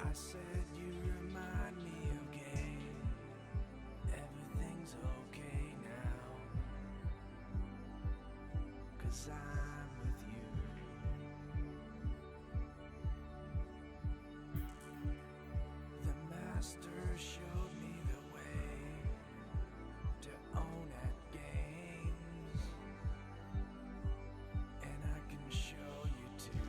I said you remind me of game. Everything's okay now, 'cause I'm with you. The master showed me the way to own at games, and I can show you too.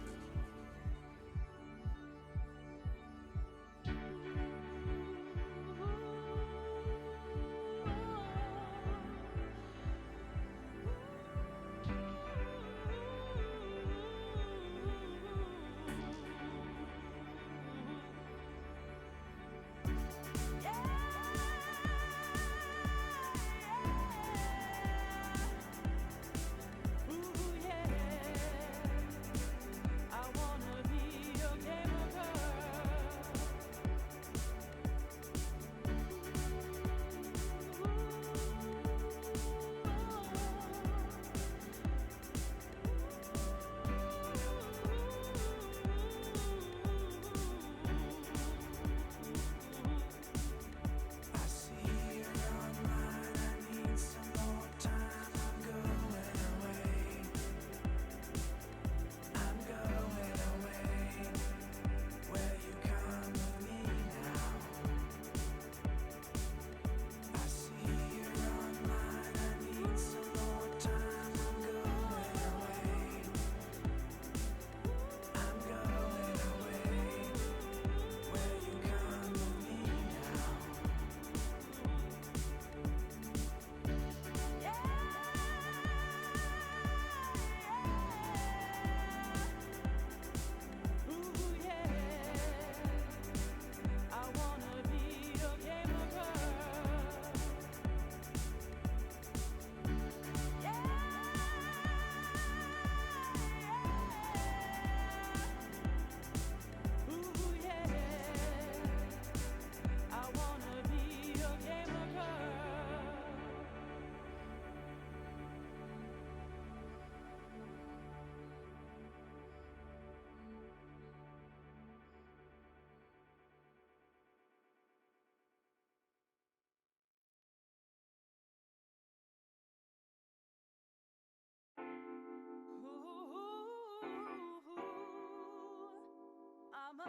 I'm a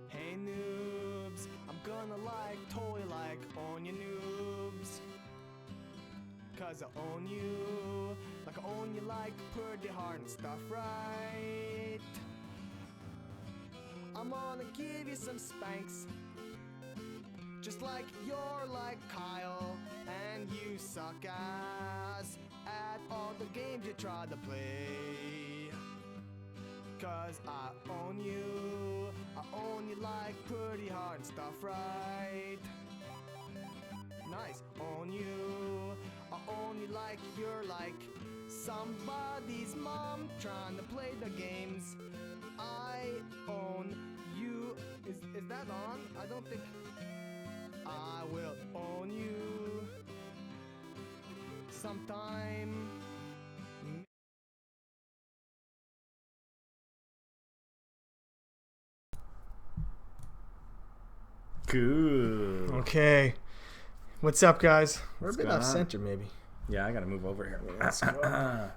Hey noobs, I'm gonna toy own you noobs. 'Cause I own you, like I own you pretty hard and stuff, right? I'm gonna give you some spanks, just like you're like Kyle, and you suck ass at all the games you try to play. 'Cause I own you like pretty hard and stuff, right? nice. Own you, I own you like you're like somebody's mom trying to play the games. I own you. Is that on? I don't think. I will own you sometime. Cool. Okay. What's up, guys? We're a bit going off on? center, maybe. Yeah, I gotta move over here. Let's go.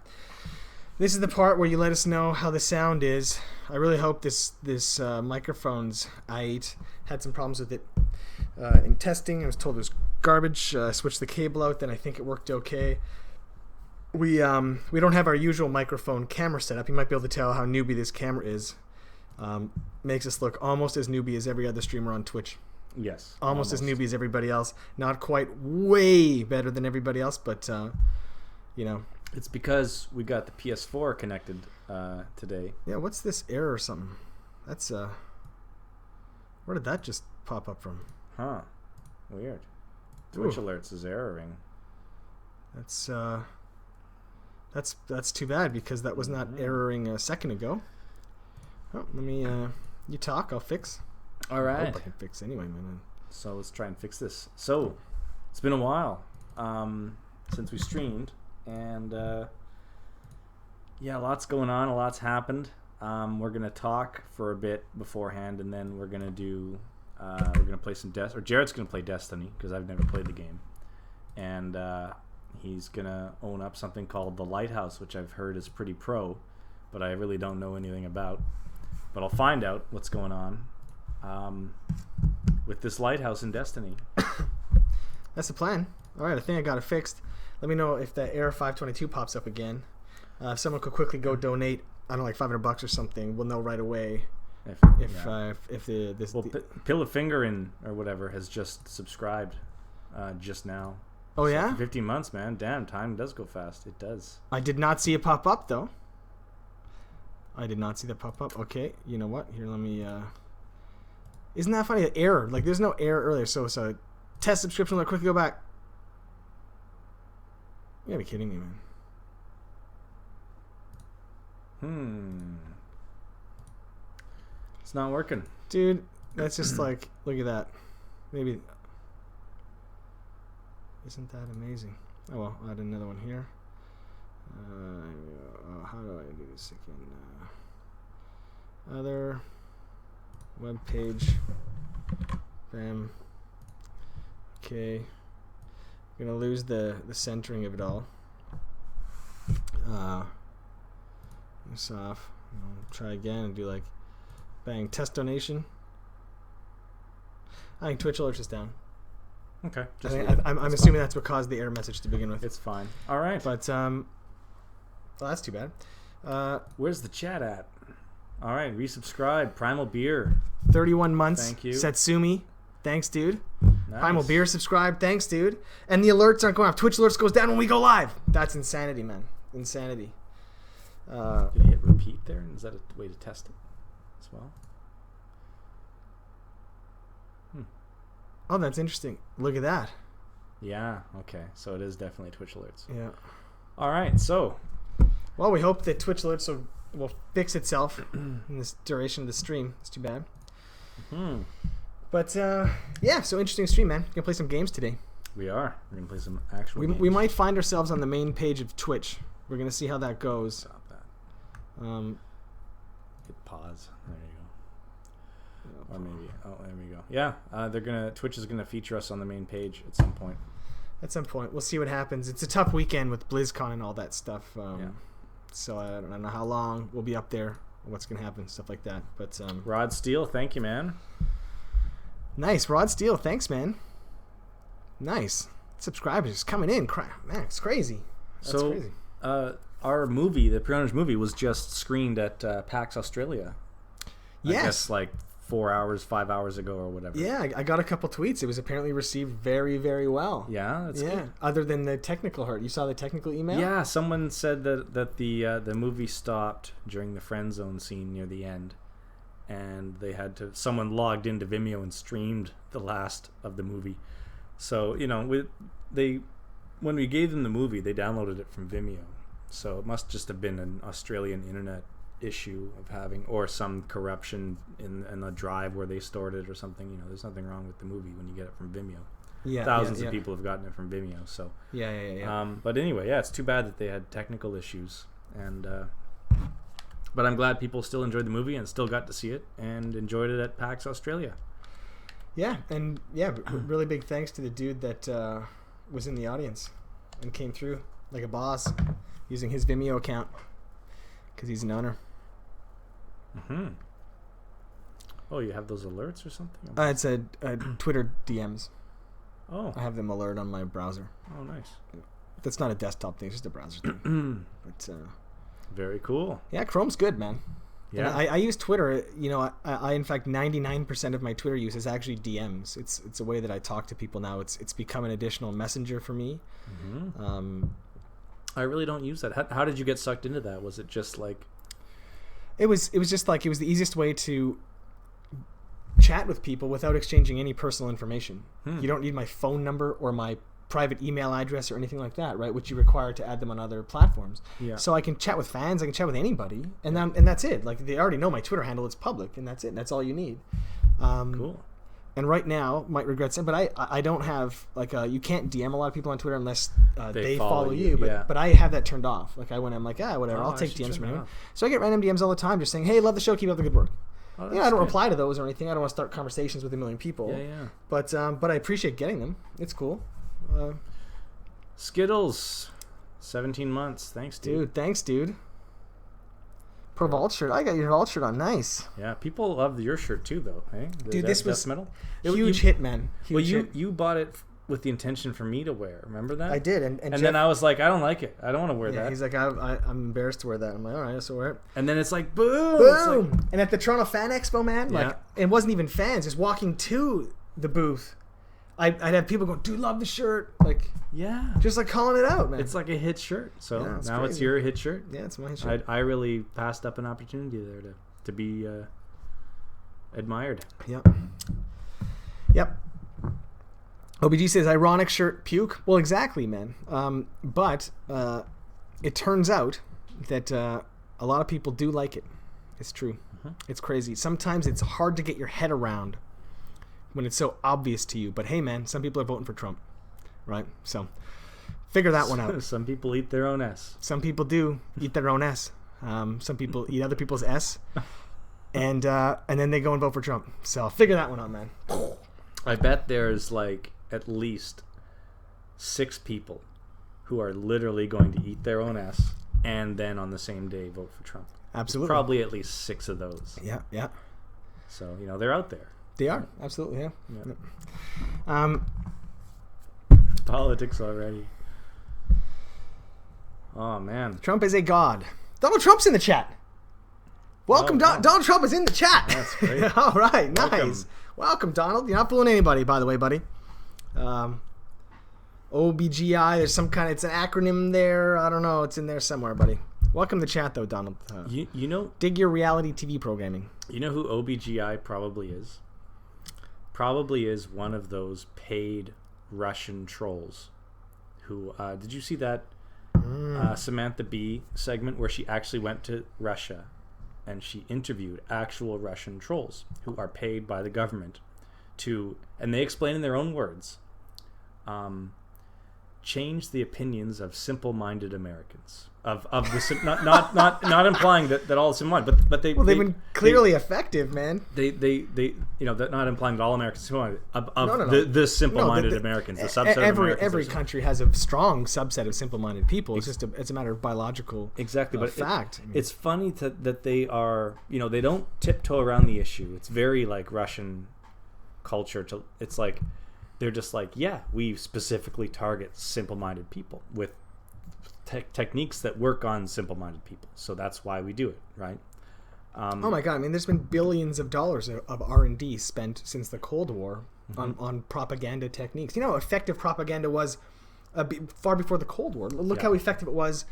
This is the part where you let us know how the sound is. I really hope this microphone's aight. Had some problems with it in testing. I was told it was garbage. I switched the cable out, then I think it worked okay. We don't have our usual microphone camera setup. You might be able to tell how newbie this camera is. Makes us look almost as newbie as every other streamer on Twitch. Yes. Almost as newbie as everybody else. Not quite way better than everybody else, but, you know. It's because we got the PS4 connected today. Yeah, what's this error or something? That's, where did that just pop up from? Huh. Weird. Twitch Ooh. Alerts is erroring. That's too bad because that was not erroring a second ago. Oh, let me, you talk, I'll fix. All I right. hope I can fix anyway, man. So let's try and fix this. So, it's been a while since we streamed. And, yeah, lots going on. A lot's happened. We're going to talk for a bit beforehand, and then we're going to do... we're going to play some Destiny. Or Jared's going to play Destiny, because I've never played the game. And he's going to own up something called The Lighthouse, which I've heard is pretty pro, but I really don't know anything about. But I'll find out what's going on with this lighthouse in Destiny. That's the plan. All right, I think I got it fixed. Let me know if that error 522 pops up again. If someone could quickly go donate, I don't know, like $500 or something, we'll know right away if this. Well, Pill a Finger in or whatever has just subscribed just now. Oh yeah, 15 months, man. Damn, time does go fast. It does. I did not see it pop up though. I did not see that pop up. Okay, you know what? Here, let me. Isn't that funny? The error, like, there's no error earlier. So test subscription. Let quickly go back. You gotta be kidding me, man. It's not working. Dude, that's just like, look at that. Maybe. Isn't that amazing? Oh well, I'll add another one here. How do I do this again? Other web page. Bam. Okay. I'm gonna lose the centering of it all. This off. I'll try again and do like bang test donation. I think Twitch alerts is down. Okay. I'm assuming that's what caused the error message to begin with. It's fine. All right. But well, that's too bad. Where's the chat at? All right, resubscribe. Primal Beer. 31 months. Thank you. Satsumi. Thanks, dude. Nice. Primal Beer subscribe. Thanks, dude. And the alerts aren't going off. Twitch alerts goes down when we go live. That's insanity, man. Insanity. Did he hit repeat there? Is that a way to test it as well? Oh, that's interesting. Look at that. Yeah. Okay. So it is definitely Twitch alerts. Yeah. All right. So. Well, we hope that Twitch alerts will fix itself in this duration of the stream. It's too bad. But yeah, so interesting stream, man. We're gonna play some games today. We are. We're gonna play some actual games. We might find ourselves on the main page of Twitch. We're gonna see how that goes. Stop that. Hit pause. There you go. Or maybe. Oh, there we go. Yeah. Twitch is gonna feature us on the main page at some point. At some point, we'll see what happens. It's a tough weekend with BlizzCon and all that stuff. Yeah. So I don't know how long we'll be up there, what's gonna happen, stuff like that. But Rod Steele, thank you, man. Nice, Rod Steele. Thanks, man. Nice subscribers coming in. Man, it's crazy. That's crazy. Our movie, the Pwnage movie, was just screened at PAX Australia. Yes. I guess like 5 hours ago or whatever. Yeah, I got a couple tweets. It was apparently received very, very well. Yeah, that's good. Other than the technical hurt. You saw the technical email? Yeah, someone said that the movie stopped during the friend zone scene near the end, and someone logged into Vimeo and streamed the last of the movie, So when we gave them the movie, they downloaded it from Vimeo. So it must just have been an Australian internet issue of having, or some corruption in the drive where they stored it or something. There's nothing wrong with the movie when you get it from Vimeo. Thousands of people have gotten it from Vimeo. So but anyway, it's too bad that they had technical issues, and but I'm glad people still enjoyed the movie and still got to see it and enjoyed it at PAX Australia. Really big thanks to the dude that was in the audience and came through like a boss using his Vimeo account because he's an owner. Oh, you have those alerts or something? It's a Twitter DMs. Oh, I have them alert on my browser. Oh, nice. That's not a desktop thing; it's just a browser thing. But very cool. Yeah, Chrome's good, man. Yeah, I use Twitter. I in fact 99% of my Twitter use is actually DMs. It's a way that I talk to people now. It's become an additional messenger for me. I really don't use that. How did you get sucked into that? Was it just like? It was just like it was the easiest way to chat with people without exchanging any personal information. You don't need my phone number or my private email address or anything like that, right? Which you require to add them on other platforms. Yeah. So I can chat with fans, I can chat with anybody, and that's it. Like they already know my Twitter handle; it's public, and that's it. And that's all you need. Cool. And right now, might regret saying, but I don't have you can't DM a lot of people on Twitter unless they follow you. But I have that turned off. Like I'm like whatever, I'll take DMs from anyone. So I get random DMs all the time, just saying, hey, love the show, keep up the good work. I don't reply to those or anything. I don't want to start conversations with a million people. Yeah. But I appreciate getting them. It's cool. Skittles, 17 months. Thanks, dude. Thanks, dude. Pro Vault shirt. I got your Vault shirt on. Nice. Yeah, people love your shirt too, though. Hey, dude, this was metal. Huge hit, man. You bought it with the intention for me to wear. Remember that? I did, and Jeff, then I was like, I don't like it. I don't want to wear that. He's like, I'm embarrassed to wear that. I'm like, all right, so wear it. And then it's like, boom. Like, and at the Toronto Fan Expo, man, it wasn't even fans. Just walking to the booth, I'd have people go, dude, love the shirt. Like, just like calling it out, man. It's like a hit shirt. So now crazy. It's your hit shirt. Yeah, it's my hit shirt. I really passed up an opportunity there to be admired. Yep. OBG says, ironic shirt, puke. Well, exactly, man. But it turns out that a lot of people do like it. It's true. It's crazy. Sometimes it's hard to get your head around when it's so obvious to you. But hey, man, some people are voting for Trump, right? So figure that one out. Some people eat their own S. Some people do eat their own S. Some people eat other people's S. And then they go and vote for Trump. So figure that one out, man. I bet there's like at least 6 people who are literally going to eat their own S and then on the same day vote for Trump. Absolutely. There's probably at least 6 of those. Yeah. So, they're out there. They are. Absolutely, yeah. Politics already. Oh, man. Trump is a god. Donald Trump's in the chat. Welcome, Donald Trump is in the chat. That's great. All right, nice. Welcome, Donald. You're not fooling anybody, by the way, buddy. OBGI, there's some kind of, it's an acronym there. I don't know. It's in there somewhere, buddy. Welcome to the chat, though, Donald. Dig your reality TV programming. You know who OBGI probably is? Probably is one of those paid Russian trolls who, did you see that Samantha Bee segment where she actually went to Russia and she interviewed actual Russian trolls who are paid by the government to, and they explain in their own words, change the opinions of simple-minded Americans. Of the not implying that all simple-minded, but they've been clearly effective, man. They that not implying that all Americans are simple-minded, the simple-minded Americans, the subset of Americans. Every country has a strong subset of simple-minded people. It's just it's a matter of biological fact. It's funny that they are they don't tiptoe around the issue. It's very like Russian culture. It's like they're just like, we specifically target simple-minded people with techniques that work on simple-minded people, so that's why we do it, right? Oh my god, I mean, there's been billions of dollars of R&D spent since the Cold War on propaganda techniques. Effective propaganda was far before the Cold War. Look how effective it was.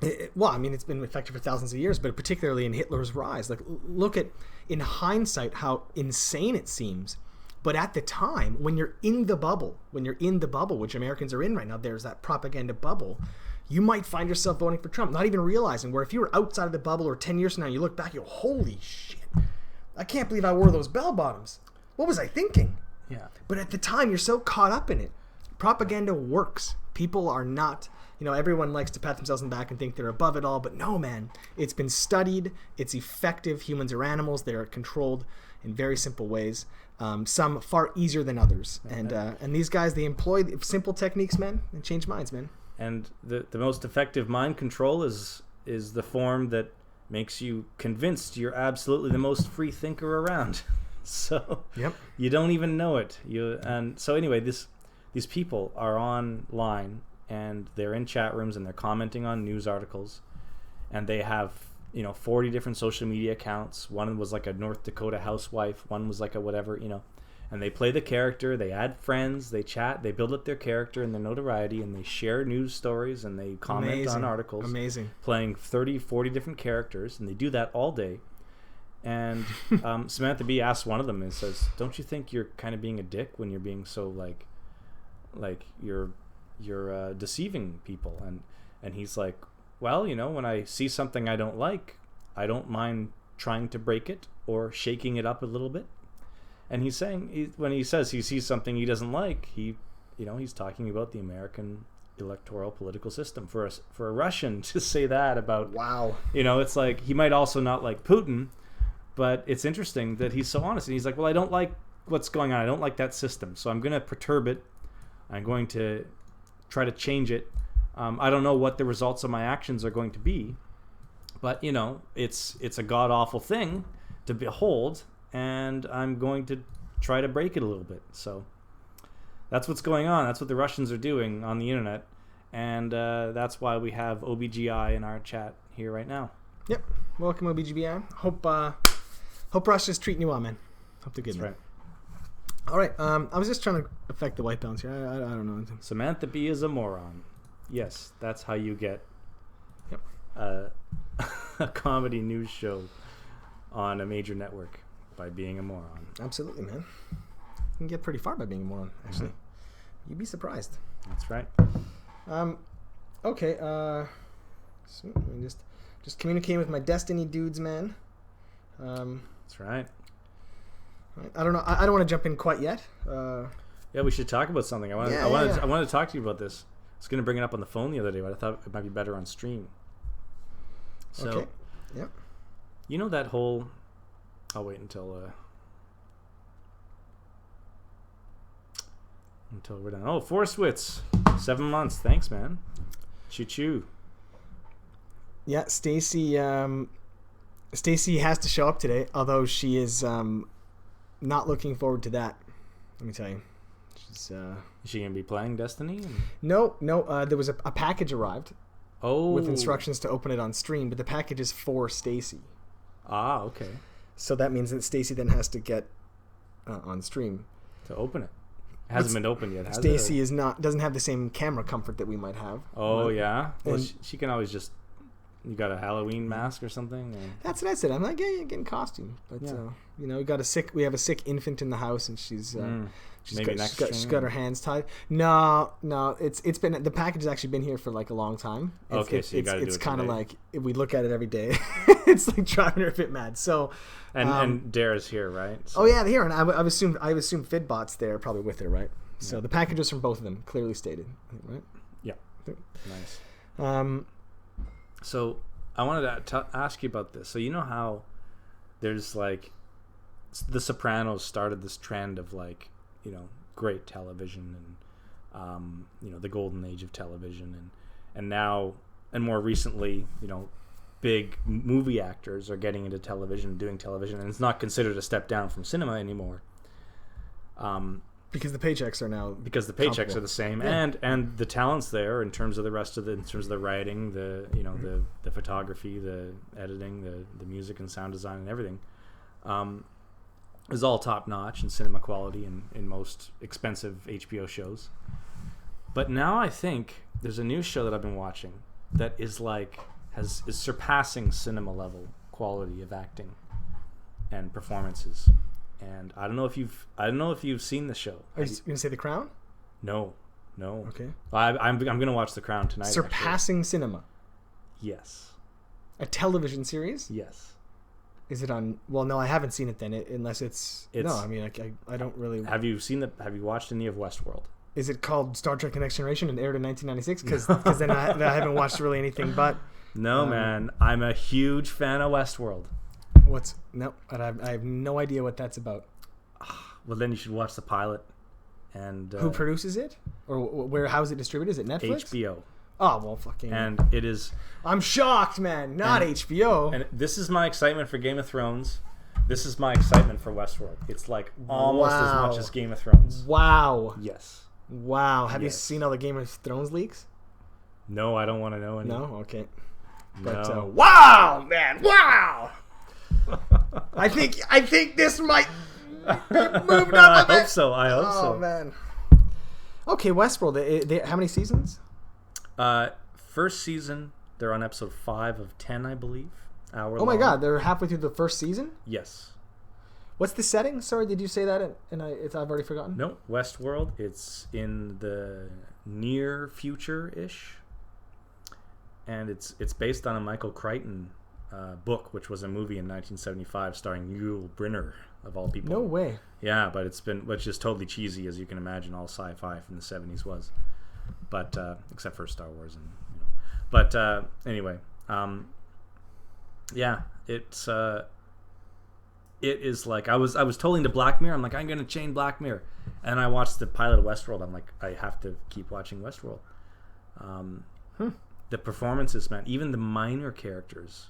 It's been effective for thousands of years, but particularly in Hitler's rise. Like, look at, in hindsight, how insane it seems But at the time, when you're in the bubble, which Americans are in right now, there's that propaganda bubble, you might find yourself voting for Trump, not even realizing, where if you were outside of the bubble or 10 years from now, you look back, you go, holy shit, I can't believe I wore those bell bottoms. What was I thinking? Yeah. But at the time, you're so caught up in it. Propaganda works. People are not, everyone likes to pat themselves on the back and think they're above it all, but no, man. It's been studied. It's effective. Humans are animals. They're controlled in very simple ways. Some far easier than others. And these guys, they employ simple techniques, man, and change minds, man. And the most effective mind control is the form that makes you convinced you're absolutely the most free thinker around. So yep. You don't even know it. So anyway, these people are online and they're in chat rooms and they're commenting on news articles, and they have 40 different social media accounts. One was like a North Dakota housewife, one was like a whatever, and they play the character, they add friends, they chat, they build up their character and their notoriety, and they share news stories and they comment on articles. Amazing. Playing 30, 40 different characters, and they do that all day. And Samantha Bee asked one of them and says, don't you think you're kind of being a dick when you're being so like you're deceiving people? And he's like, well, when I see something I don't like, I don't mind trying to break it or shaking it up a little bit. And he's saying, when he says he sees something he doesn't like, he's talking about the American electoral political system. For a Russian to say that about, wow, it's like, he might also not like Putin, but it's interesting that he's so honest. And he's like, well, I don't like what's going on. I don't like that system. So I'm going to perturb it. I'm going to try to change it. I don't know what the results of my actions are going to be, but it's a god-awful thing to behold, and I'm going to try to break it a little bit. So that's what's going on. That's what the Russians are doing on the internet, and that's why we have OBGI in our chat here right now. Yep. Welcome, OBGI. Hope Russia's treating you well, man. Hope they're good. That's right. All right. I was just trying to affect the white balance here. I don't know. Samantha Bee is a moron. Yes, that's how you get a comedy news show on a major network, by being a moron. Absolutely, man. You can get pretty far by being a moron, actually. Mm-hmm. You'd be surprised. That's right. Okay. So let me just communicating with my Destiny dudes, man. That's right. I don't know. I don't want to jump in quite yet. Yeah, we should talk about something. I wanted to talk to you about this. I was going to bring it up on the phone the other day, but I thought it might be better on stream. So, okay. Yep. That whole... I'll wait until we're done. Oh, Forestwitz, 7 months. Thanks, man. Choo-choo. Yeah, Stacy has to show up today, although she is not looking forward to that. Let me tell you. Is she going to be playing Destiny? No. There was a package arrived. Oh. With instructions to open it on stream, but the package is for Stacy. Ah, okay. So that means that Stacy then has to get on stream to open it. It hasn't been opened yet, has it? Stacy doesn't have the same camera comfort that we might have. Oh, yeah? Well, she can always just... You got a Halloween mask or something? Or? That's what I said. I'm like, yeah, getting costume. But, we have a sick infant in the house, and she's got her hands tied. No, it's been, the package has actually been here for like a long time. So you got to do it. It's kind of like, if we look at it every day, it's like driving her a bit mad. So, and Dara's here, right? So. Oh yeah, they're here, and I assume Fidbot's there, probably with her, right? Yeah. So the package was from both of them, clearly stated, right? Yeah. Nice. So I wanted to ask you about this. So you know how there's like The Sopranos started this trend of like, great television and the golden age of television, and now, and more recently, big movie actors are getting into television, doing television, and it's not considered a step down from cinema anymore. Because the paychecks are the same, yeah. and the talent's there in terms of the rest of in terms of the writing, the photography, the editing, the music and sound design and everything, is all top notch in cinema quality in most expensive HBO shows. But now I think there's a new show that I've been watching that is surpassing cinema level quality of acting and performances. And I don't know if you've seen the show. Are you gonna say The Crown? No. Okay. I'm gonna watch The Crown tonight. Surpassing Cinema. Yes. A television series? Yes. Is it on? Well, no, I haven't seen it then. Unless it's no. I mean, I don't really. Have you watched any of Westworld? Is it called Star Trek: The Next Generation and aired in 1996? Because then I haven't watched really anything but. No, man. I'm a huge fan of Westworld. I have no idea what that's about. Well, then you should watch the pilot. And who produces it, or how is it distributed? Is it Netflix? HBO. Oh well, fucking. And it is. I'm shocked, man. Not HBO. And this is my excitement for Game of Thrones. This is my excitement for Westworld. It's like almost as much as Game of Thrones. Wow. Yes. Wow. Have you seen all the Game of Thrones leaks? No, I don't want to know any. No. Okay. But no. Wow, man. Wow. I think this might. Moved up a bit. I hope so. Oh man. Okay, Westworld. They, how many seasons? First season, they're on episode 5 of 10, I believe. Oh my God, they're halfway through the first season. Yes. What's the setting? Sorry, did you say that? And I've already forgotten. No, Westworld. It's in the near future-ish, and it's based on a Michael Crichton book, which was a movie in 1975 starring Yul Brynner, of all people. No way. Yeah, but which is totally cheesy, as you can imagine. All sci-fi from the 70s was, but except for Star Wars and But anyway, yeah, it is like I was totally into Black Mirror. I'm like, I'm gonna chain Black Mirror, and I watched the pilot of Westworld. I'm like, I have to keep watching Westworld. The performances, man, even the minor characters.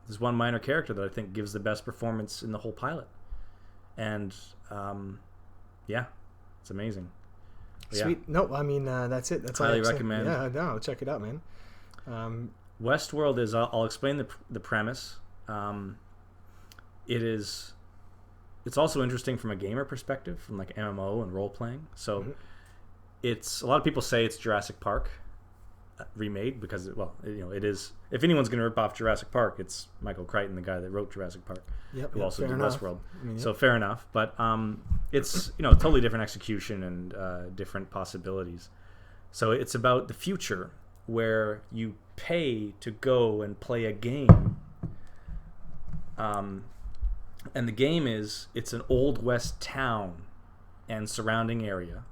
There's one minor character that I think gives the best performance in the whole pilot, and yeah, it's amazing. But Sweet. Yeah. No, I mean that's it. That's highly all I recommend. Yeah, no, I'll check it out, man. Westworld is. I'll explain the premise. It's also interesting from a gamer perspective, from like MMO and role playing. So it's a lot of people say it's Jurassic Park remade because it is. If anyone's going to rip off Jurassic Park, it's Michael Crichton, the guy that wrote Jurassic Park, who also did Westworld. I mean, so fair enough, but it's totally different execution and different possibilities. So it's about the future where you pay to go and play a game. And the game it's an Old West town and surrounding area.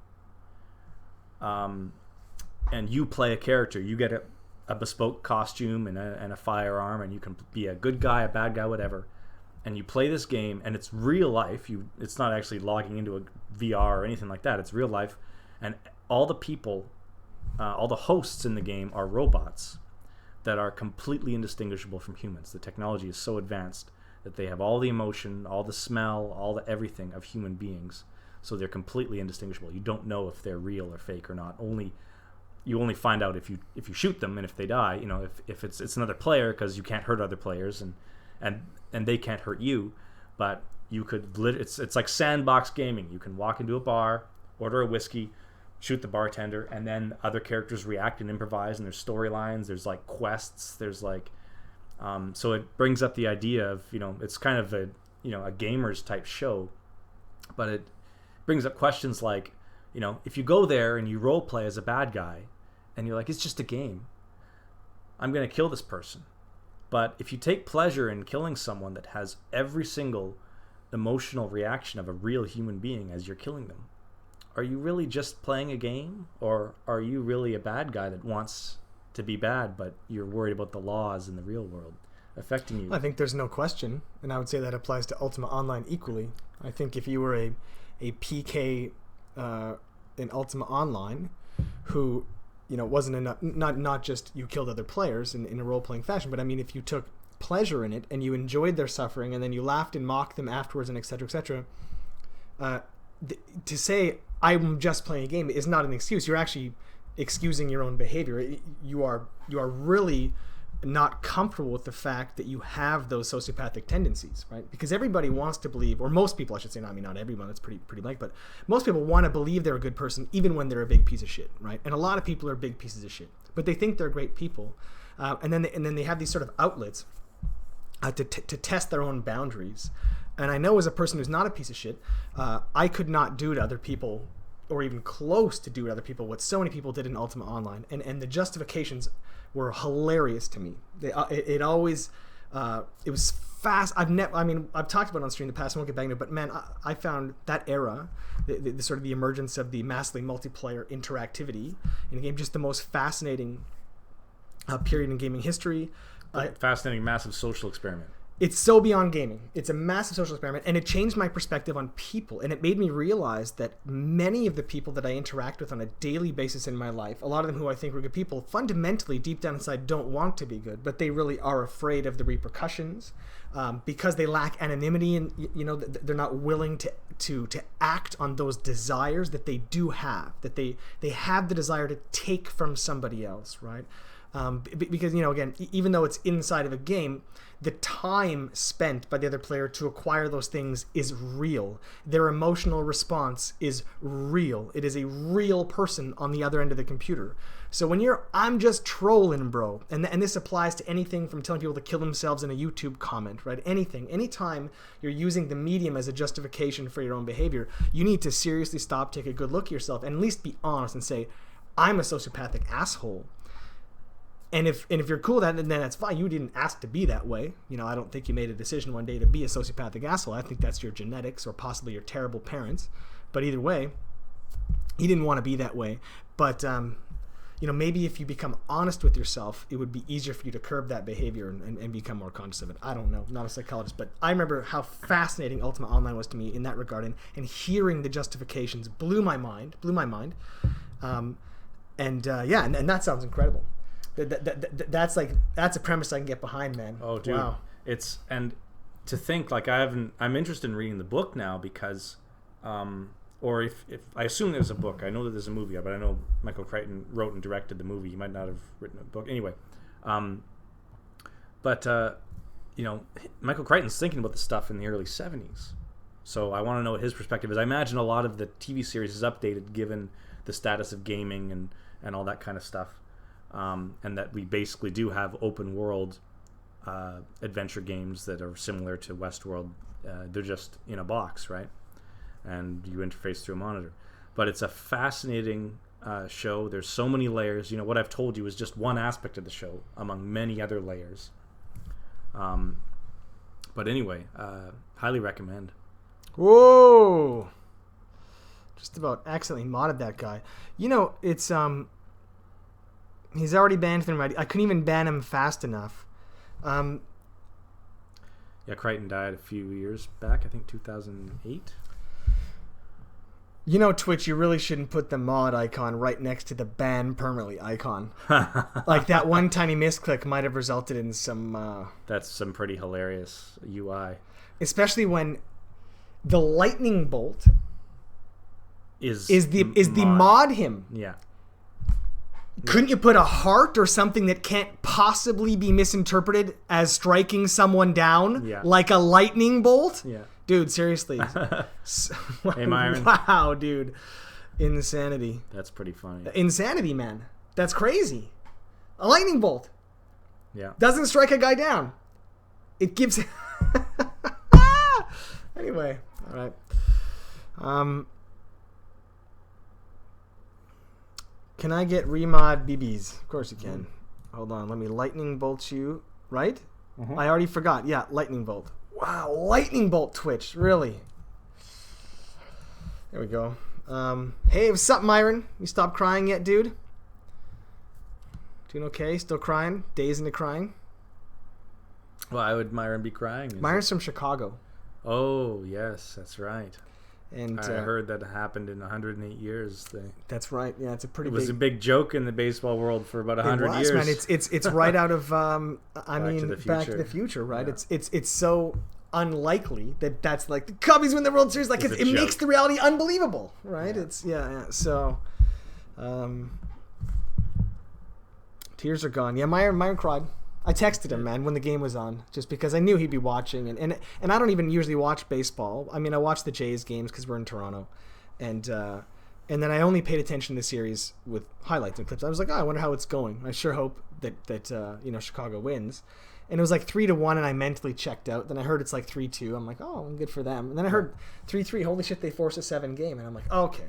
And you play a character. You get a bespoke costume and a firearm, and you can be a good guy, a bad guy, whatever. And you play this game, and it's real life. It's not actually logging into a VR or anything like that. It's real life. And all the people, all the hosts in the game are robots that are completely indistinguishable from humans. The technology is so advanced that they have all the emotion, all the smell, all the everything of human beings. So they're completely indistinguishable. You don't know if they're real or fake or not. You only find out if you shoot them and if they die. If it's another player, because you can't hurt other players and they can't hurt you. But you could. It's like sandbox gaming. You can walk into a bar, order a whiskey, shoot the bartender, and then other characters react and improvise. And there's storylines. There's like quests. There's like. So it brings up the idea of, it's kind of a gamers type show, but it brings up questions like, if you go there and you role play as a bad guy and you're like, it's just a game, I'm going to kill this person. But if you take pleasure in killing someone that has every single emotional reaction of a real human being as you're killing them, are you really just playing a game, or are you really a bad guy that wants to be bad, but you're worried about the laws in the real world affecting you? I think there's no question, and I would say that applies to Ultima Online equally. I think if you were a PK in Ultima Online who wasn't enough, not just you killed other players in a role-playing fashion, but I mean if you took pleasure in it and you enjoyed their suffering and then you laughed and mocked them afterwards and etc., to say I'm just playing a game is not an excuse. You're actually excusing your own behavior. You are really not comfortable with the fact that you have those sociopathic tendencies, right? Because everybody wants to believe, or most people, I should say, not everyone, that's pretty blank, but most people want to believe they're a good person even when they're a big piece of shit, right? And a lot of people are big pieces of shit, but they think they're great people, and then they have these sort of outlets to test their own boundaries And I know as a person who's not a piece of shit, I could not do to other people, or even close to do to other people, what so many people did in Ultima Online. And the justifications were hilarious to me. It always, it was fast. I've talked about it on stream in the past, I won't get back into it, but man, I found that era, the sort of the emergence of the massively multiplayer interactivity in a game, just the most fascinating period in gaming history. Fascinating, massive social experiment. It's so beyond gaming. It's a massive social experiment, and it changed my perspective on people, and it made me realize that many of the people that I interact with on a daily basis in my life, a lot of them who I think were good people, fundamentally, deep down inside, don't want to be good, but they really are afraid of the repercussions because they lack anonymity, and they're not willing to act on those desires that they do have, that they have the desire to take from somebody else, right? Because, again, even though it's inside of a game, the time spent by the other player to acquire those things is real. Their emotional response is real. It is a real person on the other end of the computer. So when I'm just trolling, bro, and this applies to anything from telling people to kill themselves in a YouTube comment, right? Anytime you're using the medium as a justification for your own behavior, you need to seriously stop, take a good look at yourself, and at least be honest and say, I'm a sociopathic asshole. And if you're cool with that, then that's fine. You didn't ask to be that way. I don't think you made a decision one day to be a sociopathic asshole. I think that's your genetics or possibly your terrible parents. But either way, you didn't want to be that way. But, maybe if you become honest with yourself, it would be easier for you to curb that behavior and become more conscious of it. I don't know. I'm not a psychologist. But I remember how fascinating Ultima Online was to me in that regard. And hearing the justifications blew my mind. And that sounds incredible. That's a premise I can get behind, man. Oh, dude. Wow. And to think, like, I'm interested in reading the book now because, or if I assume there's a book. I know that there's a movie, but I know Michael Crichton wrote and directed the movie. He might not have written a book. Anyway, Michael Crichton's thinking about this stuff in the early 70s. So I want to know what his perspective is. I imagine a lot of the TV series is updated given the status of gaming and all that kind of stuff. And that we basically do have open world adventure games that are similar to Westworld. They're just in a box, right? And you interface through a monitor. But it's a fascinating show. There's so many layers. What I've told you is just one aspect of the show among many other layers. But anyway, highly recommend. Whoa! Just about accidentally modded that guy. It's he's already banned from my... I couldn't even ban him fast enough. Yeah, Crichton died a few years back. I think 2008. Twitch, you really shouldn't put the mod icon right next to the ban permanently icon. Like, that one tiny misclick might have resulted in some... That's some pretty hilarious UI. Especially when the lightning bolt is the mod him. Yeah. Couldn't you put a heart or something that can't possibly be misinterpreted as striking someone down? Yeah. Like a lightning bolt? Yeah. Dude, seriously. Hey, Myron. Wow, dude. Insanity. That's pretty funny. Insanity, man. That's crazy. A lightning bolt. Yeah. Doesn't strike a guy down. It gives... Anyway. All right. Can I get remod BBs? Of course you can. Hold on. Let me lightning bolt you. Right? Mm-hmm. I already forgot. Yeah, lightning bolt. Wow, lightning bolt Twitch. Really? There we go. Hey, what's up, Myron? You stopped crying yet, dude? Doing okay? Still crying? Days into crying? Why would Myron be crying? Myron's from Chicago. Oh, yes, that's right. And I heard that happened in 108 years. That's right. Yeah, it's a pretty. It was a big joke in the baseball world for about 100 years. Man, it's right out of Back to the Future, right? Yeah. It's so unlikely that's like the Cubbies win the World Series. Like it makes the reality unbelievable, right? Yeah. It's yeah. So, tears are gone. Yeah, Myron cried. I texted him, man, when the game was on, just because I knew he'd be watching. And I don't even usually watch baseball. I mean, I watch the Jays games because we're in Toronto. And then I only paid attention to the series with highlights and clips. I was like, I wonder how it's going. I sure hope that Chicago wins. And it was like 3-1, and I mentally checked out. Then I heard it's like 3-2. I'm like, oh, good for them. And then I heard 3-3. Holy shit, they forced a 7 game. And I'm like, okay,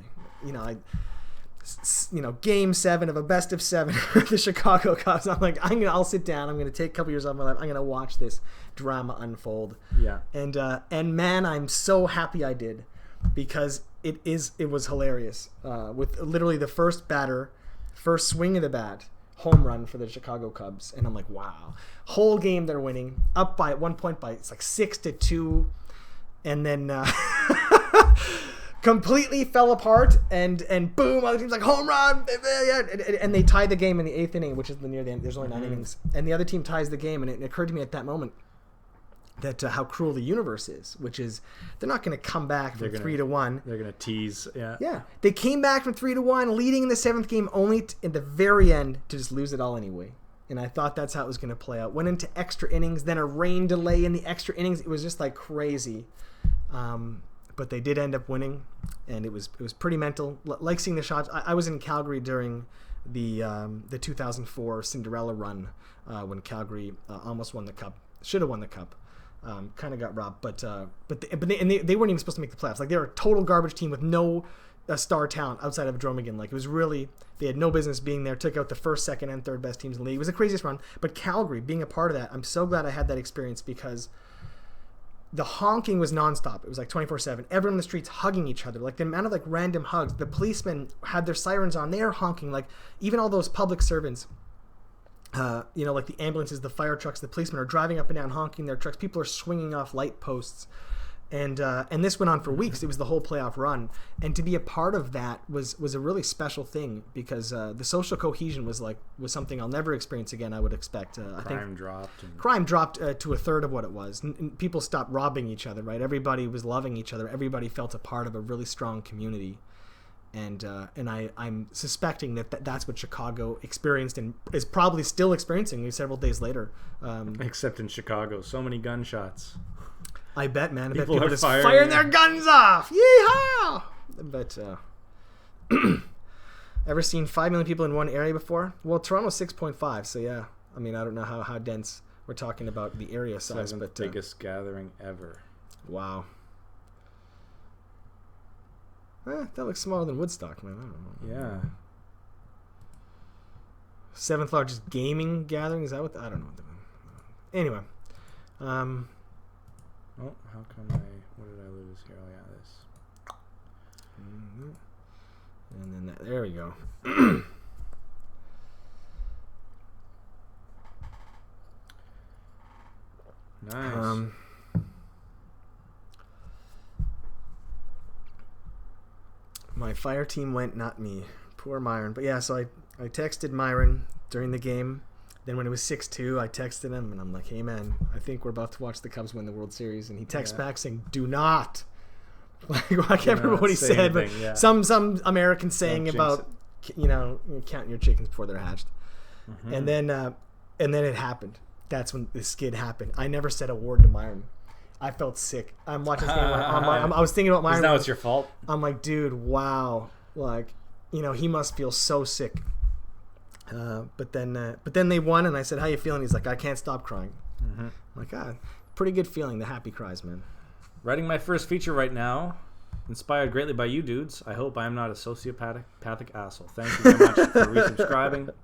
game 7 of a best of 7 with the Chicago Cubs. I'm like, I'll sit down. I'm gonna take a couple years off my life. I'm gonna watch this drama unfold. Yeah. And man, I'm so happy I did, because it was hilarious. With literally the first swing of the bat, home run for the Chicago Cubs, and I'm like, wow. Whole game they're winning, up by at one point by it's like 6-2, and then completely fell apart, and boom, other team's like home run, and they tied the game in the 8th inning, which is near the end. There's only 9 innings, and the other team ties the game, and it occurred to me at that moment that how cruel the universe is, which is they're not going to come back from 3-1. They're going to tease. Yeah. Yeah. They came back from 3-1, leading in the 7th game, only in the very end to just lose it all anyway. And I thought that's how it was going to play out. Went into extra innings, then a rain delay in the extra innings. It was just like crazy. But they did end up winning, and it was pretty mental. Like seeing the shots. I was in Calgary during the 2004 Cinderella run when Calgary almost won the cup. Should have won the cup. Kind of got robbed, but they weren't even supposed to make the playoffs. Like, they were a total garbage team with no star talent outside of Dromigan. Like, it was really, they had no business being there. Took out the first, second, and third best teams in the league. It was the craziest run. But Calgary, being a part of that, I'm so glad I had that experience, because the honking was nonstop. It was like 24/7. Everyone in the streets hugging each other. Like, the amount of like random hugs. The policemen had their sirens on. They are honking. Like, even all those public servants. Like the ambulances, the fire trucks, the policemen are driving up and down honking their trucks. People are swinging off light posts. And this went on for weeks. It was the whole playoff run. And to be a part of that was a really special thing, because the social cohesion was something I'll never experience again, I would expect. Crime dropped to a third of what it was. People stopped robbing each other, right? Everybody was loving each other. Everybody felt a part of a really strong community. And I'm suspecting that's what Chicago experienced and is probably still experiencing several days later. Except in Chicago, so many gunshots. I bet, man. I People bet people are just firing firing their guns off. Yeehaw! But ever seen 5 million people in one area before? Well, Toronto's 6.5, so yeah. I mean, I don't know how dense we're talking about the area size, but biggest gathering ever. Wow. That looks smaller than Woodstock, man. I don't know. Yeah. 7th largest gaming gathering? Is that what? I don't know. Anyway. Oh, how come what did I lose here? Oh, yeah, this. Mm-hmm. And then there we go. Nice. My fire team went, not me. Poor Myron. But yeah, so I texted Myron during the game. Then when it was 6-2, I texted him, and I'm like, hey, man, I think we're about to watch the Cubs win the World Series. And he texts back saying, do not. I can't remember what he said, but some American saying about, counting your chickens before they're hatched. Mm-hmm. And then it happened. That's when the skid happened. I never said a word to Myron. I felt sick. I'm watching this game. I was thinking about Myron. Now it's your fault. I'm like, dude, wow. Like, he must feel so sick. But then they won, and I said, how you feeling? He's like, I can't stop crying. Mm-hmm. I'm like, pretty good feeling, the happy cries, man. Writing my first feature right now, inspired greatly by you dudes. I hope I am not a sociopathic asshole. Thank you very much for resubscribing.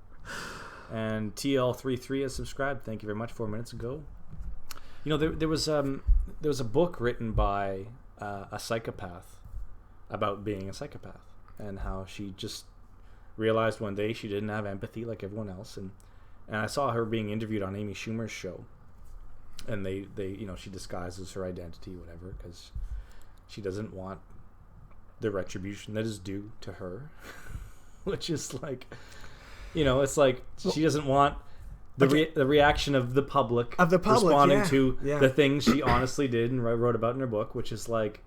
And TL33 has subscribed. Thank you very much. 4 minutes ago. There was a book written by a psychopath about being a psychopath, and how she just realized one day she didn't have empathy like everyone else, and I saw her being interviewed on Amy Schumer's show, and they she disguises her identity, whatever, because she doesn't want the retribution that is due to her, which is like, it's like she doesn't want the reaction of the public responding to the things she honestly did and wrote about in her book, which is like,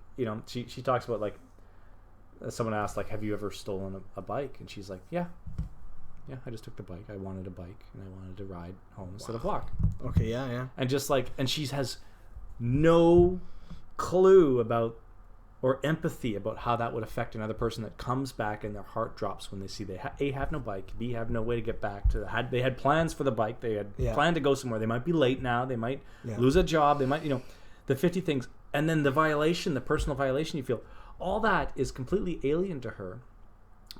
she talks about, like, someone asked, like, have you ever stolen a bike? And she's like, yeah, I just took the bike. I wanted a bike, and I wanted to ride home instead of walk. Okay, yeah. And just like, and she has no clue about or empathy about how that would affect another person that comes back and their heart drops when they see they A, have no bike, B, have no way to get back to they had plans for the bike, they had planned to go somewhere, they might be late now, they might lose a job, they might, the 50 things, and then the violation, the personal violation you feel, all that is completely alien to her,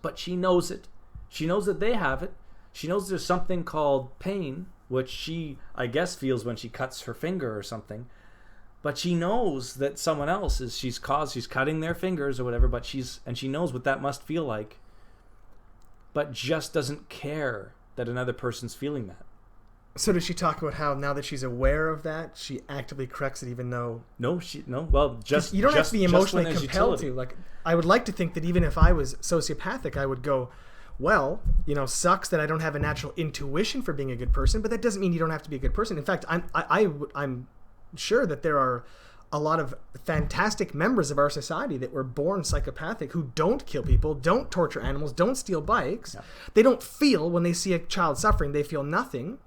but she knows it. She knows that they have it. She knows there's something called pain, which she, I guess, feels when she cuts her finger or something. But she knows that someone else she's cutting their fingers or whatever, but she knows what that must feel like, but just doesn't care that another person's feeling that. So does she talk about how now that she's aware of that, she actively corrects it even though... No, well, just... You don't have to be emotionally compelled to. Like, I would like to think that even if I was sociopathic, I would go, well, sucks that I don't have a natural intuition for being a good person, but that doesn't mean you don't have to be a good person. In fact, I'm sure that there are a lot of fantastic members of our society that were born psychopathic who don't kill people, don't torture animals, don't steal bikes. Yeah. They don't feel when they see a child suffering, they feel nothing,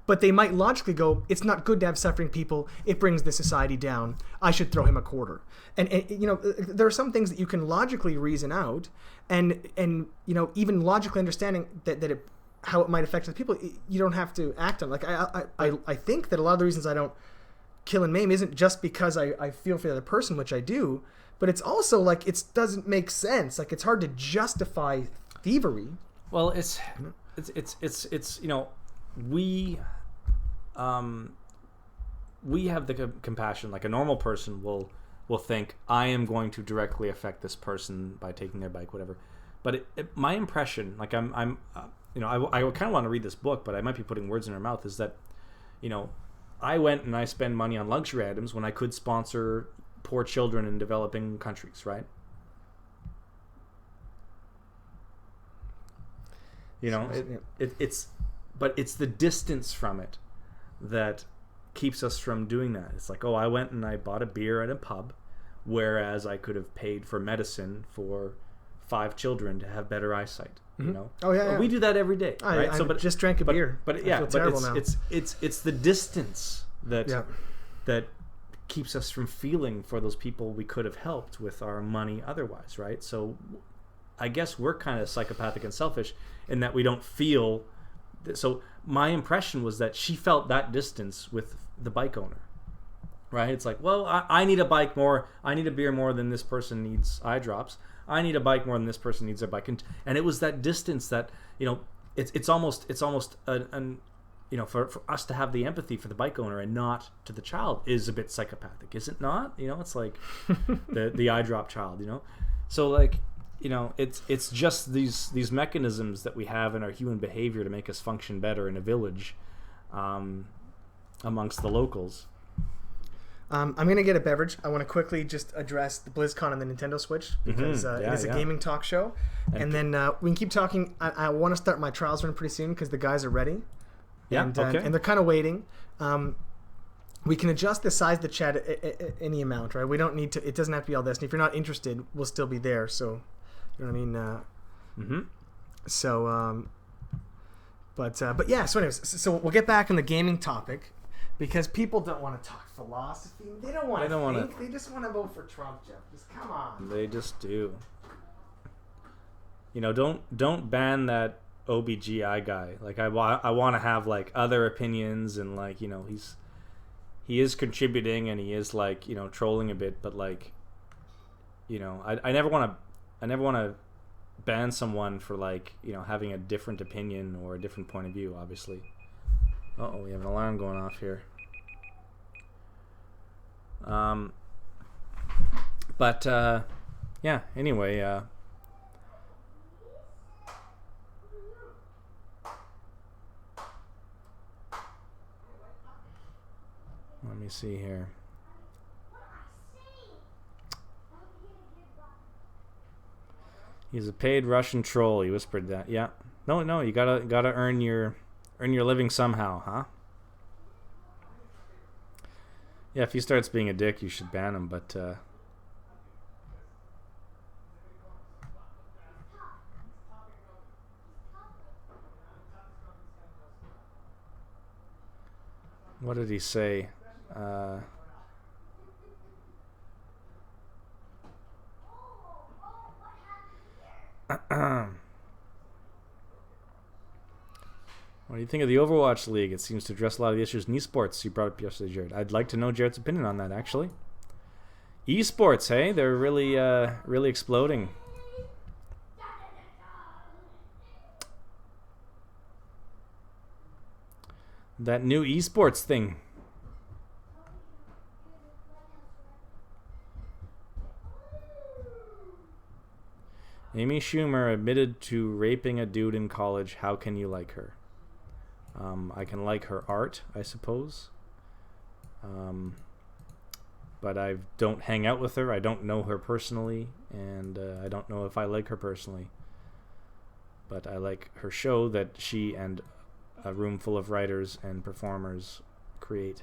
but they might logically go, it's not good to have suffering people, it brings the society down, I should throw him a quarter. And there are some things that you can logically reason out and even logically understanding that how it might affect the people, you don't have to act on. Like I think that a lot of the reasons I don't kill and maim isn't just because I feel for the other person, which I do, but it's also like it doesn't make sense. Like it's hard to justify thievery. Well, it's we have the compassion. Like a normal person will think, I am going to directly affect this person by taking their bike, whatever. But my impression, like I kind of want to read this book, but I might be putting words in her mouth, is that I went and I spend money on luxury items when I could sponsor poor children in developing countries, right? It's the distance from it that keeps us from doing that. It's like, I went and I bought a beer at a pub, whereas I could have paid for medicine for 5 children to have better eyesight. Mm-hmm. Oh yeah, we do that every day, right? I just drank a beer. But I feel terrible now. It's the distance that keeps us from feeling for those people we could have helped with our money otherwise, right? So I guess we're kind of psychopathic and selfish in that we don't feel. So my impression was that she felt that distance with the bike owner, right? It's like, well, I need a bike more. I need a beer more than this person needs eye drops. I need a bike more than this person needs a bike, and it was that distance that it's almost for us to have the empathy for the bike owner and not to the child is a bit psychopathic, is it not? It's like the eye drop child, so like it's just these mechanisms that we have in our human behavior to make us function better in a village, amongst the locals. I'm going to get a beverage. I want to quickly just address the BlizzCon and the Nintendo Switch because it is a gaming talk show. And then we can keep talking. I want to start my trials run pretty soon because the guys are ready. Yeah, and, okay. And they're kind of waiting. We can adjust the size of the chat any amount, right? We don't need to. It doesn't have to be all this. And if you're not interested, we'll still be there. So, you know what I mean? So, but yeah. So anyways, so we'll get back on the gaming topic. Because people don't want to talk philosophy. They don't want to think. They just want to vote for Trump, Jeff. Just come on. They just do. Don't ban that OBGI guy. Like I want to have like other opinions and like he is contributing and he is like trolling a bit, but like I never want to ban someone for like having a different opinion or a different point of view. Obviously. We have an alarm going off here. Anyway, let me see here. He's a paid Russian troll. He whispered that. Yeah. No, you gotta earn your living somehow, huh? Yeah, if he starts being a dick, you should ban him, but what did he say? What do you think of the Overwatch League? It seems to address a lot of the issues in esports you brought up yesterday, Jared. I'd like to know Jared's opinion on that, actually. Esports, hey? They're really, really exploding. That new esports thing. Amy Schumer admitted to raping a dude in college. How can you like her? I can like her art, I suppose. But I don't hang out with her. I don't know her personally, and I don't know if I like her personally. But I like her show that she and a room full of writers and performers create.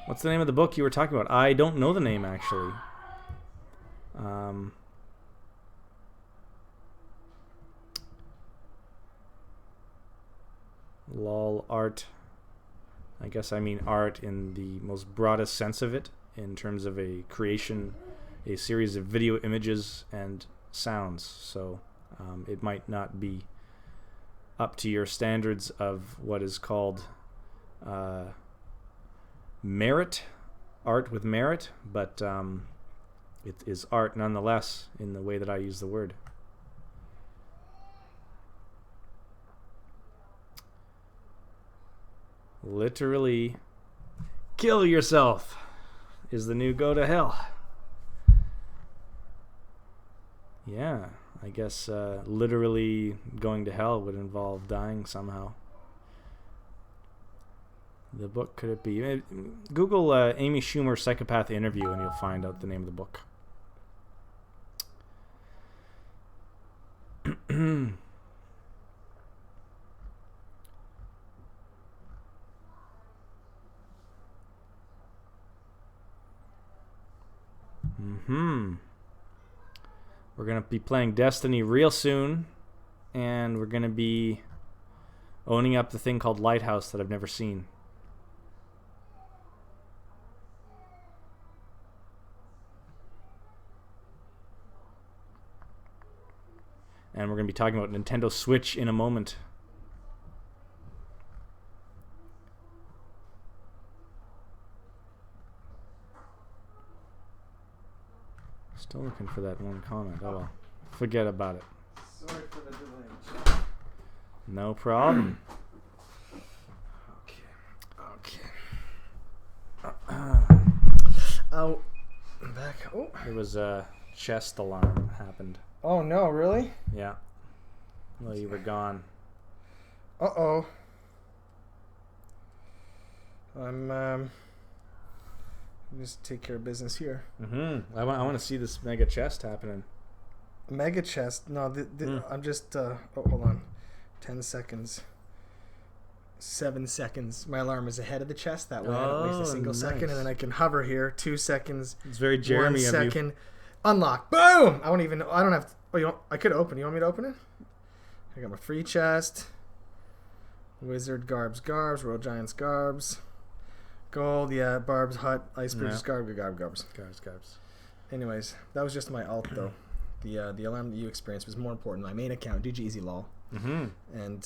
What's the name of the book you were talking about? I don't know the name, actually. Lol art. I guess I mean art in the most broadest sense of it, in terms of a creation, a series of video images and sounds. So it might not be up to your standards of what is called merit, art with merit, but it is art nonetheless in the way that I use the word. Literally kill yourself is the new go to hell. Yeah, I guess literally going to hell would involve dying somehow. The book, could it be? Google Amy Schumer psychopath interview and you'll find out the name of the book. We're going to be playing Destiny real soon, and we're going to be owning up the thing called Lighthouse that I've never seen. And we're going to be talking about Nintendo Switch in a moment. Still looking for that one comment. Oh well. Forget about it. Sorry for the delay. No problem. Okay. Oh, I'm back. Oh. There was a chest alarm happened. Oh no, really? Yeah. Well, you were gone. Uh-oh. I'm just take care of business here. I want to see this mega chest happening. Mega chest? No, I'm just hold on. 10 seconds. 7 seconds. My alarm is ahead of the chest. That way I don't waste a single second, and then I can hover here. 2 seconds. It's very Jeremy 1 of you. second. Unlock. Boom! I don't have. I could open. You want me to open it? I got my free chest. Wizard Garbs, Royal Giants Garbs. Gold, yeah, Barb's Hut, Ice Bridges, Garbs. Anyways, that was just my alt though. The alarm that you experienced was more important. My main account, DGEasyLol. And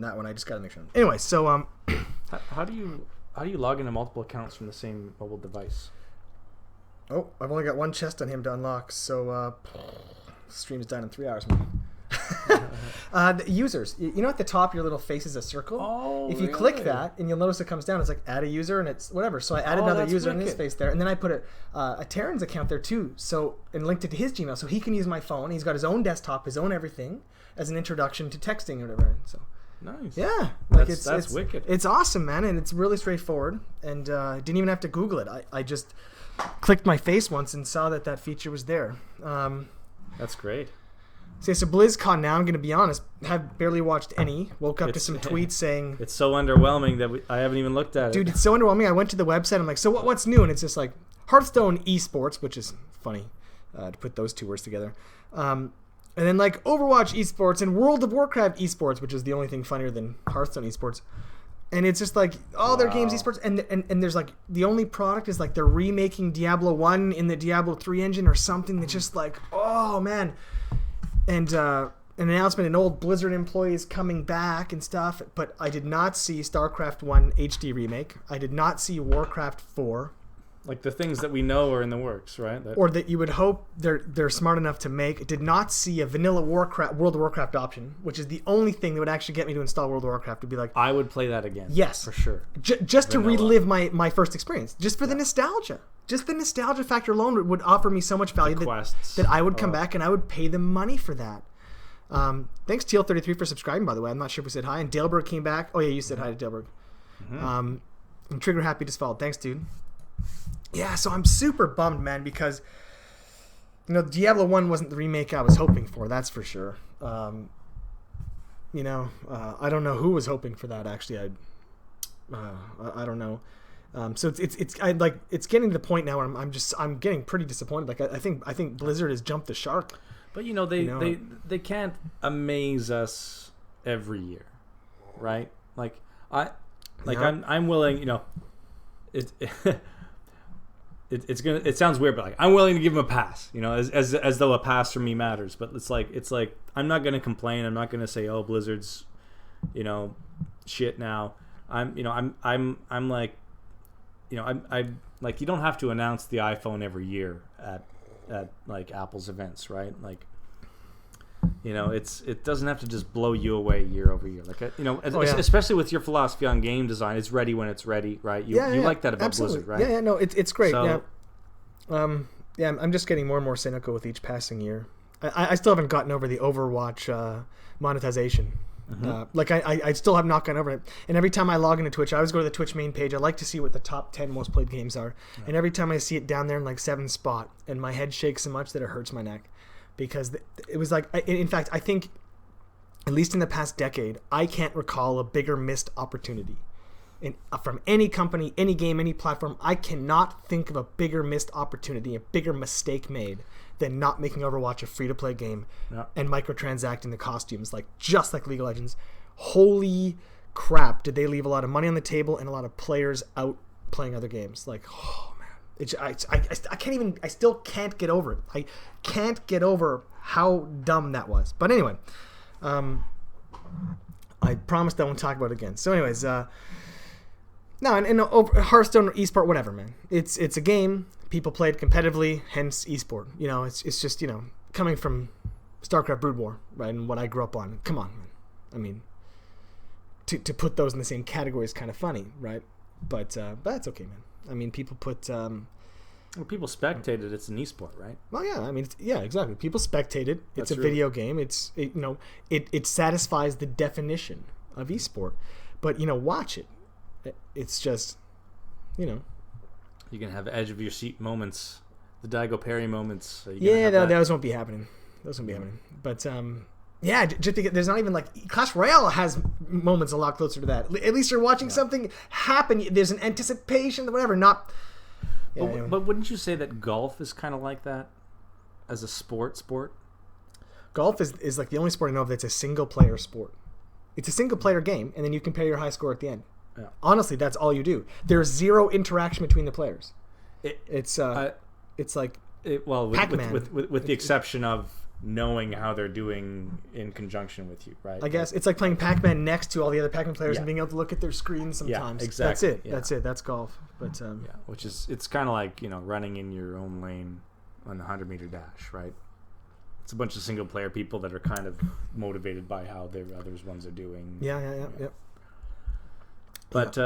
that one I just gotta make sure. Anyway, so how do you log into multiple accounts from the same mobile device? Oh, I've only got one chest on him to unlock, so stream's done in 3 hours. The users, you know at the top your little face is a circle. Oh, if you click that and you'll notice it comes down, it's like add a user and it's whatever. So I added another user in his face there, and then I put a Terran's account there too, so and linked it to his Gmail, so he can use my phone. He's got his own desktop, his own everything as an introduction to texting or whatever. So nice. Yeah, like that's wicked. It's awesome, man, and it's really straightforward. And I didn't even have to Google it. I just clicked my face once and saw that feature was there. That's great. So BlizzCon now, I'm going to be honest, have barely watched any. Woke up to some tweets saying... It's so underwhelming that I haven't even looked at it. Dude, it's so underwhelming. I went to the website. I'm like, so what's new? And it's just like Hearthstone esports, which is funny to put those two words together. And And then like Overwatch esports and World of Warcraft esports, which is the only thing funnier than Hearthstone esports. And it's just like all their games esports, and there's like the only product is like they're remaking Diablo 1 in the Diablo 3 engine or something that's just like, oh man. And an announcement, an old Blizzard employee is coming back and stuff, but I did not see StarCraft 1 HD remake. I did not see Warcraft 4. Like the things that we know are in the works, right? Or that you would hope they're smart enough to make. Did not see a vanilla World of Warcraft option, which is the only thing that would actually get me to install World of Warcraft. To be like, I would play that again. Yes, for sure. Just to relive my first experience, just for the nostalgia. Just the nostalgia factor alone would offer me so much value that I would come back and I would pay them money for that. Thanks Teal33 for subscribing, by the way. I'm not sure if we said hi. And Daleberg came back. Oh yeah, you said hi to Daleberg. Mm-hmm. And Trigger Happy just followed. Thanks, dude. Yeah, so I'm super bummed, man, because Diablo 1 wasn't the remake I was hoping for. That's for sure. I don't know who was hoping for that. Actually, I don't know. So it's getting to the point now where I'm getting pretty disappointed. Like I think Blizzard has jumped the shark. But they can't amaze us every year, right? I'm willing. It sounds weird, but like I'm willing to give them a pass. As though a pass for me matters. But it's like I'm not gonna complain. I'm not gonna say, oh, Blizzard's, shit now. I'm like you don't have to announce the iPhone every year at like Apple's events, right? Like, it doesn't have to just blow you away year over year. Like, especially with your philosophy on game design, it's ready when it's ready, right? You like that about absolutely. Blizzard, right? Yeah, no, it's great. So, yeah. I'm just getting more and more cynical with each passing year. I still haven't gotten over the Overwatch monetization. Mm-hmm. I still have not gotten over it. And every time I log into Twitch, I always go to the Twitch main page. I like to see what the top 10 most played games are. Yeah. And every time I see it down there in like 7th spot, and my head shakes so much that it hurts my neck. Because it was like, in fact, I think, at least in the past decade, I can't recall a bigger missed opportunity. From any company, any game, any platform, I cannot think of a bigger missed opportunity, a bigger mistake made than not making Overwatch a free-to-play game and microtransacting the costumes, just like League of Legends. Holy crap, did they leave a lot of money on the table and a lot of players out playing other games. Oh, man. I still can't get over it. I can't get over how dumb that was. But anyway, I promised I won't talk about it again. So anyways, Hearthstone or esport, whatever, man. It's a game. People play it competitively, hence esport. It's just, coming from StarCraft Brood War, right, and what I grew up on. Come on, man. I mean, to put those in the same category is kind of funny, right? But that's okay, man. I mean, people put... people spectated. It's an esport, right? Well, yeah. I mean, exactly. People spectated. It's a video game. It satisfies the definition of esport. But, watch it. It's just, You can have edge of your seat moments, the Daigo Perry moments. Those won't be happening. But just because there's not even Clash Royale has moments a lot closer to that. At least you're watching something happen. There's an anticipation, whatever. Not. But wouldn't you say that golf is kind of like that as a sport? Golf is like the only sport I know of that's a single player sport. It's a single player game, and then you compare your high score at the end. Yeah. Honestly, that's all you do. There's zero interaction between the players. It's like Pac-Man. With the exception of knowing how they're doing in conjunction with you, right? I guess it's like playing Pac-Man next to all the other Pac-Man players and being able to look at their screens sometimes. Yeah, exactly. That's it. That's golf. But which is it's kind of like running in your own lane on the 100-meter dash, right? It's a bunch of single player people that are kind of motivated by how their others ones are doing. Yeah. But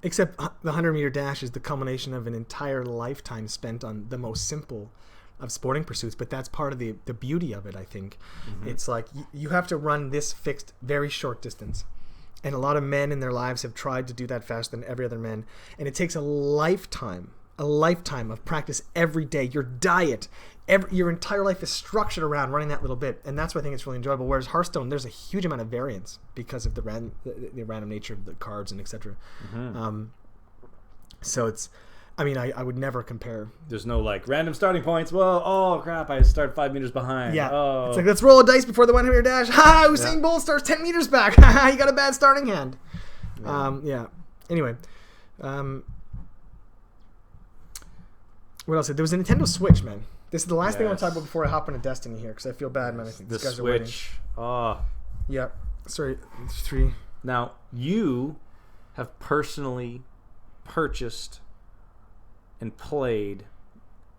except the 100-meter dash is the culmination of an entire lifetime spent on the most simple of sporting pursuits, but that's part of the beauty of it, I think. Mm-hmm. It's like you have to run this fixed, very short distance. And a lot of men in their lives have tried to do that faster than every other man. And it takes a lifetime of practice every day. Your diet, your entire life is structured around running that little bit. And that's why I think it's really enjoyable. Whereas Hearthstone, there's a huge amount of variance because of the random nature of the cards and etc. Mm-hmm. So it's... I mean, I would never compare. There's no like random starting points. Well, oh crap, I start 5 meters behind. Yeah. Oh. It's like, let's roll a dice before the 100 dash. Ha! Usain Bolt starts 10 meters back. Ha! You got a bad starting hand. Yeah. Anyway. What else? There was a Nintendo Switch, man. This is the last thing I want to talk about before I hop into Destiny here, because I feel bad, man. I think these guys are waiting. Switch. Oh. Yeah. Sorry. 3. Now, you have personally purchased and played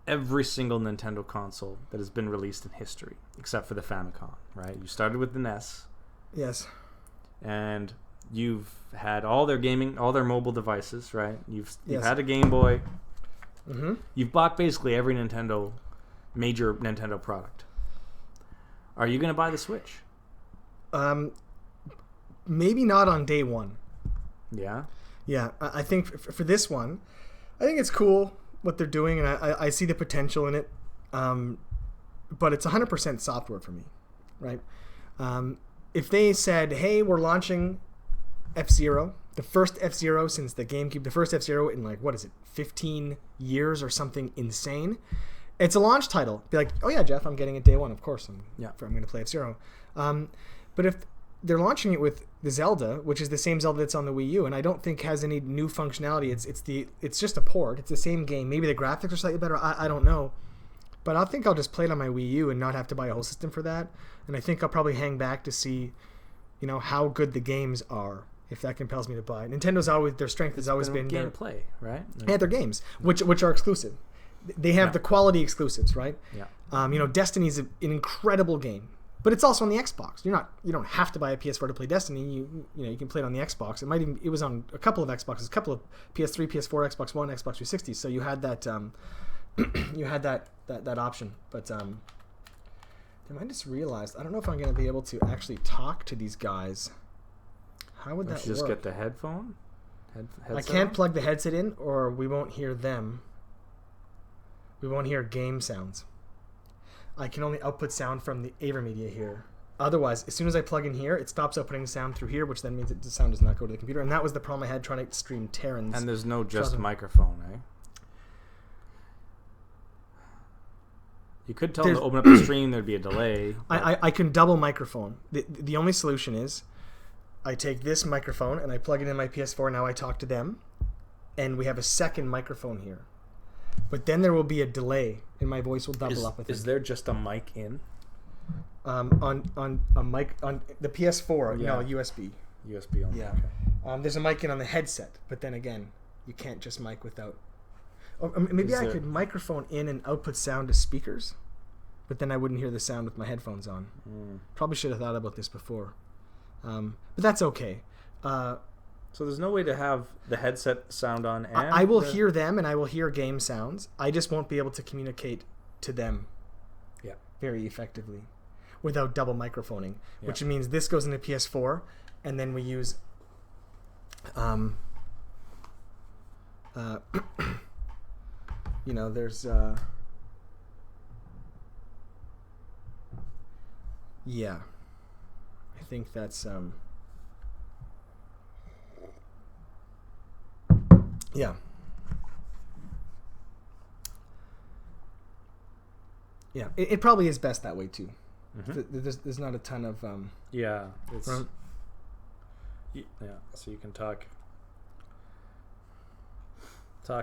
every single Nintendo console that has been released in history, except for the Famicom, right? You started with the NES. Yes. And you've had all their gaming, all their mobile devices, right? You've Yes. had a Game Boy. Mm-hmm. You've bought basically every major Nintendo product. Are you going to buy the Switch? Maybe not on day one. Yeah. Yeah, I think for this one, I think it's cool what they're doing, and I see the potential in it. But it's 100% software for me, right? If they said, hey, we're launching F-Zero, the first F-Zero since the GameCube, the first F-Zero in 15 years or something insane. It's a launch title. Be like, oh yeah, Jeff, I'm getting it day one. Of course, I'm going to play F-Zero. But if they're launching it with the Zelda, which is the same Zelda that's on the Wii U, and I don't think has any new functionality. It's just a port. It's the same game. Maybe the graphics are slightly better. I don't know. But I think I'll just play it on my Wii U and not have to buy a whole system for that. And I think I'll probably hang back to see, how good the games are, if that compels me to buy it. Nintendo's always, their strength has always been gameplay, right? Yeah, their games, which are exclusive. They have the quality exclusives, right? Yeah. Destiny's an incredible game, but it's also on the Xbox. You don't have to buy a PS4 to play Destiny. You can play it on the Xbox. It was on a couple of Xboxes, a couple of PS3, PS4, Xbox One, Xbox 360. So you had that that option. But then I just realized I don't know if I'm going to be able to actually talk to these guys. How would that work? Just get the headphone. I can't plug the headset in, or we won't hear them. We won't hear game sounds. I can only output sound from the AverMedia here. Otherwise, as soon as I plug in here, it stops outputting sound through here, which then means that the sound does not go to the computer. And that was the problem I had trying to stream Terran's. And there's no just microphone, eh? You could tell them to open up the stream, there'd be a delay. I can double microphone. The only solution is I take this microphone and I plug it in my PS4. Now I talk to them, and we have a second microphone here. But then there will be a delay, and my voice will double up. Is there just a mic in? On a mic on the PS4, USB. USB only. Yeah. Okay. There's a mic in on the headset, but then again, you can't just mic without. Or maybe I could microphone in and output sound to speakers, but then I wouldn't hear the sound with my headphones on. Probably should have thought about this before, but that's okay. So there's no way to have the headset sound on. And I will hear them, and I will hear game sounds. I just won't be able to communicate to them. Yeah. Very effectively, without double microphoning, which means this goes into PS4, and then we use. There's. Yeah. I think that's. Yeah. Yeah, it probably is best that way too. Mm-hmm. There's not a ton of yeah, it's so you can talk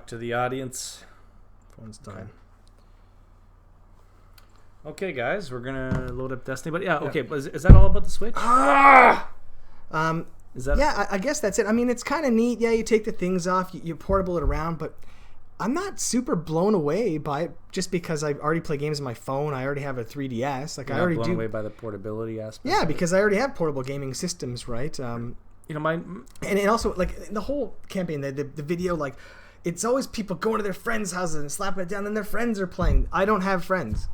to the audience. Phone's done. Okay, guys, we're gonna load up Destiny, but okay, but is that all about the Switch? Is that I guess that's it. I mean, it's kind of neat. Yeah, you take the things off, you portable it around, but I'm not super blown away by it just because I already play games on my phone. I already have a 3DS. You're I already blown away by the portability aspect. Yeah, because I already have portable gaming systems, right? And also like the whole campaign, the video, like it's always people going to their friends' houses and slapping it down, and their friends are playing. I don't have friends.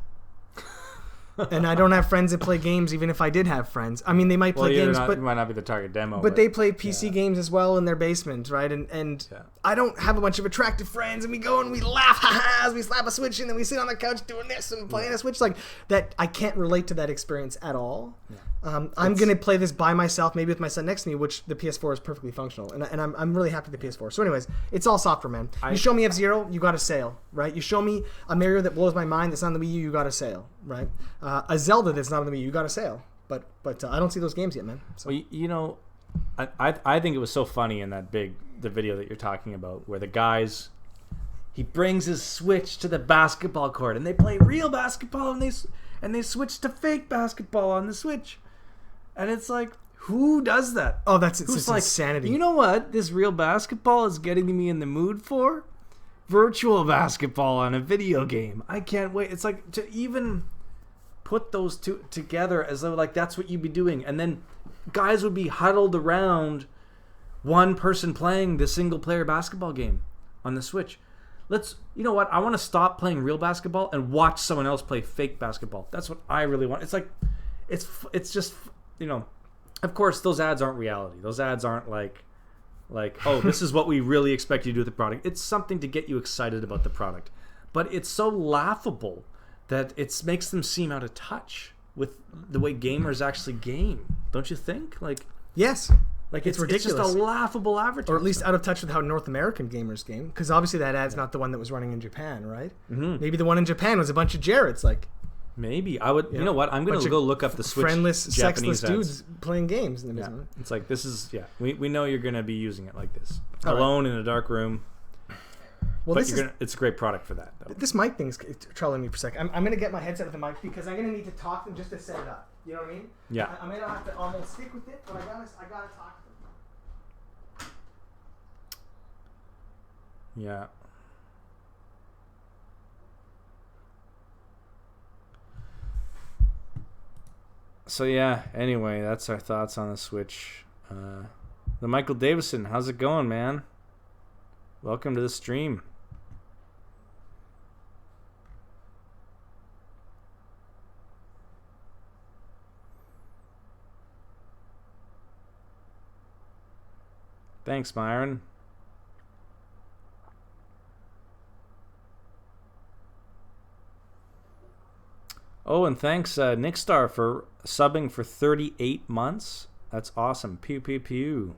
and I don't have friends that play games. Even if I did have friends, I mean, they might play games, but you might not be the target demo. But they play PC games as well in their basement, right? And I don't have a bunch of attractive friends, and we go and we laugh, as we slap a Switch, and then we sit on the couch doing this and playing a Switch. Like that, I can't relate to that experience at all. Yeah. I'm gonna play this by myself, maybe with my son next to me, which the PS4 is perfectly functional, and I'm really happy with the PS4. So, anyways, it's all software, man. You show me F-Zero, you got a sale, right? You show me a Mario that blows my mind that's not on the Wii U, you got a sale, right? A Zelda that's not on the Wii U, you got a sale. But I don't see those games yet, man. So. Well, you know, I think it was so funny in the video that you're talking about, where the guys, he brings his Switch to the basketball court, and they play real basketball, and they switch to fake basketball on the Switch. And it's like, who does that? Oh, it's like, insanity. You know what this real basketball is getting me in the mood for? Virtual basketball on a video game. I can't wait. It's like to even put those two together as though like that's what you'd be doing. And then guys would be huddled around one person playing the single player basketball game on the Switch. You know what? I want to stop playing real basketball and watch someone else play fake basketball. That's what I really want. It's like, it's just, you know, of course those ads aren't reality. Those ads aren't like, oh, this is what we really expect you to do with the product. It's something to get you excited about the product. But it's so laughable that it makes them seem out of touch with the way gamers actually game. Don't you think? Like, yes. Like it's ridiculous. It's just a laughable advertisement. Or at least out of touch with how North American gamers game. Because obviously that ad's not the one that was running in Japan, right? Mm-hmm. Maybe the one in Japan was a bunch of Jareds, like... Maybe I would. You know what? I'm going to go look up the Switch friendless, Japanese sexless dudes playing games in the basement. It's like this is We know you're going to be using it like this, alone in a dark room. Well, but it's a great product for that, though. This mic thing's troubling me for a second. I'm going to get my headset with the mic because I'm going to need to talk to them just to set it up. You know what I mean? Yeah. I may not have to almost stick with it, but I gotta talk to them. Yeah. So yeah, anyway, that's our thoughts on the Switch. The Michael Davison, how's it going, man? Welcome to the stream. Thanks, Myron. Oh, and thanks, Nick Star, for subbing for 38 months. That's awesome. Pew, pew, pew.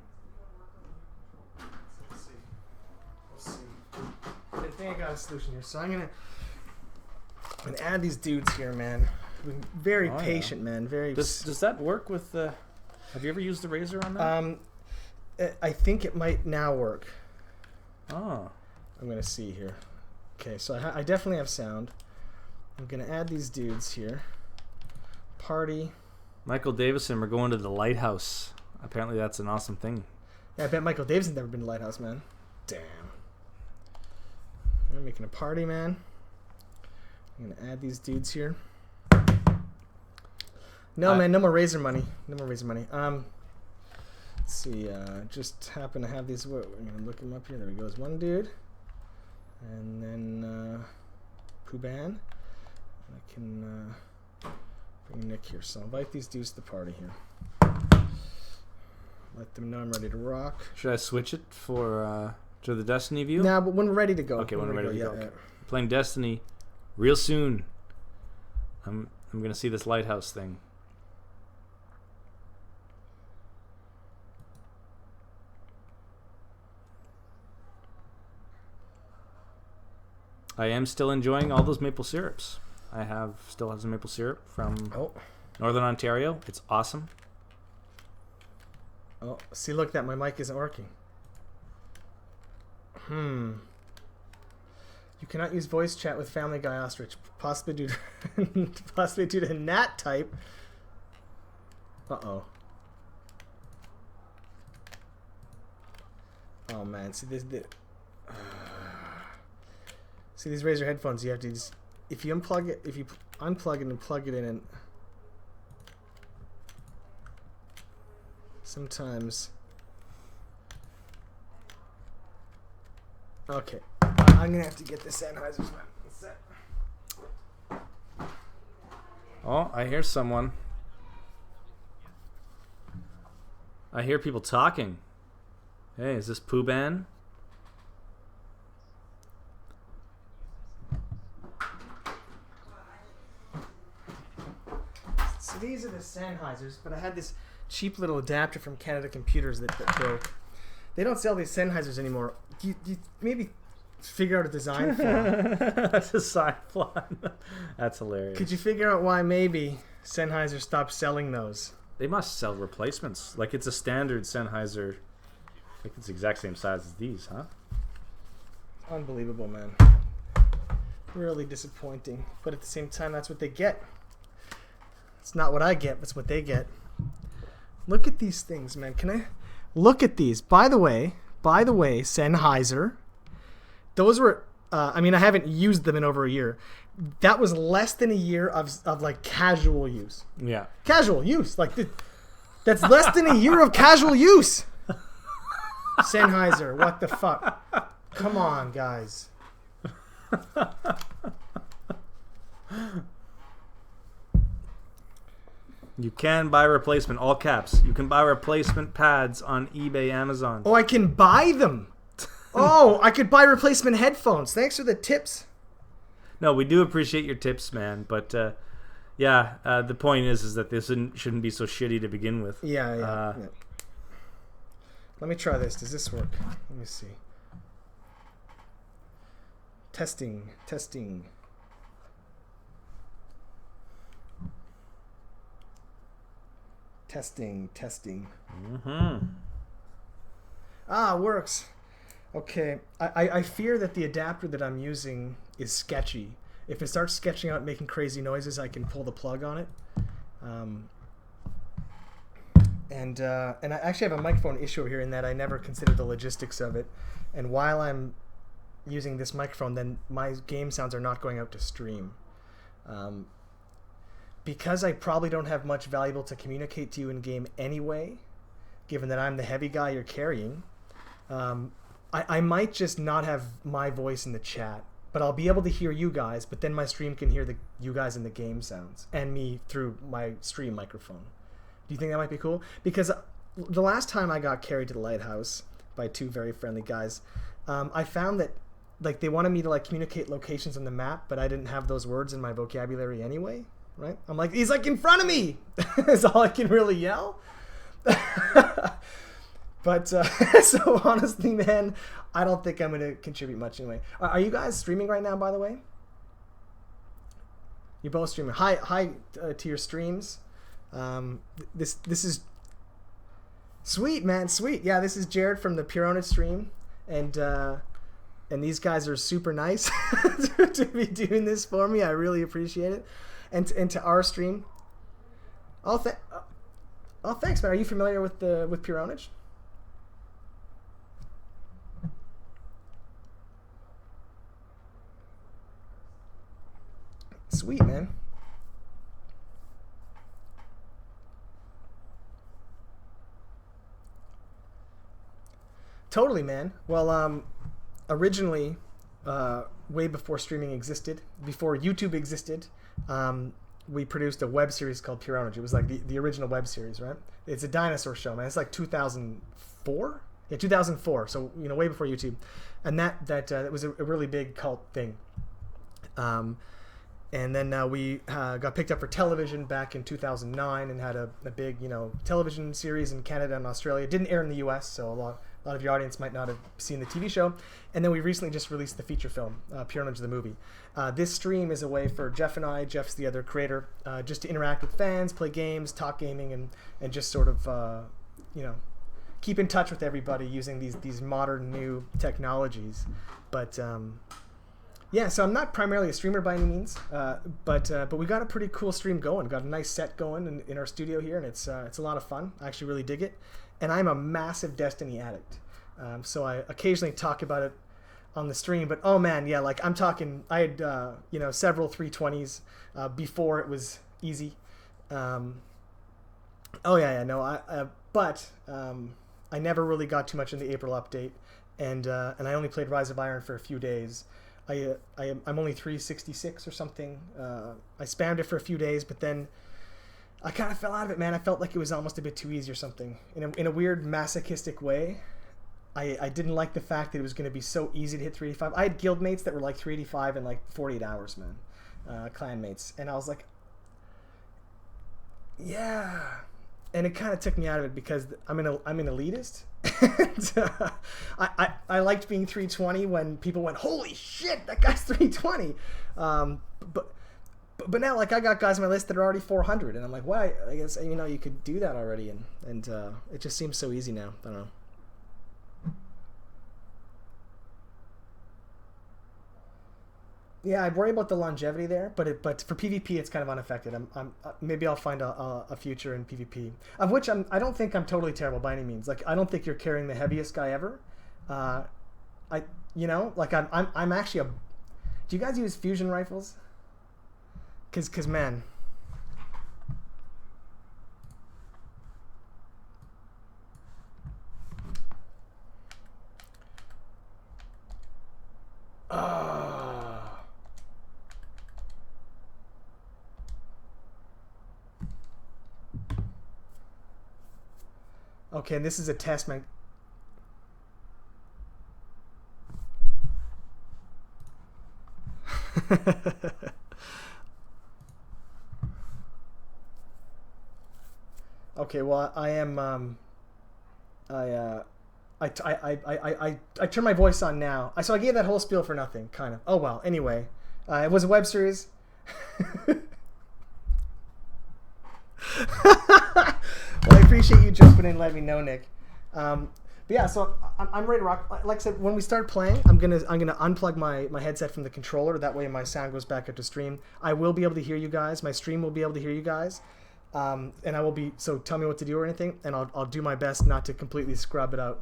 Let's see. I think I got a solution here. So I'm gonna add these dudes here, man. Very patient, man. Very. Does that work with the? Have you ever used the razor on that? I think it might now work. Oh. I'm gonna see here. Okay, so I definitely have sound. I'm going to add these dudes here. Party. Michael Davison, we're going to the Lighthouse. Apparently that's an awesome thing. Yeah, I bet Michael Davison's never been to the Lighthouse, man. Damn. We're making a party, man. I'm going to add these dudes here. No, man, no more razor money. No more razor money. Let's see. Just happen to have these. We're going to look them up here. There we go. There's one dude. And then Pwnage. I can bring Nick here. So I'll invite these dudes to the party here. Let them know I'm ready to rock. Should I switch it for to the Destiny view? Nah, but when we're ready to go. Okay, when we're ready to go. Okay. Playing Destiny real soon. I'm gonna see this lighthouse thing. I am still enjoying all those maple syrups. I still have some maple syrup from Northern Ontario. It's awesome. Oh, see, look, my mic isn't working. You cannot use voice chat with Family Guy Ostrich, possibly due to Nat type. Uh-oh. Oh man, see this. See these Razer headphones. You have to just, if you unplug it and plug it in, and sometimes. Okay, I'm gonna have to get this Sennheiser's. Oh, I hear someone. I hear people talking. Hey, is this Pwnage? So these are the Sennheisers, but I had this cheap little adapter from Canada Computers that broke. They don't sell these Sennheisers anymore. You maybe figure out a design flaw. That's a side plot. That's hilarious. Could you figure out why maybe Sennheiser stopped selling those? They must sell replacements. Like it's a standard Sennheiser. Like it's the exact same size as these, huh? Unbelievable, man. Really disappointing. But at the same time, that's what they get. It's not what I get, that's what they get. Look at these things, man. Can I look at these? By the way, Sennheiser. Those were I mean, I haven't used them in over a year. That was less than a year of like casual use. Yeah. Casual use. Like that's less than a year of casual use. Sennheiser, what the fuck? Come on, guys. You can buy replacement, all caps. You can buy replacement pads on eBay, Amazon. Oh, I can buy them. Oh, I could buy replacement headphones. Thanks for the tips. No, we do appreciate your tips, man. But yeah, the point is that this shouldn't be so shitty to begin with. Yeah. Let me try this. Does this work? Let me see. Testing. Mm-hmm. Works. Okay. I fear that the adapter that I'm using is sketchy. If it starts sketching out making crazy noises, I can pull the plug on it. And I actually have a microphone issue here in that I never considered the logistics of it. And while I'm using this microphone, then my game sounds are not going out to stream. Because I probably don't have much valuable to communicate to you in game anyway, given that I'm the heavy guy you're carrying, I might just not have my voice in the chat, but I'll be able to hear you guys, but then my stream can hear you guys in the game sounds and me through my stream microphone. Do you think that might be cool? Because the last time I got carried to the lighthouse by two very friendly guys, I found that like they wanted me to like communicate locations on the map, but I didn't have those words in my vocabulary anyway. Right? I'm like, he's like in front of me. Is all I can really yell. But so honestly, man, I don't think I'm gonna contribute much anyway. Are you guys streaming right now? By the way, you're both streaming. Hi to your streams. This is sweet, man. Sweet. Yeah, this is Jared from the Pwnage stream, and these guys are super nice to be doing this for me. I really appreciate it. And to our stream. Oh, thanks, man. Are you familiar with Pwnage? Sweet, man. Totally, man. Well, originally, way before streaming existed, before YouTube existed, we produced a web series called Pwnage. It was like the original web series, right? It's a dinosaur show, man. It's like 2004? Yeah, 2004. So, way before YouTube. And that was a really big cult thing. And then we got picked up for television back in 2009 and had a big, television series in Canada and Australia. It didn't air in the US, so a lot of your audience might not have seen the TV show. And then we recently just released the feature film, Pwnage the movie. This stream is a way for Jeff and I, Jeff's the other creator, just to interact with fans, play games, talk gaming, and just sort of, keep in touch with everybody using these modern new technologies. But yeah, so I'm not primarily a streamer by any means, but we got a pretty cool stream going. Got a nice set going in our studio here, and it's a lot of fun. I actually really dig it. And I'm a massive Destiny addict, so I occasionally talk about it on the stream. But oh man, yeah, like I'm talking. I had several 320s before it was easy. But I never really got too much in the April update, and I only played Rise of Iron for a few days. I'm only 366 or something. I spammed it for a few days, but then I kind of fell out of it, man. I felt like it was almost a bit too easy or something. In a weird masochistic way, I didn't like the fact that it was going to be so easy to hit 385. I had guild mates that were like 385 in like 48 hours, man. Clan mates. And I was like, yeah. And it kind of took me out of it because I'm an elitist. And, I liked being 320 when people went, holy shit, that guy's 320. But now, like, I got guys on my list that are already 400, and I'm like, well, I guess, you know, you could do that already, and it just seems so easy now. I don't know. Yeah, I worry about the longevity there, but for PvP it's kind of unaffected. Maybe I'll find a future in PvP, of which I don't think I'm totally terrible by any means. Like, I don't think you're carrying the heaviest guy ever. I'm actually a. Do you guys use fusion rifles? Cause man. Okay, and this is a test, man. Okay, well, I am. I turn my voice on now. So I gave that whole spiel for nothing, kind of. Oh well. Anyway, it was a web series. Well, I appreciate you jumping in and letting me know, Nick. But yeah, so I'm ready to rock. Like I said, when we start playing, I'm gonna unplug my headset from the controller. That way, my sound goes back up to stream. I will be able to hear you guys. My stream will be able to hear you guys, and I will be. So tell me what to do or anything, and I'll do my best not to completely scrub it out.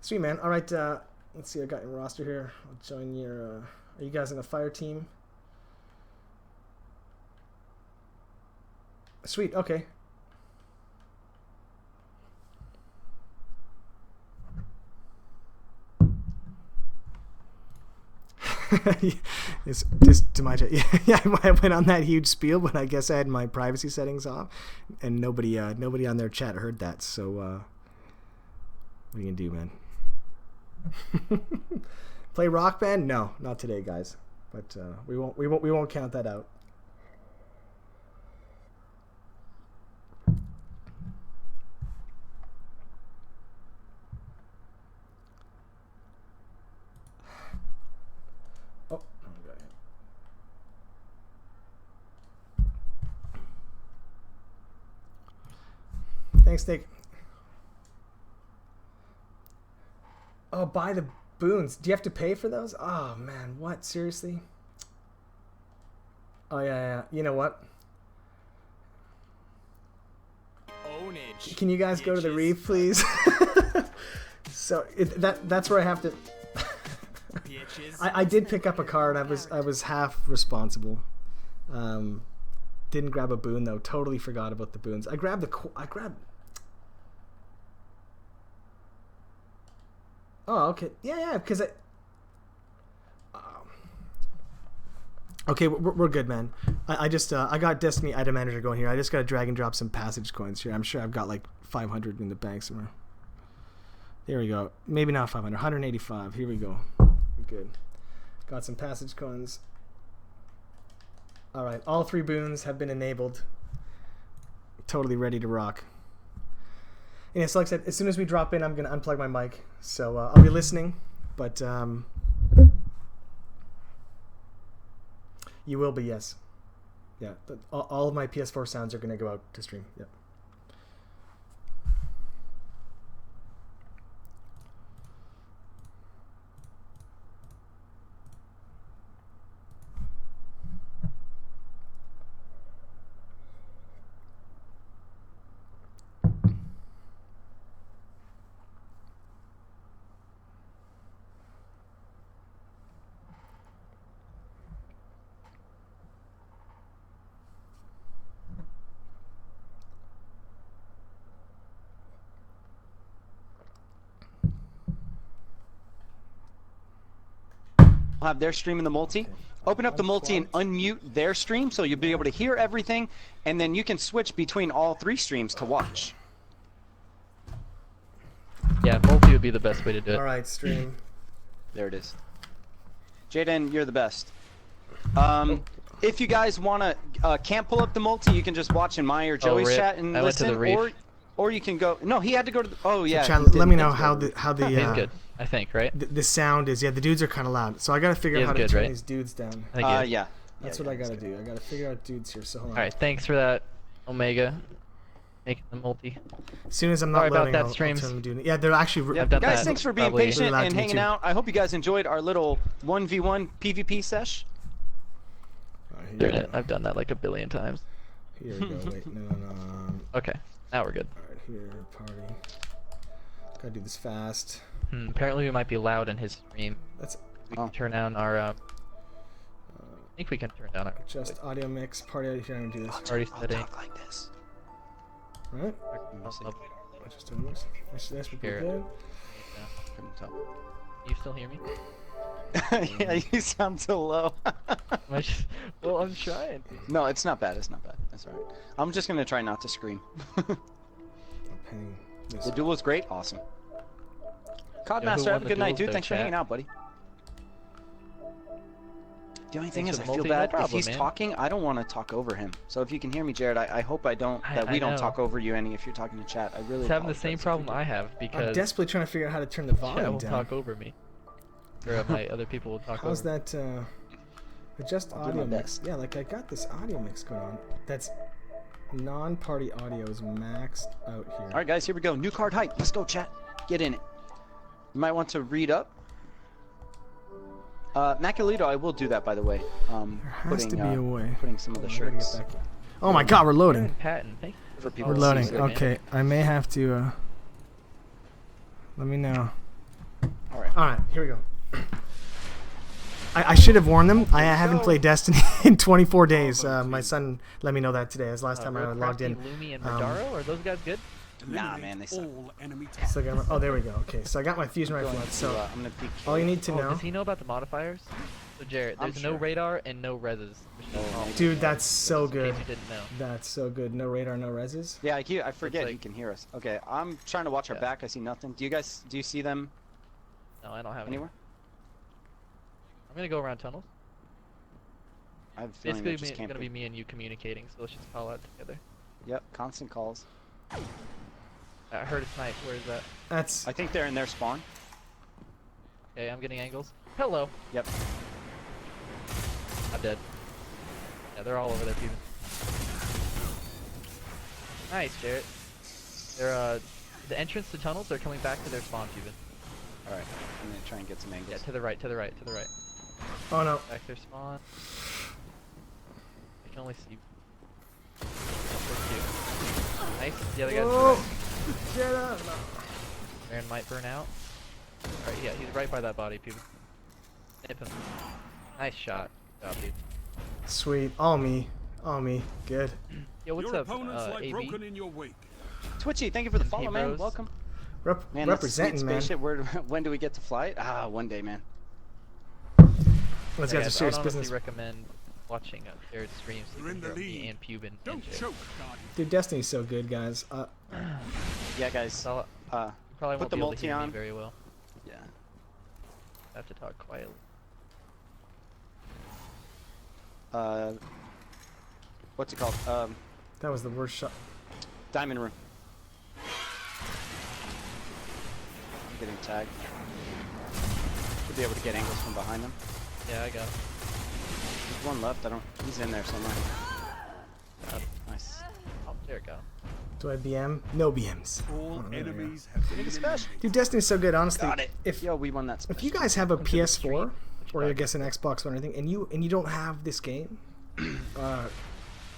Sweet, man. All right. Let's see. I got your roster here. I'll join your. Are you guys in a fire team? Sweet, okay. It's just to my yeah, I went on that huge spiel, but I guess I had my privacy settings off, and nobody on their chat heard that. So what are you gonna do, man? Play Rock Band? No, not today, guys. But we won't count that out. Thanks, Nick. Oh, buy the boons. Do you have to pay for those? Oh, man. What? Seriously? Oh, yeah. You know what? Pwnage. Can you guys go to the Reeve, please? So that's where I have to. I did pick up a card. I was half responsible. Didn't grab a boon though. Totally forgot about the boons. I grabbed. Oh, okay. Yeah. Because okay, we're good, man. I just I got Destiny Item Manager going here. I just got to drag and drop some passage coins here. I'm sure I've got like 500 in the bank somewhere. There we go. Maybe not 500. 185. Here we go. Good. Got some passage coins. All right. All 3 boons have been enabled. Totally ready to rock. And so like I said, as soon as we drop in, I'm going to unplug my mic. So I'll be listening, but you will be, yes. Yeah, all of my PS4 sounds are going to go out to stream. Yep. have their stream in the multi. Open up the multi and unmute their stream so you'll be able to hear everything, and then you can switch between all 3 streams to watch. Yeah, multi would be the best way to do it. All right, stream. There it is. Jaden, you're the best. If you guys wanna can't pull up the multi, you can just watch in my or Joey's rip. chat and I went to listen, the reef. or you can go. No, he had to go to. Oh yeah. Chat, he did. let me know That's how right. the He's good, I think, right? the sound is. Yeah, the dudes are kind of loud, so I gotta figure He out how is to good, turn right? these dudes down. I think he is. Yeah. That's what I gotta do. I gotta figure out dudes here. So hold on. All right, thanks for that, Omega. Making the multi. As soon as I'm not Sorry about loading, that, I'll streams. turn them doing. Yeah, they're actually. Yep. I've done Guys, that thanks for being probably- patient Really and loud to me hanging too. out. I hope you guys enjoyed our little 1v1 PvP sesh. Here we Darn it, go. I've done that like a billion times. Here we go. Wait, no. Okay, now we're good. All right, here, party. Gotta do this fast. Apparently we might be loud in his stream. Let's We can turn down our. I think we can turn down our adjust audio mix. Party audio. Here, I'm gonna do this. party setting. Talk like this. Right? Just doing this. That's pretty Here. good. You still hear me? Yeah, you sound so low. Well, I'm trying. No, it's not bad. It's not bad. That's all right. I'm just gonna try not to scream. I'm paying this. The duel was great. Awesome. who Codmaster, won have a the good night, duels dude. there, Thanks for chat? hanging out, buddy. The only thing Thanks is, I for the feel multi, no bad if problem, he's man. talking. I don't want to talk over him. So if you can hear me, Jared, I hope I don't. That we I don't know. talk over you any if you're talking to chat. I really. It's having the apologize same if we problem do. I have I'm because desperately trying to figure out how to turn the chat volume will down. talk over me. Or my other people will talk How's over. that? Adjust do audio my mix. best. Yeah, like I got this audio mix going on. That's non-party audio is maxed out here. All right, guys, here we go. New card hype. Let's go, chat. Get in it. You might want to read up. Maculito, I will do that, by the way. There has to be a way. Putting some of the Hold on, I gotta shirts. get back. Oh my God, we're loading. Patton, thank you. For people We're to loading. see. Okay, I may have to. Let me know. All right. All right, here we go. I should have warned them. I haven't played Destiny in 24 days. My son let me know that today. It was the last time I Real logged in. Crafty, Lumi, and Um, Madaro, are those guys good? Nah, man, they suck. So oh, there we go. Okay, so I got my fusion rifle out. So I'm gonna peek. all you need to know, Does he know about the modifiers? So Jarrett, I'm there's no sure. radar and no reses. dude, that's so In good. case you didn't know. That's so good. No radar, no reses. Yeah, I forget like- he can hear us. Okay, I'm trying to watch our Yeah. back. I see nothing. Do you see them No, I don't have any. anywhere? I'm gonna go around tunnels. I have a feeling Basically, they're just it's gonna camping. be me and you communicating, so let's just call out together. Yep, constant calls. I heard a snipe. Where is that? That's I think they're in their spawn. Okay, I'm getting angles. Hello. Yep. I'm dead. Yeah, they're all over there, people. Nice, Jarrett. They're the entrance to tunnels. They're coming back to their spawn, Cuban. All right, I'm gonna try and get some Yeah, angles. to the right, to the right, to the right. oh no. Back to their spawn. I can only see. Nice. The other guy's Whoa. right. Get up. Baron might burn out. Alright, yeah, he's right by that body, people. Nip him. Nice shot. Good job, dude. Sweet. All me. All me. Good. Yo, what's Your up, opponents lie AB? broken in your wake. Twitchy, thank you for the And follow, man. T-Bros. Welcome. Representing, Man, that's a sweet man. spaceship. When do we get to fly it? Ah, one day, man. Let's Yeah, get to guys, serious I would business. honestly recommend watching Jared's streams so you You're can in the hear me lead. and Pubin and Don't Jared. choke, Guardian. Dude, Destiny's so good, guys. Yeah, guys. So, you probably Put won't the be able multi to hear on. me very well. Yeah. I have to talk quietly. What's it called? That was the worst shot. Diamond room. I'm getting tagged. Should be able to get angles from behind them. Yeah, I got him. There's one left. He's in there somewhere. Got him. Nice. Oh, Jared got him. Do I BM? No BMs. All Oh, there we go. enemies have been eliminated. Dude, Destiny's so good, honestly. Got it. If Yo, we won that. if you special. guys have a Welcome to the stream. PS4 or I guess an Xbox or anything, and you don't have this game,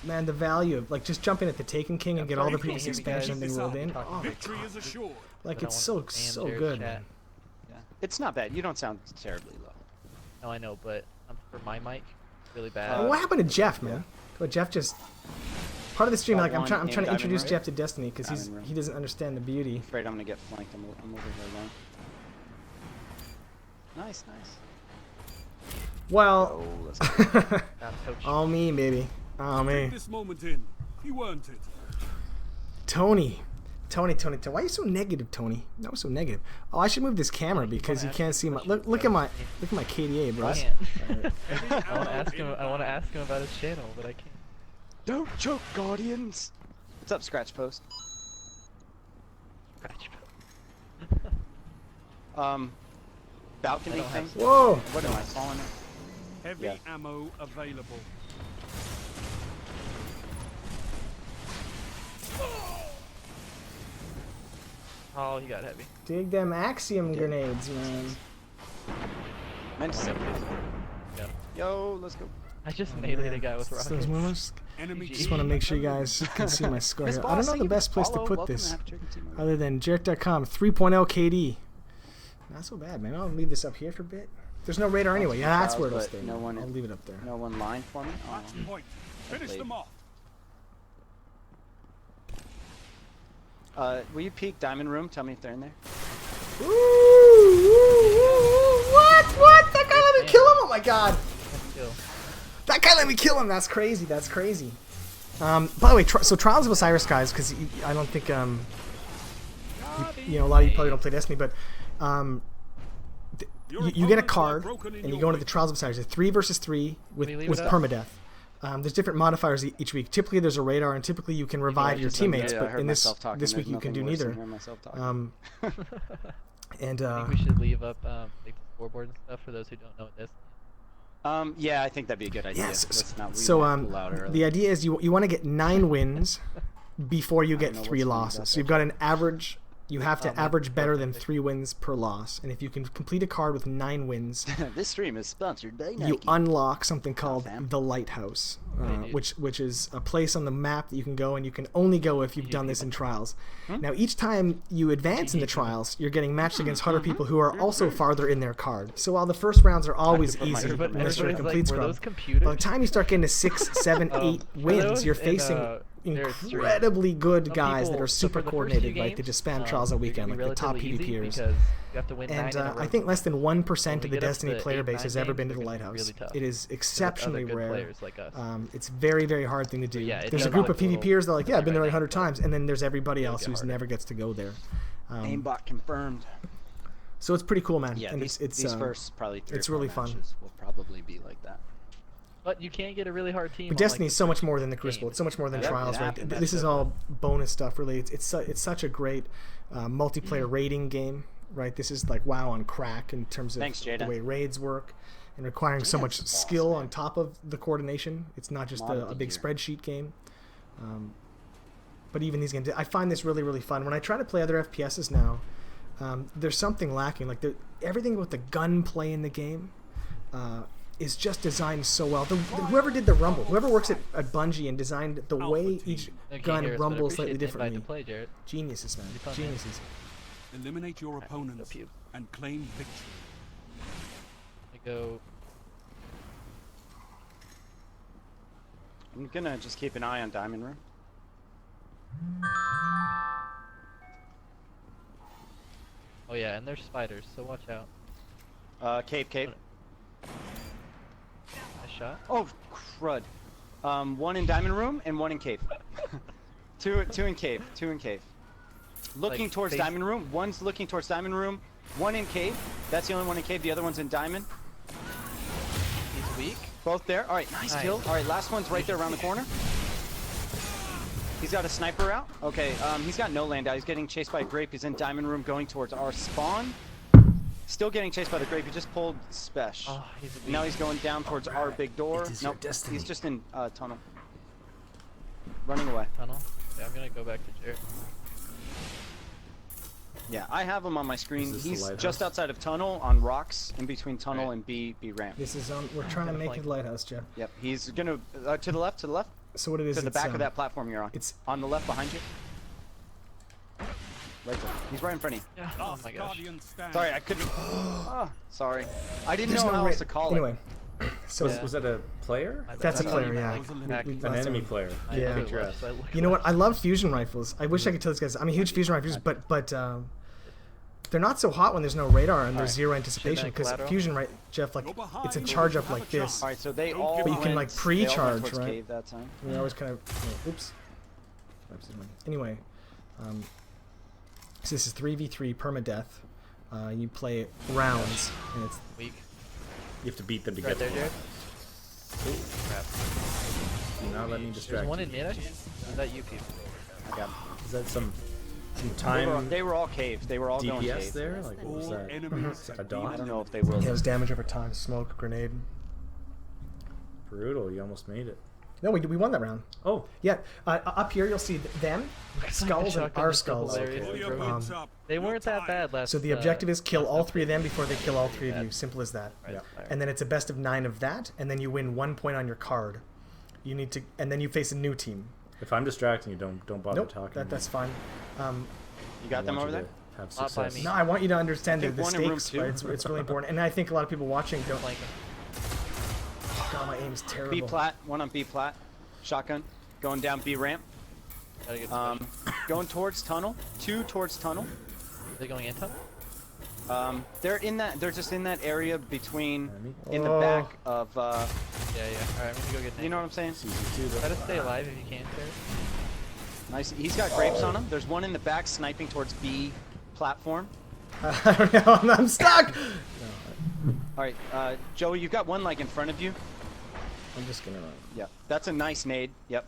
man, the value of like just jump in at the Taken King and get all the You can't previous hear me, guys. expansion thing rolled in. Talk Oh, my Victory God. is assured. Like I don't it's want so to spam so Jared's good, chat. man. Yeah. It's not bad. You don't sound terribly low. No, I know, but for my mic, really bad. And what happened to Jeff, man? But Jeff just part of the stream. Got Like I'm one trying in to Diamond introduce Room. Jeff to Destiny because Diamond Room. he doesn't understand the beauty. Afraid I'm gonna get flanked. I'm over here alone. Nice, nice. Well, Oh, let's go. Not coach. all me, baby. All me. This moment in. You earned it. Tony. Why are you so negative, Tony? That was so negative. Oh, I should move this camera because you can't see my. Look at my KDA, bro. I can't. I want to ask him. I want to ask him about his channel, but I can't. Don't choke, Guardians. What's up, Scratch Post? Balcony I don't thing. have- Whoa. What am I falling? Heavy Yeah. ammo available. Oh, he got heavy. Dig them Axiom grenades, man. Meant to say. Yeah. Yo, let's go. I just meleeed a guy with Those rockets. moments. Enemy GG. Just want to make sure you guys can see my score Miss here. I Boss, don't know thank the you for best place to follow. put Welcome this to Happy Chicken Team. other than Jarek.com 3.0 KD. Not so bad, man. I'll leave this up here for a bit. There's no radar anyway. Yeah, that's where it'll But stay. no one- I'll leave it up there. No one line for me. Oh. Match point. Finish played. them off. Will you peek Diamond Room? Tell me if they're in there. Ooh, what? What? That guy let me kill him? Oh my god. Let's go. That guy let me kill him. That's crazy. That's crazy. By the way, so Trials of Osiris, guys, because I don't think you know, a lot of you probably don't play Destiny, but you get a card and you go into the Trials of Osiris. It's 3 versus 3 with Can we leave it up? permadeath. There's different modifiers each week. Typically, there's a radar, and typically you can revive your teammates. Yeah, I But heard in myself talking. this There's week you can do nothing worse than neither. hearing myself talking. And I think we should leave up like the scoreboard and stuff for those who don't know what this. Yeah, I think that'd be a good idea. yes. Let's not So pull out early. the idea is you want to get 9 wins before you I get don't know 3 what's going on losses. out So there. you've got an average. You have to man, average better than perfect. 3 wins per loss. And if you can complete a card with 9 wins, This stream is sponsored by Nike. you unlock something called fam. the Lighthouse, Hey, dude. which is a place on the map that you can go, and you can only go if you've done this in trials. Now, each time you advance in the trials, you're getting matched against 100 people who are also farther in their card. So while the first rounds are always put my easy, Everybody- unless you're a Everybody's complete like, were scrub, those computers? by the time you start getting to 6, 7, 8 for wins, those you're in, facing their stream, incredibly good some guys that people- are so super for the first coordinated, few like they games, just spam trials all they're weekend, gonna like be the top relatively easy PvPers. because you have to win 9 And in a row. I think less than 1% When of we the get up Destiny to player 8, base 9 has ever games, been to the they're gonna be Lighthouse. really tough. It is exceptionally good rare. players like us. It's very, very hard thing to do. yeah, it There's a does group look of a little PvPers that are like, yeah, I've been there like right 100 now, times, and then there's everybody else get who's harder. never gets to go there. Aimbot confirmed. So it's pretty cool, man. Yeah, and these it's first probably 3 it's or 4 really fun. matches will probably be like that. But you can't get a really hard team. But on, Destiny like, is so the much first more than the Crucible. game. It's so much more than Yeah, it Trials, right? happens. This is all bonus stuff, really. It's such a great multiplayer raiding game, right? This is like WoW on crack in terms of Thanks, the Jaden. way raids work and requiring so much Jaden's the boss, skill man. on top of the coordination. It's not just Mod of a the big year. spreadsheet game. But even these games, I find this really, really fun. When I try to play other FPSs now, there's something lacking. Like everything with the gunplay in the game is just designed so well. Whoever did the rumble, whoever works at Bungie and designed the way each I can't gun hear us, but I rumbles appreciate slightly the invite differently. to play, Jarrett. Geniuses, man. fun, man. Geniuses. Eliminate your opponents Up you. and claim victory. I go. I'm gonna just keep an eye on Diamond Room. Oh yeah, and there's spiders, so watch out. Cave. Nice shot. Oh, crud. 1 in Diamond Room and 1 in Cave. two in Cave. Looking Like, towards face- Diamond Room. 1's looking towards Diamond Room. 1 in Cave. That's the only one in Cave. The other one's in Diamond. He's weak. Both there. All right, nice kill. All right, last one's right there around the corner. He's got a sniper out. Okay, he's got no land out. He's getting chased by a grape. He's in Diamond Room going towards our spawn. Still getting chased by the grape. He just pulled Spesh. Oh, he's weak. Now he's going down towards our big door. It is your Nope, destiny. he's just in tunnel. Running away. Tunnel. Yeah, I'm gonna go back to Jarrett. Yeah, I have him on my screen. Is this the He's lighthouse? just outside of tunnel on rocks, in between tunnel Right. and B ramp. This is on. We're trying to make it Lighthouse, Jeff. Yep, he's gonna to the left, So what it is? to the it's, back of that platform you're on. It's On the left behind you. Right there. He's right in front of you. Yeah. Oh Last my gosh. Guardian stand. Sorry, I couldn't. Oh, sorry. I didn't there's know no how ra- else to call anyway. it. So Was that a player? My bad. That's a I thought player, you yeah. meant, like, We- back- we- An last enemy time- player. I Yeah. know Picture it us. was, I looked You know what? up. I love fusion rifles. I wish I could tell these guys. I'm a huge fusion rifles, but they're not so hot when there's no radar and there's Alright. zero anticipation. Shouldn't I Because collateral? fusion, right, Jeff? Like Go behind it's a or charge you up have like a chance. this. All right, so they Don't all. give But you can, went- like, they all went pre-charge, towards right? Cave that time. We always kind of. Oops. Anyway, so this is 3v3 permadeath. You play rounds, and it's Weak. You have to beat them to Right get there, the Jared. Crap. Do not let me There's distract one you. in mid. Is that you people? I got 'em. Is that some They were, time they were all caved. They were all going DPS cave. there? Like, what was All that? enemies A have dot? been I don't know if they will. yeah, it was damage over time. Smoke, grenade. Brutal. You almost made it. No, we won that round. Oh, Yeah, up here you'll see them skulls and Shotgun our is so skulls. hilarious. Pull your Um, wits up. They You're weren't that tired. bad last. So the objective is kill all three of them before they kill all three of Yeah. you. Simple as that. Right, Yeah. fire. And then it's a best of 9 of that, and then you win 1 point on your card. You need to, and then you face a new team. if I'm distracting you, don't bother Nope, talking. that's fine. You got them over there? Have Not by success. me. No, I want you to understand I the think one in room stakes. 2. Right? It's really important, and I think a lot of people watching don't. Flank him. God, my aim is terrible. B plat. One on B plat. Shotgun. Going down B ramp. Gotta get special. Going towards tunnel. 2 towards tunnel. Are they going into? They're in that. They're just in that area between, Enemy? in the Oh. back of. Yeah. All right, I'm gonna go get. You know what I'm saying? It's easy to Try to stay alive if you can, Jared. Nice. He's got grapes on him. There's one in the back sniping towards B platform. I don't know. I'm stuck. All right, Joey, you've got one like in front of you. I'm just gonna. Yeah, that's a nice nade. Yep.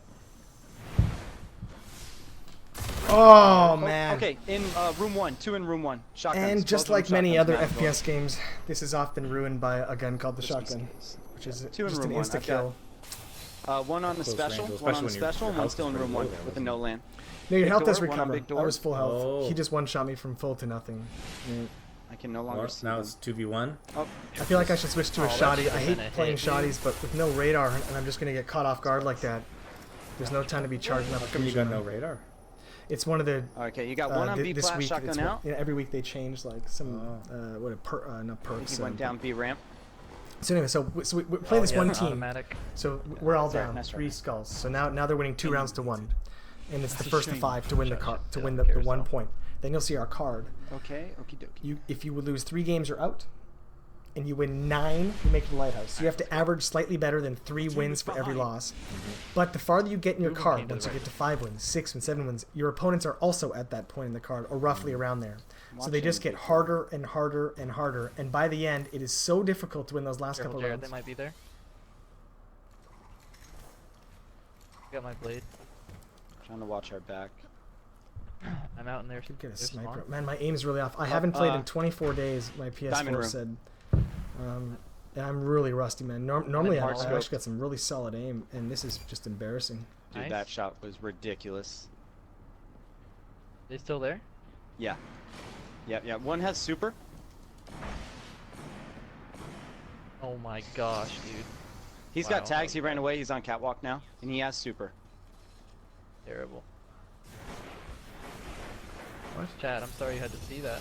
Oh man. Okay, in room 1. 2 in room 1. Shotguns. And just Both of them like many shotguns, other Matt, go FPS games, this is often ruined by a gun called the shotgun, which is 2 in just room an 1. insta I've got, kill. one on the Close special, range, one on the especially when your special, and one house still is in room pretty 1 low there, with a wasn't no it? land. No, your Big health does door, one on recover. big door. I was full health. Oh. He just one shot me from full to nothing. I can no longer Well, see now them. it's 2v1. Oh, I feel like I should switch to a Oh, that shoddy. should've I hate been a playing hit. shoddies, but with no radar, and I'm just gonna get caught off guard like that. There's no time to be charging up. How come you got no radar? It's one of the. okay, you got one on B this plat, week, shotgun it's out. you know, every week they change like some not perks. He went down B ramp. So anyway, so we play this Yeah, one it's team. Automatic. So we're all That's right, down, that's right. 3 skulls. So now they're winning 2 rounds to 1, and it's the That's a first to shame. 5 to win the Shut- car shut to down win the the 1 carousel. point. Then you'll see our card. Okay, okie dokie. If you would lose 3 games or out, and you win 9, you make it a lighthouse. So you have to average slightly better than 3 wins for every loss. But the farther you get in your Ruben card, came to once the you right. get to 5 wins, 6 wins, 7 wins, your opponents are also at that point in the card, or roughly around there. So they just get harder and harder and harder, and by the end, it is so difficult to win those last Careful, couple Jared. They rounds. might be there. Got my blade. Trying to watch our back. I'm out in there. Could get a There's sniper. spawn. Man, my aim's really off. I haven't played uh, in 24 days. My Diamond PS4 room. said. And I'm really rusty, man. Normally, hard I've scope. actually got some really solid aim, and this is just embarrassing. Dude, Nice. that shot was ridiculous. They still there? Yeah. Yeah. One has super. Oh my gosh, dude. He's Wow. got tags. He ran away. He's on catwalk now, and he has super. Terrible. What? Chad, I'm sorry you had to see that.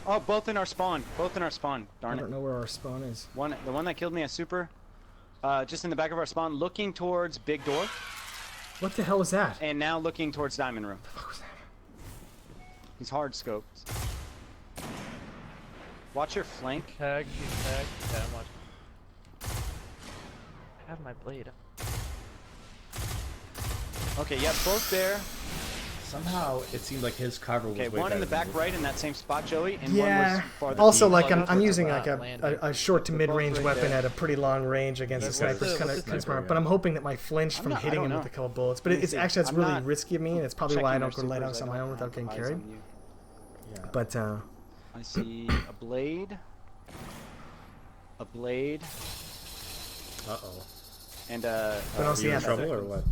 Oh, both in our spawn. Both in our spawn. I Darn it. don't know where our spawn is. The one that killed me has super. Just in the back of our spawn, looking towards big door, What the hell is that? and now looking towards diamond room. What was that? He's hard scoped. Watch your flank. Tag, he's tagged. Yeah, I'm watching. I have my blade. Okay, yeah, both there. Somehow it seemed like his cover was Okay, way one in the better back than right in that same spot, Joey, and one Yeah. was farther Also, east. like I'm Towards the using like landing. a short to mid range right weapon there. at a pretty long range against the What's snipers, the- kind what's of the sniper, smart. yeah. But I'm hoping that my flinch from I hitting don't him know. with a couple bullets. But Let me it's see. actually that's I'm really not risky of me, and it's probably why I Checking don't their go light supers, house I on my don't own without have getting eyes carried. on you. Yeah. But I see a blade, Uh-oh. and But also, You yeah, in trouble or what?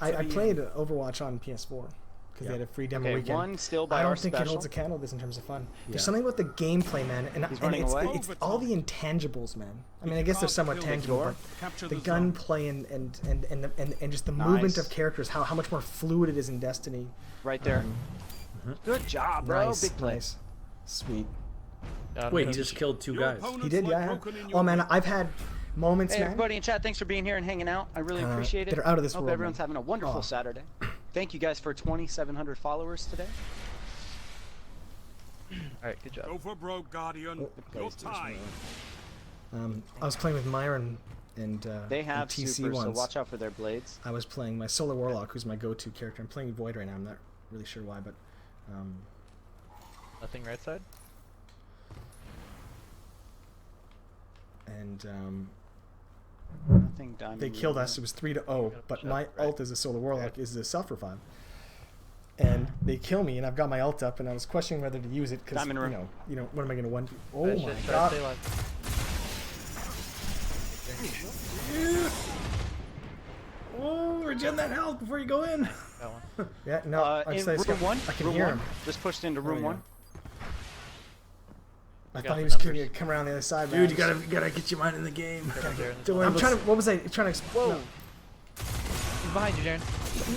I played Overwatch on PS4 because they had a free demo okay, weekend. one still by I our don't think it special. holds a candle to this in terms of fun. Yeah. There's something about the gameplay, man, and running it's, away? it's all the intangibles, man. I mean, I guess they're somewhat tangible, but the gunplay and just the movement of Nice. characters, how much more fluid it is in Destiny. Right there. Good job, bro. Nice, Big play. nice, sweet. Got Wait, him. he just killed 2 guys. He did, yeah. Oh man, I've had moments, Hey, man. everybody in chat, thanks for being here and hanging out. I really appreciate it. that are out of this Hope world, everyone's man. having a wonderful Oh. Saturday. Thank you guys for 2,700 followers today. Alright, good job. Go for broke, Guardian. Oh, Your there's time. I was playing with Myron and They have and TC super, so once. watch out for their blades. I was playing my Solar Warlock, who's my go-to character. I'm playing Void right now. I'm not really sure why, but Nothing right side? and Nothing diamond. they killed us. It was 3-0, Gotta but push my up, right. ult as a Solar Warlock is the self-revive. And they kill me, and I've got my ult up, and I was questioning whether to use it because Diamond room. you know, what am I going to one? Oh Try to my try to god! stay alive. Oh, regen that health before you go in. Got one. Yeah, no, I'm In saying room 1. I can room hear 1. him. Just pushed into Oh, room yeah. 1. I got thought he the was numbers. going to come around the other side. Dude, man. you gotta get your mind in the game. Don't worry, I'm trying to. What was I trying to? Whoa! No. He's behind you, Jaren.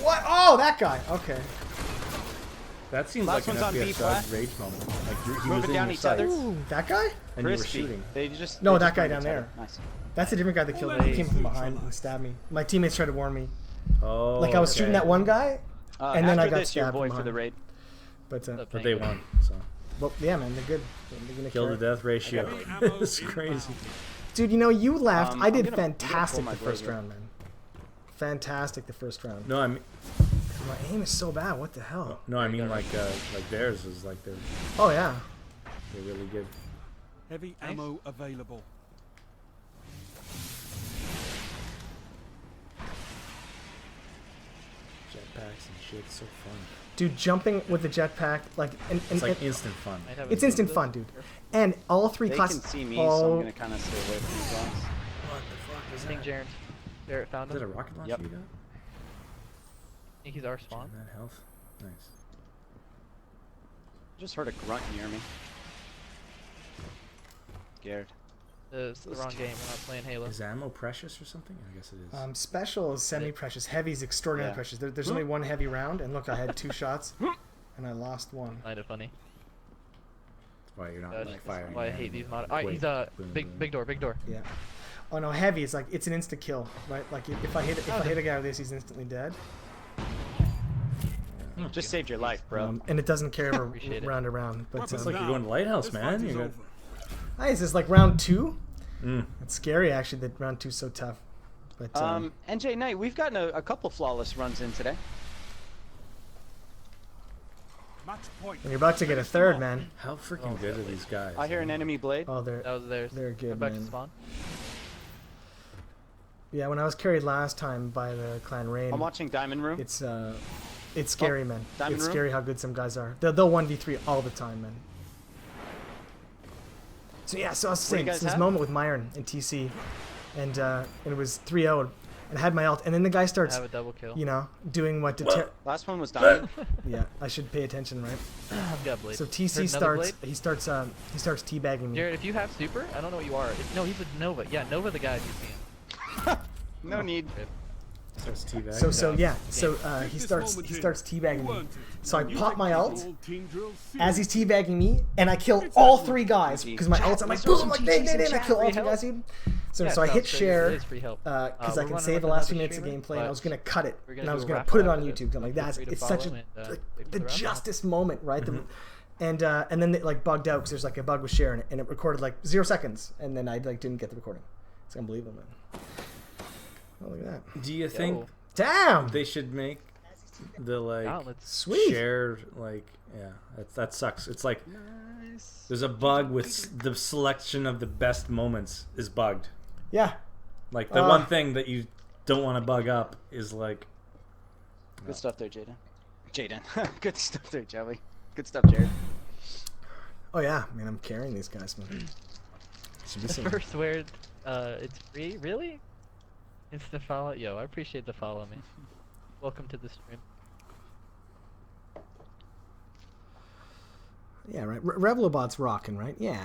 What? Oh, that guy. Okay. That seems Last like an one's on B FPS flat. dodge rage moment. Like he was Moving in down your each sights, other. Ooh, that guy? and you were Crispy. shooting. They just. No, they that just guy moved down each there. other. Nice. That's a different guy that killed me. He came from behind and stabbed me. My teammates tried to warn me. Oh, Like I was shooting that one guy, and then after I got this, your stabbed boy from for the behind. raid. but But they won. So well, yeah, man, they're good. They're gonna kill to carry. death ratio. Heavy ammo It's inbound. crazy. Dude, you know, you laughed. I I'm did gonna pull fantastic my the first blade here. round, man. Fantastic the first round. No, I mean, My aim is so bad. What the hell? no, I mean like theirs is like they're Oh yeah. really good. Heavy Nice. ammo available. Jetpacks and shit, it's so fun. Dude, jumping with the jetpack, like, It's like instant fun. Might have a it's few instant of fun, those. dude. And all three They classes. can see me, so I'm all, gonna kind of stay away from these guys. What the fuck was I think that? Jarrett found Is it a him. rocket launcher Yep. you got? I think he's our spawn. That health. Nice. Just heard a grunt near me. Scared. It's the wrong game. We're not playing Halo. Is ammo precious or something? I guess it is. special is semi-precious. Heavy is extraordinarily Yeah. precious. There's only one heavy round, and look, I had 2 shots, and I lost 1. Kinda funny. That's why you're not That's like firing. why I at hate them. these mod. Alright, Wait, he's boom, boom. big door. Yeah. Oh no, heavy is like it's an instant kill, right? Like if I hit a guy with this, he's instantly dead. Just saved your life, bro. And it doesn't carry over Appreciate it. round to round. But Weapons It's like down. you're going to Lighthouse, This man. fight is You got. over. nice. It's like round 2. Mm. It's scary actually that round 2's so tough. But NJ Knight, we've gotten a couple flawless runs in today. Match point. and you're about to get a third, man. How freaking good are these guys? I hear an man? enemy blade. Oh, That was theirs. They're good, Go back man. to spawn. yeah. When I was carried last time by the clan Rain, I'm watching Diamond Room. it's scary, man. Diamond It's room? scary how good some guys are. They'll 1v3 all the time, man. So yeah, so I was What do you saying guys it's this have? moment with Myron and TC, and it was 3-0, and I had my ult, and then the guy I starts, have a double kill. you know, doing what deter. Last one was Diamond. Yeah, I should pay attention, right? I've got blade. So Heard TC another starts, blade? he starts teabagging me. Jared, if you have super, I don't know what you are. No, he's a Nova. Yeah, Nova the guy if you see him. No need. Starts teabagging. So Yeah. he This starts moment he in. starts teabagging You me. earned it. So I You pop take my the ult whole team drill as he's seriously. teabagging me, and I kill all 3 guys because my ult's. I'm like boom, like ding, ding, ding. I kill all 3 guys. So Yeah, so I sounds hit great. share It is free help. because We're I can running save with the last few another minutes of streamer, gameplay, and I was but gonna cut it, we're and gonna I do was a gonna raffle put it on after this, YouTube. I'm like, so feel that's free to it's such follow a and, like, wait for the the raffle. justice moment, right? And then it like bugged out because there's like a bug with share in it, and it recorded like 0 seconds, and then I like didn't get the recording. It's unbelievable, man. Oh, look at that! Do you think Yo. Damn. they should make the like Gauntlets. Sweet. share like that sucks. It's like there's a bug with the selection of the best moments is bugged. Yeah. Like the one thing that you don't want to bug up is like Good stuff there, Jaden. Good stuff there, Joey. Good stuff, Jared. Oh yeah, man, I'm carrying these guys, man. Should be The some- first word, it's free? Really? It's the follow. Yo, I appreciate the follow, man. Welcome to the stream. Yeah, right. Revlobot's rocking, right? Yeah,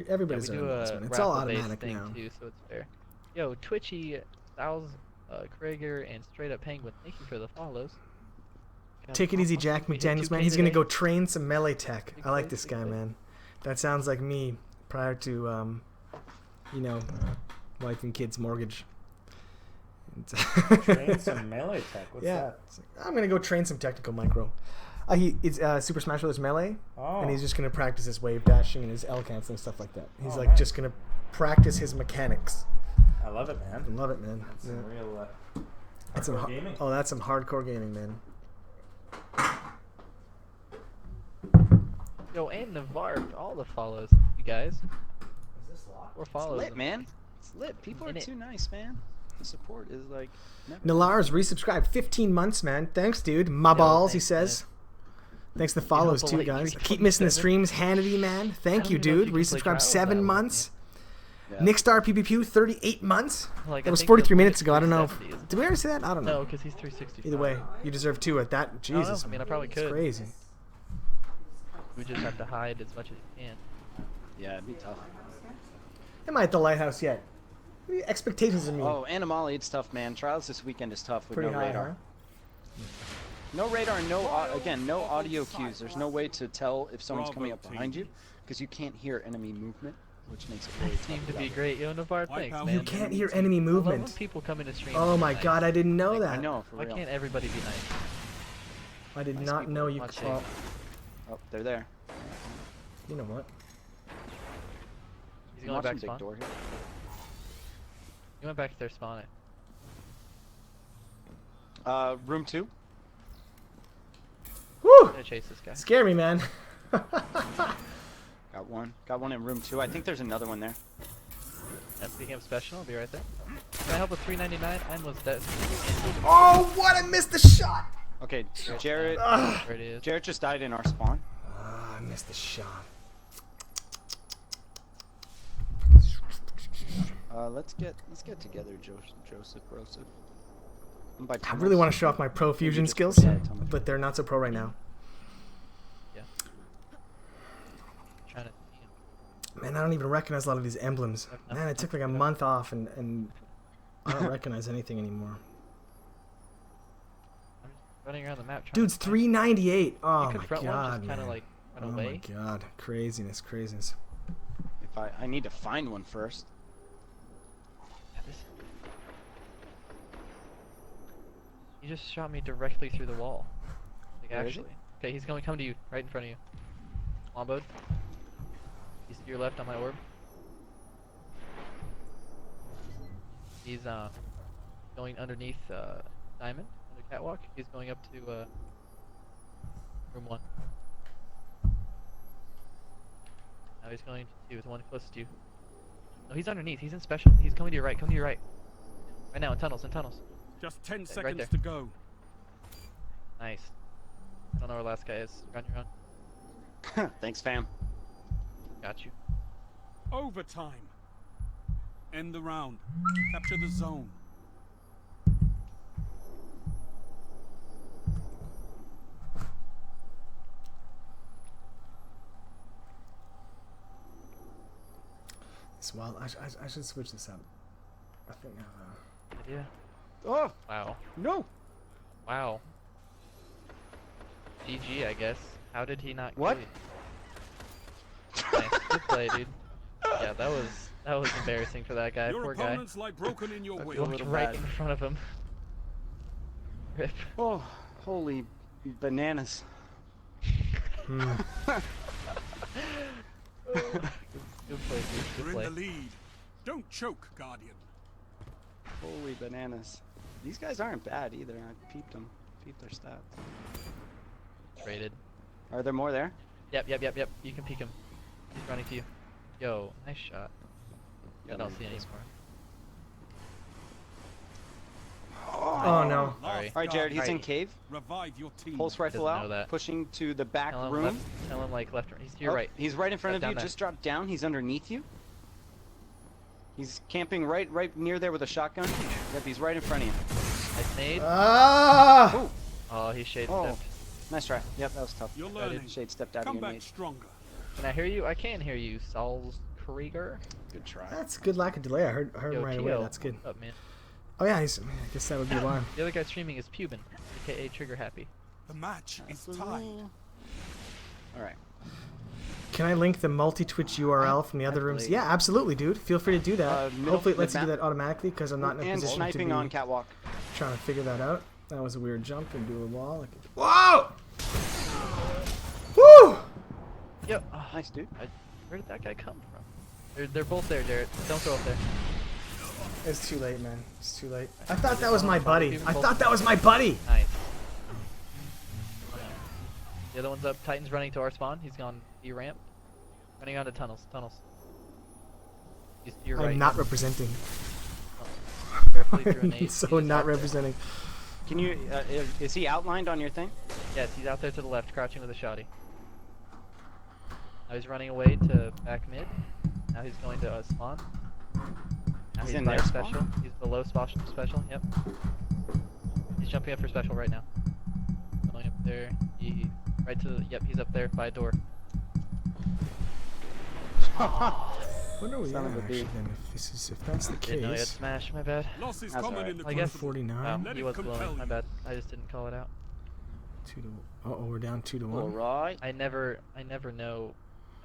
everybody's yeah, we on do this, a man. It's all raffle-based automatic thing now. too, so it's fair. Yo, Twitchy, Thals, Krager, and Straight Up Penguin, thank you for the follows. Got Take it easy, awesome. Jack We hit McDaniels, man. 2K He's gonna today. go train some melee tech. Big I like plays, this big guy, plays. man. That sounds like me prior to, wife and kids mortgage. train some melee tech. What's Yeah, that? it's like, I'm gonna go train some technical micro. It's Super Smash Bros. Melee, Oh. and he's just gonna practice his wave dashing and his L cancel and stuff like that. He's Oh, like nice. just gonna practice his mechanics. I love it, man. I love it, man. That's Yeah. some real That's some hardcore gaming. Oh, that's some hardcore gaming, man. Yo, and Navarre, all the follows, you guys. Is this locked? 4 It's follows. lit, man. It's lit. People are In it. too nice, man. The support is like never. Nalar's resubscribed 15 months, man. Thanks, dude. My Yo, balls, he thanks, says. Thanks for the follows, but too, like, guys. you're Keep missing the 27. streams. Hannity, man. Thank don't you, even know if dude. you can play Resubscribed trials 7 that way, months. Yeah. Nickstar PPP 38 months. Like, That I was think 43 the minutes limit ago. I don't know. 370, isn't Did we ever say that? I don't it? know. No, because he's 360. Either way, you deserve 2 at that. I don't Jesus. know. I mean, I probably It's could. crazy. We just have to hide as much as we can. Yeah, it'd be tough. Am I at the lighthouse yet? What are your expectations of me? Oh, Animali, it's tough, man. Trials this weekend is tough with Pretty no high, radar. huh? No radar, no again, no audio cues. There's no way to tell if someone's coming up behind you because you can't hear enemy movement, which makes it really tough. Seem to be without- great. Yo, Navarre, Wipe thanks, out man. You can't hear enemy I love when movement. people come into stream. Oh and my be god, nice. I didn't know Like, that. I know, for Why real. can't everybody be nice? I did Nice not people know you watching. could. Oh, they're there. You know what? He's going Watch back him, big spawn. door here. He went back to their spawn. Room 2. Woo! I'm gonna chase this guy. Scare me, man. Got one. Got one in room 2. I think there's another one there. Yeah, speaking of special, I'll be right there. Can I help with 399? I'm was dead. Oh, what? I missed the shot. Okay, Jarrett. There it is. Jarrett just died in our spawn. I missed the shot. Let's get together, Joseph. I'm by I really want to show off my pro fusion just- skills, yeah, tell me. but they're not so pro right now. Yeah. Trying to see him. Man, I don't even recognize a lot of these emblems. Man, I took like a month off and I don't recognize anything anymore. I'm just running around the map. trying Dude's to find- 398. You Oh my confront one, god, just kind man. of like run Oh away. my god, craziness. If I need to find one first. Yeah, this... He just shot me directly through the wall. Like Where is he? actually. Okay, he's going to come to you, right in front of you. Longboat. He's to your left on my orb. He's going underneath Diamond on the catwalk. He's going up to room 1. Now he's going to 2, the one closest to you. No, he's underneath. He's in special. He's coming to your right. Coming to your right. Right now, in tunnels. Just 10 right seconds there. to go. Nice. I don't know where last guy is. You're on your own. Thanks, fam. Got you. Overtime. End the round. Capture the zone. It's wild. I should switch this up. I think Yeah. Oh Wow. no! Wow. GG, I guess. How did he not What? kill you? Nice. Good play, dude. Yeah, that was embarrassing for that guy. Your Poor guy. opponents lie broken in your I way. feel a Walked little right bad. in front of him. Rip. Oh, holy bananas! Hmm. Good play, dude. You're Good in play. the lead. Don't choke, Guardian. Holy bananas! These guys aren't bad either. I peeped them. Peeped their stats. Rated. Are there more there? Yep. You can peek him. He's running to you. Yo, nice shot. I don't see any more. Oh no. Sorry. All right, Jared. He's in Alright. cave. Revive your team. Pulse rifle doesn't know out. that. Pushing to the back Tell him room. tell him like left. He's to your Oh, right. He's right in front Step of you. down there. Just dropped down. He's underneath you. He's camping right near there with a shotgun. Yep, he's right in front of you. Nice nade. Ah! Ooh, Oh, he shade Oh. stepped. nice try. Yep, that was tough. You're I learning. did Shade stepped out Come of your back nade. stronger. Can I hear you? I can hear you, Saul Krieger. Good try. That's good lack of delay. I heard him Yo, right Tio, away. That's good. what's up, man? Oh yeah, I guess that would be why. The other guy streaming is Pubin, aka Trigger Happy. The match is tied. All right. Can I link the multi-Twitch URL from the other rooms? Definitely. Yeah, absolutely, dude. Feel free to do that. Middle- Hopefully it lets you do mid-map. that automatically because I'm not in a And position to sniping be on catwalk. trying to figure that out. That was a weird jump into a wall. Whoa! Yep. Oh, Nice, dude. where did that guy come from? They're both there, Jarrett. Don't go up there. It's too late, man. It's too late. I thought that was my buddy. I thought that was my buddy. Nice. The other one's up. Titan's running to our spawn. He's gone B ramp. Running onto tunnels. He's to your right. I'm not representing. Carefully through an I'm ace. so He just not got there. representing. Can you? Is he outlined on your thing? Yes, he's out there to the left, crouching with a shotty. Now he's running away to back mid. Now he's going to spawn. Now He's he's in by their special. spawn? He's below special. Yep. He's jumping up for special right now. Going up there. He right to the. Yep, he's up there by a door. What are we Son at of a actually bee. then? If that's the Didn't know he had case, smash. My bad. Loss is That's common alright. in the I guess. crucible. 49. Let He it was compel blowing. My you. bad. I just didn't call it out. 2 to. Uh-oh, we're down 2 to 1. All right. I never know.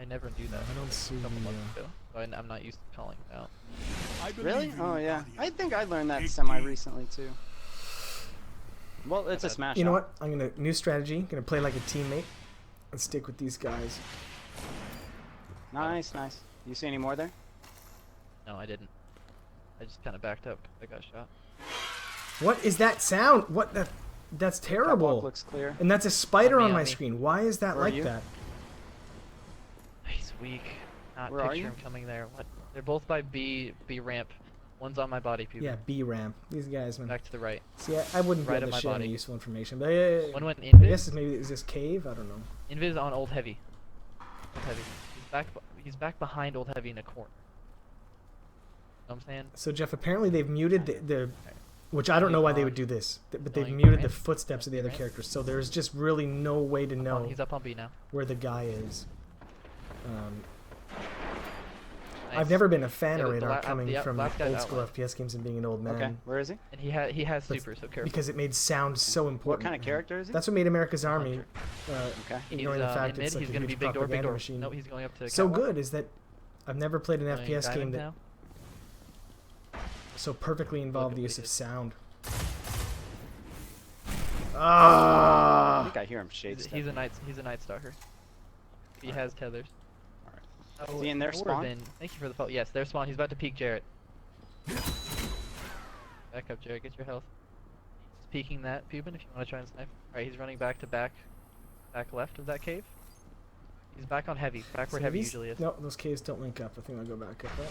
I never do that. I don't see A couple the. months ago, so I'm not used to calling it out. I believe Really? in you, Oh yeah. Guardian. I think I learned that Big semi deal. recently too. Well, it's a smash. You know out. what? I'm gonna new strategy. Gonna play like a teammate and stick with these guys. Nice, nice. You see any more there? No, I didn't. I just kind of backed up 'cause I got shot. What is that sound? What the? That's Catwalk terrible. looks clear. And that's a spider On me, on my on me. screen. Why is that Where are like you? that? He's weak. Not Where are picture you? him coming there. What? They're both by B ramp. One's on my body, people. Yeah, B ramp. These guys, man. Back to the right. See, I wouldn't Right be of able my to share any body. useful information, but yeah, One went I invis. guess maybe is this cave? I don't know. Invis on old heavy. Old heavy. He's back behind old heavy in a corner. Know what I'm saying? So Jeff, apparently they've muted the which I don't know why they would do this, but they've Going muted the ramp. footsteps of the other Ramp. characters. So there's just really no way to know He's up on B now. where the guy is. Nice. I've never been a fan Yeah, of the radar la- coming the from last guy's old school outlined. FPS games and being an old man. Okay, where is he? And he has But- super, so careful. Because it made sound so important. What kind of character is he? That's what made America's Army, Okay. He's ignoring the fact in mid. it's like He's a gonna be huge big door, big propaganda door. machine. No, he's going up to. So catwalk. good is that I've never played an Going FPS game diamond that now. so perfectly involved the at use of this. sound. I Ah! think I hear him shade step. He's a night stalker. He has tethers. Alright. Is he in their spawn? Norvin, thank you for the follow. Yes, their spawn. He's about to peek Jarrett. Back up, Jarrett. Get your health. He's peeking that Pubin if you want to try and snipe. Alright, he's running back to back left of that cave. He's back on heavy. Back where So heavy these- usually is. No, those caves don't link up. I think I'll go back up. Right?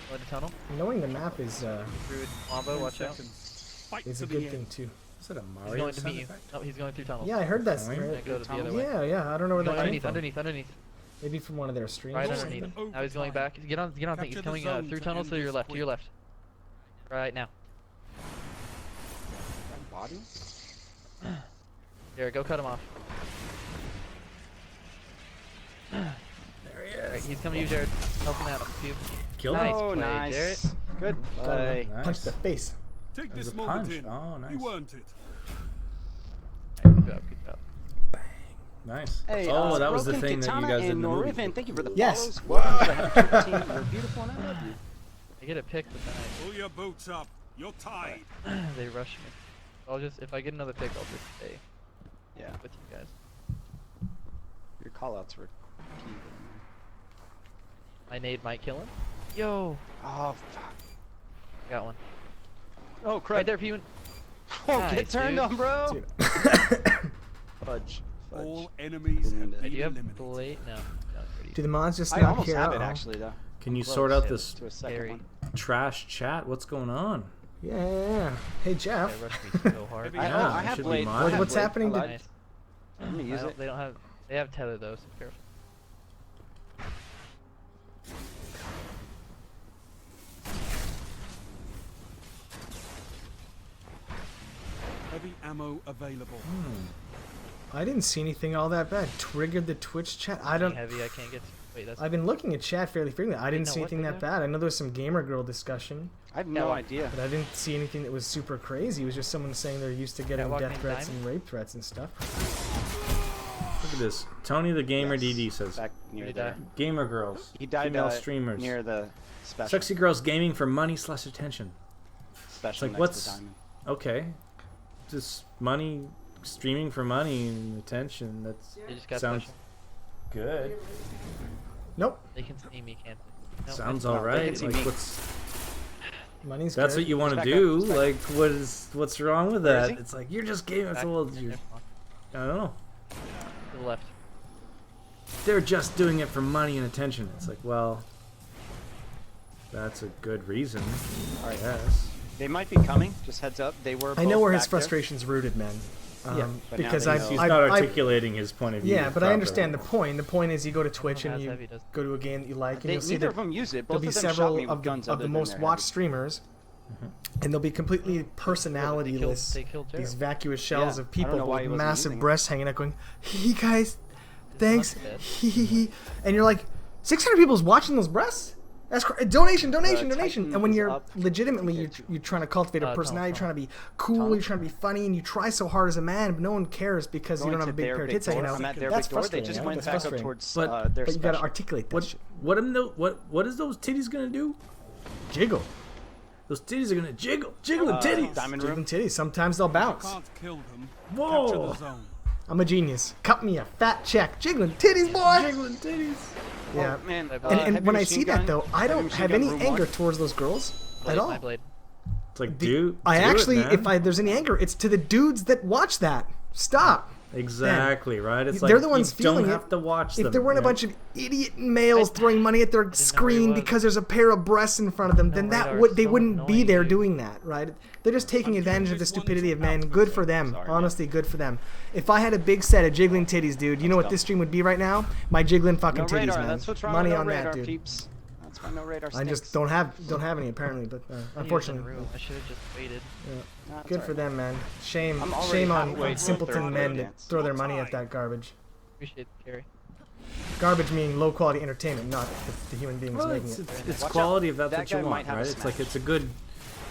Go in the tunnel. Knowing the map is Druid Wombo, watch out. Fight is to a the good end. thing too. Is it a He's Mario going to sound meet you. effect? No, he's going through tunnels. Yeah, I heard that's Right. Gonna right. go to the other tunnels? way. Yeah, I don't know where He's that going came from. underneath. Maybe from one of their streams. Right or underneath. something. Now he's going back. Get on thing. Capture He's the coming zone through to tunnels end to your this left. To your quick. left. Right now. Body? Jared, go cut him off. There he Alright, is. he's coming to you, Jared. Help him out. Pew. Killed Nice him. Oh, play, nice. Jarrett. Good play. Nice. Punch the face. Take That was this a moment punch. in. Oh, nice. You earned it. Good job. Good job. Nice. Hey, oh, that was the Broken thing that you Katana guys and did in the movie. Norvin, thank you for the Yes. follows. Welcome to the Hunter team. You're beautiful and I love you. I get a pick, but then Pull your boots up. You're tied. they rush me. I'll just, if I get another pick, I'll just stay Yeah, with you guys. your callouts were key. My nade might kill him. Yo, Oh, fuck. got one. Oh, crap. Right there, Pew. Oh, Nice, get turned dude. on, bro. Dude. Fudge. All enemies have Wounded. Do been you have eliminated. blade? No. Do the mods just I not almost care? have it, Uh-oh. actually, though. Can you Close, sort out yeah. this To a second Scary. one. trash chat? What's going on? Yeah. Hey They Jeff. rushed me so hard. I- Yeah, I it have should be blade. mine. I have What's blade. happening to- I lied. Nice. I'm gonna use it. They don't have. They have tether though, so careful. Heavy ammo available. I didn't see anything all that bad. Triggered the Twitch chat. I don't. Heavy. I can't get. Wait, that's. I've been looking at chat fairly frequently. I didn't know see what anything they that do. bad. I know there was some gamer girl discussion, I have no well- idea. but I didn't see anything that was super crazy. It was just someone saying they're used to getting Catwalk death named threats Diamond? and rape threats and stuff. Look at this. Tony the Gamer Yes. DD says, Back near Did he there. die? Gamer girls, He died female uh, streamers, near the special. sexy girls gaming for money/attention. Special like, next what's- to Diamond. Okay, just money, streaming for money and attention. That's They just got sounds. special. good. Nope. They can see me, can't they? No, Sounds that's all not- right. can see Like me. Money's that's good. what you want to Back do. up, back Like what's wrong with Where is that? he? It's like you're just gaming us back- all. back You're, there, I don't know. to the left. They're just doing it for money and attention. It's like, well, that's a good reason. Alright. Yes. They might be coming. Just heads up. They were. I know both where his back there. frustration's rooted, man. Yeah, but now because they I, know. He's I, not I, articulating his point of view. yeah, but I properly. understand the point. The point is you go to Twitch and has you heavy, doesn't go to a game that you like, and They, you'll see neither that of them use it. there'll Both be of them shot several me with of guns the other than most their watched heavy. streamers, and they'll be completely personalityless. They killed Jared. These vacuous shells Yeah, of I don't people know why he with wasn't massive using it. breasts hanging out, going, "Hey guys, thanks." not bad. Hee hee hee. And you're like, 600 people's watching those breasts. That's donation. Titan And when is you're up. legitimately you're trying to cultivate a Tunnel, personality, you're tunnel. trying to be cool, you're trying to be funny, and you try so hard as a man, but no one cares because you Going don't have a to big their pair of big tits hanging door. out. I'm at their That's big door. They frustrating. just yeah, went that's back up frustrating. towards But- their But you gotta special. articulate that What shit. what is those titties gonna do? Jiggle. Those titties are gonna jiggle, jiggling titties. Diamond room. Jiggling titties. Sometimes they'll bounce. Can't kill them. Whoa. Capture the zone. I'm a genius. Cut me a fat check. Jiggling titties, boy. Jiggling titties. Yeah. Oh, man. And heavy when I machine see that gun, though, I heavy don't machine have gun, any room anger one. towards those girls Blade, at all. My blade. It's like, dude, I do actually, it, man. if there's any anger, it's to the dudes that watch that. Stop. Exactly right. It's They're like the ones you don't feeling have it. to watch them. If there weren't a you know? bunch of idiot males throwing money at their where he screen was. because there's a pair of breasts in front of them, then that radar would is they so wouldn't be annoying, there dude. doing that, right? They're just taking advantage of the stupidity of men. Good for them. Sorry, man. Honestly, good for them. If I had a big set of jiggling titties, dude, you know what this stream would be right now? My jiggling fucking No titties, radar. man. That's what's wrong Money with no on radar, that, dude. peeps. That's why no radar I stinks. just don't have any apparently, but unfortunately. I should have just waited. Nah, it's Good alright. for them, man. Shame I'm already shame on halfway through simpleton third men grade that dance. throw their money at that garbage. Appreciate the carry. Garbage meaning low quality entertainment, not the human beings Well, making it's, it. it's, it's Watch quality out. if that's That what you guy want, might have right? a It's like smash. it's a good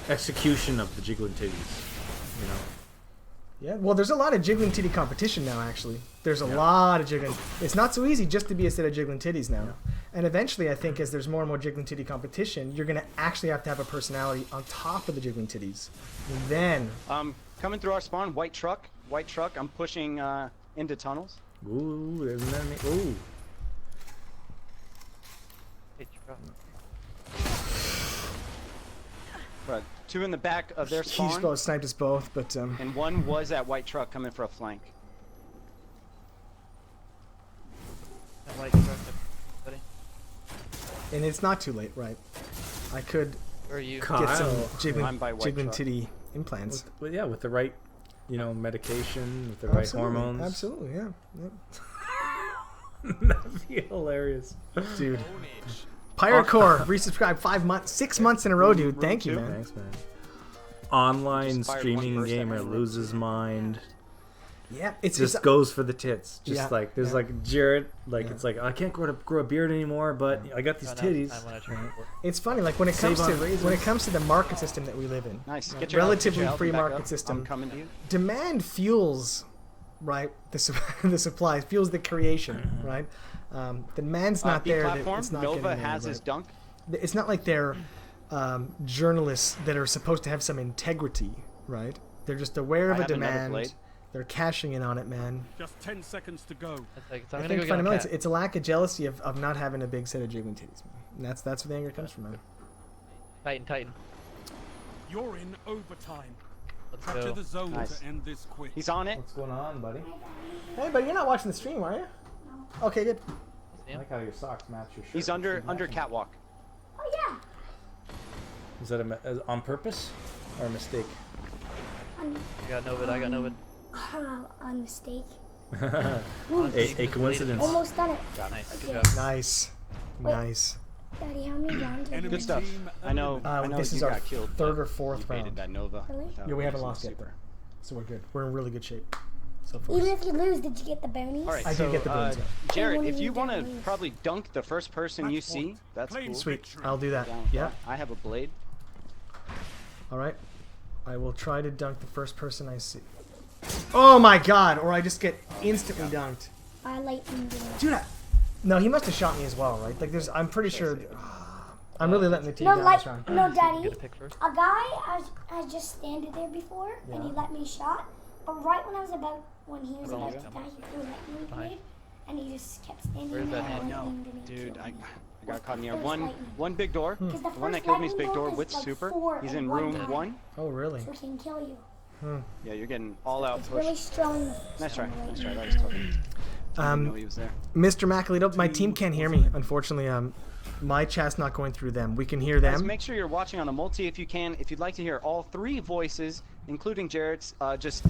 execution of the jiggling titties. You know. Yeah, well, there's a lot of jiggling titty competition now, actually. There's a lot of jiggling. It's not so easy just to be a set of jiggling titties now. And eventually, I think, as there's more and more jiggling titty competition, you're going to actually have to have a personality on top of the jiggling titties. And then, Coming through our spawn, white truck. White truck. I'm pushing into tunnels. Ooh, there's an enemy. Ooh. Hey, truck. But two in the back of their he's spawn, both sniped us both, but and one was at white truck coming for a flank. That white truck, buddy. and it's not too late, right? I could Where are you? Kyle. get some I'm by white jiggling truck. titty implants. Well, yeah, with the right, medication, with the right Absolutely, hormones. Absolutely, yeah. That'd be hilarious. Dude. Pirate Core, resubscribe 6 months in a row, dude. Thank you, two. man. Thanks, man. Online Just fired streaming one person gamer at me. loses mind. Yeah, it's Just goes for the tits. Just Yeah, like there's yeah. like Jared, like Yeah. it's like I can't grow a beard anymore, but I got these Run out of titties. time when I turn 4. It's funny, like when it Save comes to on razors. when it comes to the market system that we live in, Nice. right? Get your health, get relatively your health free and back market up. system. I'm coming to you. Demand fuels, right? The supply fuels the creation, right? The demand's not B there. That platform. it's not Nova getting there, has his right? dunk. It's not like they're journalists that are supposed to have some integrity, right? They're just aware I of a have another demand. blade. They're cashing in on it, man. Just 10 seconds to go. That's like, I so I'm gonna think go get a fundamentally cat. it's a lack of jealousy of not having a big set of jiggling titties, man. And that's where the anger comes from, man. Titan. You're in overtime. Let's Capture go. the zone Nice. to end this quick. He's on it. What's going on, buddy? Hey, but you're not watching the stream, are you? No. Okay, good. Yeah. I like how your socks match your shirt. He's under It's matching. catwalk. Oh yeah. Is that on purpose or a mistake? I got Novid. I got Novid. On mistake. a coincidence. Almost done it. Nice. Good Okay. job. Nice. Wait. Nice. Daddy, how many rounds? Enemy Good stuff. team I know. eliminated. I know This you is our got killed. third but or fourth you baited round. that Nova. Really? That Yeah, we haven't was lost yet, super. though. So we're good. We're in really good shape. So far. Even if you lose, did you get the boonies? All right, I did so get the boons, yeah. Jared, When if you you want to don't lose. probably dunk the first person you Match see, point. that's Claim cool. Sweet. victory. I'll do that. Down with Yeah. that. I have a blade. All right. I will try to dunk the first person I see. Oh my god! Or I just get instantly dunked. I lightning damage. Dude, no, he must have shot me as well, right? Like, I'm pretty sure. I'm really letting the team No, down this round. no, Get Daddy. a pick first. A guy I just standed there before, and he Yeah. let me shot. But right when he was about to die, he threw a lightning Behind. grenade, And he just kept standing Where's there. that hand? and No, lightning didn't dude, kill I him. got caught near First one lightning. big door. Because The one that first killed me is lightning big door bolt with is like super. 4 He's at in one room time. 1. Oh, really? So it can kill you. Yeah, you're getting all out It's push. really strong. Nice try. strong Nice try. That lightning. was tough. I didn't know he was there. Mr. Macalito, my team can't hear me. Unfortunately, my chat's not going through them. We can hear Guys, them. make sure you're watching on a multi if you can. If you'd like to hear all 3 voices, including Jarrett's, just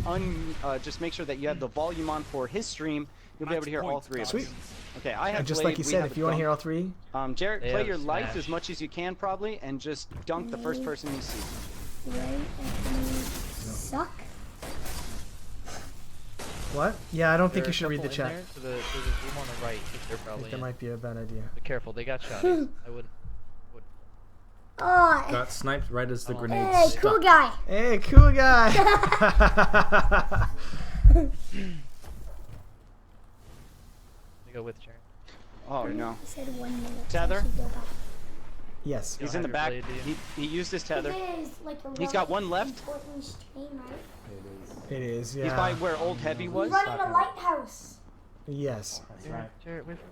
make sure that you have the volume on for his stream. You'll be able to hear all 3 of us. Sweet. Okay, I have And just Blade, like you we said, have if you want to hear all 3, Jarrett, They play have your life Smash. as much as you can probably, and just dunk the first person you see. Right? And you suck. what? Yeah, I don't think There are you a should read the couple in chat. there, so there's a room on the right if they're I probably think that in. might be a bad idea. Be careful, they got shotties. I wouldn't. Oh, Got sniped right as the Oh. grenade hey, stuck. cool guy. Hey, cool guy! They go with Jared. Oh no. He said 1 minute. so I Tether? should go back. Yes. He's don't in the have back. your blade, do you? He used his tether. It is like a He's got really one left. important stream, right? It is, yeah. He's by where old heavy was. He's running a lighthouse. Yes. Jared, Jared, wait for me.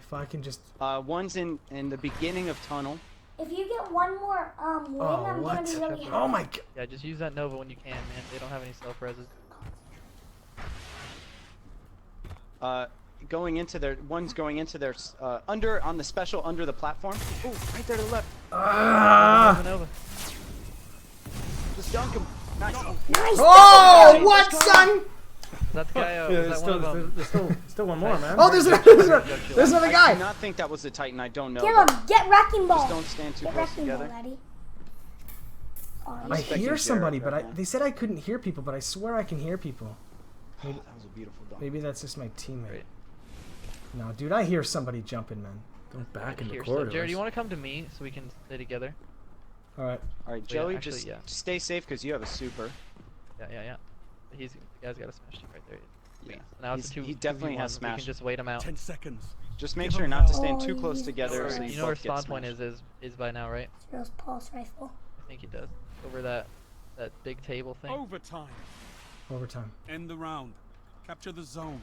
If I can just... One's in the beginning of tunnel. If you get one more win, Oh, I'm what? gonna be really happy. Oh my god. Yeah, just use that Nova when you can, man. They don't have any self-reses. One's going into their under on the special under the platform. Oh, right there to the left. Ah! Nova. Just dunk him. Nice. Nice. Oh, what, son? Is that the guy? Yeah, Was there's that one of them? still one more, man. Oh, there's another I guy. do not think that was the Titan. I don't know. Kill him. Get wrecking ball. Just don't stand too Get close wrecking ball, together. Daddy. Oh, I respecting hear Jared somebody, right but now. they said I couldn't hear people, but I swear I can hear people. Oh, that was a beautiful dunk. Maybe that's just my teammate. Great. No, dude, I hear somebody jumping, man. Don't back into Here, so corridors. Jared, you want to come to me so we can stay together? All right. All right, yeah, Joey, actually, just yeah. stay safe because you have a super. Yeah. The guy's got a smash team right there. Yeah. So now it's a He 2v1. definitely has We smash. can just wait him out. 10 seconds. Just make Give sure him not to hell. stand too Oh, close you- together. So You know where both get spawn point smashed. is by now, right? Zero's pulse rifle. I think he does. Over that big table thing. Overtime. Overtime. End the round. Capture the zone.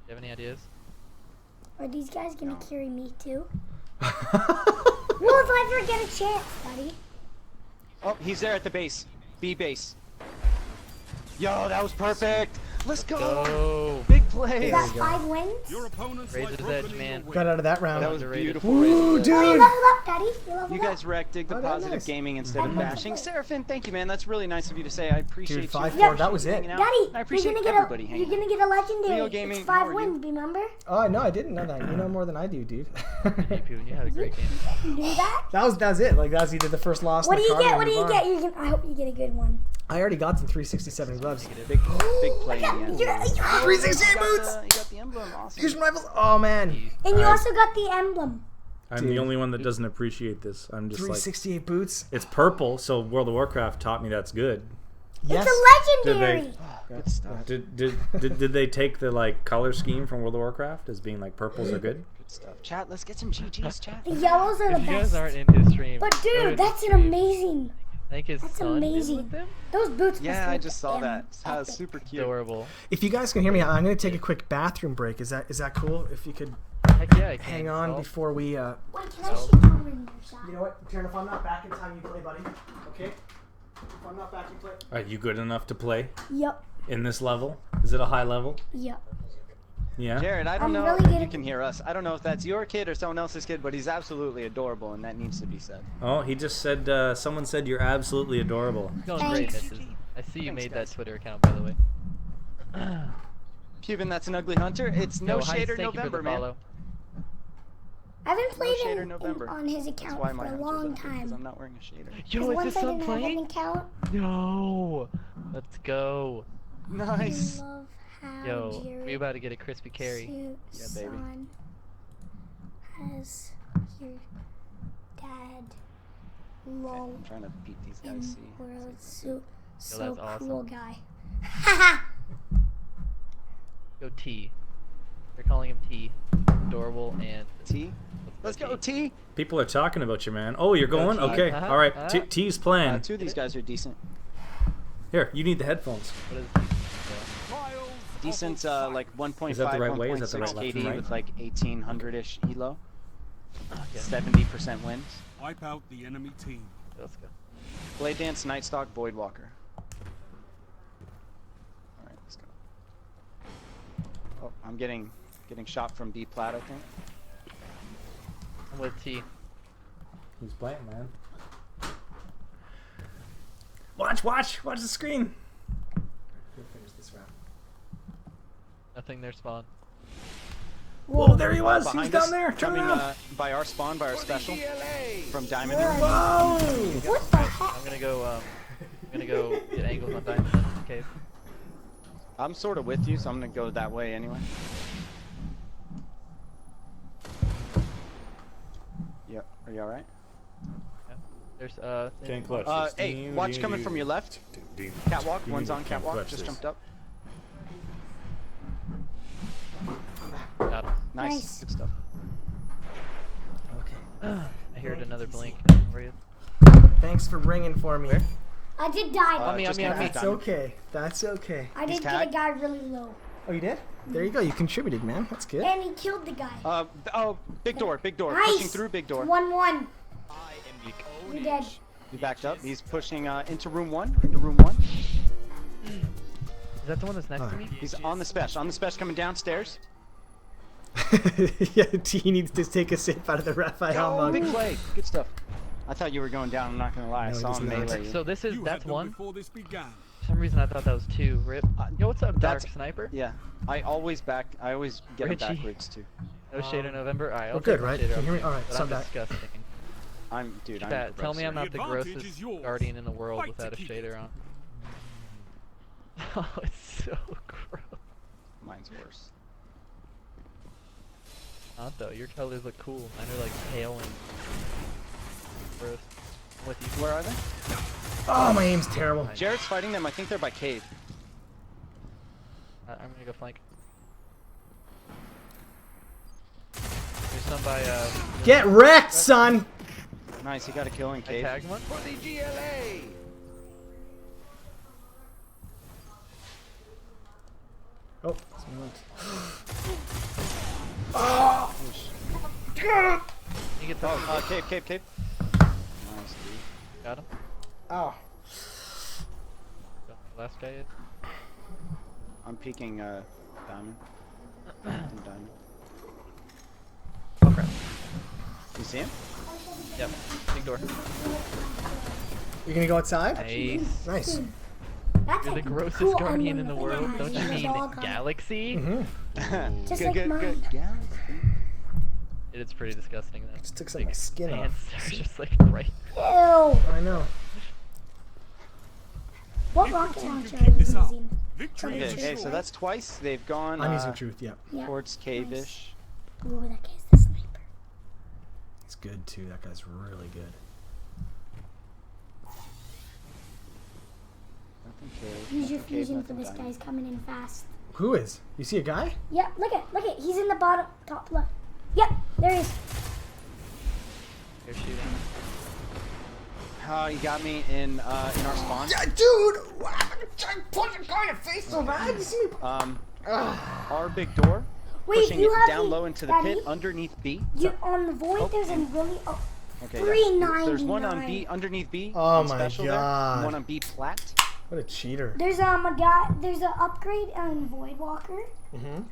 Do you have any ideas? Are these guys gonna No. carry me too? Well, if I ever get a chance, buddy. Oh, he's there at the base. B base. Yo, that was perfect. Let's go. Go! Big play. Is that 5 wins? Your opponents Razor's lie broken edge, in man. your way. Got out of that round. That was Underrated. beautiful. Ooh, Razor. dude. Oh, you leveled up, Daddy. You leveled You up. guys wrecked. Dig the Oh, that's positive nice. gaming instead of Mhm. bashing. Seraphim, thank you, man. That's really nice of you to say. I appreciate Dude, you. 5-4, that was it. hanging out. Daddy, I appreciate you're gonna everybody get hanging you're gonna get a legendary. Leo Gaming, It's how 5 are you? wins, remember? Oh, no, I didn't know that. You know more than I do, dude. You had a great game. You knew that? that was it. Like, that's either the first loss. What in do the you card get? or What do move you on. get? You're gonna, I hope you get a good one. I already got some 367 gloves. Big play Yeah, in the end. you're, 368 You boots! got the emblem. Awesome. Fusion rifles. Oh, man. and you also got the emblem. I'm Dude. the only one that doesn't appreciate this. I'm just like, 368 boots. it's purple, so World of Warcraft taught me that's good. Yes. It's a Did they- legendary. Good stuff. Did they take the like color scheme from World of Warcraft as being like purples are good? Good stuff. Chat, let's get some GGs, chat. The yellows are the If you best. guys aren't in his stream, But go to dude, his that's an stream. amazing. I think his That's son is amazing. with him. Those boots. Yeah, must I look just saw that. That was epic. super cute. Adorable. If you guys can hear me, I'm going to take a quick bathroom break. Is that cool? If you could Heck yeah, I can. hang on Salt. before we... Wait, can I shoot you in your shot? You know what? Turn, if I'm not back in time, you play, buddy. Okay? If I'm not back, you play. Are you good enough to play Yep. in this level? Is it a high level? Yep. Yeah. Jared, I don't I'm know really if good you at- can hear us. I don't know if that's your kid or someone else's kid, but he's absolutely adorable, and that needs to be said. Oh, he just said. Someone said you're absolutely adorable. He's going great, Thanks. Mrs. I see you Thanks, made guys. that Twitter account, by the way. Cuban, that's an ugly hunter. It's no Yo, hi, shader thank you for November, the man. follow. I haven't played shader November. on his That's account why for my a hunter's long ugly, 'cause time. I'm not wearing a shader. Yo, is Once this I son didn't have an playing? account, No. Let's go. Nice. I love how Yo, Jared we about to get a crispy carry. Yeah, baby. son has your dad. Okay, Lol. I'm trying to beat these In guys. See. world so that's awesome. cool guy. Haha. Go T. They're calling him T. Adorable and T. Let's go, T. People are talking about you, man. Oh, you're going? T. Okay. Uh-huh, All right. uh-huh. T's playing. Two of these guys are decent. Here, you need the headphones. What is T? Trial decent like 1.5, Is that the right way? Is that the 1.6 right left and KD right? with like 1800-ish elo. Yeah. 70% wins. Wipe out the enemy team. Let's go. Blade Dance, Nightstalk, Voidwalker. Alright, let's go. Oh, I'm getting shot from B plat, I think. I'm with T. He's playing, man. Watch the screen. Finish this round. Nothing there spawn. Whoa, there he was. He's Behind down us, there. Turn coming around. By our spawn, by our special. From Diamond. Whoa! What the heck? I'm gonna go get angles on Diamond in the cave. I'm sort of with you, so I'm gonna go that way anyway. Yep. Are you alright? Yeah. There's Getting clutch. Hey, watch coming from your left. Catwalk. One's on catwalk. clutch Just this. jumped up. got him. Nice. Good stuff. I heard another blink. Where are you? Thanks for ringing for me. Where? I did die. On me, Just on me, on me. gonna That's okay. That's okay. I he's did get a tagged. guy really low. Oh, you did? There you go. You contributed, man. That's good. And he killed the guy. Oh, big door. Nice. Pushing through big door. 1-1. You're dead. He backed up. He's pushing into room 1. Into room 1. Is that the one that's next to me? He's on the special. On the special coming downstairs. Yeah, T needs to take a sip out of the Raphael Big mug. play. Good stuff. I thought you were going down. I'm not gonna lie. I No, he saw does him not. melee. So this is You had that's them one. before this began. For some reason I thought that was two. Rip. Yo, what's up, Dark That's- Sniper? Yeah. I always get him Richie. backwards too. No Shader November. Alright, I'll Oh, good, take the right? Shader Can you hear me? option, Alright, but so I'm I'm back. disgusting. I'm Pat, tell me I'm not the The advantage grossest is yours. guardian in the world Fight to without a keep shader it. on. Oh, it's so gross. Mine's worse. Not though. Your colors look cool. Mine are like pale and gross. I'm with you. Where are they? Oh, my aim's terrible. Jared's fighting them. I think they're by cave. I'm gonna go flank. There's some by Get wrecked, son! Nice. He got a kill in I cave. tagged one. Oh, You get the Cave. Nice, dude. got him. oh. Last guy is. I'm peeking diamond. Diamond. Oh crap. You see him? Yep. Big door. You gonna go outside? Nice. Nice. That's You're the a grossest cool guardian in the emblem world. that Don't you has mean a dog on it. galaxy? Mm-hmm. Just like mine. Yeah. It's pretty disgusting though. Just took some of my skin Pants off. are just like right. Ew. I know. What rocket launcher are keep you this up. using? Victory Okay, is okay, so yours. that's twice. They've gone I'm using truth, yeah. Yeah. towards cave-ish. Ooh, that guy's the sniper. He's good too. That guy's really good. Nothing cave. Use your nothing cave, fusion for nothing this diamond. guy's coming in fast. Who is? You see a guy? Yeah, look at, he's in the bottom, top left. Yep, there he is. You're shooting. You got me in our spawn. Dude! What happened? Trying to punch a guy in the face so bad? You see me? Our big door. Wait, Pushing you it have down the- low into the Daddy? pit underneath B. You on the void. Oh. There's a really Okay, 399. there's one on B underneath B. Oh on my special there, God. and one on B plat. What a cheater. There's a guy. There's an upgrade on Void Walker. Mm-hmm.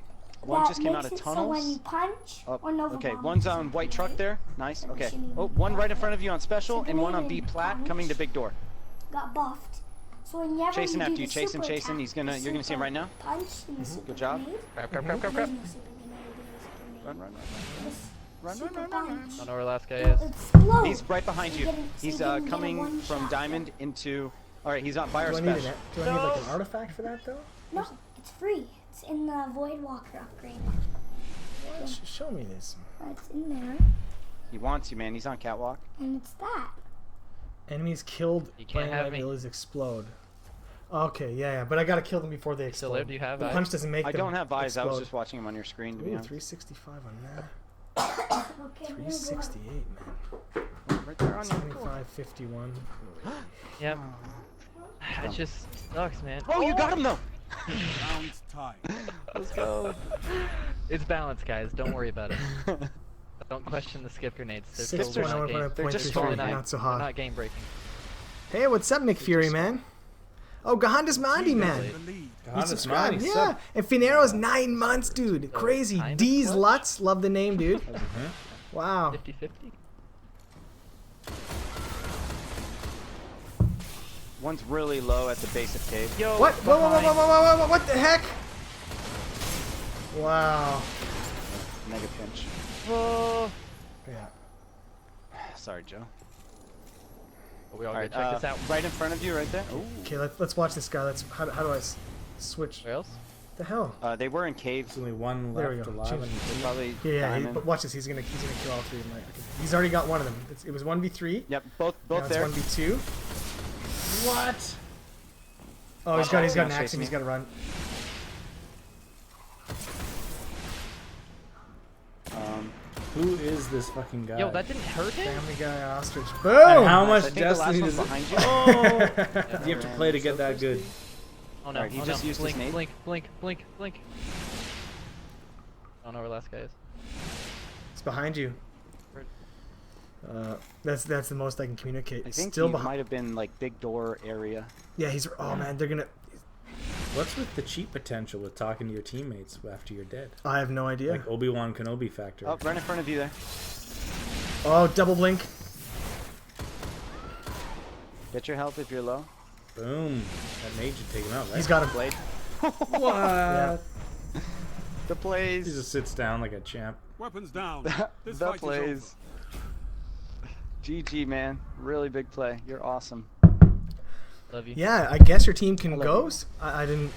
One that just came out makes of it So when tunnels. you punch Oh, or Nova okay, Bomb, one's you on white can truck hit. there. Nice. Okay. shouldn't Oh, even one be right in that. front of you on special, and one on B plat coming to big door. Got buffed. So whenever Chasing you after do you, the chasing. super He's attack, gonna. the You're gonna see him super right now. Punch and the super Good job. grenade. Crap. There's no super grenade, there's a super Run. grenade. This Run. super punch. I don't know where last guy is. It's slow. He's right behind you. So He's you can get a coming one from shot. diamond into. All right, he's on by our Do I need special. do I need like an artifact for that though? No, it's free. It's in the Void Walker upgrade. Show me this. It's in there, He wants you, man. He's on catwalk. and it's that. Enemies killed You by can't have me. abilities explode. Okay, yeah, but I gotta kill them before they Still explode. there? Do you have the eyes? punch doesn't make I them don't have eyes. I was explode. just watching him on your screen. To be Ooh, honest. 365 on that. Okay, I'm gonna go 368, man. Right there on you. 75, 51. Yep. It just sucks, man. Oh, you got him though. Rounds tied. Let's go. It's balanced, guys. Don't worry about it. Don't question the skip grenades. They're 6 totally not 1 game. they're just 1.33, totally not so They're hot. not game breaking. Hey, what's up, Nick Fury, man? Oh, Gahandas Mandi, man. The lead. You subscribed, yeah. And Finero's 9 months, dude. Crazy. kind of D's clutch. Lutz, love the name, dude. Wow. 50-50. One's really low at the base of cave. Yo, What? Whoa, whoa, whoa, behind. whoa, whoa, whoa, whoa, what the heck? Wow. Mega pinch. Whoa. Yeah. Sorry, Joe. We all All gotta right, check this out. right in front of you, right there. Ooh. Okay, let's watch this guy. How do I switch? Where else? The hell? They were in caves. There's only one There we left go. alive. Change. They're probably Yeah, diamond. but watch this. He's gonna kill all three of them. He's already got one of them. It was 1v3. Yep, both Now there. it's 1v2. What? Oh, he's got an He's axe chasing and he's me. got to run. Who is this fucking guy? Yo, that didn't hurt him? Family Guy ostrich. And Boom! how I much think the last Destiny one's does it? behind you. Oh! You have to play to get that good. Oh no, Alright, he oh, just no. used his blink, nade. blink, blink, blink, blink. I don't know where the last guy is. It's behind you. That's the most I can communicate. I think Still he behind. might have been like big door area. Yeah, he's. Oh man, they're gonna. What's with the cheat potential with talking to your teammates after you're dead? I have no idea. Like Obi-Wan Kenobi factor. Oh, right in front of you there. Oh, double blink. Get your health if you're low. Boom. That mage should take him out, right? He's got him. Blade. What? Yeah. The He plays. just sits down like a champ. Weapons down. This The fight plays. is GG, man. Really big play. You're awesome. Love you. Yeah, I guess your team can I love go. you. I didn't.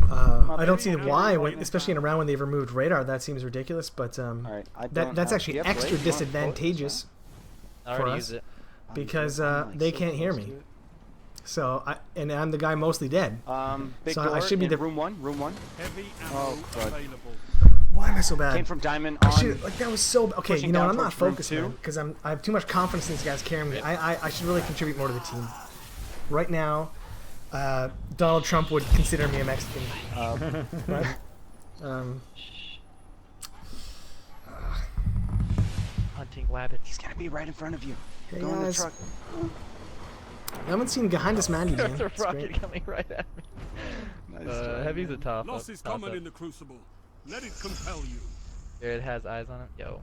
I don't see why, especially in a round when they've removed radar. That seems ridiculous, but All right. that's actually extra disadvantageous I already for used us. it. because they can't hear me. So and I'm the guy mostly dead. Big So door I should be in the- room one. Room one. heavy ammo Oh, God. available. Why am I so bad? Came from diamond I on. should, like that was so okay. pushing You know what? down I'm not towards room focused two. man because I have too much confidence in these guys carrying me. I should really contribute more to the team. Right now, Donald Trump would consider me a Mexican. Right? Hunting rabbits. He's gonna be right in front of you. Hey Go in the guys, truck. I haven't seen Gahandas Mandy, man. There's a It's rocket great. coming right at me. Nice try, Heavy's a man. top. Loss is toss common up. in the crucible. Let it compel you. There it has eyes on it. Yo.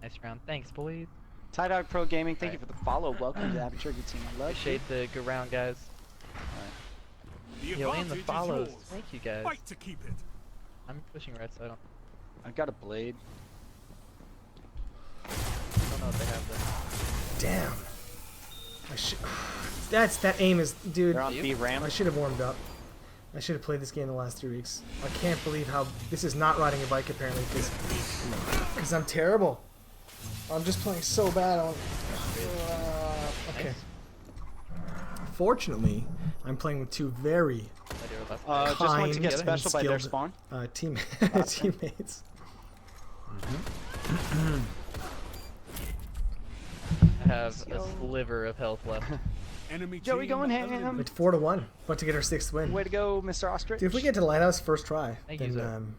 Nice round. Thanks, boys. Tie Dog Pro Gaming, thank you for the follow. Welcome to the Aperture Good Team. I love you. Appreciate the good round, guys. The Yo, and the advantage follows. is yours. Thank you, guys. Fight to keep it. I'm pushing red, so I I've got a blade. don't know if they have the. Damn. I should. That aim is, dude. They're on B ramp. I should have warmed up. I should have played this game the last 3 weeks. I can't believe how this is not riding a bike apparently because I'm terrible. I'm just playing so bad. Okay. Fortunately, I'm playing with two very Just went to kind get and special by their skilled spawn. teammates. I have a sliver of health left. Enemy Joey team going eliminated. ham. It's 4-1. About to get our 6th win. Way to go, Mr. Ostrich. Dude, if we get to the lighthouse first try, Thank you, then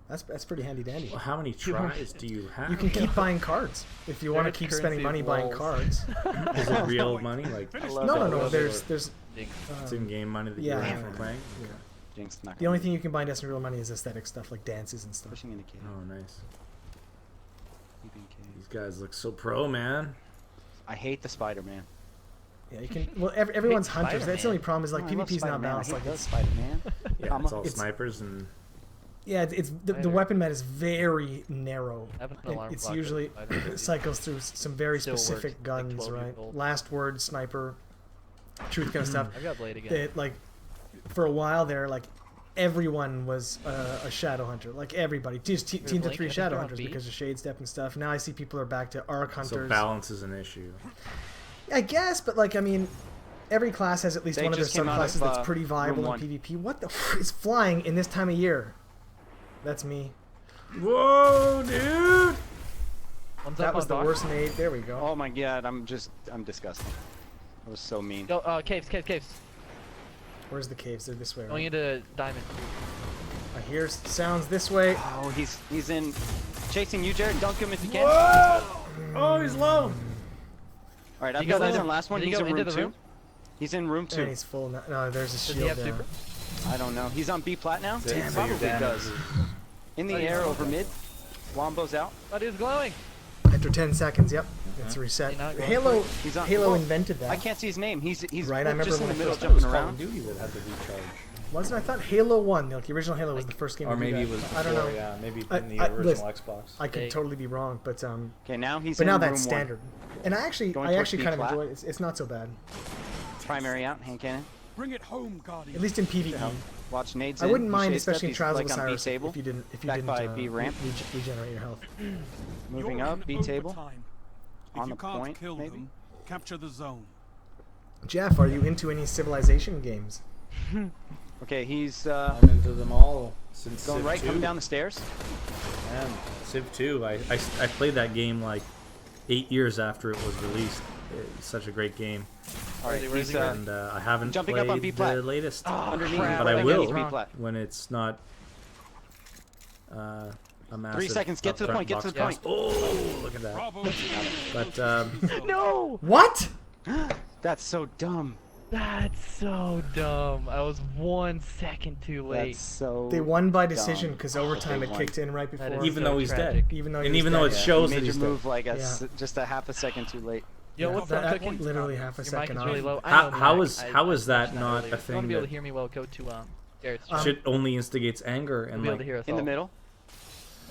sir. that's pretty handy dandy. Well, how many tries do you have? You can keep buying cards if you want to There's keep spending money currency buying rolls. cards. Is it real money? Like I love No, that. no, no. love There's Jinx. it's in-game money that Yeah. you're actually playing? Jinx not the only thing you can buy in Destiny real money is aesthetic stuff like dances and stuff. pushing in the cave. Oh, nice. Keeping cave. These guys look so pro, man. I hate the spider man. Yeah, you can. Well, everyone's hunters. That's the only Spider-Man. problem is like I love PvP's not Spider-Man. balanced. I Like hate it's, Spider Man. Yeah, it's all It's- snipers and yeah, it's the Spider. weapon meta is very narrow. I have an And alarm it's clock usually that Spider-Man cycles through some very Still works, specific like guns, 12 right? years old. Last word, sniper, truth kind of stuff. I've got blade again. That like for a while there, like everyone was a shadow hunter. Like everybody, just team to Blink, 3 I think shadow you're on hunters B. because of shade step and stuff. Now I see people are back to arc so hunters. balance is an issue. I guess, but like I mean, every class has at least They one of their just came out subclasses of, that's pretty viable room in PvP. What the is flying in this time of year? That's me. Whoa, dude! One's That up was on the box. worst nade. There we go. Oh my god, I'm disgusting. That was so mean. Yo, caves. Where's the caves? They're this way, Going right? into diamond. I hear sounds this way. Oh, he's in chasing you, Jared. Dunk him if you can. Oh, he's low. All right, I've Did he got go eyes in- on last one. did he He's go in room into the 2. room? He's in room 2. And he's full now. No, there's a Does shield he have there. super? I don't know. He's on B plat now. He Damn it, probably your damage does. is- In the Oh, he's air on over mid. Wombo's out. But he's glowing. After 10 seconds, yep. It's a reset. He not going Halo, He's on. Halo well, invented that. I can't see his name. He's Right, I remember just in when the it middle first- That was jumping Call around. of Duty that had the recharge. Wasn't I thought Halo 1, like the original Halo was the first game Or to do maybe that. it was before, I don't know. yeah. Maybe I- in the I- original listen, Xbox. I could Hey. totally be wrong, but Okay, now he's but in now room that's 1. standard. And I actually Going towards kind of B-flat. enjoy it. It's not so bad. Primary out. Hand cannon. Bring it home, Guardian. At least in PvE. Watch nades I in. wouldn't He mind, chased up. especially in He's Trials like of on B Osiris, table. if you didn't Back by B ramp. regenerate your health. Moving You're up. in B table. overtime. If On you the can't point, kill maybe? them, capture the zone. Jeff, are you into any Civilization games? Okay, he's I'm into them all since going Civ right, 2. coming down the stairs. Man, Civ 2. I played that game like 8 years after it was released. It's such a great game, All right, Where is he's he? and I haven't Jumping up on played B-flat. the latest, underneath. crap. but I Right will underneath B-flat. when it's not a massive. 3 seconds, get to the upfront point, get to box the point. cost. Oh, look at that! Bravo. But No! What? That's so dumb. That's so dumb. I was 1 second too late. That's so. They won by decision because But overtime they had won. kicked in right That before. is even so though he's tragic. dead, Even though he and was even though it dead. shows you that made your he's dead. move like Yeah. just a half a second too late. Yo, Yeah, what's that- up, Cookie? literally half a Your mic second is off. really low. I How- know, how Mac. is- I- how I is that mentioned not earlier. a If you want thing to be able that- to hear me well, go to Garrett's Um, channel. Shit only instigates anger You'll and be able to like. hear us In the all. middle.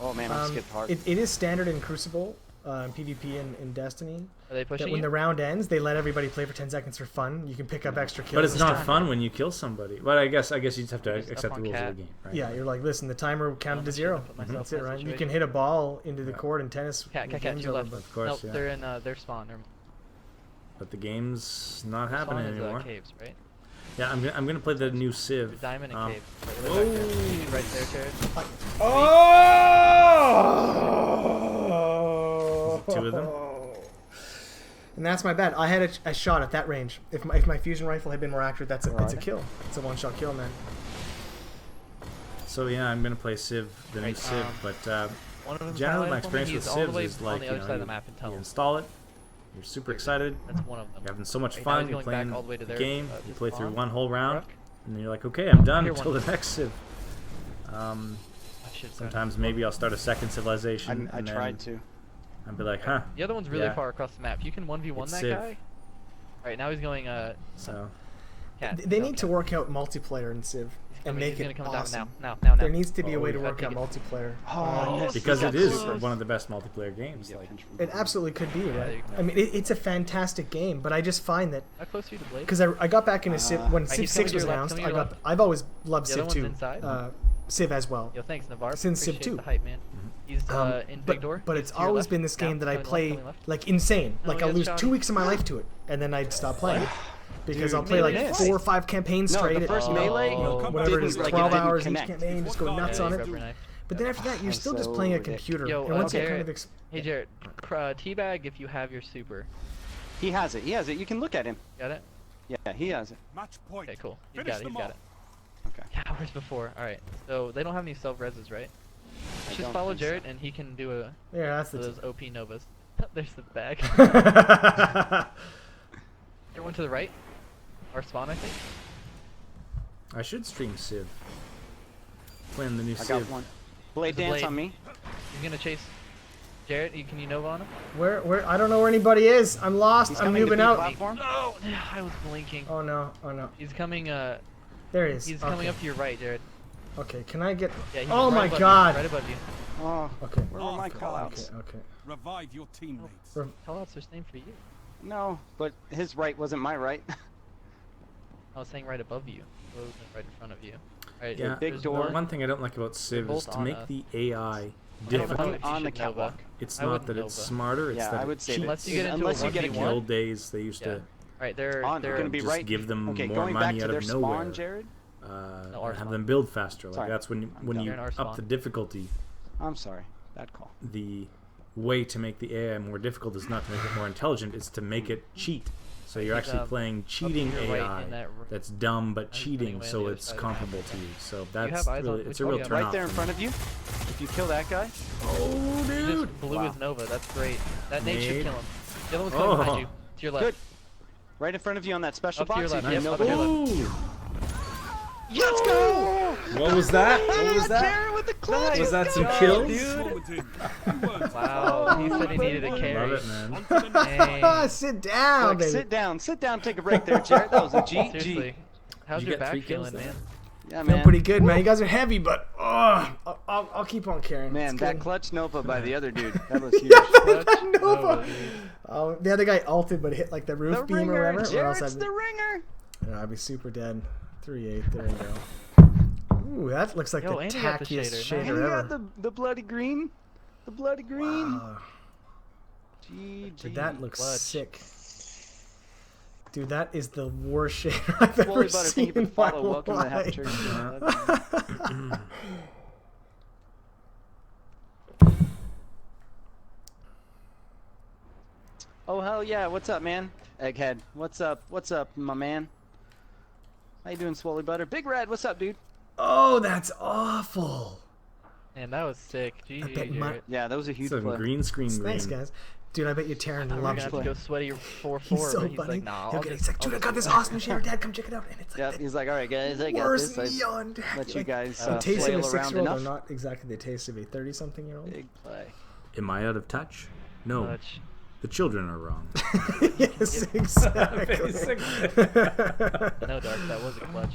Oh man, I skipped hard. It is standard in Crucible, PvP in Destiny. Are they That pushing when you? the round ends, they let everybody play for 10 seconds for fun. You can pick up extra kills. But it's and not stuff. fun when you kill somebody. But I guess you just have to Just up accept the on rules cat. of the game, right? Yeah, you're like, listen, the timer counted to I shouldn't zero. have put myself That's in it, that right? You situation. can hit a ball into the Yeah. court in tennis. Cat, the cat, game's to your over, left. but- Of course, Nope, yeah. they're in their spawn. But the game's not Their happening spawn is, anymore. caves, right? Yeah, I'm gonna play the new Civ. Diamond and Um, cave. Right, right back there. Right there, Jared. Oh! Two of them? And that's my bad. I had a shot at that range. If my fusion rifle had been more accurate, it's a Right. kill. It's a one-shot kill, man. So yeah, I'm gonna play Civ, the new Right, Civ. But One of them's generally, highlighted my for me. experience with He's all the Civs way is on like the you other know, side of you, the map in you tunnel. install it, you're super excited, That's one of them. you're having so much Right, now fun, he's you're going back playing all the way to the their, game, you his play through spawn. one whole round, Truck. and then you're like, okay, I'm done Here, until one. the next Civ. I should go. Sometimes maybe I'll start a second civilization, I and tried then to. I'll be like, huh. The other one's really Yeah. far across the map. You can 1v1 It's that Civ. guy. Alright, now he's going So cat. They No, need to cat. work out multiplayer in Civ and He's make gonna it come down awesome. now. There needs to be a Oh, way to yeah. work out multiplayer. Oh, yes, because he it got is super. one of the best multiplayer games. Like, It absolutely could be, there right? you go. I mean, it's a fantastic game, but I just find that How close are you to Blade? because I got back into Civ when Right, Civ he's 6 coming was to your left, announced. coming to your left. I've always loved The other Civ one's 2, inside. Civ as well. Yo, thanks, Navarre. Since Civ Appreciate 2. the hype, man. He's in big door. But He's it's to your always left. been this Now, game that I coming play left, coming left. like insane. No, Like he I'll has lose shot. 2 weeks of my life to it, and then I'd stop playing because I'll play like melee 4 or 5 campaigns No, straight. the first Oh. melee, whatever it is, didn't, 12 like, it hours didn't each connect. campaign, just go nuts Yeah, on Yeah, it. rubber knife. But then after that, you're I'm still just so playing a ridiculous. computer. Yo, and once you okay. kind of Hey, Jared, teabag if you have your super. He has it. He has it. You can look at him. Got it? Yeah, he has it. Match point. Okay, cool. He's Finish got it, them he's got off. it. Okay. Hours before. Alright, so they don't have any self-reses, right? I Just don't follow think so. Jared and he can do yeah, that's the. those OP Novas. There's the bag. There one to the right. Our spawn, I think. I should stream Civ. Playing the new I got Civ. one. Blade There's a dance blade. on me. He's gonna chase. Jared, can you Nova on him? Where? I don't know where anybody is. I'm lost. He's I'm coming to moving B out. platform. No! I was blinking. Oh no! Oh no! He's coming, There he is. he's okay. coming up to your right, Jared. Okay, can I get? Yeah, he's Oh right my above God. You, right above you. Oh, Okay. where were my Okay, callouts? Okay. Revive your teammates. Call out's the same for you. No, but his right wasn't my right. I was saying right above you. It wasn't right in front of you. Right, Yeah, big there's door. one. One thing I don't like about Civ both is to on make us. the AI I don't know difficult. if you On the should Nova. catwalk. It's I not wouldn't that it's Nova. smarter, it's Yeah, that I it would say cheats. Unless you get into Unless a you get a In the 1v1. old days, they used Yeah. to Right, they're On, they're gonna be just right. give them Okay, more going back money to out their of nowhere. spawn, Jared. No, our have spawn. them build faster. Like Sorry. that's when I'm when done. you They're in our up the spawn. difficulty. I'm sorry. Bad call. The way to make the AI more difficult is not to make it more intelligent; it's to make it cheat. So you're He's, actually playing cheating your right AI in that that's dumb but he's cheating, running away on so the other it's side. comparable to you. So have that's eyes really on it's a which real one? turn Right there in front of you. If you kill that guy, Oh, He dude! just blew Wow. his Nova. That's great. That nade should Nade. kill him. The other one's coming behind Oh. you. To your left. good. Right in front of you on that special Up to your box. left, You yep, know up to your that. left. Ooh! Let's go! What was that? What was that? Jared with the clutch. Was that some Go, kills? dude. Moment in. You weren't. Wow, he said he needed a carry. Love it, man. On to the next. Dang. Sit down, Look, baby. sit down, take a break there, Jared. That was a G. Seriously. How's You your get 3 back kills feeling, there. man? Yeah, Feeling man. pretty good, man. You guys are heavy, but I'll keep on carrying. Man, It's that good. clutch Nova by the other dude. That was huge. Clutch Nova. dude. Oh, the other guy ulted, but hit like the roof The beam or ringer, whatever. Or else Jared's I'd the ringer. I'd be super dead. 3-8. There you go. Ooh, that looks like Yo, the and he got the tackiest shader. And shader he ever. got the bloody green. The bloody green. Wow. GG. Dude, that looks Clutch. sick. Dude, that is the worst shader I've ever Wally Butter, seen thank you in for my follow. Welcome to the Happy life. Church. Oh hell yeah! What's up, man? Egghead. What's up? What's up, my man? How you doing, Swolly Butter? Big Red. What's up, dude? Oh, that's awful. Man, that was sick. bet GG, my- Jared. Yeah, that was a huge Some play. green screen green. Thanks, guys. Dude, I bet you Taryn We're loves gonna have to it. go sweaty 4-4, He's so but he's funny. like, nah, He'll I'll get just, he's like, dude, I got this awesome shader, Dad. Come check it out. And it's like Yep. the He's like, all right, guys, I got worst this. I neon tacky. let you Like, guys the taste of flail a around 6-year-old are enough. not exactly the taste of a 30-something-year-old. Big play. Am I out of touch? No. Clutch. The children are wrong. Yes, exactly. No, Dark, that was a clutch.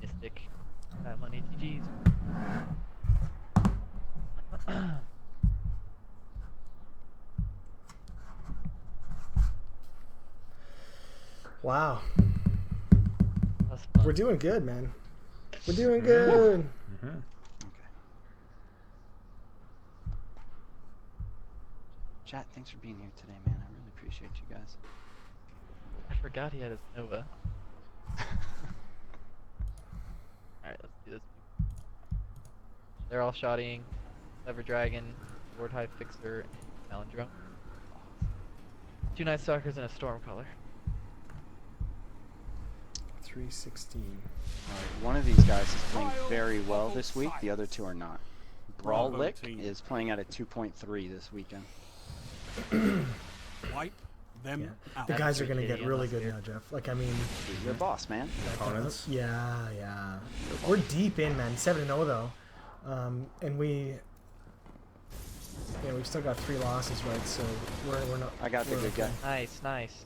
Mystic. That money, GG's. Wow. That's fun. We're doing good, man. We're doing good. Mhm. Chat, thanks for being here today, man. I really appreciate you guys. I forgot he had his Nova. Alright, let's do this. They're all shotting. Lever Dragon, Lord High Fixer, and Malindrome. 2 Night Stalkers and a Stormcaller. 316. Alright, one of these guys is playing very well this week. The other two are not. Bravo Brawlick team. is playing at a 2.3 this weekend. Wipe them Yeah. out. The guys are going to Gideon get really last good year. now, Jeff. Like, I mean, You're a boss, man. Opponents. yeah. We're deep in, man. 7-0, though. And we've still got 3 losses, right? So we're not. I got the we're good guy. okay. Nice.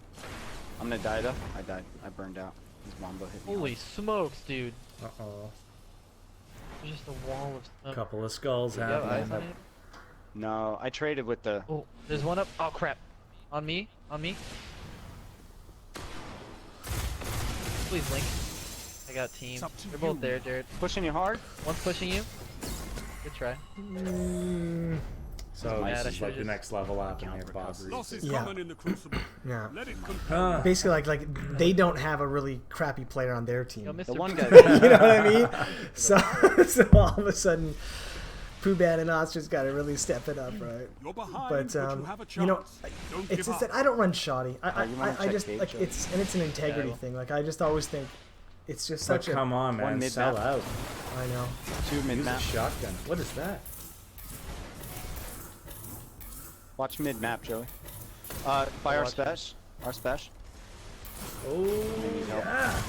I'm gonna die though. I died. I burned out. His wombo hit me. Holy smokes, dude. Uh-oh. There's just a wall of smoke. Couple of skulls You got eyes happening. on it? No, I traded with the. Oh, there's one up. Oh, crap. On me. On me. Please, Link. I got team. It's up to They're both you. there, Jared. Pushing you hard. One's pushing you. Good try. So Yeah, this I is should've like the just- next level happening here, boss. Loss is Yeah. common in the crucible. Yeah. Let it compel. Basically, like they don't have a really crappy player on their team. Yo, The Mr. one P- guy. You know what I mean? So all of a sudden, Pooban and Oz just got to really step it up, right? You're behind, But you have a chance. you know, Don't it's give just up. that I don't run shoddy. you wanna I check just Cage, like or- it's an integrity well. thing. Like I just always think it's just But such a. come on, One man. mid Sell map. out. I know. 2 mid Use a map. shotgun. What is that? Watch mid map, Joey. By our watch it. special. Our special. Oh, Maybe help. yeah.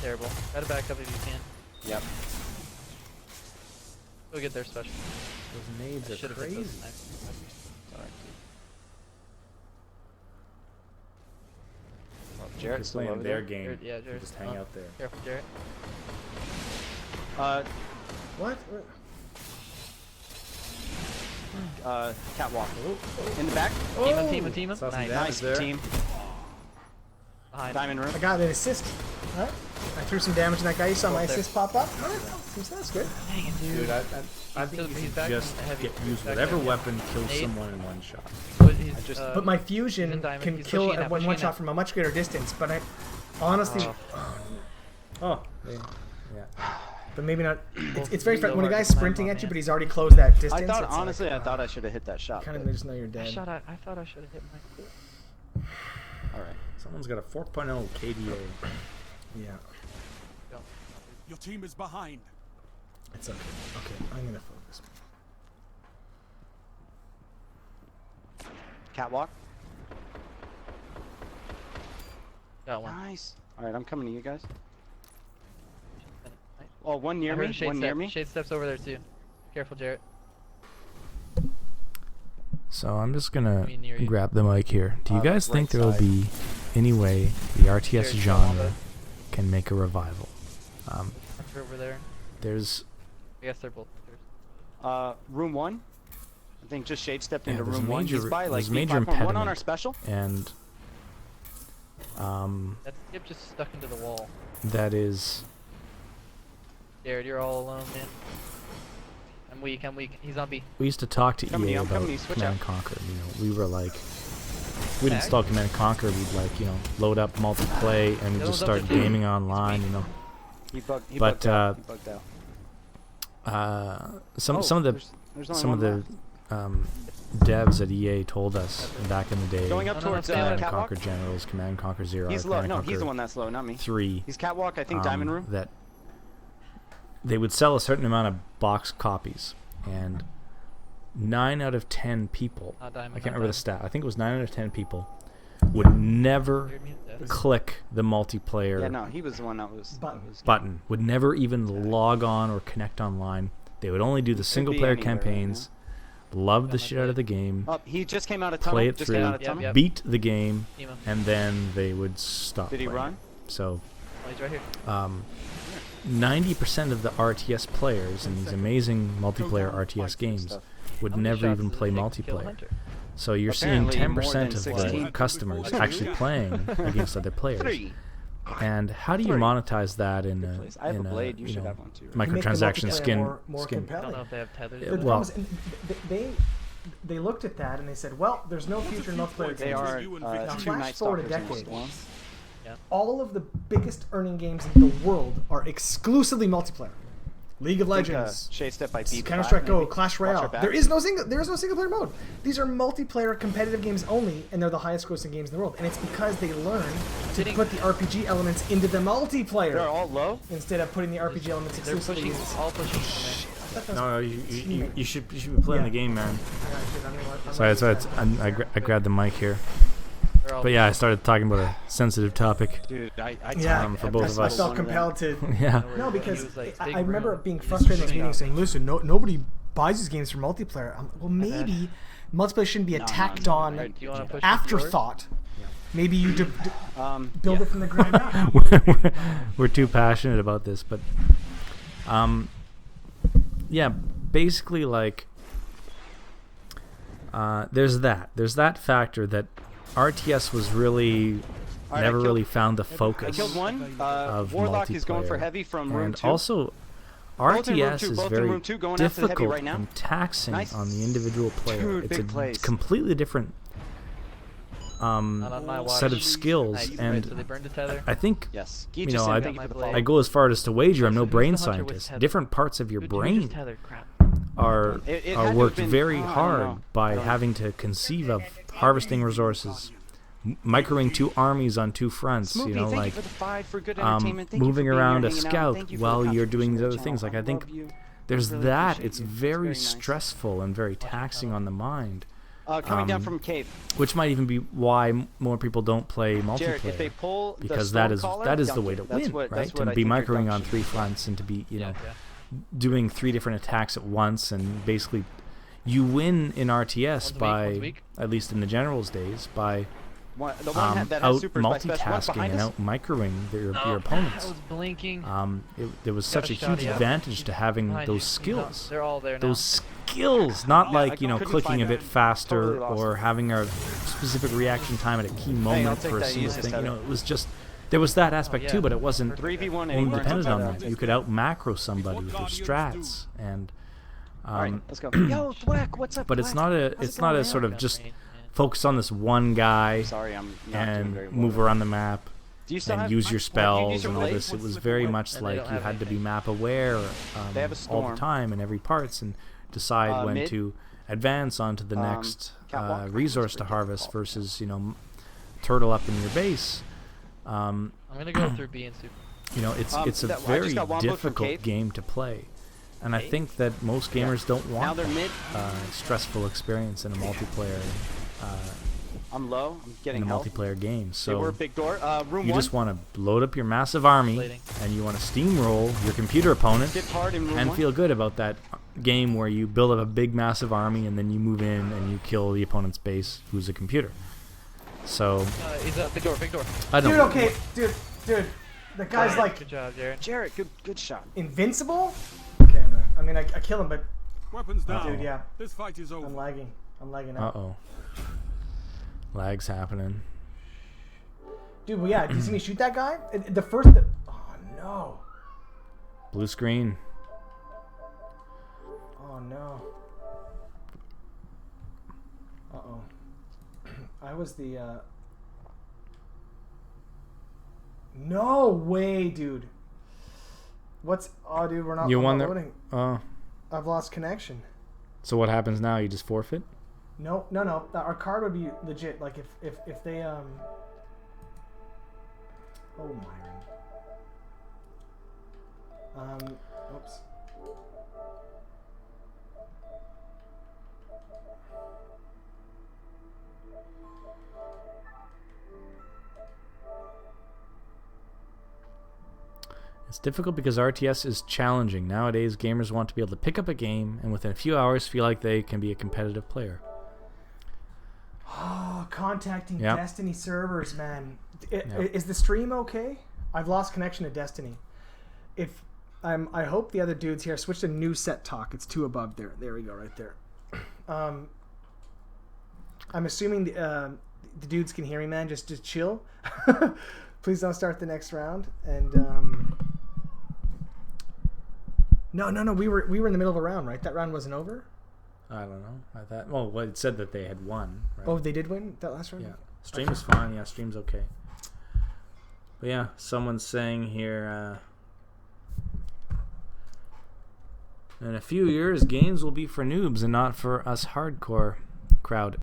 Terrible. Try to back up if you can. Yep. Go get their special. Those nades I are should have hit those crazy. snipes. Alright. Oh, Jared's Just still playing over their there. game. Jared- yeah, You Jared's just hang on. out there. Careful, Jarrett. What? Catwalk. In the back. Team him, team him. Saw some Nice. damage Nice there. team. Behind. Diamond room. I got an assist. All right. I threw some damage on that guy. You saw my Both there. assist pop up. All right. Seems that's good. Dang it, dude. Dude, I He's think you he's should back just in heavy. use Back whatever there, yeah. weapon kills Nade. someone in one shot. But he's, just- But my he's fusion in diamond. can He's kill pushing at in one that, pushing shot in from a much greater distance. But I honestly, Oh, yeah. but maybe not. It's very so fun when a hard guy's to climb sprinting on, at you, man. but he's already closed that distance. I thought it's like, honestly, I thought I should have hit that shot. kind of but just know you're I dead. thought I should have hit my. All right. Someone's got a 4.0 KDA. Yeah, Your team is behind. it's okay. Okay, I'm gonna focus. Catwalk. Got one. Nice. All right, I'm coming to you guys. Oh, one near I heard me. a shade One step. near me. Shade steps over there too. Careful, Jarrett. So I'm just gonna Me near you. grab the mic here. Do you guys right think there will side. be any way the RTS Jared, genre can make a revival? Marker over there. There's I guess they're both upstairs. Room 1. I think just shade stepped Yeah, into there's room 1. He's major- by like there's major B platform 1 on our impediment. special. and That skip just stuck into the wall. that is Jared, you're all alone, man. I'm weak. I'm weak. He's on B. we used to talk to Coming to EA you, I'm about coming to you, switch Command and Conquer. You know, we were like, we'd Mag? install Command and Conquer. We'd like, you know, load up multiplayer and The just other start one's up there too. gaming He's online. weak. You know, He bugged. He But, bugged out. He bugged out. some Oh, of the there's only some of one the left. devs at EA told us back in the day. Going up No, no, no, towards stay Command there. and catwalk. Conquer Generals, Command and Conquer Zero, He's low. Command No, and he's the Conquer one that's low, not me. 3. He's catwalk. I think diamond room. That they would sell a certain amount of box copies, and 9 out of 10 people, Not diamond. I not can't remember the diamond. stat, I think it was 9 out of 10 people, would never Jared, me to death. click the multiplayer Yeah, no, he was the one that was. Button. that was- button, would never even log on or connect online. They would only do the single player anywhere right campaigns, love the Got my shit out of the blade. game, Oh, he just came out of tunnel. play it just came through, out of tunnel. Yep. beat the game, Emo. and then they would stop Did he playing. run? So Oh, he's right here. 90% of the RTS players in these amazing multiplayer RTS games stuff. would How many never shots even does it play take to kill a multiplayer. hunter? So you're Apparently seeing more 10% than of the 16. customers actually playing against other players. 3. And how do you 3. montage that in Good a, place. I have in a blade. a, You you should know, have one too. You make the microtransaction multiplayer skin? more skin. I don't compelling. know if they have tethers. Yeah, The but- well- problem is, they looked at that and they said, well, there's no future in multiplayer They games. are Now, 2 flash night forward a stalkers in decade. one. All of the biggest earning games in the world are exclusively multiplayer. League of I think, Legends, shade step by B. Counter Strike Go, Clash Watch our Royale. back. There is no single player mode. These are multiplayer competitive games only, and they're the highest grossing games in the world. And it's because they learned to Sitting- put the RPG elements into the They're multiplayer all low. instead of putting the RPG elements They're exclusively. pushing. All pushing. No, you should be playing the game, man. Sorry, Sorry, I grabbed the mic here. But yeah, I started talking about a sensitive topic. Dude, I Yeah, for both of I us. felt compelled to. Yeah. No, because He was like, I big remember room. being He's frustrated in those shooting meetings, up. saying, "Listen, nobody buys these games for multiplayer." Well, maybe multiplayer shouldn't be a tacked on Do you want to push afterthought. Maybe you build yeah. it from the ground up. We're too passionate about this, but yeah, basically like there's that factor that RTS was really Alright, never I killed- really found the I focus killed one. of Warlock is going for multiplayer. heavy from room and 2. also Both in room RTS two, is both in very room two, going after the heavy difficult right now. and taxing Nice. on the individual player. Dude, It's big a plays. completely different Not on my watch. set of skills, Nice. and So they burned a tether. I think Yes. you know, thank you for the I- follow. I go as far as to wager I'm no Who's the brain hunter with scientist. tether? Different parts of your Who brain just tethered? Crap. are It had to are have worked been- very I don't hard know. I by don't know. having to conceive of harvesting resources, microing 2 armies on 2 fronts. Smoothie, You know, thank like you for the 5 for good entertainment. Thank you for moving being here around a and hanging out. scout Thank you for while the you're doing these contribution to other the things. channel. Like I think love you. there's Really that. appreciate It's you. It's very very nice. stressful and very taxing on the mind, Coming down from cave. which might even be why more people don't play Jared, if they multiplayer. pull the Because storm that is collar, the dunk way it. to That's win, what- right? that's what To I be think your microing dunk on should 3 be. fronts and to be Yeah. doing 3 different attacks at once, and basically you win in RTS One's weak, by one's weak. at least in the generals days by The one that has out supers by special. One multitasking behind and us. out microing your I opponents. was blinking. There was such a Got a huge shot, yeah. advantage to having Behind those you. skills. They're all there now. Those skills, not Yeah, I like, you know, couldn't clicking find a bit it. faster Totally lost or it. having a specific reaction time at a key moment take for a that single easy thing. You know, step. it was just there was that aspect yeah. too, but it wasn't 3v1 and only he burns dependent on himself that. out. You could out macro somebody with your strats, and Alright, let's go. Yo, Thwack, what's up? but it's Thwack? not a How's it's it not going, a man? sort of Got just range, focus on this one guy Sorry, I'm not doing very and well. move around the map Do you still and have, use your have you spells used your and all blade? this. It was very much And they like don't you have had to be anything. map aware They have a all the storm. time in every parts and decide when mid. to advance onto the next catwalk. resource to Very harvest difficult. versus, you know, turtle up in your base. I'm gonna go through B and super. You know, it's a I just very got womboed from difficult cave. game to play, and I think that most gamers don't Now want they're that, mid. stressful experience in a multiplayer I'm low. I'm getting in a health. multiplayer game. They were So big door. Room you one. just want to load up your massive army, Plating. and you want to steamroll your computer opponent, Hit hard in room and one. feel good about that game where you build up a big massive army, and then you move in and you kill the opponent's base, who's a computer. So He's big door, big door. I don't. Dude, okay, dude, the guy's Good like job, Jared. Jarrett, good shot. invincible. Okay, I mean, I kill him, but Weapons down. dude, yeah, This fight is over. I'm lagging Uh out. oh. Lag's happening. Dude, well, yeah, did you see me shoot that guy? Oh no. Blue screen. Oh no. Uh-oh. I was the No way, dude. Oh, dude, we're not You I'm won not there. loading. Oh. I've lost connection. So what happens now? You just forfeit? No. Our card would be legit. Like if they Oh, Myron. Oops. It's difficult because RTS is challenging. Nowadays, gamers want to be able to pick up a game and within a few hours feel like they can be a competitive player. Oh, contacting Yep. Destiny servers, man. Yep. Is the stream okay? I've lost connection to Destiny. I hope the other dudes here switch to new set talk. It's two above there. There we go, right there. I'm assuming the dudes can hear me, man. Just chill. Please don't start the next round. And no. We were in the middle of a round, right? That round wasn't over. I don't know. I thought. Well, it said that they had won. Right? Oh, they did win that last round. Yeah. Stream is fine. Yeah, stream's okay. But yeah, someone's saying here. In a few years, games will be for noobs and not for us hardcore crowd.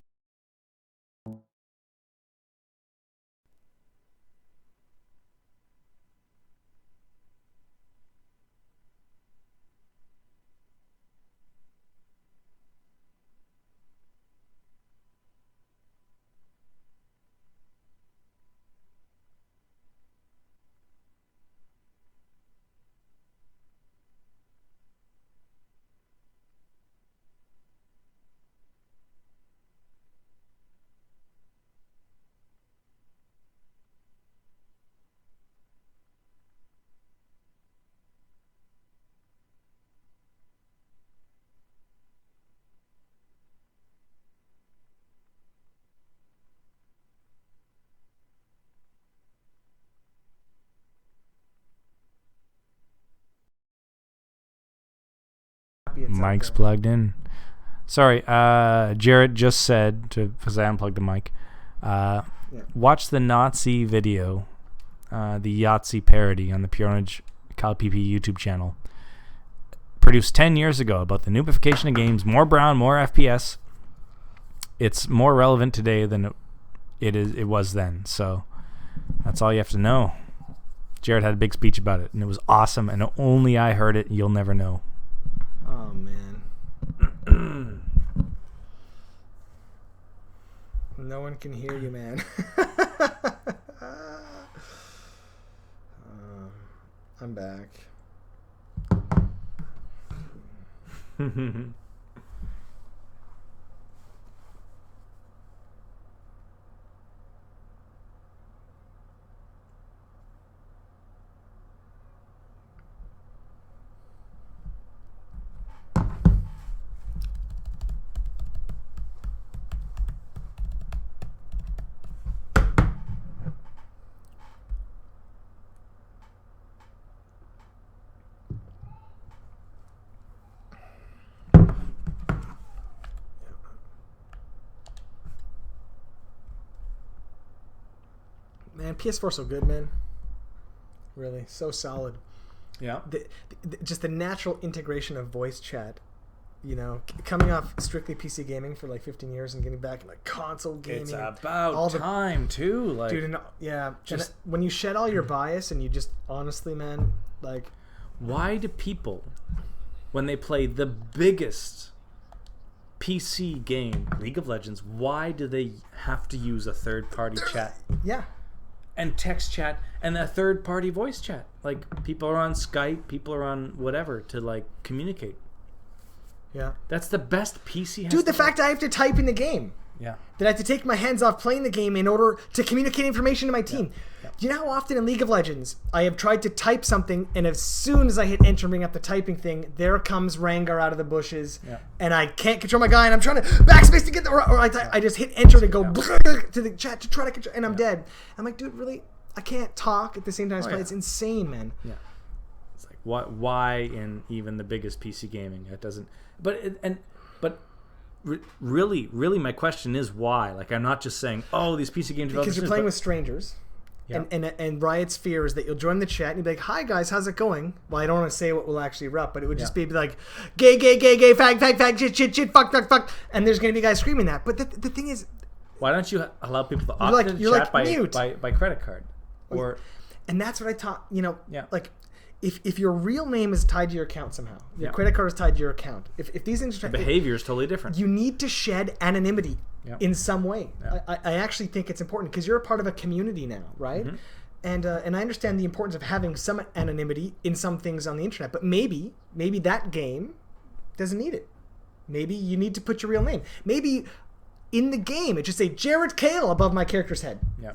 Mic's plugged in. Sorry, Jarrett just said, because I unplugged the mic, watch the Nazi video, the Yahtzee parody on the Pwnage Kyle PP YouTube channel. Produced 10 years ago about the noobification of games, more brown, more FPS. It's more relevant today than it was then. So that's all you have to know. Jarrett had a big speech about it, and it was awesome, and only I heard it, you'll never know. Oh man. No one can hear you, man. I'm back. Man, PS4 so good, man. Really, so solid. Yeah. Just the natural integration of voice chat You know, coming off strictly PC gaming for like 15 years and getting back in like console gaming. It's about time too. Like, dude, just when you shed all your bias and you just honestly, man, like, why do people, when they play the biggest PC game, League of Legends, why do they have to use a third-party chat? Yeah. And text chat and a third-party voice chat. Like, people are on Skype, people are on whatever to like communicate. Yeah. That's the best PC has. Dude, the fact I have to type in the game. Yeah. That I have to take my hands off playing the game in order to communicate information to my team. Yeah. Do you know how often in League of Legends I have tried to type something, and as soon as I hit enter and bring up the typing thing, there comes Rangar out of the bushes, and I can't control my guy, and I'm trying to backspace to get the... Or I just hit enter to go to the chat to try to control, and I'm dead. I'm like, dude, really? I can't talk at the same time as play. It's insane, man. Yeah. It's like, why in even the biggest PC gaming? It doesn't... But really, my question is why. Like, I'm not just saying, oh, these PC game developers. Because you're playing with strangers, yeah. and Riot's fear is that you'll join the chat and you'll be like, "Hi guys, how's it going?" Well, I don't want to say what will actually erupt, but it would just be like, "Gay, fag, shit, fuck," and there's gonna be guys screaming that. But the thing is, why don't you allow people to opt into chat by credit card, or? And that's what I taught. You know, yeah. Like. If your real name is tied to your account somehow, your credit card is tied to your account. If these things are the behavior is totally different. You need to shed anonymity in some way. Yeah. I actually think it's important because you're a part of a community now, right? Mm-hmm. And I understand the importance of having some anonymity in some things on the internet. But maybe that game doesn't need it. Maybe you need to put your real name. Maybe in the game it just say Jared Cale above my character's head. Yeah.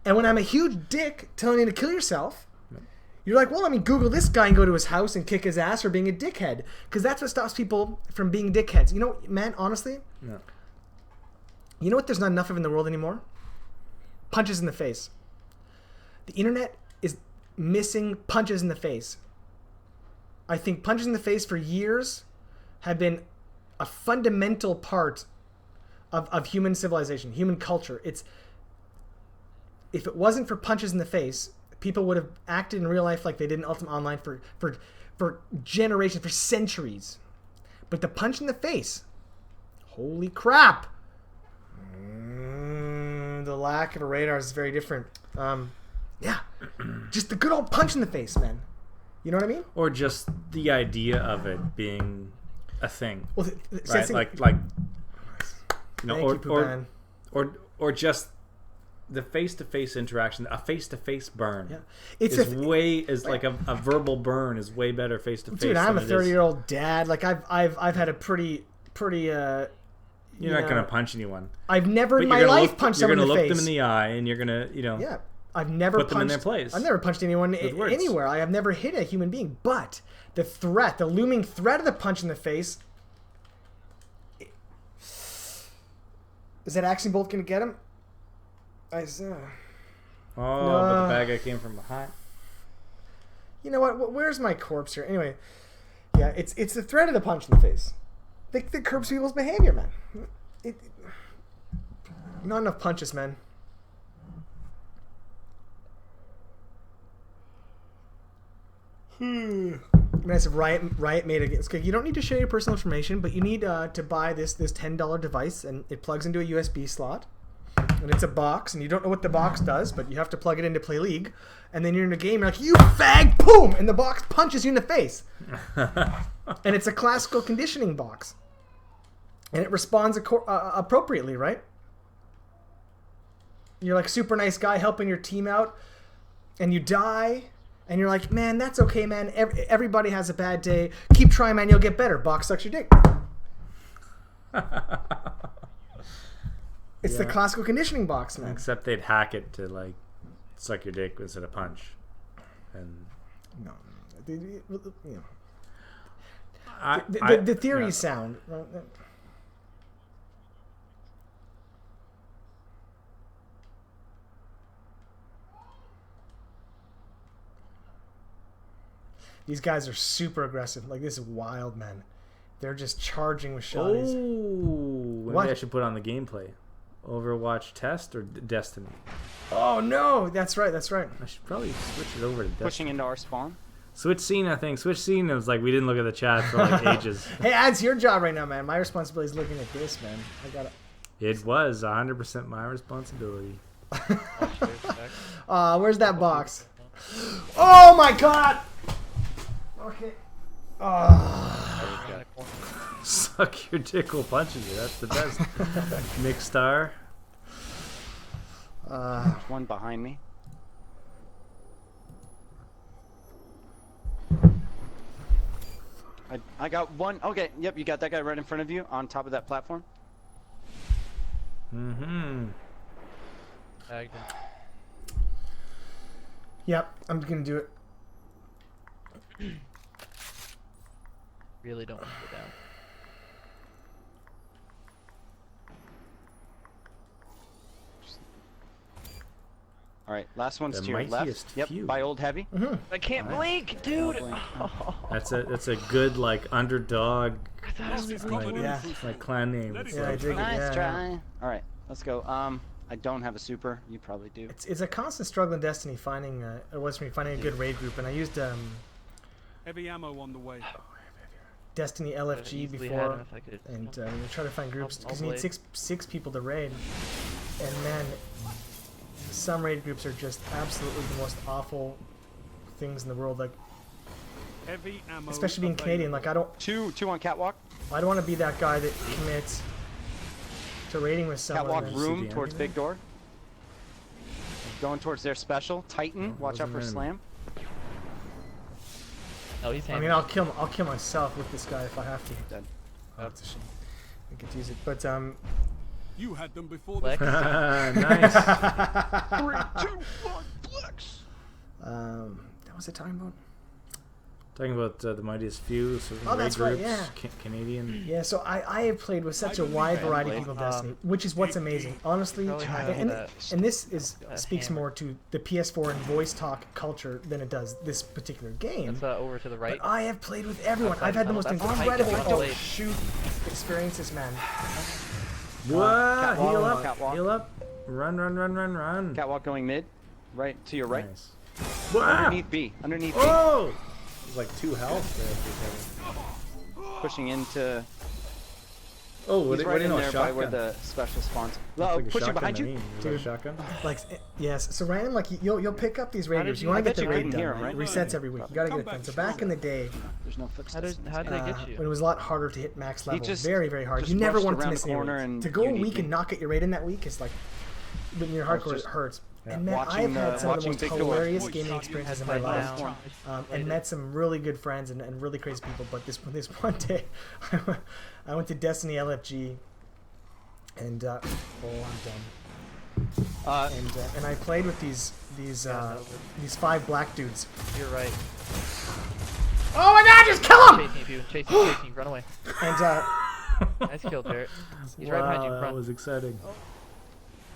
And when I'm a huge dick telling you to kill yourself. You're like, well, let me Google this guy and go to his house and kick his ass for being a dickhead. Because that's what stops people from being dickheads. You know, man, honestly, you know what there's not enough of in the world anymore? Punches in the face. The internet is missing punches in the face. I think punches in the face for years have been a fundamental part of human civilization, human culture. If it wasn't for punches in the face, people would have acted in real life like they did in Ultimate Online for generations, for centuries. But the punch in the face, holy crap! The lack of a radar is very different. Just the good old punch in the face, man. You know what I mean? Or just the idea of it being a thing, well, right? Like, you know, or just. The face-to-face interaction, a face-to-face burn, like a verbal burn is way better face-to-face. Dude, I'm a 30-year-old dad. Like I've had a pretty. You're not gonna punch anyone. I've never in my life punched someone in the face. You're gonna look them in the eye, and you're gonna, Yeah, I've never put them in their place. I've never punched anyone anywhere. I have never hit a human being. But the looming threat of the punch in the face. Is that action bolt gonna get him? But the bad guy came from behind. You know what? Where's my corpse here? Anyway, yeah, it's the threat of the punch in the face that curbs people's behavior, man. Not enough punches, man. Massive Riot made it. Okay, you don't need to share your personal information, but you need to buy this $10 device, and it plugs into a USB slot. And it's a box, and you don't know what the box does, but you have to plug it in to play League. And then you're in a game, you're like, you fag, boom! And the box punches you in the face. And it's a classical conditioning box. And it responds appropriately, right? You're like super nice guy helping your team out, and you die, and you're like, man, that's okay, man. Everybody has a bad day. Keep trying, man. You'll get better. Box sucks your dick. It's the classical conditioning box, man. Except they'd hack it to like suck your dick instead of punch, and no, you know, the theories sound. These guys are super aggressive. Like, this is wild, man. They're just charging with shotties. Oh, maybe I should put on the gameplay. Overwatch test or Destiny? Oh no, that's right. I should probably switch it over to Destiny. Pushing into our spawn. Switch scene, I think. Switch scene. It was like we didn't look at the chat for like ages. Hey, it's your job right now, man. My responsibility is looking at this, man. I gotta. It was 100% my responsibility. Where's that box? Oh my god! Okay. Suck your dick will punches you. That's the best. Mick Star. One behind me. I got one. Okay, yep, you got that guy right in front of you on top of that platform. Mm-hmm. Tagged him. Yep, I'm gonna do it. Really don't want to go down. All right, last one's The to your left. mightiest Yep, few. by Old Heavy. I can't blink, dude. That's a good like underdog Yeah. like clan name. Yeah, I dig it. Nice Yeah. try. All right, let's go. I don't have a super. You probably do. It's a constant struggle in Destiny finding it was for me finding a good raid group, and I used Heavy ammo on the way. Destiny LFG Easily had before, him if I could've- and we try to find groups because you need blade. six people to raid, and then some raid groups are just absolutely the most awful things in the world. Like Heavy ammo. especially being Canadian, like I don't Two on catwalk. want to be that guy that commits to raiding with someone. Catwalk that's- room the towards enemy big door. Going towards their special. Titan. Watch out wasn't for an slam. Oh, he's I hammered. mean, I'll kill myself with this guy if I have to. Dead. Oh, it's a shame. I could use it, but You had them before Flex. Nice. 3, 2, 1, flex. what was I talking about? Talking about the mightiest few, certain Oh, raid that's right, groups, yeah. Canadian. Yeah, so I have played with such a wide variety of people in Destiny, which is what's amazing. Honestly, Probably have and, that- and this is that speaks hammer. more to the PS4 and voice talk culture than it does this particular game. That's over to the right. But I have played with everyone. Outside I've had the tunnel. most That's the height incredible of the blade. shoot experiences, man. What? Catwalk, Heal up! catwalk. Heal up! Run! Catwalk going mid. Right to your right. Nice. Wow! Underneath B. Underneath B. Oh! There's like 2 health there. For Pushing into. oh, what He's do right you in know? there by where Shotgun. the special spawns. Looks Oh, like a pushing shotgun behind to you. me. Is that a Dude. shotgun? Like yes, so random like you'll pick up these raid How groups. did You want you- to I get the bet you raid couldn't done. hear 'em, Right? right? It resets every week. You gotta get it done. So back in the day, There's no footsteps. How did they get you? when it was a lot harder to hit max level, just- very hard. just You never rushed wanted to around miss the any corner raids. and To go you a need week me. and not get your raid in that week is like when you're hardcore, just- it hurts. Yeah. And man, Watching I've had the- some of the watching most Big Door. hilarious Voice gaming talk experiences in used my to life. play down. And met some really good friends and really crazy people. But this one day, I went to Destiny LFG, and I'm done. And I played with these 5 black dudes. You're right. Oh my God! Just kill him! Chasing you, chasing you. Run away. And Nice kill, Jarrett. He's right behind you. Wow, that Run. was exciting.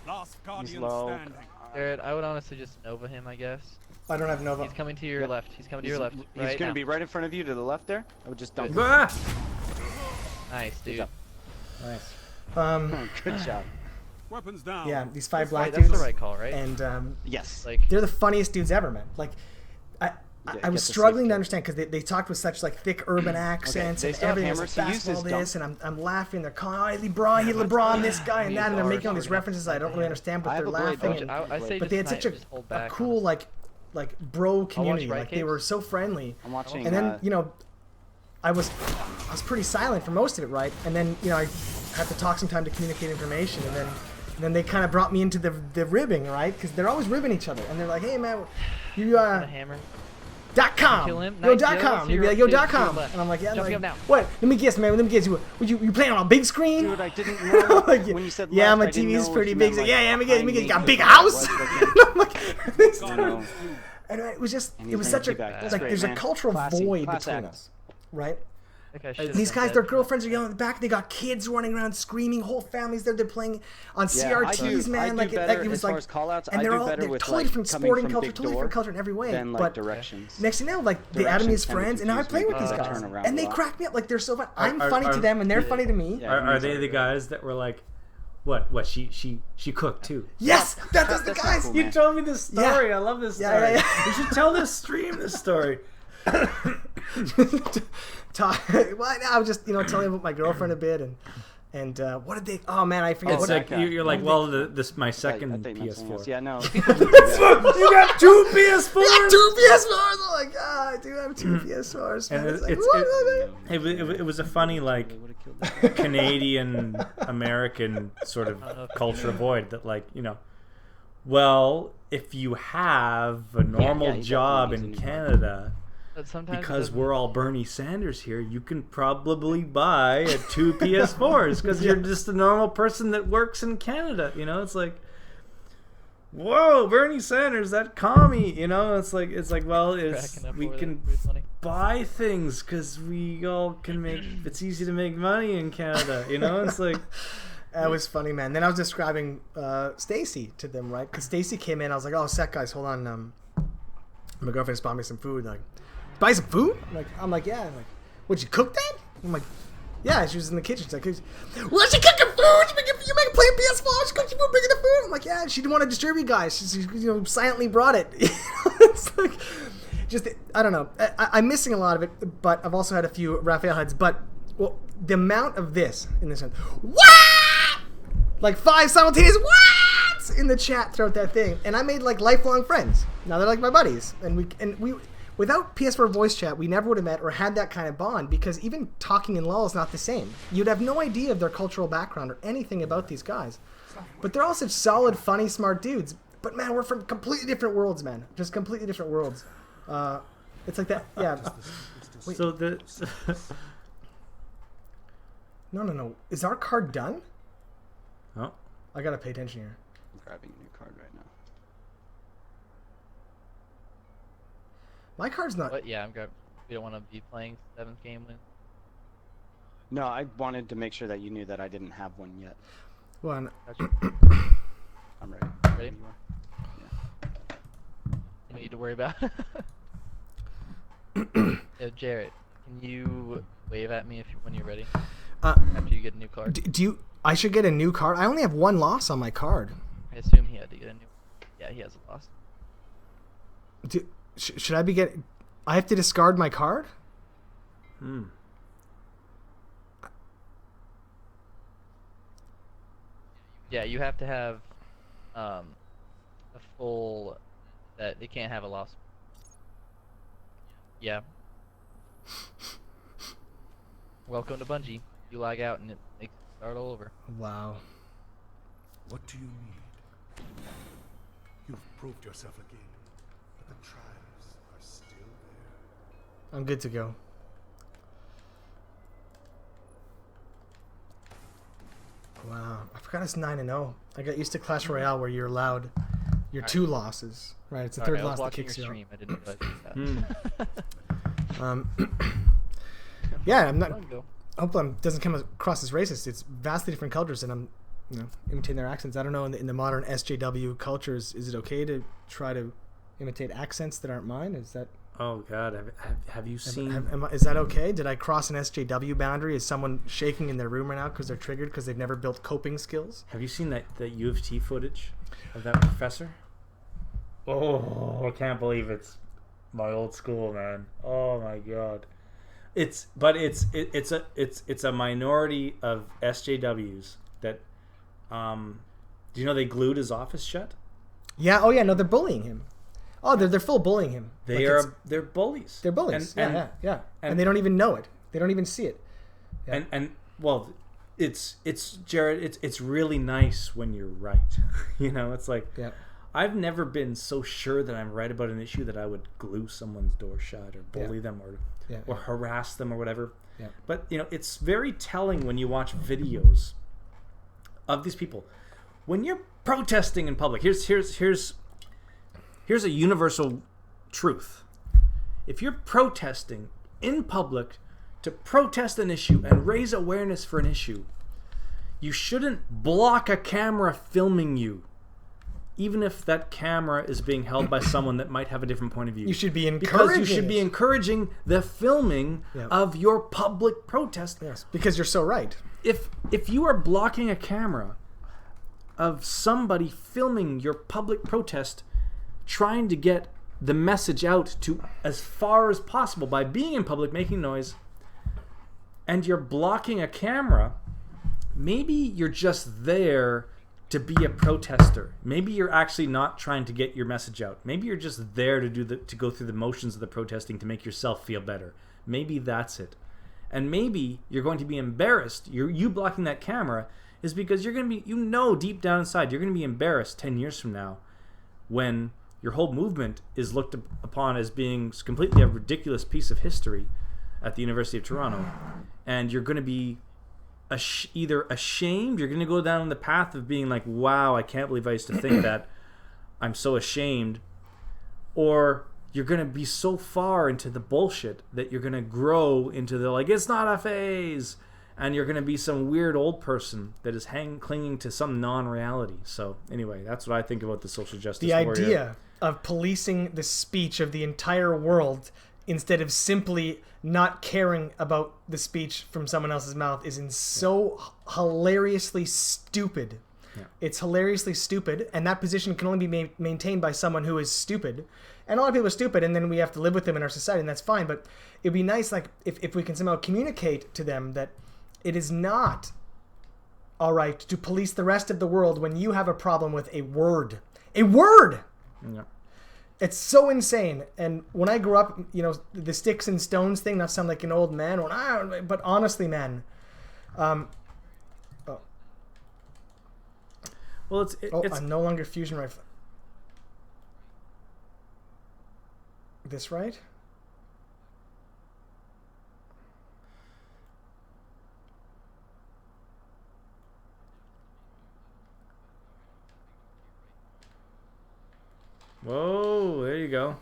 Last guardian low. standing. Jarrett, I would honestly just Nova him, I guess. I don't have Nova. He's coming to your Yep. left. He's coming to your left. He's Right gonna now. be right in front of you to the left there. I would just dump him. Ah! Nice, dude. job. Nice. Good job. Weapons down. Yeah, these 5 Right, black that's dudes. the right call, right? And Yes. Like, they're the funniest dudes ever, man. Like, I get was the struggling safe to understand because they talked with such like thick urban accents they and still have everything. It's like hammers. He used basketball his this, and I'm laughing. They're calling, hey, LeBron, this guy and He's that, and they're making all ours. these references I don't really understand, but I have they're a blade, laughing. don't And, I say but they had just such just hold a back cool on- like bro community. right Like they were kicks. so friendly. I'm watching. And then I was pretty silent for most of it, right? And then I had to talk some time to communicate information, and then they kind of brought me into the ribbing, right? Because they're always ribbing each other, and they're like, "Hey man, you a hammer. .com, Kill him. yo Nice, .com." to You'd be your- like, yo to your .com, left. and I'm like, yeah. Jumping Like, up now. what? Let me guess, man. Let me guess. You playing on a big screen? Dude, I didn't know Like, when you said yeah, left, my I didn't TV's know if pretty you big. meant, So, like, yeah, let me guess. You got a behind big me, house. so And I'm like, this Gone dude- down. and it was just, And it he's was bringing such a you back. That's like great, there's a man. cultural Classy, void class between act. us, right? That guy should've These been guys, dead. their girlfriends are yelling in the back. They got kids running around screaming. Whole families there. They're playing on CRTs, man. I do Like better it was as like, far as callouts. and I they're do all better they're with totally like different coming sporting from culture, big totally door different culture in every way. than like But directions. next thing you know, like they Directions added me as tend to friends, and now I confuse play me with these because I guys, turn around and a they lot. crack me up. Like they're so fun. I'm funny are- to them, and they're funny to me. Yeah. Are they the guys that were like, what? She cooked too? Yes, that's the That's not guys. cool, You man. told me this story. I love this story. Yeah, yeah, yeah. You should tell this stream this story. Well, I was just telling about my girlfriend a bit and what did they? Oh man, I forget. It's What like okay. you're like, well, this my second I think that's something else. PS4. Yeah, no. You got 2 PS4s. I got 2 PS4s. I'm like, I do have 2 PS4s. Man. And It's like, it was a funny like Canadian American sort of culture void that like well, if you have a normal he job definitely in needs a new Canada, But sometimes because it we're all Bernie Sanders here, you can probably buy 2 PS4s because you're just a normal person that works in Canada. It's like, whoa, Bernie Sanders, that commie. It's like well, cracking up we over can that. Pretty funny. buy things because we all can make. It's easy to make money in Canada. It's like. That was funny, man. Then I was describing Stacy to them, right? Because Stacy came in. I was like, "Oh, sec, guys, hold on. My girlfriend just bought me some food. Like, buy some food? I'm like, yeah. I'm like, would you cook that? I'm like, yeah. She was in the kitchen. She's like, well, she cooking food. You make play PS4. She cooking food, bringing the food. I'm like, yeah. She didn't want to disturb you guys. She silently brought it. It's like, just I don't know. I'm missing a lot of it, but I've also had a few Raphael heads. But well, the amount of this in this one, what? Like 5 simultaneous what in the chat throughout that thing, and I made like lifelong friends. Now they're like my buddies, and we without PS4 voice chat, we never would have met or had that kind of bond because even talking in LOL is not the same. You'd have no idea of their cultural background or anything about these guys, but they're all such solid, funny, smart dudes. But man, we're from completely different worlds, man. Just completely different worlds. It's like that, yeah. Wait. So the No. Is our card done? oh. I gotta pay attention here. I'm grabbing a new card right now. My card's not. But yeah, we don't want to be playing 7th game win. No, I wanted to make sure that you knew that I didn't have one yet. Well, Gotcha. I'm ready. Ready? You are? You need to worry about. Yeah, Jarrett, can you wave at me when you're ready? After you get a new card. do you? I should get a new card. I only have 1 loss on my card. I assume he had to get a new. Yeah, he has a loss. Should I be getting? I have to discard my card. Yeah, you have to have a full that it can't have a loss. Yeah. Welcome to Bungie. You log out and it makes it start all over. Wow. What do you need? You've proved yourself again, but the trials are still there. I'm good to go. Wow. I forgot it's 9-0. I got used to Clash Royale where you're allowed your 2 losses. Right. It's the Sorry, third I was loss that watching kicks your you stream. I didn't realize that. Yeah. I'm not. Fun, go. Hopefully, it doesn't come across as racist. It's vastly different cultures, and I'm, imitating their accents. I don't know in the modern SJW cultures, is it okay to try to imitate accents that aren't mine? Is that? Oh God, have you seen? Is that okay? Did I cross an SJW boundary? Is someone shaking in their room right now because they're triggered because they've never built coping skills? Have you seen that U of T footage of that professor? Oh, I can't believe it's my old school, man. Oh my God. It's a minority of SJWs that do you know they glued his office shut? Yeah. Oh yeah. No, they're bullying him. Oh, they're full bullying him. They're bullies. They're bullies. And And they don't even know it. They don't even see it. Yeah. And well, it's Jared. It's really nice when you're right. It's like I've never been so sure that I'm right about an issue that I would glue someone's door shut or bully them or harass them or whatever. Yeah. But it's very telling when you watch videos of these people when you're protesting in public. Here's a universal truth. If you're protesting in public to protest an issue and raise awareness for an issue, you shouldn't block a camera filming you, even if that camera is being held by someone that might have a different point of view. You should be because encouraging you should be encouraging the filming of your public protest. Yes, because you're so right. If you are blocking a camera of somebody filming your public protest, trying to get the message out to as far as possible by being in public, making noise, and you're blocking a camera, maybe you're just there to be a protester. Maybe you're actually not trying to get your message out. Maybe you're just there to go through the motions of the protesting to make yourself feel better. Maybe that's it. And maybe you're going to be embarrassed. You blocking that camera is because you're going to be, deep down inside, you're going to be embarrassed 10 years from now when your whole movement is looked upon as being completely a ridiculous piece of history at the University of Toronto. And you're going to be either ashamed, you're going to go down the path of being like, wow, I can't believe I used to think that, I'm so ashamed, or you're going to be so far into the bullshit that you're going to grow into the like, it's not a phase, and you're going to be some weird old person that is clinging to some non-reality. So anyway, that's what I think about the social justice warrior. The idea of policing the speech of the entire world instead of simply not caring about the speech from someone else's mouth is so hilariously stupid. Yeah. It's hilariously stupid, and that position can only be maintained by someone who is stupid. And a lot of people are stupid, and then we have to live with them in our society, and that's fine. But it'd be nice, like, if we can somehow communicate to them that it is not all right to police the rest of the world when you have a problem with a word. A word! Yeah. It's so insane. And when I grew up, the sticks and stones thing, not sound like an old man, but honestly, man. Well, it's I'm no longer fusion rifle. This right? Whoa, there you go.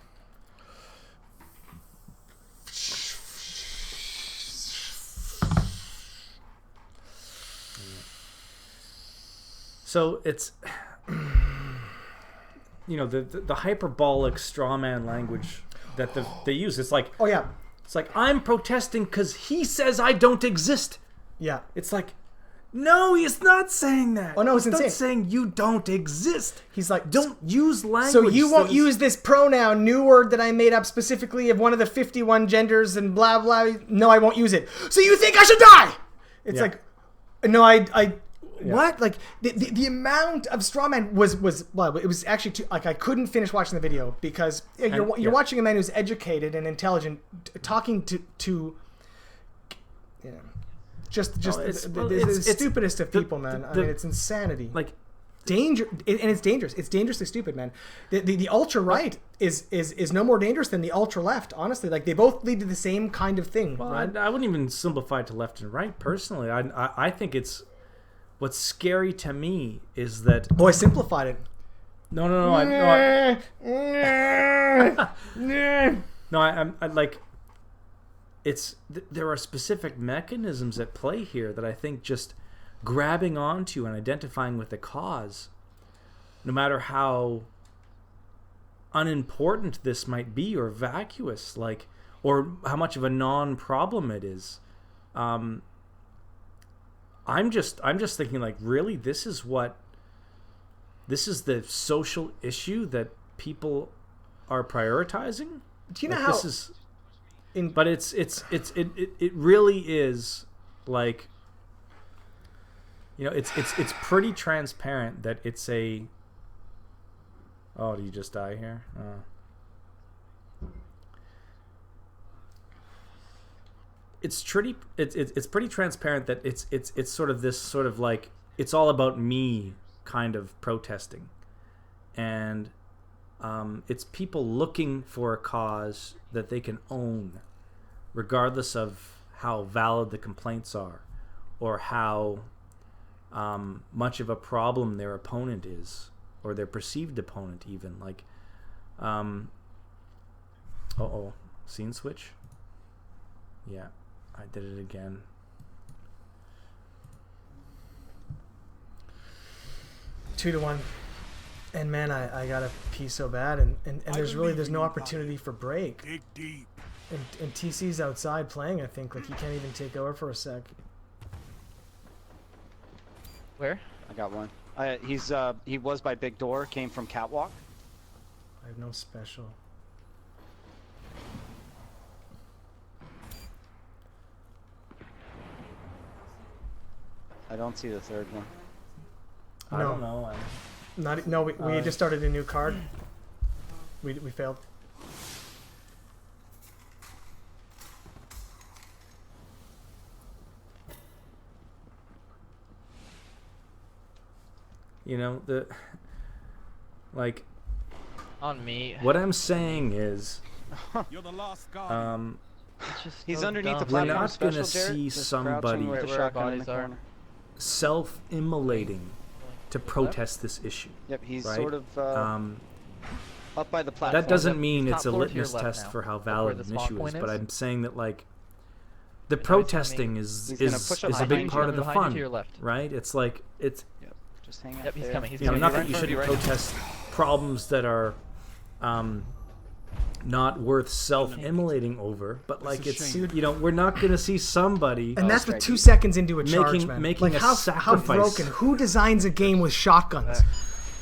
So it's, the hyperbolic straw man language that they use. It's like, oh yeah, it's like, I'm protesting because he says I don't exist. Yeah. It's like, no, he's not saying that. Oh no, it's he's insane. Not saying you don't exist. He's like, don't use language. So you won't use this pronoun, new word that I made up specifically of one of the 51 genders and blah blah. No, I won't use it. So you think I should die? It's like, no, I what? Like the amount of straw man was well, it was actually too, like I couldn't finish watching the video because you're watching a man who's educated and intelligent talking to just the stupidest of people, man. I mean, it's insanity. Like danger, and it's dangerous. It's dangerously stupid, man. The ultra right is no more dangerous than the ultra left. Honestly, like they both lead to the same kind of thing. Well, right? I wouldn't even simplify it to left and right. Personally, I think it's what's scary to me is that. Oh, I simplified it. No. I like. There are specific mechanisms at play here that I think just grabbing onto and identifying with the cause, no matter how unimportant this might be or vacuous, like, or how much of a non-problem it is. I'm just thinking, like, really, this is the social issue that people are prioritizing. Do you know like, how? This is, but it really is like, it's pretty transparent that it's a. Oh, do you just die here? It's pretty transparent that it's sort of this sort of like it's all about me kind of protesting, and it's people looking for a cause that they can own, regardless of how valid the complaints are, or how much of a problem their opponent is, or their perceived opponent even. Like, scene switch. Yeah, I did it again. Two to one. And man, I gotta pee so bad, and there's no opportunity for break. Dig deep. And TC's outside playing, I think. Like he can't even take over for a sec. Where? I got one. He was by big door, came from catwalk. I have no special. I don't see the third one. I No. don't know. We just started a new card. We failed. You know, like, On me. what I'm saying is, You're the last guard. It's just He's so underneath the dumb. We're platform not special, gonna Jared. see Just somebody crouching with the Where our shotgun in the bodies are. corner. self-immolating to protest this issue. Yep, he's right? sort of Um, up by the platform. that doesn't Yep, mean he's it's top a floor to your litmus left test now. for how Like where valid the an spawn issue is, point but is. I'm saying that, like, the And now he's protesting coming. is He's gonna push up is a behind big you, part of the behind you fun, to your left. right? It's like it's Yep, just hang out Yep, he's there. coming. He's you know, coming. not Right that you in front of shouldn't right now. protest problems that are not worth self-immolating over, but like it's you know, we're not gonna see somebody And that's with right. 2 seconds into a charge, Making- man. making like a how sacrifice. broken? Who designs a game with shotguns?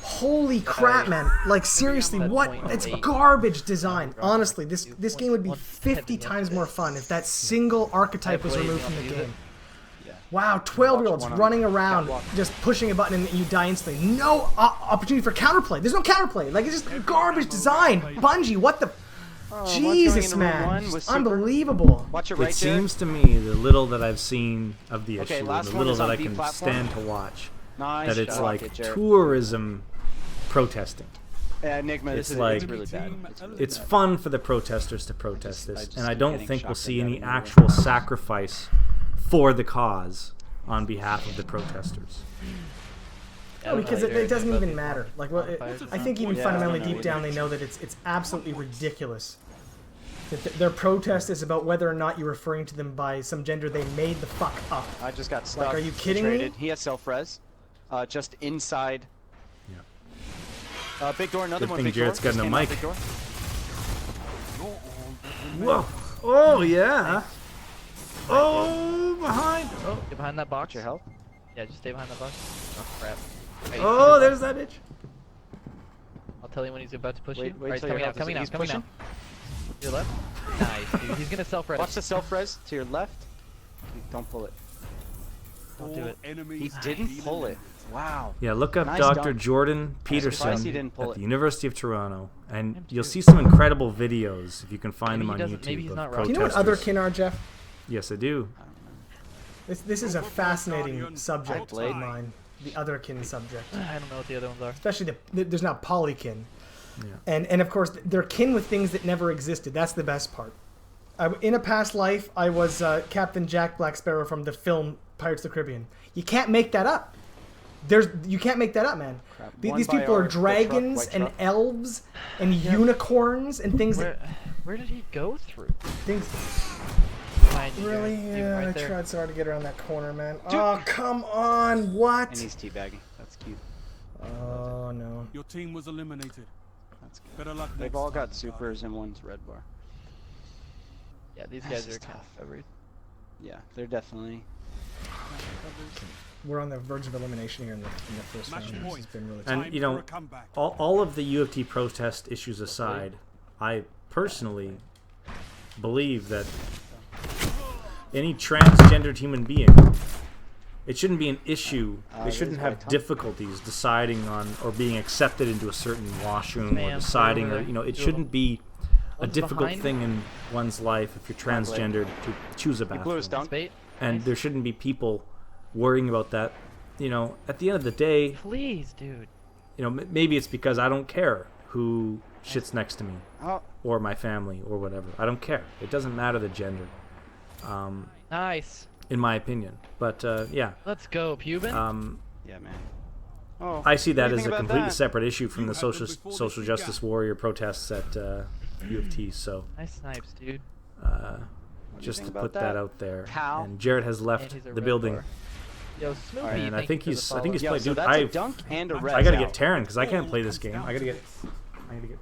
Holy crap, man! Like seriously, That what? point It's eight. garbage design. Drop Honestly, like this game would be 50 times more fun if that single archetype was Blade, removed you from the wanna use game. Yeah. Wow, 12-year-olds Watch one on running the around, catwalk. just pushing a button and you die instantly. No opportunity for counterplay. There's no counterplay. Like, it's just garbage design. Bungie, what the... one's going Jesus, into room man. one with Just super. unbelievable. Watch your right, it Jared. seems to me, the little that I've seen of the Okay, issue, last the one little is that on I B can platform. stand to watch, Nice that it's shot. like Rocket, Jared. tourism protesting. Enigma, It's this like- is really bad. It's fun for the protesters to protest I this, just and I keep don't getting think we'll see shotgunned any out of actual sacrifice for the cause on behalf of the protesters. No, because it doesn't even matter. Like, well, I think even Yeah, fundamentally I don't know deep down they know that it's absolutely ridiculous. That their protest is about whether or not you're referring to them by some gender they made the fuck up. I just got stuck. are you kidding me? Traded. He has self-res. Just inside. Big door, another Good one. thing Big Jared's door. got no Just came out, mic. big door. Whoa! Oh yeah! Oh, behind! Oh, Get behind that box. Watch your health. Yeah, just stay behind that box. Oh crap. Hey, oh, there's that itch. I'll tell you when he's about to push Wait, you. wait Alright, he's till your coming out, health is- coming out, he's coming pushing. out. Your left. Nice, dude. He's gonna self-res. Watch the self-res to your left. Don't pull it. Don't do it. He didn't pull it. Wow. Yeah, look up Nice Dr. dunk. Jordan surprised Peterson he didn't pull at the it. University of Toronto, and Him you'll too. see some incredible videos if you can find Maybe them he on doesn't- maybe YouTube he's of not right. Do you protesters. know what otherkin are, Jeff? Yes, I do. This is a fascinating subject Blade. of mine. The otherkin subject. I don't know what the other ones are. Especially there's now polykin. Yeah. And of course, they're kin with things that never existed. That's the best part. In a past life, I was Captain Jack Black Sparrow from the film Pirates of the Caribbean. You can't make that up. You can't make that up, man. Crap. These One by people our- are the truck, dragons white and truck. elves and unicorns and things Where did he go through? things. Behind you, Really? Jared. Dude, Yeah, right I there. tried so hard to get around that corner, man. Oh, come on. What? And he's teabagging. That's cute. Oh, no. Your team was eliminated. That's good. Better luck They've next all time, got supers and one's red bar. Yeah, these This guys is are kind tough. of covered. Yeah, they're definitely. We're on the verge of elimination here in the first Match round. point. This has been really tough. And Time you for know, a comeback. all of the UFT protest issues aside, I personally believe that any transgendered human being, it shouldn't be an issue. They this shouldn't is have by Tom. difficulties deciding on or being accepted into a certain washroom or Ma'am, deciding, over or there. you know, it Two of shouldn't be a One's difficult behind. thing in one's life if you're on, Blade. transgendered to choose a He blew his bathroom. dunk. Spate? And Nice. there shouldn't be people worrying about that. You know, at the end of the day, Please, dude. you know, maybe it's because I don't care who shits next to me Oh, or my family or whatever. I don't care. It doesn't matter the gender, Nice. in my opinion. But yeah, Let's go, Pubin. yeah, man. Oh, I see what that do you as think a about completely that? separate issue from You the had them social before social this justice began. warrior protests at UFT. So Nice snipes, dude. What do you just to think put about that out there. Pal? And Jared has And left he's a the red building, bar. Yo, Smoopy, and I thank think you for he's the I think he's Yo, playing. so Dude, that's a I dunk and a red. I gotta now. get Terran because I can't play this game. I gotta get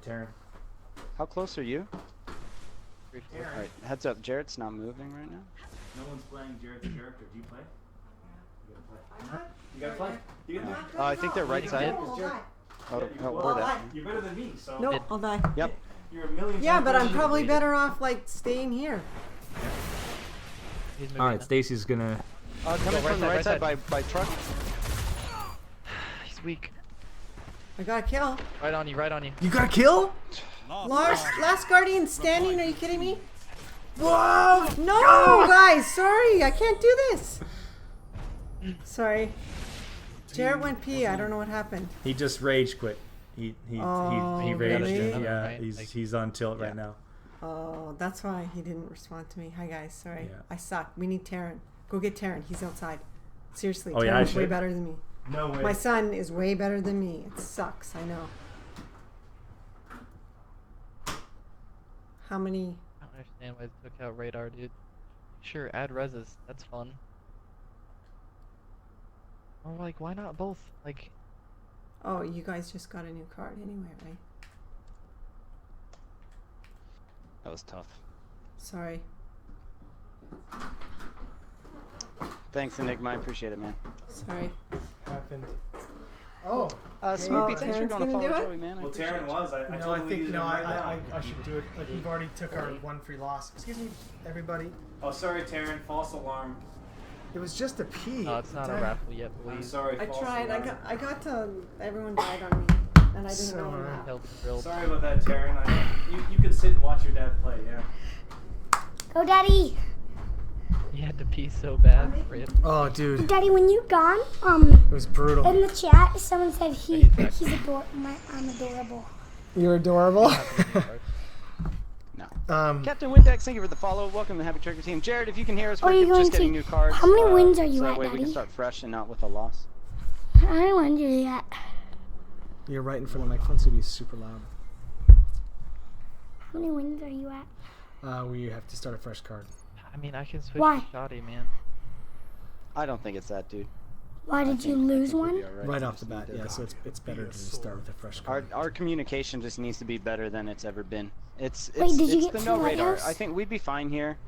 Terran. How close are you? follow. All right, heads up. Jarrett's not moving right now. No one's playing Jared's character. Do you play? You gotta play. You gotta play. I think they're right side. Oh, we're that. You're better than me, so. No, I'll die. Yep. You're a million Yeah, times but better I'm than probably me. better off like staying here. He's moving All right, now. Stacy's gonna Coming right from the side, right side right by truck. He's weak. I got a kill. Right on you, right on you. You got a kill? Last Guardian standing. Are you kidding me? Whoa! No, guys. Sorry, I can't do this. Sorry. Jared went pee. I don't know what happened. He just rage quit. He Oh, raged. really? And, yeah, Right? Like- he's on tilt right now. Oh, that's why he didn't respond to me. Hi, guys. Sorry. Yeah. I suck. We need Taryn. Go get Taryn. He's outside. Seriously. Oh, yeah, I Taryn's way should. better than me. No way. My son is way better than me. It sucks. I know. How many? I don't understand why they took out radar, dude. Sure, add reses. That's fun. Or like, why not both? Like, Oh, you guys just got a new card anyway, right? That was tough. Sorry. Thanks, Enigma. I appreciate it, man. Sorry. Happened. Oh. Snoopy, thanks for Taryn's going to gonna follow do it? Joey, man. I Well, appreciate Taryn it. was. I No, I totally think used no. him right now. I should do it. Like we've already took our one free loss. Excuse me, everybody. Oh, sorry, Taryn. False alarm. It was just a pee. no, it's not a Damn. raffle yet, I'm please. sorry. I false tried. alarm. I got to. Everyone died on me, and I didn't So, know that. Held thrilled. Sorry about that, Taryn. You can sit and watch your dad play. Yeah. Go, Daddy. He had to pee so bad. Rip. Oh, dude, Daddy, when you gone, it was brutal. in the chat, someone said he's I'm adorable. You're adorable. No. Captain Windex, thank you for the follow. Welcome to Happy Trigger Team. Jared, if you can hear us, Oh, we're you're just going getting to- new cards. How many wins are you so at, that way we can Daddy? start fresh and not with a loss. I don't want to do that. You're right in front of the microphone, so it'll be super loud. How many wins are you at? We have to start a fresh card. I mean, I can switch Why? to Shoddy, man. I don't think it's that, dude. Why did you lose one? Right off the bat, yeah. So it's better to just start with a fresh Our, card. our communication just needs to be better than it's ever been. It's Wait, did you it's get the to no the radar. lighthouse? I think we'd be fine here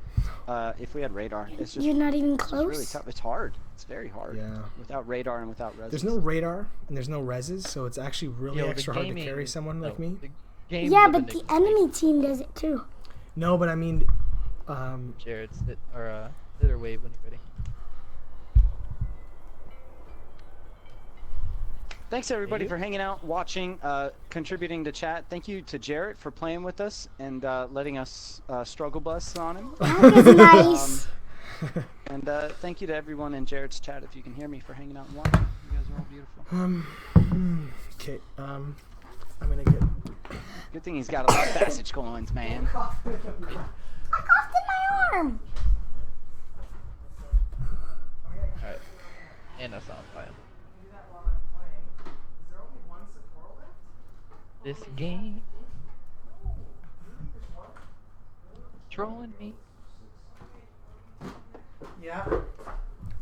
if we had radar. It's just You're not even it's just really close. tough. It's hard. It's very hard. Yeah. Without radar and without res. There's no radar and there's no reses, so it's actually really Yo, the extra hard to gaming- carry someone like no, me. the games Yeah, of but the Enigma enemy team does it too. No, but I mean, Jared, sit or wave when you're ready. Thanks everybody for hanging out, watching, contributing to chat. Thank you to Jarrett for playing with us and letting us struggle bus on him. That was nice. And thank you to everyone in Jarrett's chat if you can hear me for hanging out and watching. You guys are all beautiful. okay, I'm gonna get. Good thing he's got a lot of passage coins, man. I coughed in my arm. Alright. And that's on fire. This game. Trolling me. Yeah.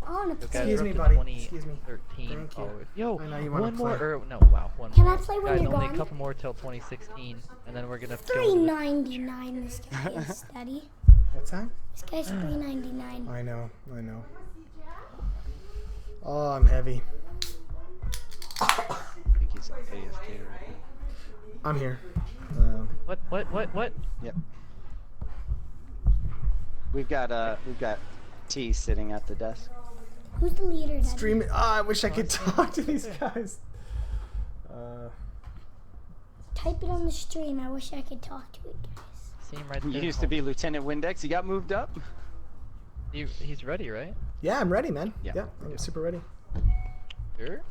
Oh, and a Those potato. guys Excuse are me, up to buddy. Excuse me. 2013 Thank you. followers. Yo, I know you wanna one more, play. or no, wow, one Can more. I play when Guys, you're only gone? a couple more till 2016, and then we're gonna go into the $3.99 this guy is, Daddy. What's that? This guy's $3.99. I know. Oh, I'm heavy. I think he's at AFK right now. I'm here. What? Yep. We've got T sitting at the desk. Who's the leader, Daddy? Stream. Oh, I wish I could talk to these guys. Type it on the stream. I wish I could talk to it, guys. See him right You there. used to be Lieutenant Windex. He got moved up. He's ready, right? Yeah, I'm ready, man. Yeah. Yeah, I'm super ready. Sure.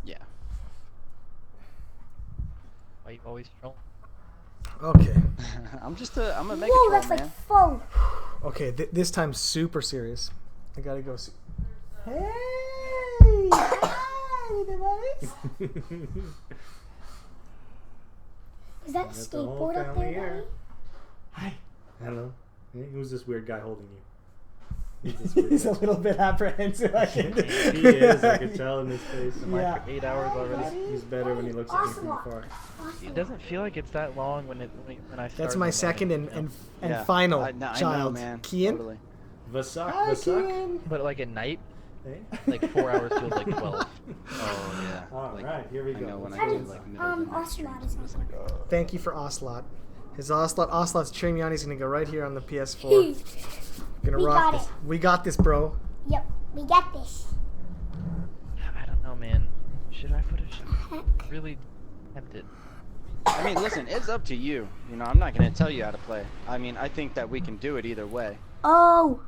Yeah. Why you always trolling? Okay. I'm a mega Whoa, troll, that's man. like full. Okay, this time super serious. I gotta go. Hey! Hi, device. Is that a Got the whole skateboard up family there, here. Daddy? Hi. Hello. Hey, who's this weird guy holding you? Who's this weird He's a guy? little bit apprehensive. I can. He is. I can tell in his face. Yeah. For 8 hours already. He's better when he looks at me from afar. It doesn't feel like it's that long when I start. That's my the second morning, and you know? Yeah. final I know, child. man. Kian. Totally. Vasak. Hi, Vasak. Kian. But like at night, Hey. like 4 hours feels like 12. Oh yeah. All Like, right, here we I go. know when I Daddy, do like middle of the night Ocelot is streams, it's like, Thank you for Ocelot. His Ocelot's cheering me on. He's gonna go right here on the PS4. Gonna We rock got this. it. We got this, bro. Yep. We got this. I don't know, man. Should I put a shot? Really tempted. I mean, listen, it's up to you. You know, I'm not gonna tell you how to play. I mean, I think that we can do it either way. Oh.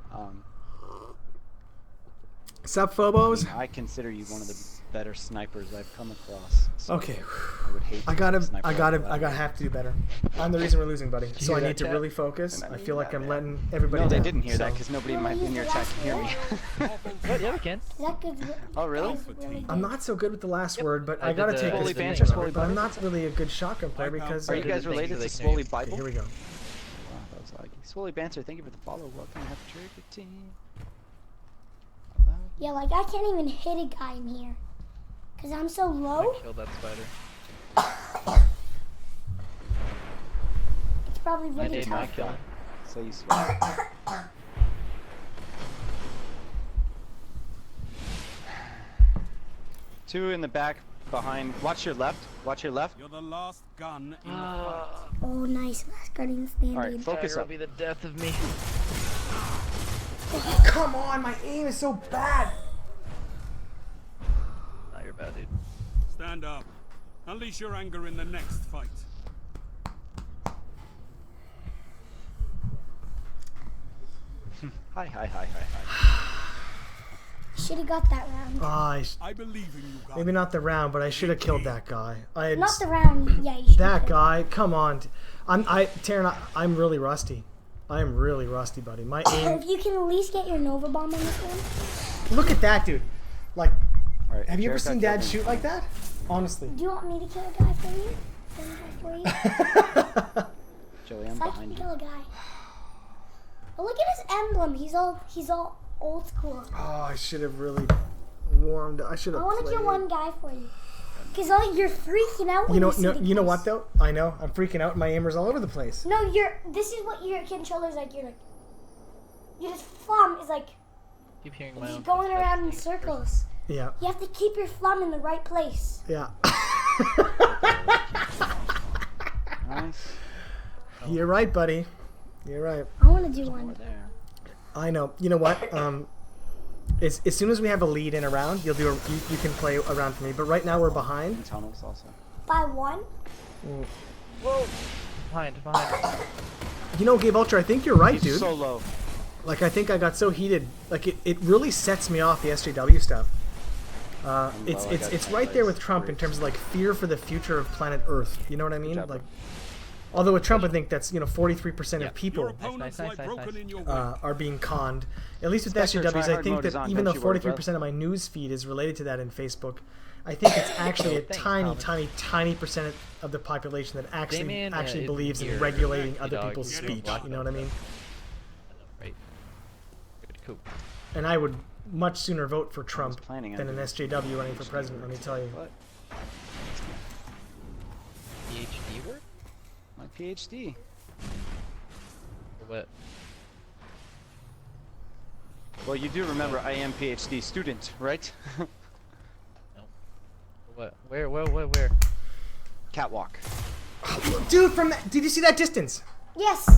Sup, Phobos? I consider you one of the better snipers I've come across. So Okay. I would hate to I be a sniper like that. have to do better. I'm the reason we're losing, buddy. So hear I that, need to chat? really focus. And I I need feel like that, I'm man. letting everybody No, they down, didn't hear that so- because nobody Can we in use your the chat last can hear me. What? Yeah, we can. Is that good? Oh, really? That was really good. I'm not so good with the last word, but I I did gotta the- take Swoley this banter, thing, Swoley but I'm Bible. not really a good shotgun player because. Are you did guys the thing related so to they can hear Swoley you. Okay, Bible? here we go. Wow, that was like Swoley Banter. Thank you for the follow. Welcome to Happy Trigger Team. Yeah, like I can't even hit a guy in here. Cause I'm so low. I killed that spider. It's probably I really did tough. not kill him. So you swear. Two in the back behind. Watch your left. Watch your left. You're the last gun in the fight. Oh, nice. Last guardian standing. All right, focus Tiger up. will be the death of me. Come on, my aim is so bad. Nah, you're bad, dude. Stand up. Unleash your anger in the next fight. Hi. Should have got that round. I believe in you guys. Maybe not the round, but I should have killed that guy. I had Not the round. Yeah, you should. that guy. Come on, Taryn. I'm really rusty. I am really rusty, buddy. My aim. If you can at least get your Nova Bomb on this one. Look at that, dude. Like, All right, have you ever Jared got seen Dad killed. shoot like that? Honestly. Do you want me to kill a guy for you? Kill a guy for you? Joey, I'm So I behind can you. kill a guy. But look at his emblem. He's all old school. Oh, I should have really warmed. I should I have. want to kill played. one guy for you. Cause you're freaking out when You know, see no, the you know guys. what though? I know. I'm freaking out. My aimer's all over the place. No, this is what your controller's like. You're like, your thumb is like, Keep hearing my just own going footsteps around in being circles. Yeah. You have to keep your thumb in the right place. Yeah. Nice. You're right, buddy. You're right. I want to do More one. there. I know. You know what? As soon as we have a lead in a round, you can play a round for me. But right now we're behind. And tunnels also. By one. Whoa! Behind. You know, Gabe Ultra, I think you're right, He's dude. so low. Like, I think I got so heated. Like, it really sets me off, the SJW stuff. It's low, I got it's my right there place. with Trump in terms of, like, fear for the future of planet Earth. You know what I mean? job, Like, bro. although with Trump, I think that's, 43% Yeah. of people Your opponents nice, lie nice. broken in your way. are being conned. At least with Spectre, SJWs, I tryhard think mode is that on, even though don't you worry, 43% of my news feed is related to that in Facebook, I think it's actually a Thanks, tiny percent of the population that actually Damien, actually is believes in here. regulating other Dog, people's you speech. block You know what I mean? Right. Good, cool. And I would much sooner vote for Trump planning on than an doing SJW running for president. Let me tell you. What? PhD work? My PhD. Or what? Well, you do remember I am PhD student, right? What? Where? Catwalk. Dude, from that, did you see that distance? Yes.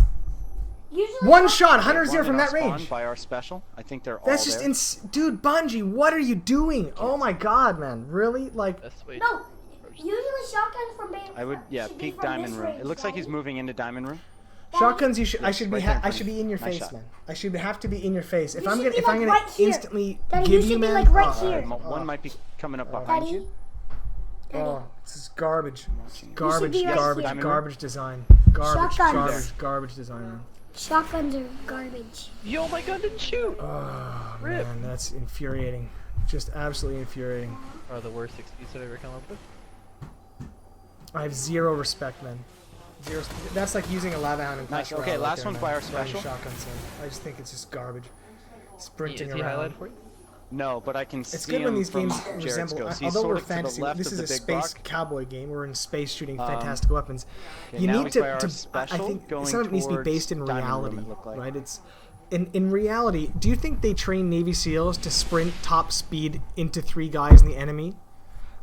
Usually. One shot, 100-0 One from in that our spawn range. by our special. I think they're That's all just there. dude, Bungie, what are you doing? Oh my god, man, really? Like, Best way. No. Usually shotguns from being. I would, yeah, should be peek from diamond this room. range, It looks like right? he's moving into diamond room. shotguns, I should right there in I front should of be you. in your Nice face, shot. man. I should have to be in your face. If You I'm should gonna be, like, gonna right here. instantly Daddy, give you you, should be, man. like, right oh, here. One might be coming up behind you. Oh, this is garbage. Watching it. Garbage, be right garbage, here. garbage design. Garbage, Shotguns. garbage design, man. Shotguns are garbage. Yo, my gun didn't shoot! Oh, Rip. man, that's infuriating. Just absolutely infuriating. Are the worst excuse I've ever come up with? I have zero respect, man. That's like using a lava hound in Nice, Clash okay, Royale last there, one's man. by our Throwing special. shotguns in. I just think it's just garbage. Is Sprinting he around. highlighted for you? No, but I can It's see good when him these from games Jared's resemble. ghost. He's Although sort we're of to the fantasy, left this of is the a big space rock. cowboy game. We're in space shooting fantastic weapons. Okay, You now need he's by our to. I special, think going some of it needs to be towards based in diamond room, reality, it looked like. right? It's in reality. Do you think they train Navy SEALs to sprint top speed into 3 guys in the enemy?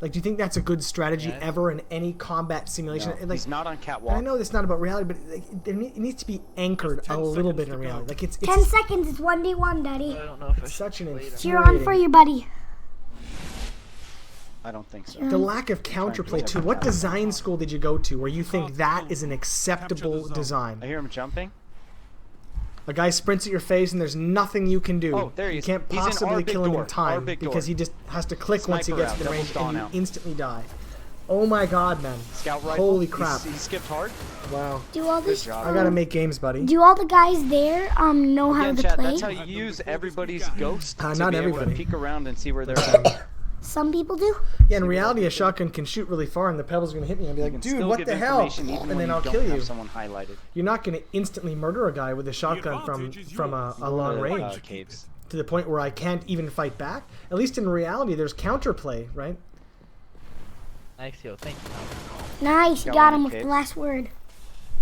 Like, do you think that's a good strategy Yeah. ever in any combat simulation? No, Like, he's not on catwalk. I know that's not about reality, but like, it needs to be anchored a little bit in reality. Like, it's 10 seconds. It's 1v1, Daddy. I don't know if I should such an play it. Cheer on for you, buddy. I don't think so. the lack of counterplay too. What design school did you go to where you think that is an acceptable design? I hear him jumping. A guy sprints at your face and there's nothing you can do. Oh, there he You is. can't He's in possibly our big kill him door. in time Our big door. because he just has to click once he Sniper gets out. to the Double range and dawn you out. instantly die. Oh my god, man. Scout rifle. Holy crap. He skipped hard. Wow. Do all Good this? job. I gotta make games, buddy. Do all the guys there know how Again, to chat, play? that's how you use everybody's ghost to not be able everybody. to peek around and see where they're at. Some people do. Yeah, in reality, a shotgun can shoot really far and the pebbles are gonna hit me and be You like, can dude, still what give the hell? information even And when then you I'll don't kill have you. someone highlighted. You're not gonna instantly murder a guy with a shotgun from a long range Caves. to the point where I can't even fight back. At least in reality, there's counterplay, right? Nice, yo. Thank you. Nice. You Got got one, him with Kate. the last word.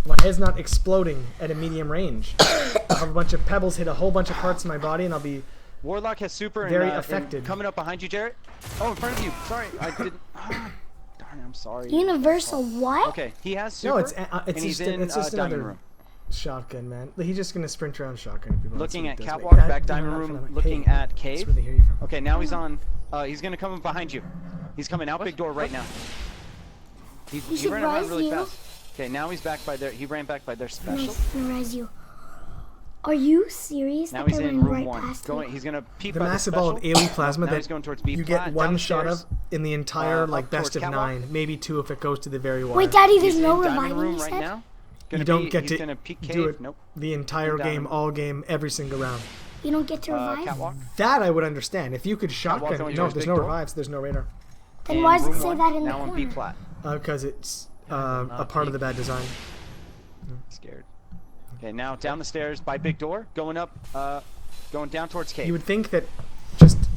My head's not exploding at a medium range. I'll have a bunch of pebbles hit a whole bunch of parts of my body, and I'll be Warlock has super Very and, affected. coming up behind you, Jarrett. Oh, in front of you. Sorry, I didn't. Darn it, I'm sorry. Universal what? Okay, he has super. no. It's and he's just in it's just diamond another room. shotgun, man. He's just gonna sprint around shotgun. If he wants Looking to, at he does. catwalk, Wait, back no, diamond not room, for that. looking Hey, at That's cave. where they hear you from. Okay, now he's on. He's gonna come up behind you. He's coming out big door right now. He should ran around rise really you. fast. Okay, now he's back by their. He ran back by their special. Nice. Res you. Are you serious? Now That he's guy in ran room right one. past Going. me. He's gonna peep The by massive the ball special. of alien plasma Now that he's going towards B you flat, get one shot downstairs. of in the entire like up best towards of catwalk. 9, maybe 2 if it goes to the very wire. Wait, Daddy, there's He's no in diamond reviving, room you right said? now. You don't get he's to gonna peek do cave. it Nope. the entire In game, diamond. all game, every single round. You don't get to revive? Catwalk. That I would understand. If you could shotgun, going no, towards there's big no door. revives, there's no radar. Then And why does it room say one, that in the now on B corner? flat. Because it's a part of the bad design. Scared. Okay, now down the stairs by big door, going up, going down towards cave. You would think that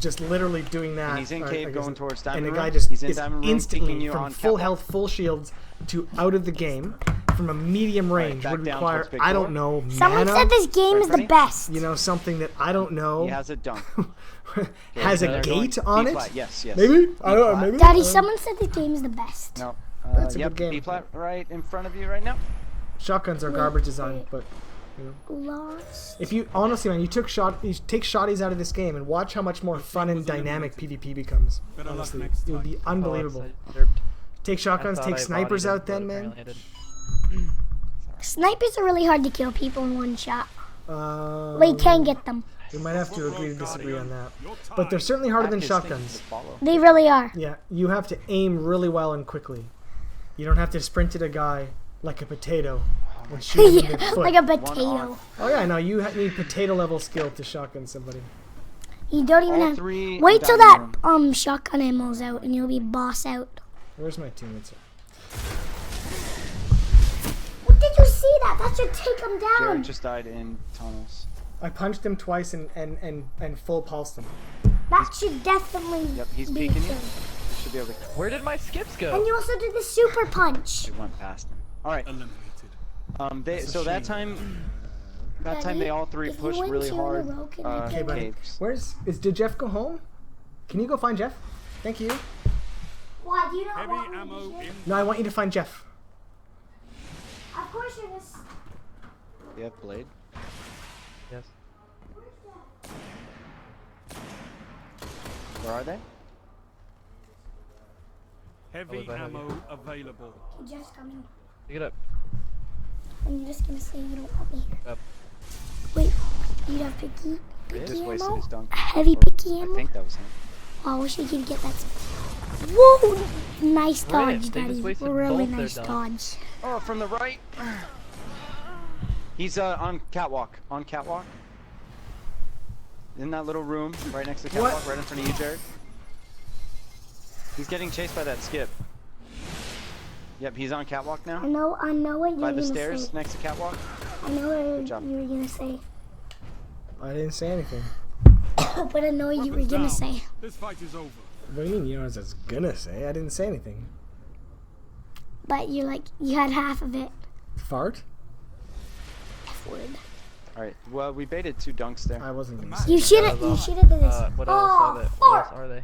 just literally doing that. And he's in I cave, guess going it- towards and diamond the guy room. just He's in is diamond room, peeking instantly you from on full catwalk. health, full shields to out of the game from a medium range back would down require towards big I door. don't know Someone mana. said this game is the Ready? best. You know something that I don't know He has a dunk. has a They're going gate on B it. flat, yes, yes. Maybe B I don't know. flat. Maybe. Daddy, someone said this game is the best. No. That's a Yep, good game. B flat right in front of you right now. Shotguns are garbage design, but Lost. if you honestly, man, you take shotties out of this game and watch how much more fun and dynamic PvP becomes. Honestly, it would be unbelievable. Take shotguns, take snipers out, then, man. Snipers are really hard to kill people in one shot. Uh, Well, you can get them. we might have to agree to disagree on that, but they're certainly harder than Practice things shotguns. to follow. They really are. Yeah, you have to aim really well and quickly. You don't have to sprint at a guy like a potato and shoot him in the foot. Like a potato. Oh yeah, no, you need potato level skill to shotgun somebody. You don't even All have. three Wait in till diamond that room. shotgun ammo's out and you'll be boss out. Where's my teammates? What did you see that? That should take him Jared down. just died in tunnels. I punched him twice and full pulsed him. That should definitely Yep, he's be peeking you. killed. Should be able to. Where did my skips go? And you also did the super punch. It went past him. All right. Eliminated. So that time they all three If you pushed win really two in a hard. row, can I Okay, take buddy. Caves. Did Jeff go home? Can you go find Jeff? Thank you. Why? Do you not Heavy want me ammo to? in. No, I want you to find Jeff. Of course you're just. You have blade. Yes. Where are they? Heavy behind ammo available. Jeff's coming. Pick it up. And you're just gonna say you don't want me here. Up. Wait, you have picky Just wasted ammo? his dunk. Heavy Or- picky I ammo? think that was him. Oh, I wish I could get that. Whoa! Nice Right, dodge, they just Daddy. wasted Really both their nice dunks. dodge. Oh, from the right. He's on catwalk. On catwalk. In that little room, right next to the catwalk, right in front of you, Jared. He's getting chased by that skip. Yep, he's on catwalk now. I know what you're By the gonna stairs say. next to catwalk. I know what job. you were gonna say. I didn't say anything. But I know what you were gonna say. This fight is over. What do you mean? You know what I was gonna say? I didn't say anything. But you're like, you had half of it. Fart? F word. All right. Well, we baited 2 dunks there. I wasn't gonna say. You should have did this. What else Oh, are they? What fart. else are they?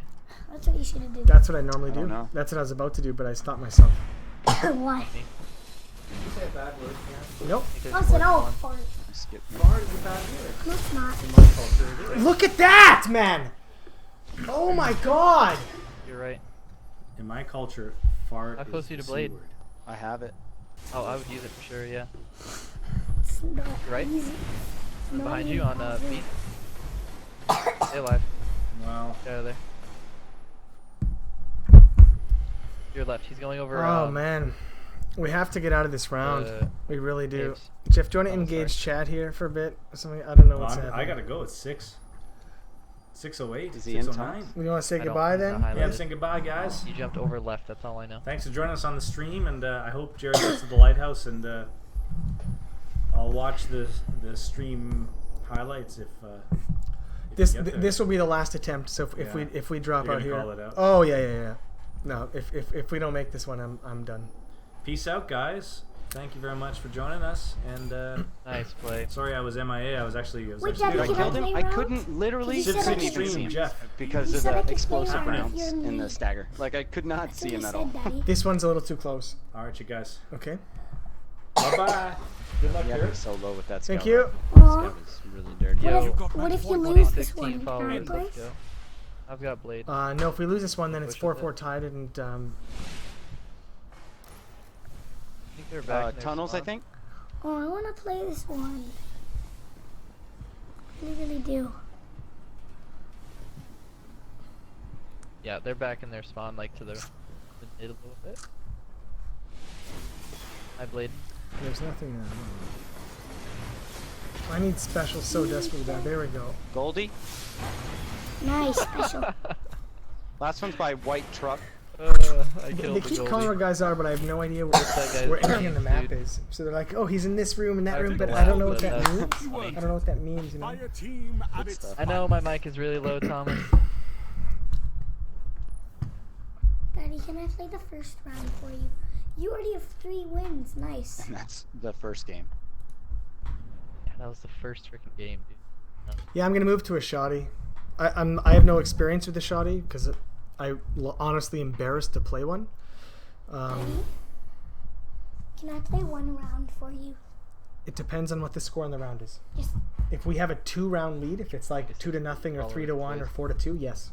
That's what you should have did. That's what I normally I do. don't know. That's what I was about to do, but I stopped myself. Why? Nope. I said, oh, fart. I skipped me. Fart is a bad word. No, it's not. In my culture, it is. Look at that, man! Oh my god! You're right. In my culture, fart How is close are you to the C Blade? word. I have it. Oh, I would use it for sure. Yeah. It's not Right? easy. I'm Not behind you even on possible. B. Stay alive. Well, Get out of there. Your left. He's going over. Oh man. We have to get out of this round. uh, We really do. caves. Jeff, do you want to Oh, engage sorry. chat here for a bit? Or something? I don't know what's happening. I gotta go. It's 6:08. Is he in 6:09. You want to say I don't- goodbye it's not then? highlighted. Yeah, I'm saying goodbye, guys. You jumped over left. That's all I know. Thanks for joining us on the stream, and I hope Jared gets to the lighthouse, and I'll watch the stream highlights if This you get there. this will be the last attempt. So if Yeah. we drop You're out gonna here. call it out? Oh yeah. No, if we don't make this one, I'm done. Peace out, guys. Thank you very much for joining us, and Nice play. sorry I was MIA. I was actually Wait, actually Daddy, Dude, I can killed him. play I round? couldn't literally You said I couldn't could even play- see him Jeff. because You of said I the could play explosive round if rounds you're in the me. stagger. Like I could not see him at all. Daddy. This one's a little too close. All right, you guys. Okay. Bye bye. Good luck, Yeah, Jared. he's so low with that Thank scout you. rifle. This Aw. guy was really dirty. Yo, What if you lose this 16 one? Can I followers. play? Let's go. I've got Blade. No, if we lose this one, then it's Push 4-4 with tied, and I think they're back. in their Tunnels, I spawn. think. Oh, I want to play this one. I really do. Yeah, they're back in their spawn, like to the mid a little bit. I Blade. there's nothing there. I need special so desperately bad. There we go. Goldie. Nice, special. Last one's by White Truck. I They killed the keep Goldie. calling where guys are, but I have no idea that guy's where anything in the map dude. is. So they're like, oh, he's in this room, in that I room, think but I don't know wow, what that that's means. funny. I don't know what that means, you know? Fire team at its stuff. I know my mic is really low, Thomas. Daddy, can I play the first round for you? You already have 3 wins. Nice. And that's the first game. Yeah, that was the first freaking game, dude. Yeah, I'm gonna move to a shoddy. I have no experience with the shoddy because I'm honestly embarrassed to play one. Daddy, can I play one round for you? It depends on what the score on the round is. Just If we have a 2-round lead, if it's like 2-0 or 3-1 or 4-2, yes.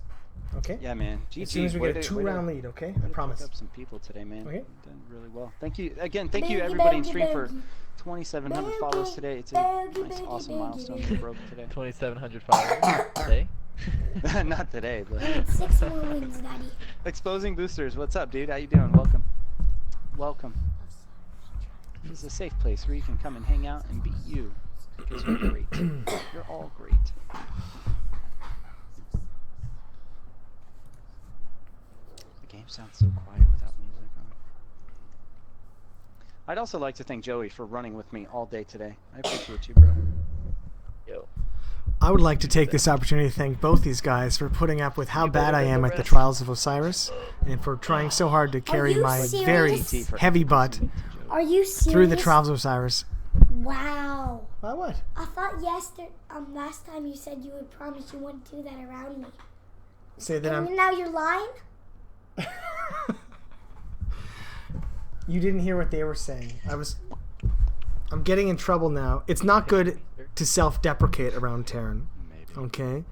Okay. Yeah, man. GG. As soon as we Way get a to- way to- 2-round lead, okay? way I to promise. pick up some people today, man. Okay. Done really well. Thank you again. Thank you Boogie, everybody in boogie, stream for boogie. 2,700 Boogie, followers today. It's a boogie, nice, boogie, awesome boogie, milestone boogie. we broke today. 2,700 followers today. Not today, but 6 more wins, Daddy. Exposing Boosters. What's up, dude? How you doing? Welcome. Welcome. This is a safe place where you can come and hang out and be you. Because you're great. You're all great. The game sounds so quiet without music on. I'd also like to thank Joey for running with me all day today. I appreciate you, bro. Yo. I would like to take this opportunity to thank both these guys for putting up with how You bad better I than am the at the rest. Trials of Osiris and for trying so hard to carry you my serious? very TT for heavy butt introducing me to Joey. Are you serious? through the Trials of Osiris. Wow. Why what? I thought last time you said you would promise you wouldn't do that around me. Say that And now you're lying? You didn't hear what they were saying. I'm getting in trouble now. It's not good to self-deprecate around Terran. Maybe. Okay?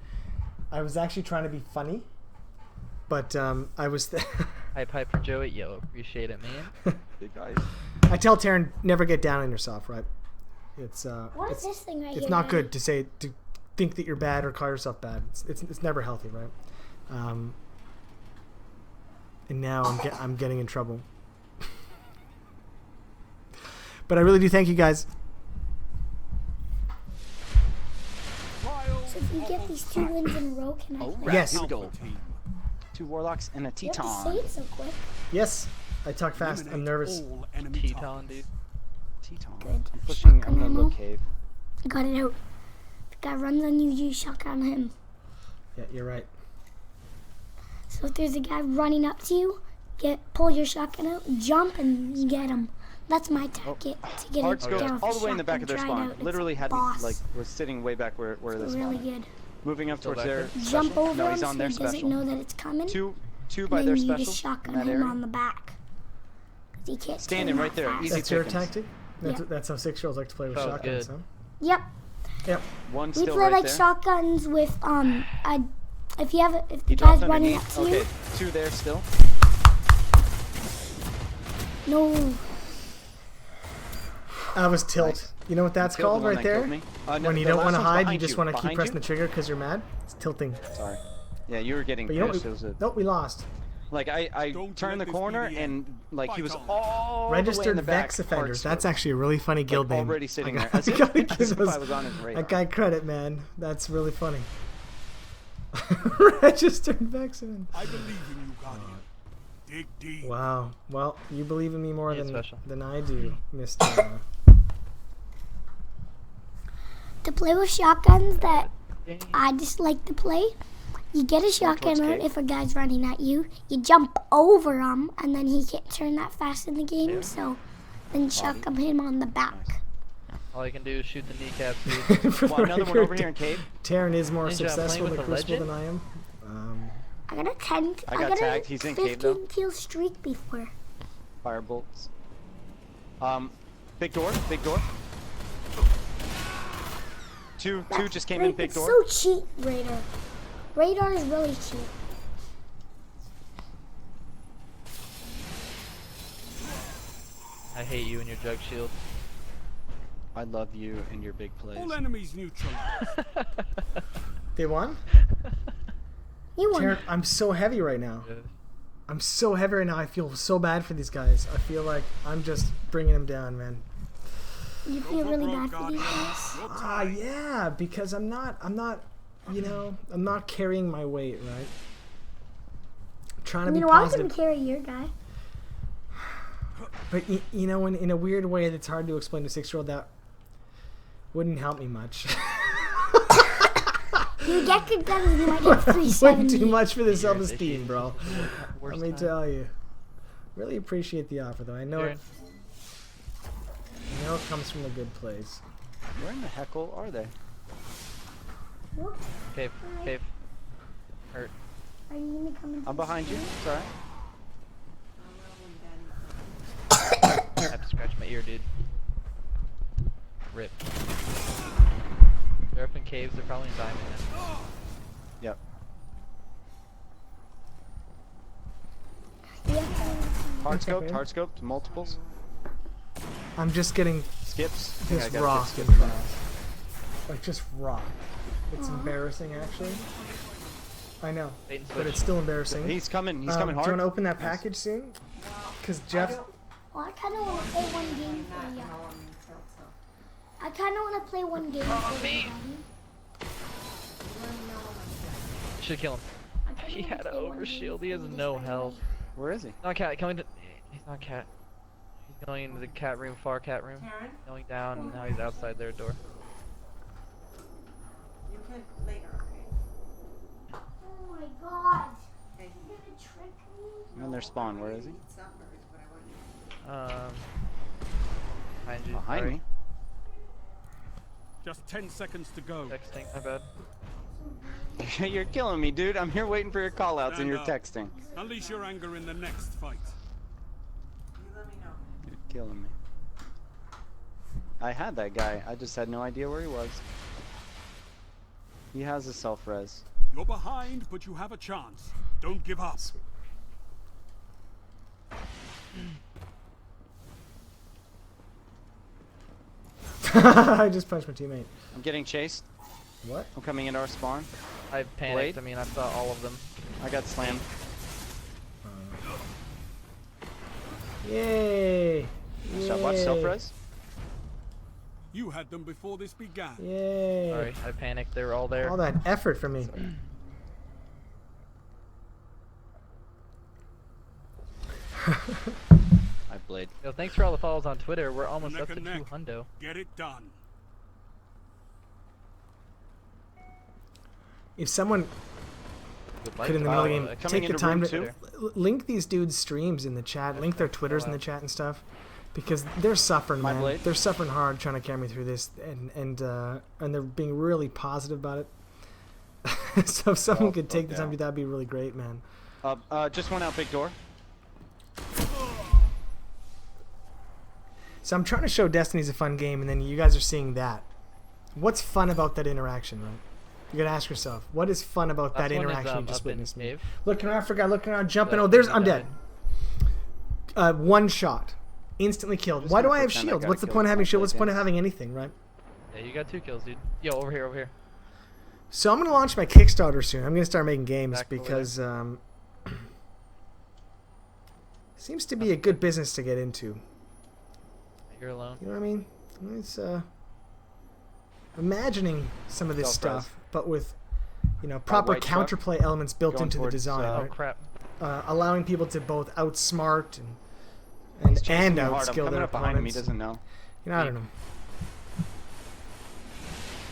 I was actually trying to be funny, but I was... Hype for Joey. Yo, appreciate it, man. Big guys. I tell Terran, never get down on yourself, right? It's What is this thing right here? it's not Daddy? good to think that you're bad or call yourself bad. It's never healthy, right? And now I'm getting in trouble. But I really do thank you guys. So if you get these 2 wins in a row, can I Oh, play? Yes. Here we go. 2 Warlocks and a You have to say Teton. it so quick. Yes, I talk fast. I'm nervous. all enemy Teton, targets. dude. Teton. Good. I'm pushing. I'm Shotgun gonna ammo. look cave. I got it out. The guy runs on you, you shotgun him. Yeah, you're right. So if there's a guy running up to you, pull your shotgun out, jump, and you get him. That's my target to get Hard it scope down. all the way in the back of their shotgun, try it spawn. out. It's Literally had boss. was sitting way back where It's the spawn. really good. Moving up towards back their there? special. Jump over No, him he's on so their he doesn't special. know that it's coming. Two And by then their you special. just In shotgun that him area. on the back. 'Cause he can't Standing turn right that there. fast. Easy That's your pickings. tactic? That's, Yeah. that's how 6-year-olds like to play with That was shotguns, good. huh? Yep. Yep. One We still play right like there. shotguns with if the He guy's dropped running up underneath. to you. Okay, two there still. No. I was tilt. Nice. You know what that's Killed the called one right that killed there? me. No, When you the don't last want to one's hide, you behind just want to keep Behind pressing you? the trigger because you're mad. It's tilting. Sorry. Yeah, you were getting But you know pushed. what? It was a, Nope, we lost. like I Don't turned the let this be corner the and end. like he Fight was on. all the way in Registered the back, Vex offenders. hearts That's were, actually a really funny guild like, name. already sitting I there. gotta- As I gotta if give I us was on his radar. that guy credit, man. That's really funny. Registered Vex offenders. I believe in you, Guardian. Dig deep. Wow. Well, you believe in me more He is than special. I do, Mr. To play with shotguns that Yeah. I just like to play, you get a shotgun towards out cave. if a guy's running at you. You jump over him, and then he can't turn that fast in the game. So then shotgun him on the back. All you can do is shoot the kneecaps, dude. For Well, the another one record, over here in cave. Taryn is more Ninja, successful playing in with Crucible a than I am. I got a 10. I got tagged. He's in cave, though. 15 kill streak before. Fire bolts. Big door. Big door. Two just came in. Big It's door. so cheap, Radar. Radar is really cheap. I hate you and your jug shield. I love you and your big plays. All enemies neutralized. They won? You won. Taryn, I'm so heavy right now. Good. I'm so heavy right now. I feel so bad for these guys. I feel like I'm just bringing them down, man. You feel Go really broke, bad for these Guardian. guys. Your Ah, time. yeah, because I'm not, I'm not carrying my weight, right? I'm trying to be You know, I can positive. carry your guy. But, you know, in a weird way that's hard to explain to a 6-year-old, that wouldn't help me much. You get good guns, you might get Wouldn't 370. do much for the Yours self-esteem, issues. bro. Worst Let me time. tell you. Really appreciate the offer, though. I know it comes from a good place. Where in the heckle are they? Cave. Cave. Hurt. Are you gonna come into I'm behind you. Sorry. I have to scratch my ear, dude. Rip. They're up in caves. They're probably in diamond now. Yep. Hard scoped. Okay. Hard scoped. Multiples. I'm just getting Skips. I think I just gotta raw. get skips from that. Like, just raw. It's embarrassing, actually. I know. Bait and But switch. it's still embarrassing. He's coming. He's coming Do you hard. want to open that package soon? Because Jeff... Well, I kind of want to play one game for you. I kind of want to play one game for you. Should kill him. I kinda He wanna had an play one overshield. He game has for you no just for health. Where is he? Not cat. Coming to. He's not cat. He's going into the cat room, far cat room. Going down, and now he's outside their door. You can later, okay? Oh my god. You're gonna trick me? I'm in their spawn. Where is he? It's not hers, but I want you. Behind you. Behind sorry. me. Just 10 seconds to go. Texting. My bad. You're killing me, dude. I'm here waiting for your callouts and Stand you're up. texting. Unleash your anger in the next fight. You let me know. You're killing me. I had that guy. I just had no idea where he was. He has a self-res. You're behind, but you have a chance. Don't give up. I just punched my teammate. I'm getting chased. What? I'm coming into our spawn. I panicked. Blade? I mean, I saw all of them. I got slammed. Yay! Shot. Watch Yay. self-res. You had them before this began. Yay! Sorry, I panicked. They were all there. All that effort for me. I blade. Yo, thanks for all the follows on Twitter. We're almost Neck up to and neck. 200. Get it done. If someone Would like could in the to middle of the follow. game coming take the into time room to two. link these dudes' streams in the chat, link their Twitters in the chat and stuff, because they're suffering, My man. blade? They're suffering hard trying to carry me through this, and they're being really positive about it. So if someone Oh, could take fuck the time, yeah. that'd be really great, man. Just went out big door. So I'm trying to show Destiny's a fun game, and then you guys are seeing that. What's fun about that interaction, right? You gotta ask yourself, what is fun about that Last one is, interaction you just up in witnessed me? cave. Looking around, forgot, looking around, jumping. That's Oh, there's, when I'm he dead. died. One shot. Instantly killed. just Why do gonna I have pretend I shields? gotta What's the kill point of this having one shields? What's the point of again. having anything, right? Yeah, you got 2 kills, dude. Yo, over here, over here. So I'm gonna launch my Kickstarter soon. I'm gonna start making games Back over because seems to be a good business to get into. You're alone. You know what I mean? It's imagining some of this Self-res. stuff, but with proper white truck counterplay elements built going into the towards, design, Oh right? crap. Allowing people to both outsmart He's chasing and me hard. I'm outskill coming their up behind him. He opponents. doesn't know. I don't know.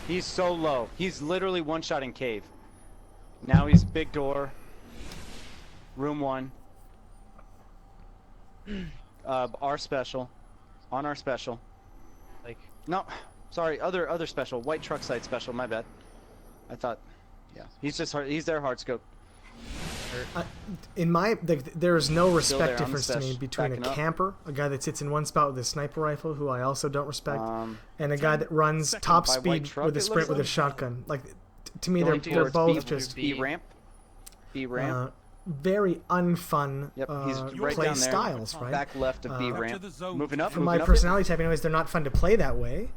He's so low. He's literally one-shotting cave. Now he's big door. Room 1. Our special. On our special. Like, No, sorry. Other special. White truck site special. My bad. I thought. Yeah. He's just hard. He's their hard scope. In my, there is no there respect on the difference to me stash, between a backing up. camper, a guy that sits in one spot with a sniper rifle, who I also don't respect, and a guy that runs Second top by white speed truck, with a it sprint looks with a like. shotgun. Like, to me, Going they're towards both B, just B ramp. B ramp. very unfun Yep, he's right play down there. styles, right? Back left of B Uh, ramp. the zone. Moving up. For moving my up personality type, anyways, they're not fun to play that way,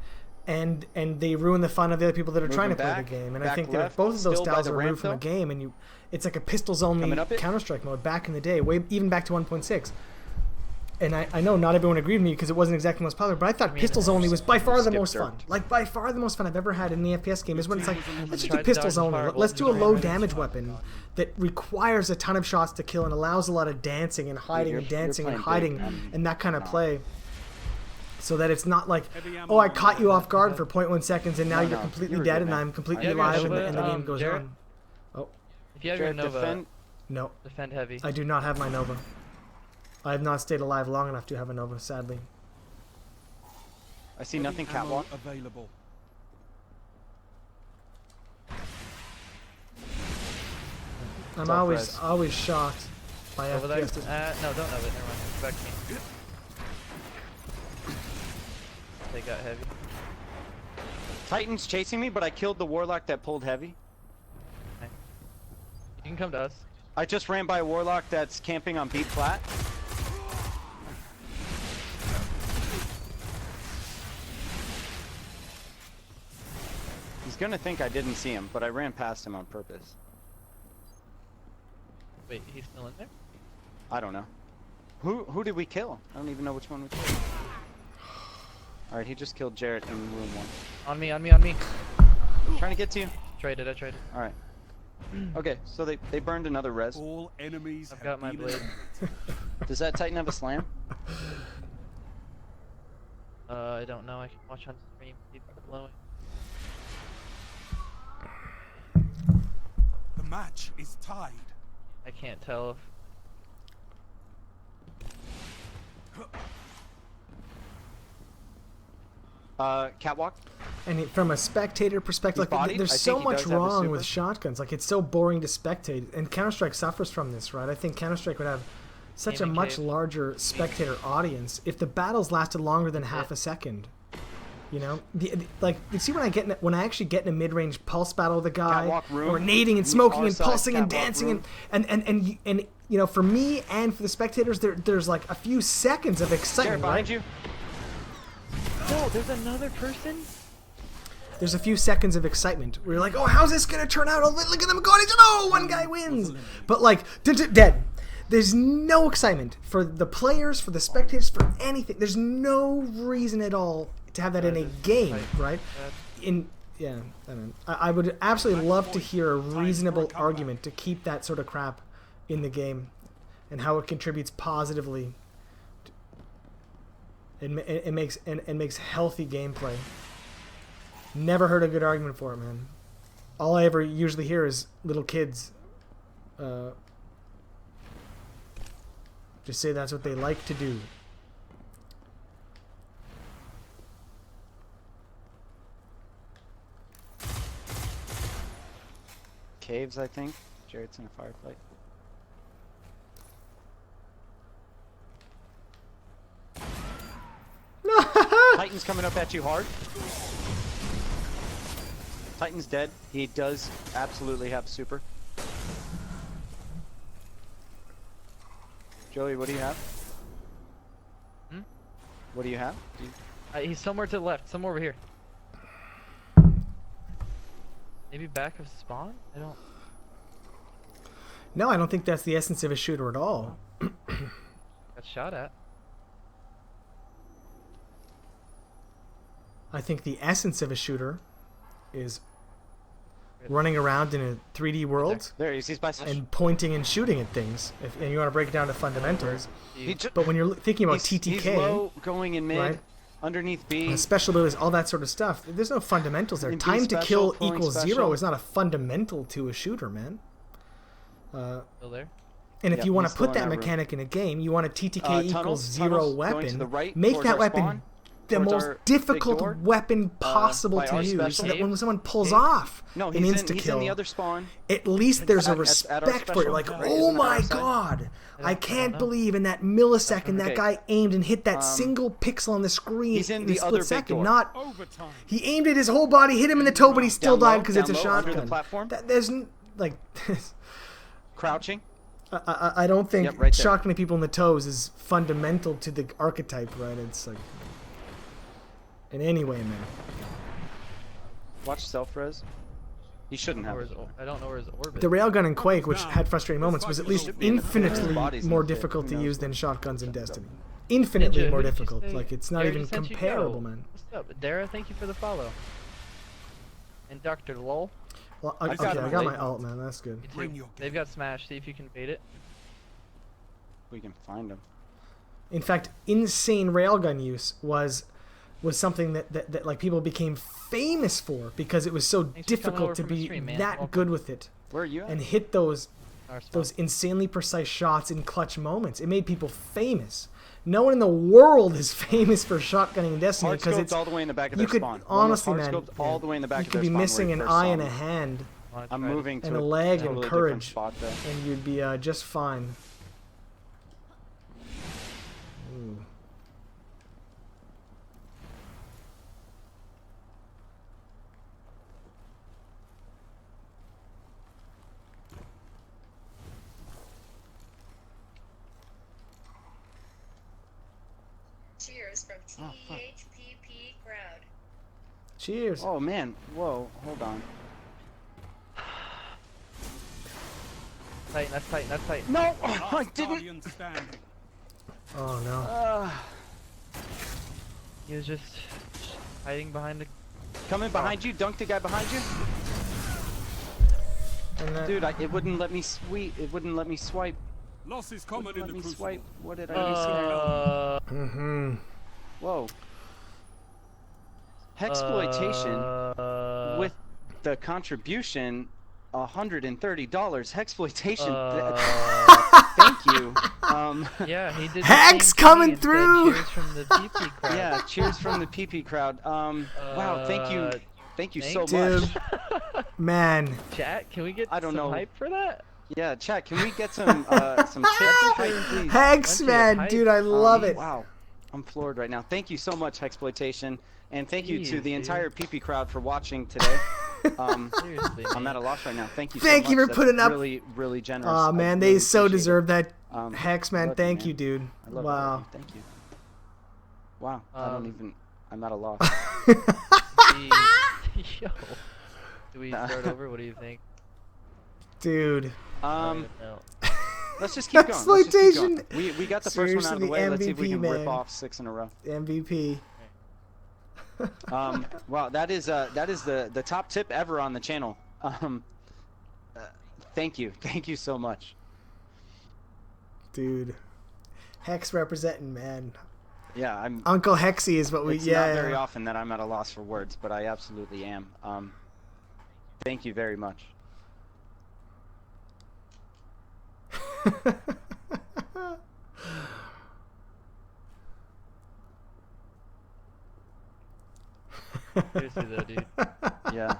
and they ruin the fun of the other people that are trying to Moving play back, the game. And I back think that if left, both of those still by styles the are ramp, removed from a though. game, and it's like a pistols only Coming up it. Counter-Strike mode back in the day, even back to 1.6. And I know not everyone agreed with me because it wasn't exactly the most popular, but I thought pistols only was by far the Skip most dirt. fun. Like, by far the most fun I've ever had in the FPS game is when it's like, let's just do Tried to pistols dodge only. fireballs Let's do a and low try to damage weapon that requires a ton of shots to kill and allows a lot of dancing and hiding you're- and you're dancing and playing big. hiding and that kind of play. So that it's not like, Heavy oh, I ammo caught you on off guard for 0.1 seconds and now No, you're no, completely you were dead good, and man. I'm completely Yeah, alive Nova, and the game goes Jared? on. Oh, if you have your Jared, Nova, defend. no. defend heavy. I do not have my Nova. I have not stayed alive long enough to have a Nova, sadly. I see nothing catwalk. Available. I'm Self-res. always shocked by Over there. FPS. No, don't Nova it. Never mind. Come back to me. They got heavy. Titan's chasing me, but I killed the warlock that pulled heavy. You can come to us. I just ran by a warlock that's camping on B flat. He's gonna think I didn't see him, but I ran past him on purpose. Wait, he's still in there? I don't know. Who did we kill? I don't even know which one we killed. Alright, he just killed Jarrett in room 1. On me, on me, on me. Trying to get to you. Traded, I traded. Alright. Okay, so they burned another res. All enemies I've have got my been blade. eliminated. Does that Titan have a slam? I don't know. I can watch on stream. Keep it blowing. The match is tied. I can't tell if Catwalk? And from a spectator perspective, He's like, bodied? I there's think so he much does have a wrong with super. shotguns. Like, it's so boring to spectate. And Counter-Strike suffers from this, right? I think Counter-Strike would have such a Gaming much cave. larger spectator audience if the battles lasted longer than half a second. You know, like you see when I actually get in a mid-range pulse battle with a guy, Catwalk room. or nading and smoking Our and side, pulsing and catwalk dancing room. and you know, for me and for the spectators, there's like a few seconds of Jarrett, excitement, behind right? you. No, there's another person? There's a few seconds of excitement where you're like, oh, how's this gonna turn out? Oh, look at them going! Oh, one guy wins. But like, dead. There's no excitement for the players, for the spectators, for anything. There's no reason at all to have that in a game, right? I don't know. I would absolutely love to hear a reasonable argument to keep that sort of crap in the game, and how it contributes positively. It makes healthy gameplay. Never heard a good argument for it, man. All I ever usually hear is little kids just say that's what they like to do. caves, I think. Jared's in a firefight. Titan's coming up at you hard. Titan's dead. He does absolutely have super. Joey, what do you have? Hmm? What do you have? He's somewhere to the left, somewhere over here. Maybe back of spawn? I don't. No, I don't think that's the essence of a shooter at all. Got shot at. I think the essence of a shooter is running around in a 3D world There he is. He's by Slash. and pointing and shooting at things. And you want to break it down to fundamentals. He- But when you're thinking about He's TTK, low, going in mid, right? underneath B. special abilities, all that sort of stuff, there's no fundamentals there. In B Time to special, kill pulling equals special. 0 is not a fundamental to a shooter, man. Still there? And if Yep, you want he's to still put in that that room. mechanic in a game, you want a TTK equals Tunnels, 0 going weapon. to the right, Make towards that our weapon spawn, the towards most our big difficult door, weapon possible by to our use, special. so that when someone pulls Cave? off No, an he's insta in kill, the other spawn. at least there's a At our respect for it. special, You're like, right? oh Isn't that my our side? god, I don't can't know. believe in that millisecond that Okay. guy aimed and hit that single pixel on the screen He's in in the a split other big second. door. Not he aimed at his whole body, hit him in the toe, but he still Down low, died because it's a down low, under the shotgun. platform. There's like. Crouching. I don't think Yep, right there. shotgunning people in the toes is fundamental to the archetype, right? It's like, in any way, man. Watch self-res. He shouldn't have. it. I don't know where his orb is. The railgun in Quake, which had frustrating moments, was at least Should be in the field. infinitely Bodies in more the field. difficult Who to knows use what- than shotguns in Destiny. Infinitely Ninja, more who did you difficult. say- Like, it's not Dara even just sent you comparable, go. man. What's up, Dara? Thank you for the follow. And Dr. Lol. Well, I okay, got I my got my late alt, man. That's good. Me Bring too. your They've got Smash. See if you can bait it. We can find him. In fact, insane railgun use was something that like people became famous for because it was so Thanks for coming over difficult to from the be stream, man. that Welcome. good with it Where are you at? and hit those Our spot. those insanely precise shots in clutch moments. It made people famous. No one in the world is famous for shotgunning in Destiny Hard because scoped it's all the way in the back of you their could spawn. honestly, Hard man, scoped all the way in the back you of could their be spawn where missing he an first eye saw and a me. hand Wanna I'm try it? moving to and a a leg totally and different courage, spot though. and you'd be just fine. Ooh. Cheers from Oh, fuck. THPP crowd. Cheers. Oh man, whoa, hold on. Titan, that's Titan, that's Titan. No, I didn't. Oh no. He was just hiding behind the. Coming behind you, dunked the guy behind you. And that, Dude, it wouldn't let me sweep. It wouldn't let me swipe. Loss is common Wouldn't in let the me crucible. swipe. What did I do? mm-hmm. Whoa. Hexploitation with the contribution, $130. Hexploitation. Thank you. Yeah, he did. the Hex same coming thing and said, through! Cheers from the PP crowd. Yeah, cheers from the PP crowd. Wow, thank you so Dude. much. Man, Chat, can we get I don't some know. hype for that? Yeah, chat, can we get some tips and hype, please? Hex, Plenty of man, hype. dude, I love it. Wow, I'm floored right now. Thank you so much, Hexploitation, and thank you to Jeez, the dude. entire PP crowd for watching today. Seriously, I'm man. at a loss right now. Thank you. Thank so you much. for That's putting up- Really, really generous. Aw, I man, really they so appreciate it. deserve that. Um, Hex, I man, love thank man. you, dude. I love Wow. you. Thank you. Wow, I don't even. I'm at a loss. Yo. Do we start over? What do you think? Dude. Um, No. let's just keep going. Let's just keep going. Exploitation. We got the first one out of the Seriously, way. Let's see if we MVP, can man. rip off 6 in a row. MVP. Wow, that is the top tip ever on the channel. Thank you so much. Dude. Hex representing, man. Yeah, I'm. Uncle Hexy is what we, It's yeah. not very often that I'm at a loss for words, but I absolutely am. Thank you very much. Seriously though, dude. Yeah.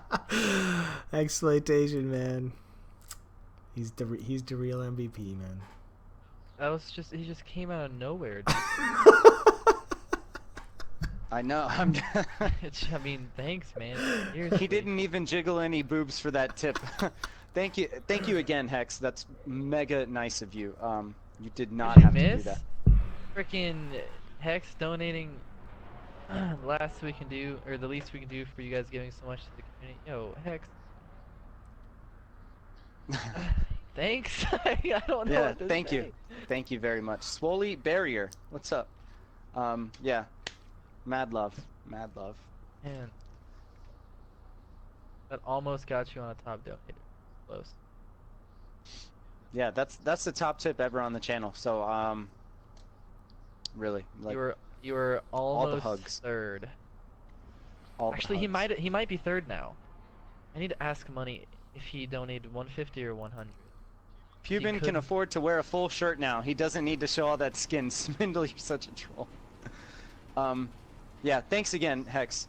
Exploitation, man. He's the real MVP, man. That was just he just came out of nowhere. Dude. I know. I mean, thanks, man. Seriously. He didn't even jiggle any boobs for that tip. Thank you again, Hex. That's mega nice of you. You did not Did you have to do miss? that. Freaking Hex donating the least we can do for you guys giving so much to the community. Yo, Hex. Thanks. I don't know. Yeah, what to thank say. you. Thank you very much. Swoley Barrier, what's up? Yeah. Mad love. Mad love. Man. That almost got you on a top donator. Close. Yeah, that's the top tip ever on the channel. So really, like You were almost all the hugs. third. All the Actually, hugs. he might be third now. I need to ask Money if he donated 150 or 100. Pubin can afford to wear a full shirt now. He doesn't need to show all that skin. Spindle, you're such a troll. Yeah, thanks again, Hex.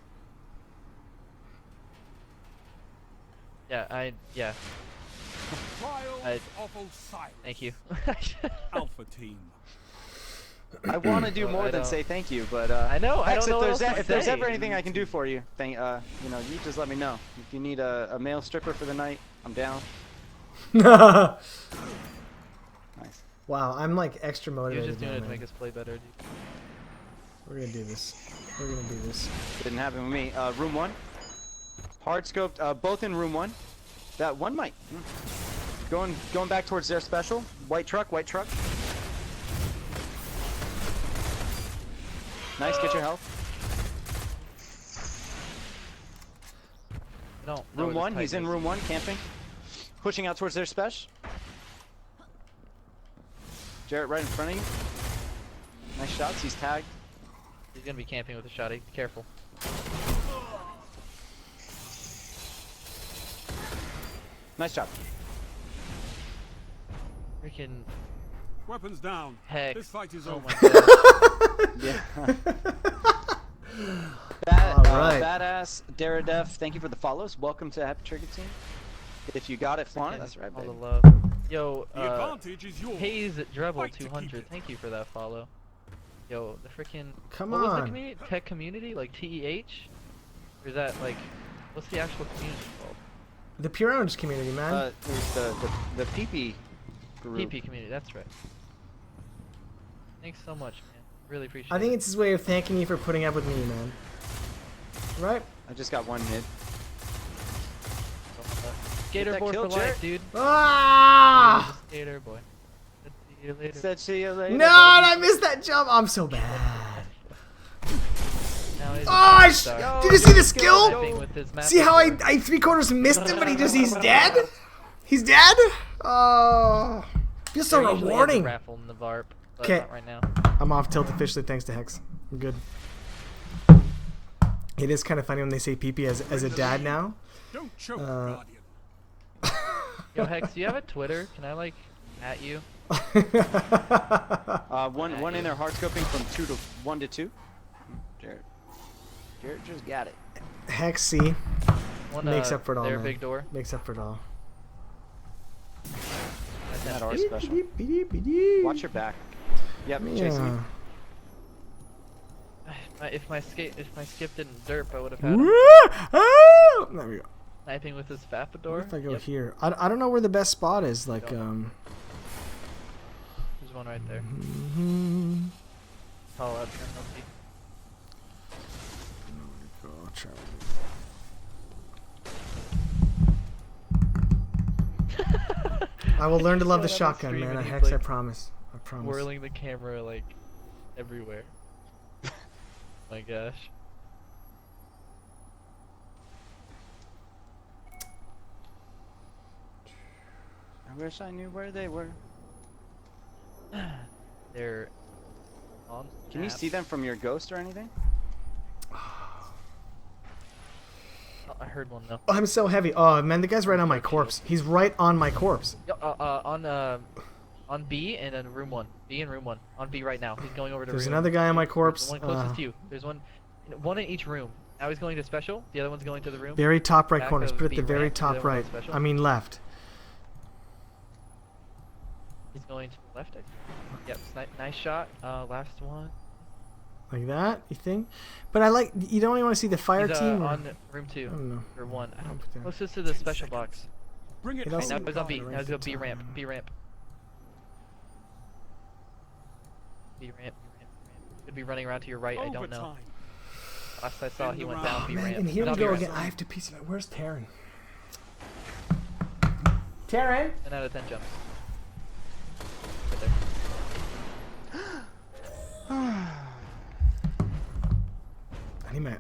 Yeah, yeah. Thank you. Alpha team. I want to do Well, more I than don't- say thank you, but I know. I Hex, don't know what if else to there's say. ever anything I can do for you, you know, you just let me know. If you need a male stripper for the night, I'm down. Nice. Wow, I'm like extra He was motivated. just doing now, it to man. make us play better, dude. We're gonna do this. We're gonna do this. Didn't happen with me. Room 1. Hard scoped, both in room 1. That one might. Going back towards their special. White truck, white truck. Nice, get your health. No. Room 1, he's in room 1, camping. Pushing out towards their special. Jarrett right in front of you. Nice shots, he's tagged. He's gonna be camping with a shotty. Be careful. Nice job. Freaking Weapons down. Hex. This fight is Oh over. my god. Yeah. Alright. Badass, Daredef, thank you for the follows. Welcome to Happy Trigger Team. If you got it, flaunt it. That's right, All baby. the love. Yo, The advantage is yours. Hayes Drebble Fight to keep 200. it. Thank you for that follow. Yo, the freaking Come what was the on. community? Tech community, like TEH? Or is that like what's the actual community called? The Pwnage community, man. There's the PP group. PP community. That's right. Thanks so much, man. Really appreciate it. I think it's his way of thanking you for putting up with me, man. Right? I just got one hit. Skater that boy kill, for life, Jared? dude. Ah! Skater boy. See you later. Said see you later. No, and I missed that jump. I'm so bad. Now he's a Oh, superstar. did you see the Sniping skill? with his See how I master 3/4 missed him, but he's dead? He's dead? Oh. Feels so There usually is a rewarding. raffle in the VARP, but 'Kay. not right now. I'm off tilt officially thanks to Hex. I'm good. It is kind of funny when they say PP as a dad now. Don't choke, Uh, Guardian. Yo, Hex, do you have a Twitter? Can I like at you? One in there hard scoping from 1 to 2. Jared just got it. Hex C One, makes up for it all, their man. big door. Makes up for it all. That our special. Watch your back. Yep, chasing Yeah. you. If my skip didn't derp, I would have had him Ah! There we go. sniping with his What Fapador. if I go Yep, here? I don't know where the best spot is. Like, There's one right there. Call out penalty. I will learn to love Yo, the that on shotgun, stream man. and he's, Hex, I like, promise. I promise. Whirling the camera like everywhere. My gosh. I wish I knew where they were. They're on. Can you map. see them from your ghost or anything? Oh, I heard one though. Oh, I'm so heavy. Oh man, the guy's right on my corpse. He's right on my corpse. Yo, on B and then room 1. B and room 1. On B right now. He's going over to There's room. another guy on my The corpse. one closest to you. There's one in each room. Now he's going to special. The other one's going to the room. Very top right Back corner. of Put it at B the very ramp, the top other one right. special. I mean left. He's going to the left. I think. Yep. Nice shot. Last one. Like that, you think? But I like. You don't even want to see the fire He's, team. Or, on room 2 I don't know. or 1. I don't. Up there. Closest to the special box. Bring it It Okay, also- now he's on B. Right Now he's to on B time. ramp. B ramp. B ramp. Could be running around to your right. I don't know. Overtime. Last I saw, he went down B Man, ramp. and here we Not go B again. ramp. I have to piece it. Where's Taryn? Taryn. 10 out of 10 jumps. Right there.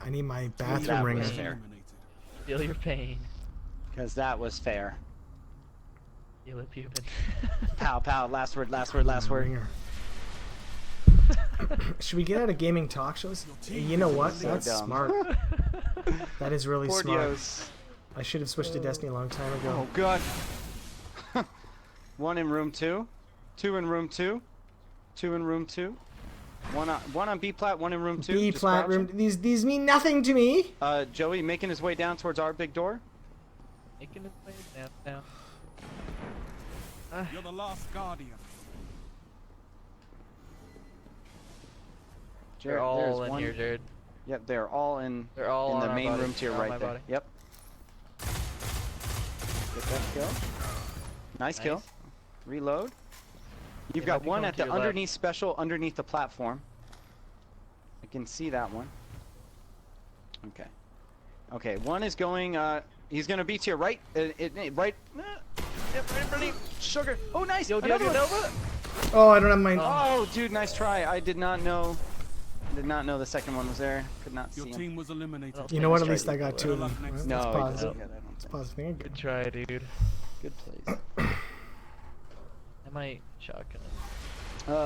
I need my bathroom That ringer. was fair. Feel your pain. Because that was fair. Feel it, Pupin. Pow, pow. Last word, last word, last word. Ringer. Should we get out of gaming talk shows? You know what? So That's dumb. smart. That is really Poor smart. Dios. I should have switched to Destiny a long time ago. Oh, God. 1 in room 2. 2 in room 2. 2 in room 2. One on B plat, 1 in room 2. B just plat room. crouching. These mean nothing to me. Joey making his way down towards our big door. Making his way down. You're the last guardian. They're Jared, all there's in one. here, Jared. Yep, they're all in. They're all in on the our main body. room to your They're on right my there. body. Yep. Get that kill. Nice kill. Nice. Reload. You've They got might be one coming at to the your left. underneath special, underneath the platform. I can see that one. Okay. Okay, one is going, he's gonna be to your right. Right. Yep, right in front of you. Sugar. Oh, nice. Yo, Another one. Nova. Oh, I don't have my. Oh, dude, nice try. I did not know. Did not know the second one was there. Could not see Your him. team was eliminated. You know what? At Nice least try, I got dude. two of them. No, Well, No, that's he positive. doesn't get it, I don't It's think. positive. Good try, dude. Good plays. I might shotgun it. I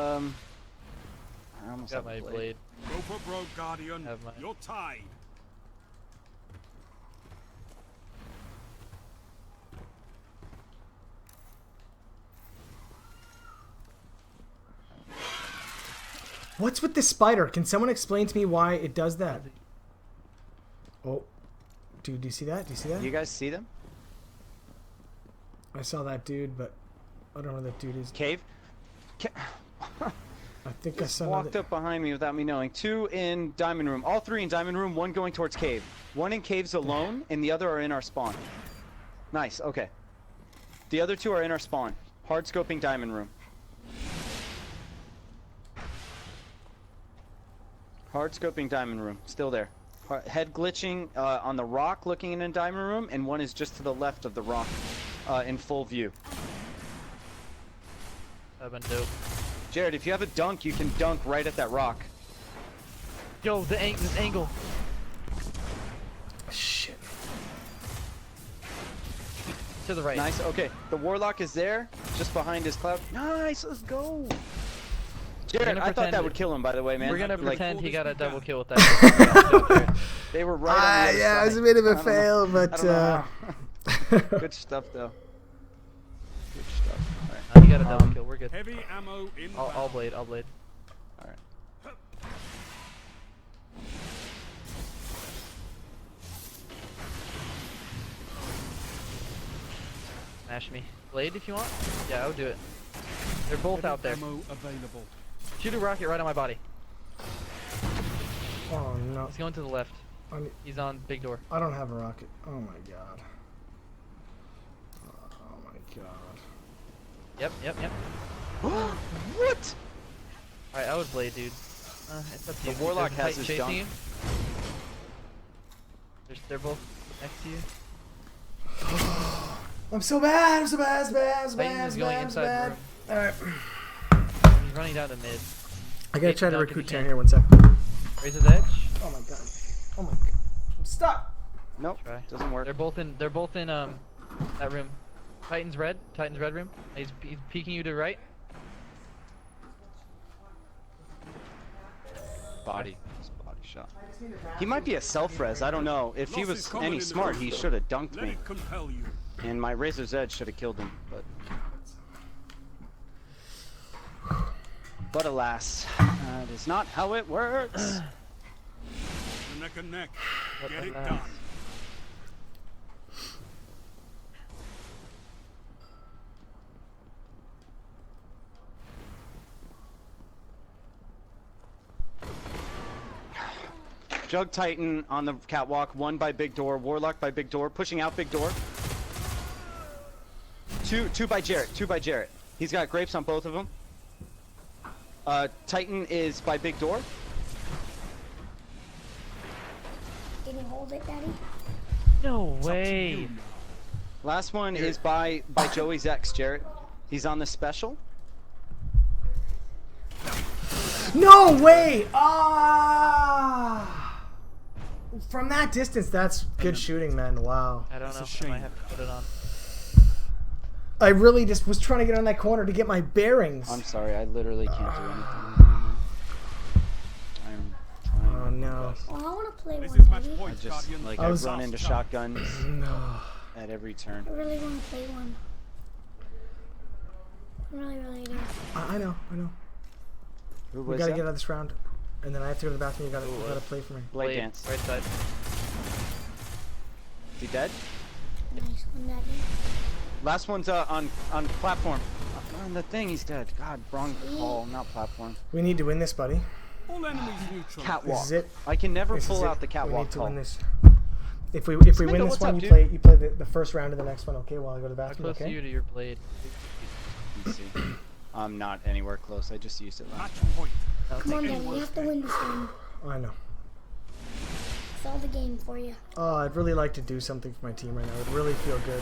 almost Got have my a blade. Go for broke, guardian. Have mine. You're tied. What's with this spider? Can someone explain to me why it does that? Oh, dude, do you see that? Do you see that? You guys see them? I saw that dude, but I don't know who that dude is. Cave? I think I saw Walked another. up behind me without me knowing. 2 in diamond room. All 3 in diamond room. 1 going towards cave. 1 in caves alone, and the other are in our spawn. Nice. Okay. The other 2 are in our spawn. Hard scoping diamond room. Hard scoping diamond room. Still there. Head glitching on the rock, looking in a diamond room, and 1 is just to the left of the rock, in full view. That'd been dope. Jared, if you have a dunk, you can dunk right at that rock. Yo, this angle. Shit. To the right. Nice. Okay, the warlock is there, just behind his cloud. Nice. Let's go. Jared, gonna I thought pretend- that would kill him, by the way, man. We're gonna Like, pretend he got a double kill with that. they were right on the other Yeah, it was a side. bit of I a don't fail, know. but I don't know how. Good stuff, though. Good stuff. All right. He got a double kill. We're good. Heavy ammo in. I'll blade. I'll blade. All right. Smash me. Blade if you want. Yeah, I would do it. They're both out there. Ammo available. Shoot a rocket right on my body. oh no, He's going to the left. He's on big door. I don't have a rocket. Oh my god. Oh my god. Yep. What? Alright, I would blade, dude. It's up to you. The warlock There's a has Titan his chasing dunk. you. They're both next to you. I'm so bad. I'm so bad. Titan is going inside the room. All right. He's running down to mid. I gotta try to Dunk if recruit you Taryn can. here. 1 sec. Raise his edge. Oh my god. Oh my god. Stop. Nope. Try. Doesn't work. They're both in that room. Titan's red room. He's peeking you to right. Body. Just body shot. He might be a self-res. I don't know. If he was any smart, he should have dunked Let me. it compel you. And my razor's edge should have killed him. But alas, that is not how it works. Neck and neck. What Get the it hell? done. Jug Titan on the catwalk, 1 by big door, Warlock by big door, pushing out big door. 2 by Jarrett, 2 by Jarrett. He's got grapes on both of them. Titan is by big door. Can you hold it, Daddy? No way. Last one is by Joey's ex, Jarrett. He's on the special. No way! Ah! From that distance, that's good shooting, man. Wow. I don't know. I might have to put it on. I really just was trying to get on that corner to get my bearings. I'm sorry, I literally can't do anything. I'm trying. Oh no. Oh, I want to play This one, is match Daddy. point, Guardian. I've run into shotguns No. at every turn. I really want to play one. I really do. I know. Who We was gotta that? get out of this round. And then I have to go to the bathroom. You gotta play for me. Blade dance. Right side. Is he dead? Nice one, Daddy. Last one's on platform. On the thing, he's dead. God, wrong call, not platform. We need to win this, buddy. All enemies neutral. Catwalk. This is it. I can never This is pull it. out the We catwalk need to call. win this. If we win Smingo, this what's one, up, you dude? play the first round of the next one. Okay, while I go to the How bathroom. close are Okay. you to your blade? Let's see. I'm not anywhere close. I just used it last Match time. point. Come on, Daddy. We have to win this one. Oh, I know. It's all the game for you. Oh, I'd really like to do something for my team right now. It would really feel good.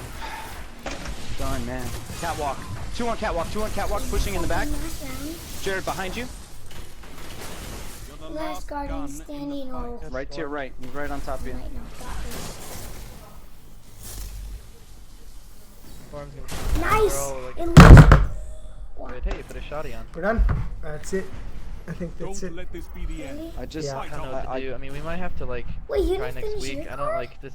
Done, man. Catwalk. 2 on catwalk. 2 on catwalk. Pushing in the back. Last round. Jared behind you. You're the Last guardian gun in standing. the Oh, fight. Right to your right. He's right on top of you. right now. Got this. Storm's gonna Nice. throw, like, It looks. Wait, hey, you put a shotty on. We're done. That's it. I think that's Don't it. let this be the end. Really? I just. Yeah. I don't know what to do. I mean, we might have to like Wait, you try didn't next finish week. your I don't card? like this.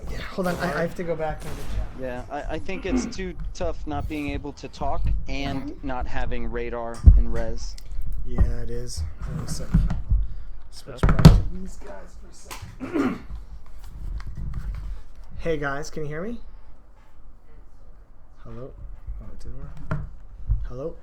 Yeah, hold on. I have to go back and Yeah, I think it's too tough not being able to talk and not having radar and res. Yeah, it is. Hold on a sec. Switch back to these guys for a second. Hey guys, can you hear me? Hello? Oh, it didn't work. Hello?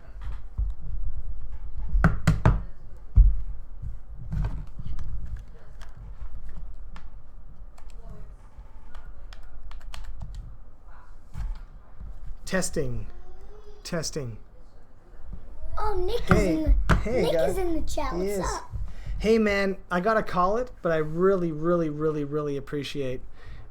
Testing. Testing. Oh, Nick Hey. is in the. Hey, Nick guys. is in the chat. He What's is. up? Hey man, I gotta call it, but I really appreciate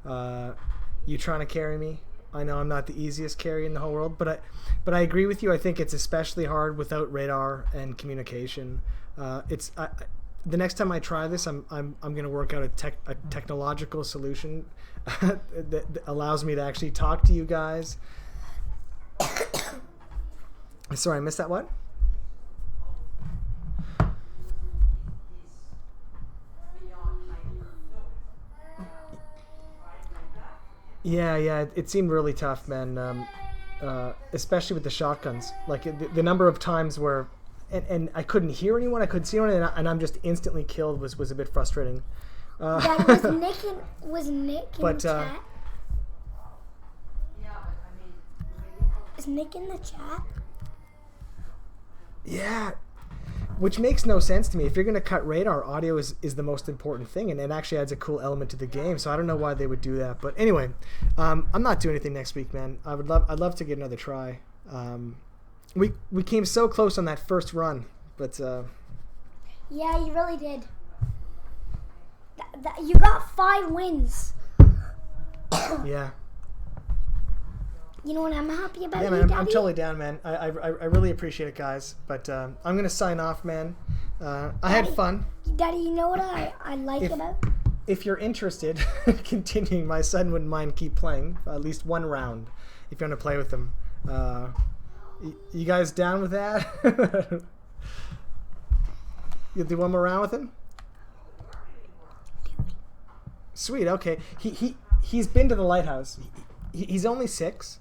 you trying to carry me. I know I'm not the easiest carry in the whole world, but I agree with you. I think it's especially hard without radar and communication. The next time I try this, I'm gonna work out a technological solution that allows me to actually talk to you guys. Sorry, I missed that. What? Yeah, it seemed really tough, man. Especially with the shotguns. Like the number of times where, and I couldn't hear anyone, I couldn't see anyone, and I'm just instantly killed was a bit frustrating. That was Nick in But, the chat? Is Nick in the chat? Yeah, which makes no sense to me. If you're gonna cut radar, audio is the most important thing, and it actually adds a cool element to the game. So I don't know why they would do that. But anyway, I'm not doing anything next week, man. I'd love to get another try. We came so close on that first run, but Yeah, you really did. You got 5 wins. yeah. You know what I'm happy about, Yeah, you, man, Daddy? I'm totally down, man. I really appreciate it, guys. But I'm gonna sign off, man. I had fun. Daddy, you know what I like about? If you're interested in continuing, my son wouldn't mind keep playing at least one round if you want to play with him. You guys down with that? You'll do one more round with him? Sweet. Okay. He's been to the lighthouse. He's only 6.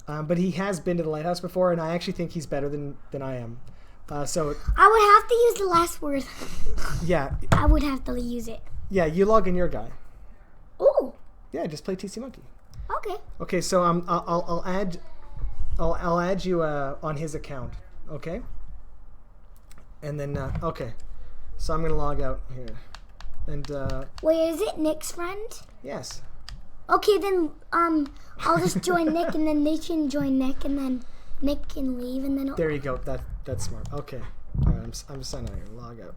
But he has been to the lighthouse before, and I actually think he's better than I am. So I would have to use the last word. yeah, I would have to use it. yeah. You log in your guy. Ooh, Yeah, just play TC Monkey. okay. Okay, so I'll add you on his account. Okay. And then okay, so I'm gonna log out here. And Wait, is it Nick's friend? yes. Okay, then I'll just join Nick, and then they can join Nick, and then Nick can leave, and then There you go. That's smart. Okay. All right. I'm signing out here. Log out.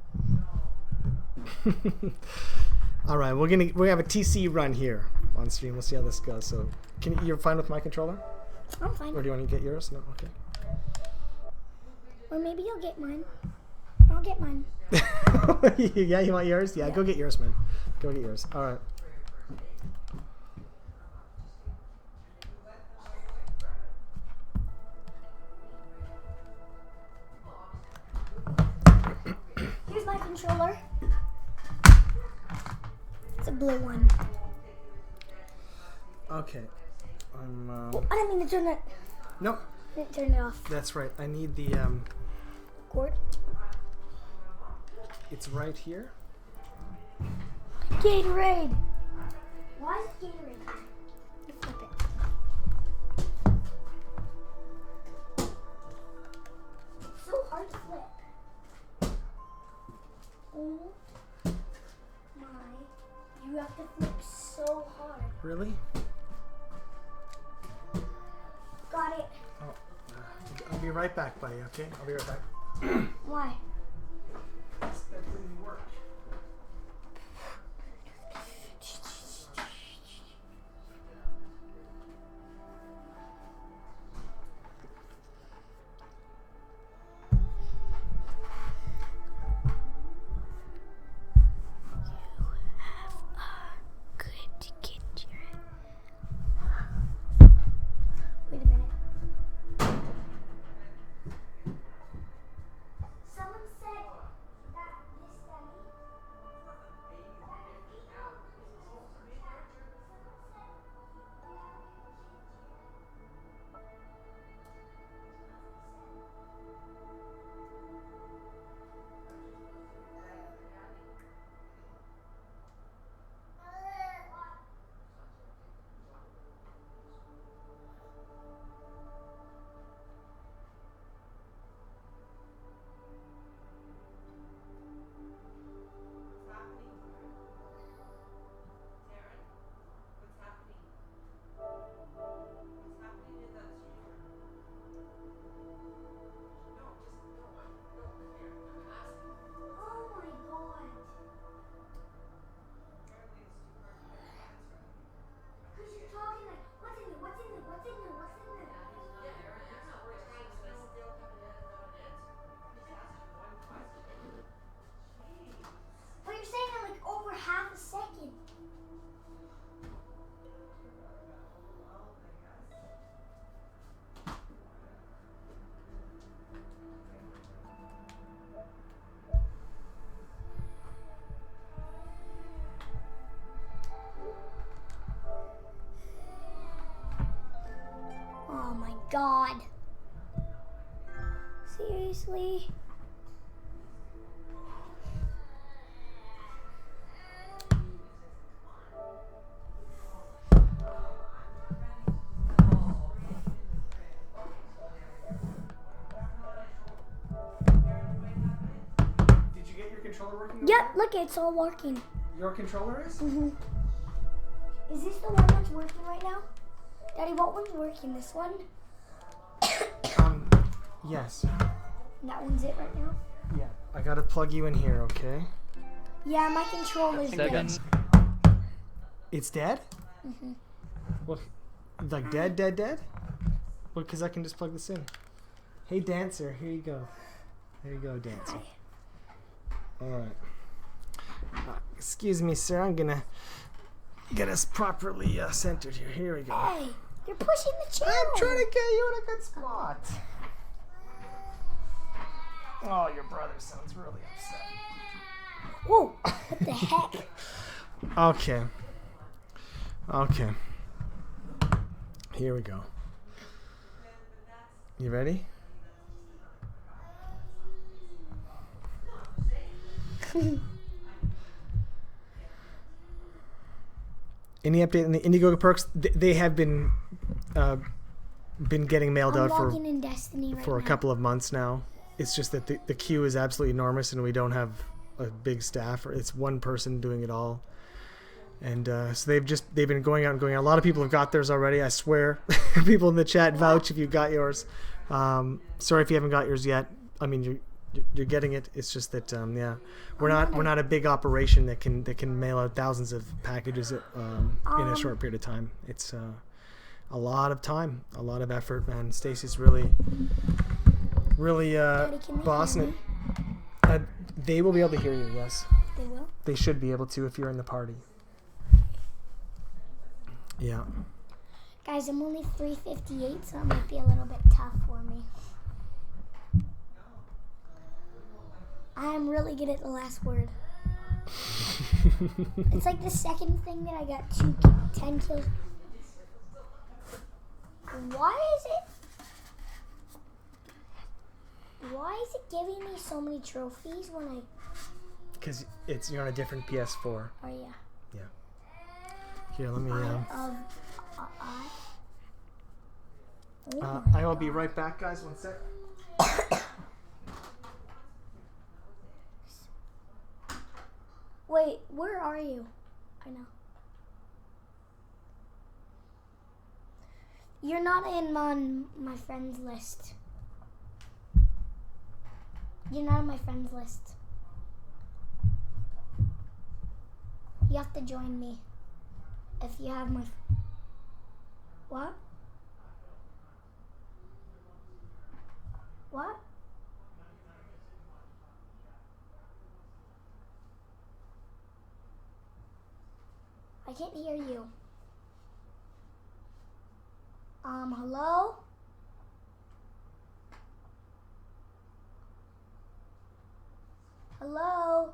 All right. We have a TC run here on stream. We'll see how this goes. So, you're fine with my controller, I'm fine. or do you want to get yours? No. Okay. Or maybe you'll get mine. I'll get mine. Yeah, you want yours? Yeah, go get yours, man. Go get yours. All right. Here's my controller. It's a blue one. Okay. Oh, I didn't mean to turn it. Nope. I didn't turn it off. That's right. I need the Cord. It's right here. Gatorade. Why is it Gatorade? You flip it. It's so hard to flip. Oh my. You have to flip so hard. Really? Got it. Oh, I'll be right back, buddy. Okay, I'll be right back. Why? That didn't work. Wait a minute. Someone said that this dummy. Oh my god. Because you're talking like, what's in it, what's in it, what's in it, what's in it? But you're saying it like over half a second. Oh my god. Seriously? Did you get your controller working? Yep, look, it's all working. Your controller is? Is this the one that's working right now? Daddy, what one's working? This one? Yes. That one's it right now? Yeah. I gotta plug you in here, okay? Yeah, my controller's dead. Seconds. It's dead? Well, like dead? Well, because I can just plug this in. Hey, Dancer, here you go. There you go, Dancer. Alright. Excuse me, sir. I'm gonna get us properly centered here. Here we go. Hey, you're pushing the chair. I'm trying to get you in a good spot. Oh, your brother sounds really upset. Whoa, what the heck? Okay. Here we go. You ready? Any update on the Indiegogo perks? They have been getting mailed I'm out logging in Destiny right for a now. couple of months now. It's just that the queue is absolutely enormous, and we don't have a big staff. It's one person doing it all. And so they've been going out and going out. A lot of people have got theirs already. I swear, people in the chat vouch if you got yours. Sorry if you haven't got yours yet. I mean, you're getting it. It's just that we're not a big operation that can mail out thousands of packages in a short period of time. It's a lot of time, a lot of effort, man. Stacy's really bossing it. They will be able to hear you. Yes, They will? they should be able to if you're in the party. Yeah. Guys, I'm only 358, so it might be a little bit tough for me. I am really good at the last word. It's like the second thing that I got 10 kills. Why is it giving me so many trophies when I... Because you're on a different PS4. Oh, yeah. Yeah. Here, let me... I will be right back, guys. 1 sec. Wait, where are you? I know. You're not in my friends list. You're not on my friends list. You have to join me if you have my... What? What? I can't hear you. Hello? Hello?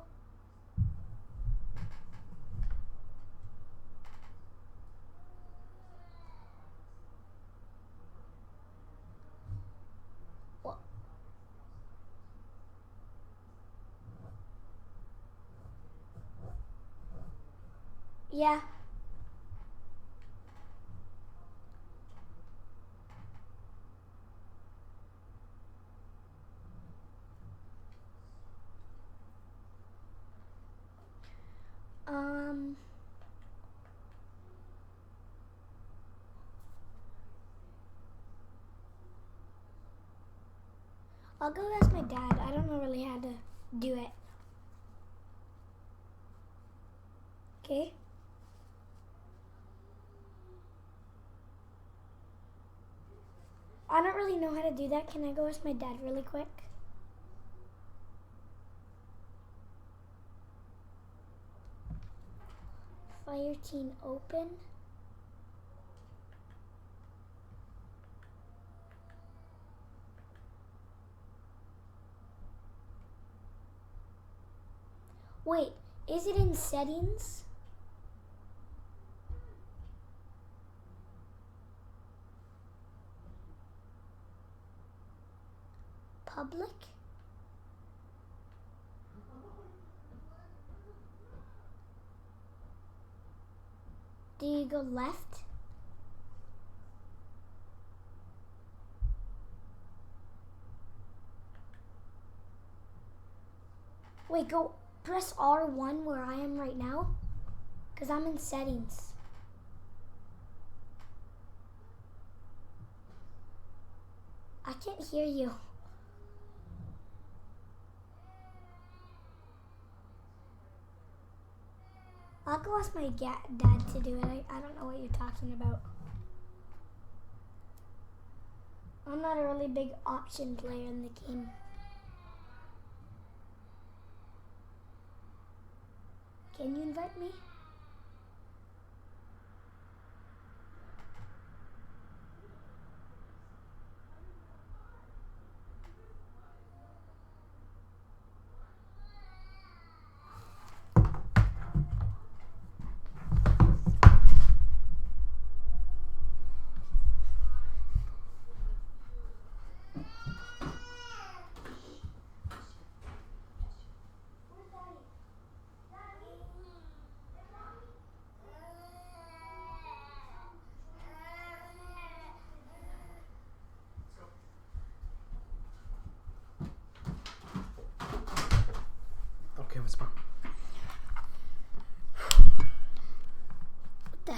What? Yeah. I'll go ask my dad. I don't know really how to do it. Okay? I don't really know how to do that. Can I go ask my dad really quick? Fire team open. Wait, is it in settings? Public? Do you go left? Wait, go press R1 where I am right now, because I'm in settings. I can't hear you. I'll go ask my dad to do it. I don't know what you're talking about. I'm not a really big option player in the game. Can you invite me?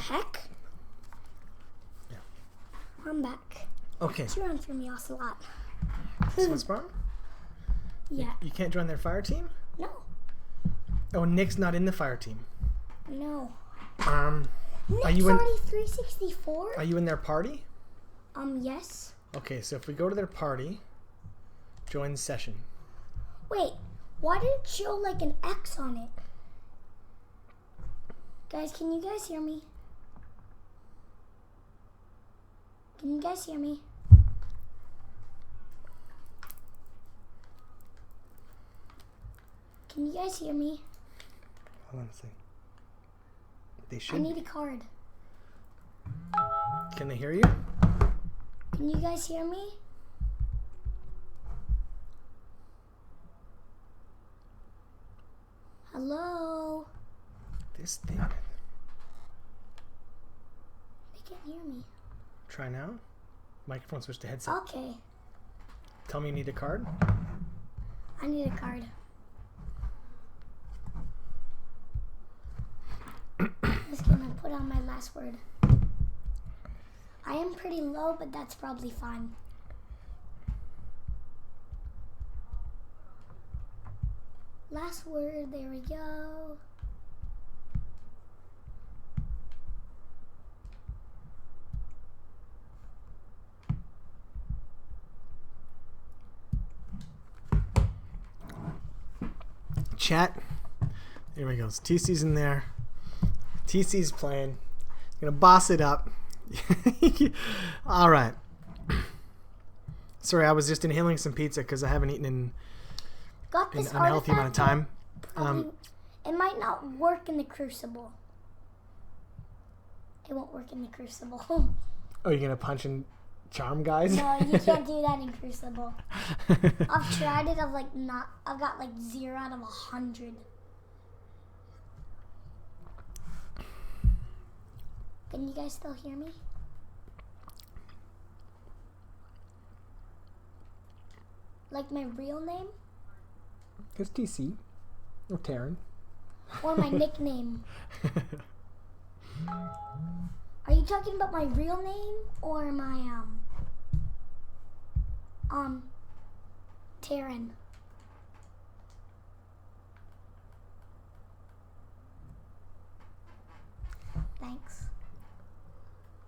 heck? Yeah. I'm back. Okay. She ran through me ocelot. So what's wrong? Yeah. You can't join their fire team? No. Oh, Nick's not in the fire team. No. Are Nick's you in? already 364? Are you in their party? Yes. Okay, so if we go to their party, join session. Wait, why did it show like an X on it? Guys, can you guys hear me? Can you guys hear me? Can you guys hear me? Hold on a second. They I should. need a card. Can they hear you? Can you guys hear me? Hello? This thing. They can't hear me. Try now. Microphone switch to headset. Okay, Tell me you need a card. I need a card. Just gonna put on my last word. I am pretty low, but that's probably fine. Last word, there we go. Chat. There we go. So TC's in there. TC's playing. Gonna boss it up. All right. Sorry, I was just inhaling some pizza because I haven't eaten in Got an this unhealthy amount of time. Probably, it might not work in the Crucible. It won't work in the Crucible. Oh, you're gonna punch and charm guys? No, you can't do that in Crucible. I've tried it. I've got like 0 out of 100. Can you guys still hear me? Like my real name It's TC or Taryn. or my nickname? Are you talking about my real name or my Taryn? Thanks.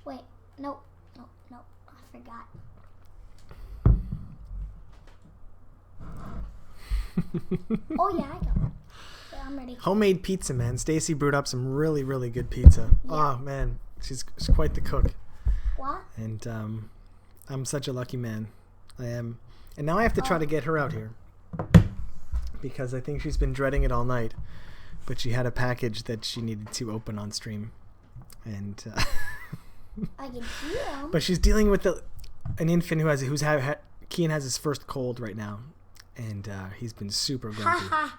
Wait, no, I forgot. Oh yeah, I got it. Yeah, I'm ready. Homemade pizza, man. Stacy brewed up some really, really good pizza. Yeah. Oh man, she's quite the cook. What? And I'm such a lucky man. I am. And now I have to try to get her out here because I think she's been dreading it all night. But she had a package that she needed to open on stream, and I can hear him. but she's dealing with an infant Kian has his first cold right now, and he's been super grumpy. Ha.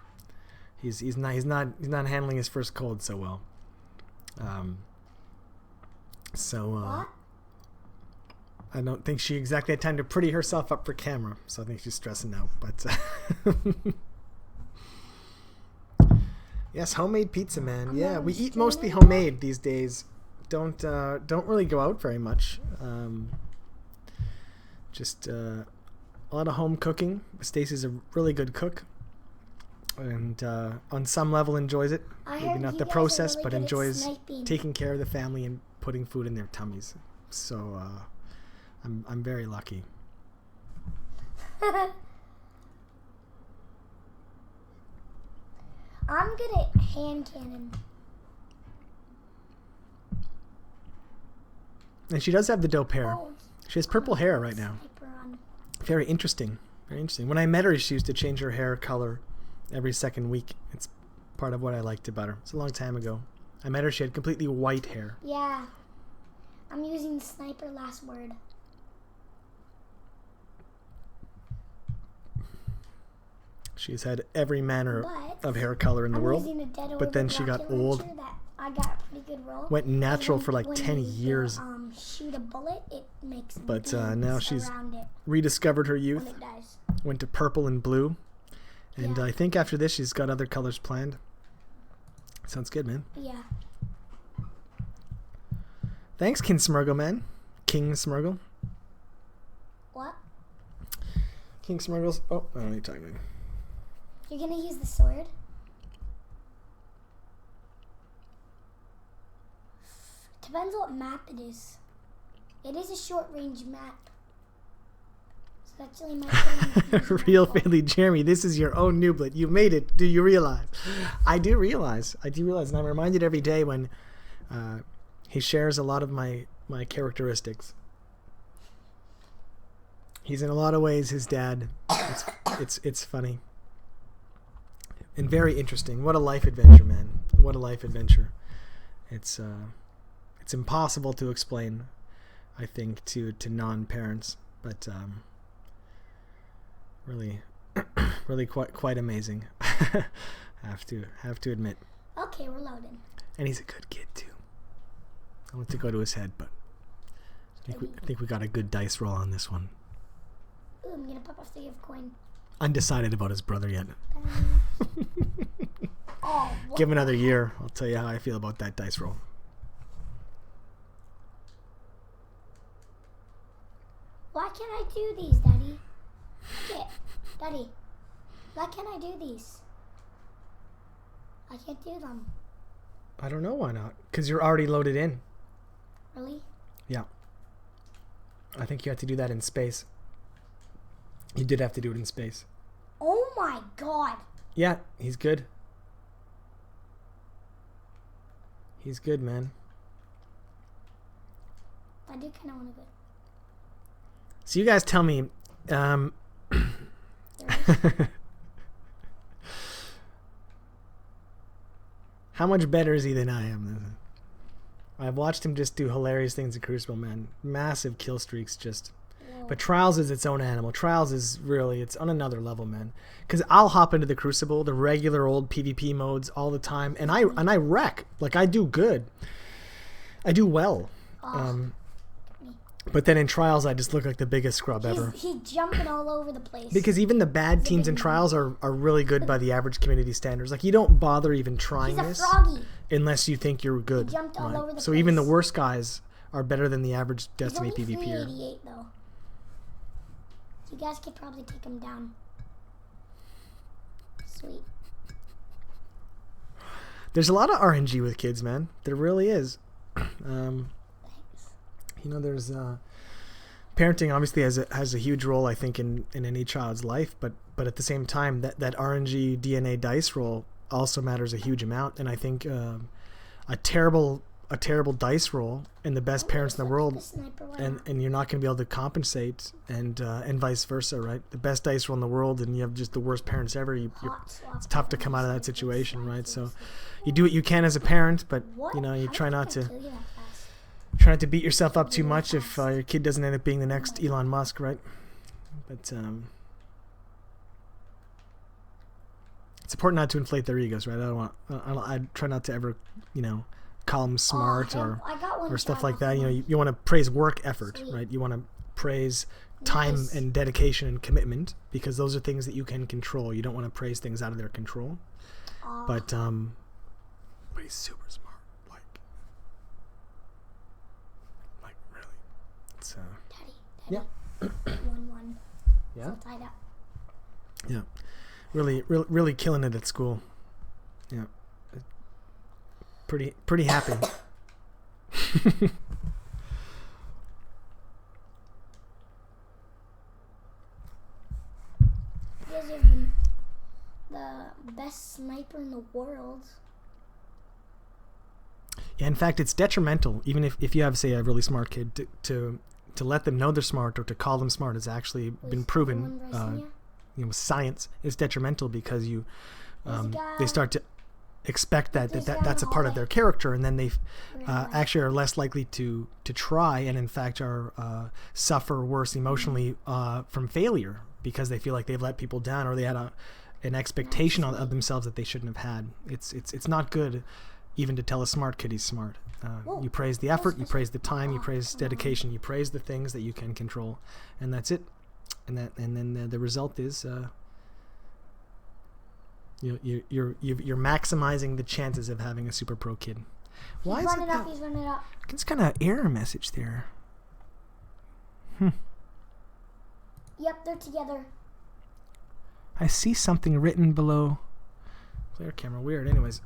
He's not handling his first cold so well. What? I don't think she exactly had time to pretty herself up for camera, so I think she's stressing out. But yes, homemade pizza, man. Yeah, we eat mostly homemade these days. Don't really go out very much. Just a lot of home cooking. Stacy's a really good cook, and on some level enjoys it. Maybe not the process, but enjoys taking care of the family and putting food in their tummies. So I'm very lucky. I'm good at hand cannon. And she does have the dope hair. Oh, She has purple hair right now. sniper on. Very interesting. Very interesting. When I met her, she used to change her hair color every second week. It's part of what I liked about her. It's a long time ago. I met her, she had completely white hair. Yeah. I'm using sniper last word. She's had every manner But of hair color in the I'm world. using a dead but then order she got rocket old. launcher that I got a pretty good roll. Went natural And for like when 10 you years. Shoot a bullet, it makes But beams now she's around it rediscovered her when youth. it dies. Went to purple and blue. And Yeah. I think after this, she's got other colors planned. Sounds good, man. Yeah. Thanks, King Smurgle, man. King Smurgle. What? King Smurgles. Oh, I don't need time. You're gonna use the sword? Depends what map it is. It is a short range map. So actually my Real Fairly Jeremy, this is your own Nublet. You made it. Do you realize? I do realize. And I'm reminded every day when he shares a lot of my characteristics. He's in a lot of ways his dad. It's funny. And very interesting. What a life adventure, man. What a life adventure. It's impossible to explain, I think, to non-parents, but really really quite amazing. have to admit. Okay, we're loading. And he's a good kid too. I want to go to his head, but I think we got a good dice roll on this one. Ooh, I'm gonna pop off the gift coin. Undecided about his brother yet. Oh, Give him another year. I'll tell you how I feel about that dice roll. Why can't I do these, Daddy? Daddy, why can't I do these? I can't do them. I don't know why not. Because you're already loaded in. Really? Yeah. I think you have to do that in space. You did have to do it in space. Oh my god. Yeah, he's good. He's good, man. I do kind of want to go. So you guys tell me, how much better is he than I am? I've watched him just do hilarious things in Crucible, man. Massive kill streaks, just. Whoa. But Trials is its own animal. Trials is really, it's on another level, man. Because I'll hop into the Crucible, the regular old PvP modes all the time, and I wreck. Like, I do good. I do well. But then in Trials, I just look like the biggest scrub ever. He's jumping all over the place. Because even the bad teams in Trials are really good by the average community standards. Like, you don't bother even trying He's a this froggy. unless you think you're good. He jumped all over the So place. even the worst guys are better than the average Destiny He's only PvPer. 388 though. You guys could probably take him down. Sweet. There's a lot of RNG with kids, man. There really is. You know, there's parenting obviously has a huge role, I think, in any child's life, but at the same time, that RNG DNA dice roll also matters a huge amount. And I think a terrible dice roll and the best parents in the world, and you're not going to be able to compensate, and vice versa, right? The best dice roll in the world, and you have just the worst parents ever. It's tough to come out of that situation, right? So you do what you can as a parent, but you know, you try not to beat yourself up too much if your kid doesn't end up being the next Elon Musk, right? But it's important not to inflate their egos, right? I try not to ever, you know, call them smart or stuff like that. You know, you want to praise work effort, right? You want to praise time and dedication and commitment, because those are things that you can control. You don't want to praise things out of their control. But he's super smart. Daddy. Yeah. 1-1. Yeah. So tied up. Yeah. Really killing it at school. Yeah. Pretty happy. You guys are the best sniper in the world. Yeah, in fact, it's detrimental, even if you have, say, a really smart kid, to let them know they're smart or to call them smart. It's actually been proven, with science, is detrimental, because they start to expect that's a part of their character, and then they actually are less likely to try, and in fact are suffer worse emotionally from failure, because they feel like they've let people down, or they had an expectation of themselves that they shouldn't have had. It's not good even to tell a smart kid he's smart. You praise the effort, you praise the time, you praise dedication, you praise the things that you can control, and that's it. And then the result is you're maximizing the chances of having a super pro kid. Why He's is running it up. that? He's running up. It's kind of error message there. Yep, they're together. I see something written below. Player camera, weird. Anyways.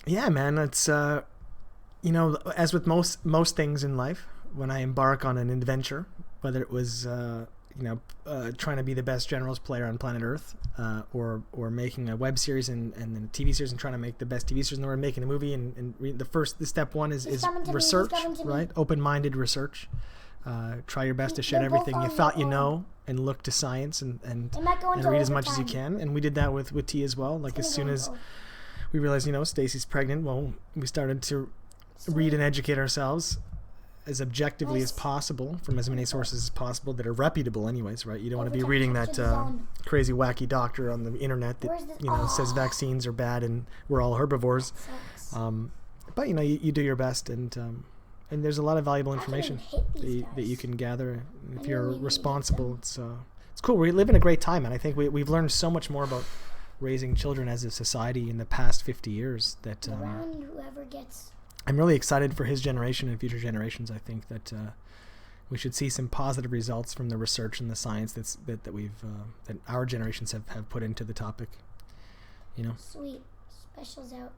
Yeah, man, it's you know, as with most things in life, when I embark on an adventure, whether it was trying to be the best generals player on planet Earth, or making a web series and then a TV series and trying to make the best TV series in the world, making a movie, the step one is research, right? Open-minded research. Try your best to shed everything you thought you know and look to science and read as much as you can. And we did that with T as well. Like as soon as we realized, Stacy's pregnant, well, we started to read and educate ourselves as objectively as possible from as many sources as possible that are reputable anyways, right? You don't want to be reading that crazy wacky doctor on the internet that says vaccines are bad and we're all herbivores. But you do your best, and there's a lot of valuable information that you can gather if you're responsible. It's cool. We live in a great time, and I think we've learned so much more about raising children as a society in the past 50 years that whoever gets. I'm really excited for his generation and future generations. I think that we should see some positive results from the research and the science that our generations have put into the topic. Sweet. Specials out.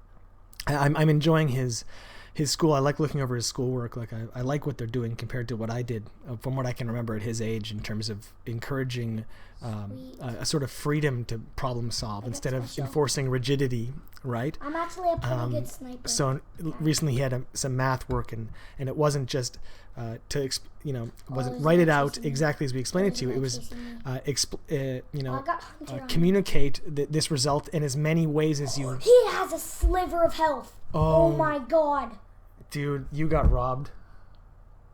I'm enjoying his school. I like looking over his schoolwork. Like I like what they're doing compared to what I did from what I can remember at his age in terms of encouraging a sort of freedom to problem solve instead of enforcing rigidity, right? I'm actually a pretty good sniper. So recently he had some math work and it wasn't just wasn't write it out exactly as we explained it to you. It was communicate this result in as many ways as you. He has a sliver of health. Oh my god. Dude, you got robbed.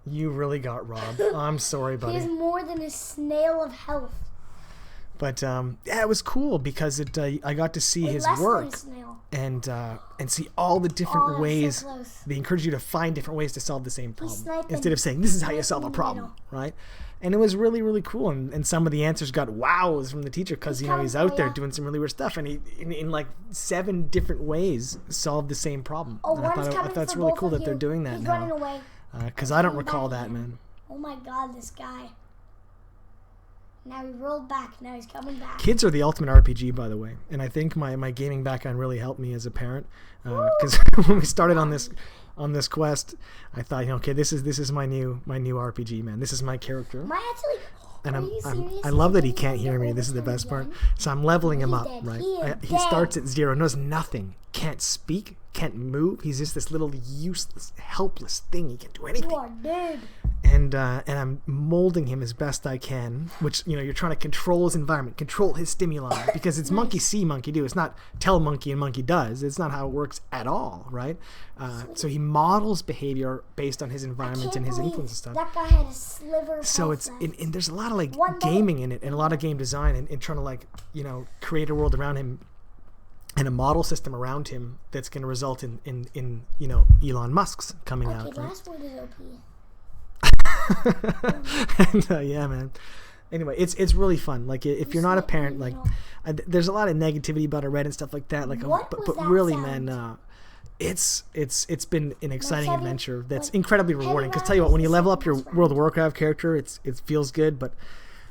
You really got robbed. I'm sorry, buddy. He has more than a snail of health. But it was cool because I got to see his work and see all the different ways. So they encourage you to find different ways to solve the same problem instead of saying this is how you solve a problem, right? And it was really, really cool. And some of the answers got wows from the teacher because he's out there doing some really weird stuff, and he in like 7 different ways solved the same problem. And I thought it's really cool that they're doing that now. Because I don't recall that, man. Oh my god, this guy. Now he rolled back. Now he's coming back. Kids are the ultimate RPG, by the way. And I think my gaming background really helped me as a parent. Because when we started on this quest, I thought, okay, this is my new RPG, man. This is my character. Am I actually? And I love that he can't hear me. This is the best part. So I'm leveling him up, right? He starts at 0, knows nothing, can't speak, can't move. He's just this little useless, helpless thing. He can't do anything. You are dead. And I'm molding him as best I can, which, you're trying to control his environment, control his stimuli, because it's monkey see, monkey do. It's not tell monkey and monkey does. It's not how it works at all, right? So he models behavior based on his environment and his influence and stuff. That guy had a sliver of So it's, and there's a lot of gaming in it and a lot of game design and trying to create a world around him and a model system around him that's going to result in Elon Musk's coming out. Okay, last word is OP. And, yeah, man. Anyway, it's really fun. Like if you're not a parent, like there's a lot of negativity about it, Reddit and stuff like that. Like, but really, man, it's been an exciting adventure that's incredibly rewarding. Because tell you what, when you level up your World of Warcraft character, it feels good. But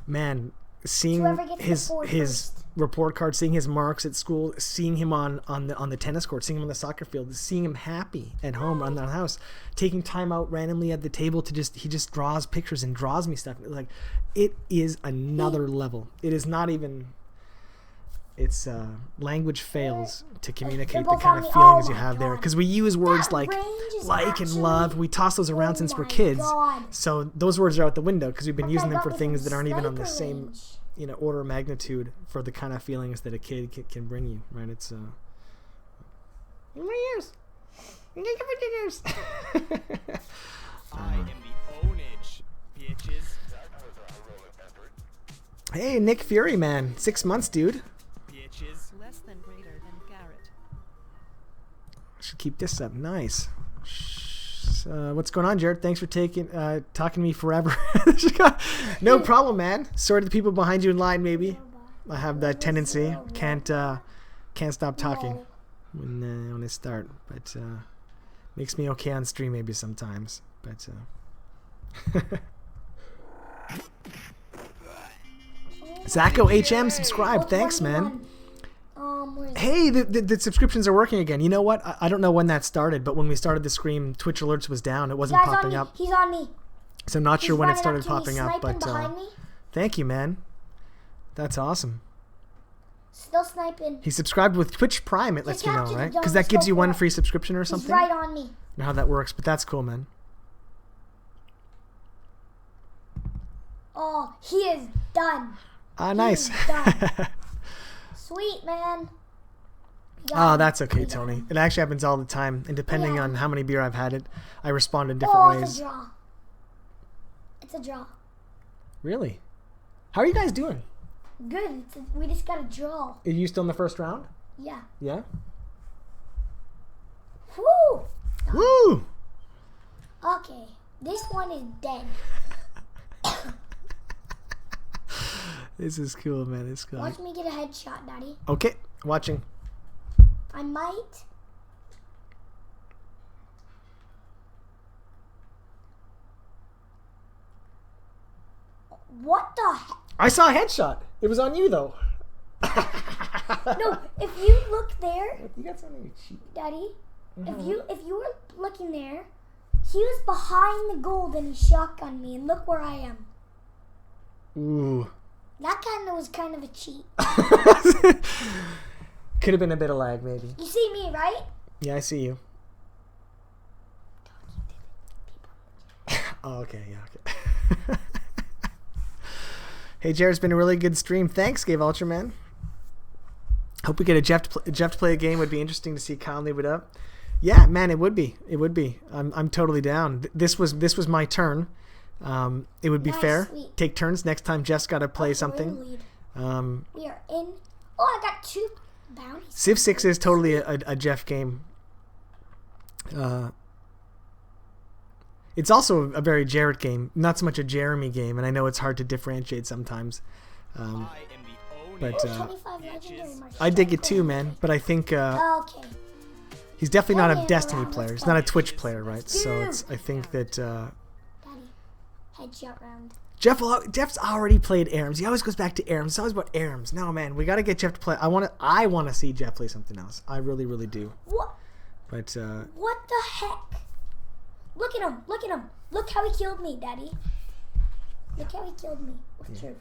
man, seeing his report card, seeing his marks at school, seeing him on the tennis court, seeing him on the soccer field, seeing him happy at home around the house, taking time out randomly at the table to he just draws pictures and draws me stuff. Like, it is another level. It is not even. It's language fails to communicate the kind of feelings you have there, because we use words like and love. We toss those around since we're kids, so those words are out the window because we've been using them for things that aren't even on the same order of magnitude for the kind of feelings that a kid can bring you, right? It's years. I am the Pwnage, bitches. Hey, Nick Fury, man, 6 months, dude. Less than greater than Garrett. Should keep this up. Nice. What's going on, Jared? Thanks for talking to me forever. No problem, man. Sorry to the people behind you in line, maybe. I have that tendency. Can't Can't stop talking No. when I start, but makes me okay on stream maybe sometimes. But Zacho HM subscribed. Thanks, man. Where is it? Hey, the subscriptions are working again. You know what? I don't know when that started, but when we started the stream, Twitch alerts was down. It wasn't Guys, on popping me. up. He's on me. So I'm not sure He's when it running started up to me, popping up, sniping but behind me. thank you, man. That's awesome. Still sniping. He subscribed with Twitch Prime, it lets you know, captain, right? don't Because that gives go you for one it. free subscription or He's something. right on me. I don't know how that works, but that's cool, man. Oh, he is done. Ah, nice. He's done. Sweet, man. Oh, that's okay, Tony. It actually happens all the time, and depending on how many beer I've had it, I respond in different Oh, it's ways. a draw. It's a draw. Really? How are you guys doing? Good. We just got a draw. Are you still in the first round? Yeah. Yeah? Woo! Woo! Okay. This one is dead. This is cool, man. It's cool. Watch me get a headshot, Daddy. Okay, watching. I might. What the heck? I saw a headshot. It was on you, though. No, if you look there, You got something cheap. Daddy, if you were looking there, he was behind the gold and he shotgunned me, and look where I am. Ooh. That was kind of a cheat. Could have been a bit of lag, maybe. You see me, right? Yeah, I see you. Oh, okay, yeah, okay. Hey, Jared, it's been a really good stream. Thanks, Gave Ultraman. Hope we get a Jeff to play a game. Would be interesting to see Kyle leave it up. Yeah, man, it would be. It would be. I'm totally down. This was my turn. It would be Nice, fair. sweet. Take turns. Next time, Jeff's got to play Okay, we're in something. the lead. Um, We are in. Oh, I got 2 bounties. Civ 6 is totally a Jeff game. It's also a very Jared game, not so much a Jeremy game, and I know it's hard to differentiate sometimes. But 25 legendary marks. I dig it too, man. But I think Okay. he's definitely not a Okay, Destiny round, player. let's He's not a go. Twitch player, right? So do. I think that Daddy, headshot round. Jeff's already played ARMS. He always goes back to ARMS. It's always about ARMS. No, man, we got to get Jeff to play. I want to see Jeff play something else. I really, really do. What? But What the heck? Look at him. Look at him. Look how he killed me, Daddy. Look how he killed me with truth.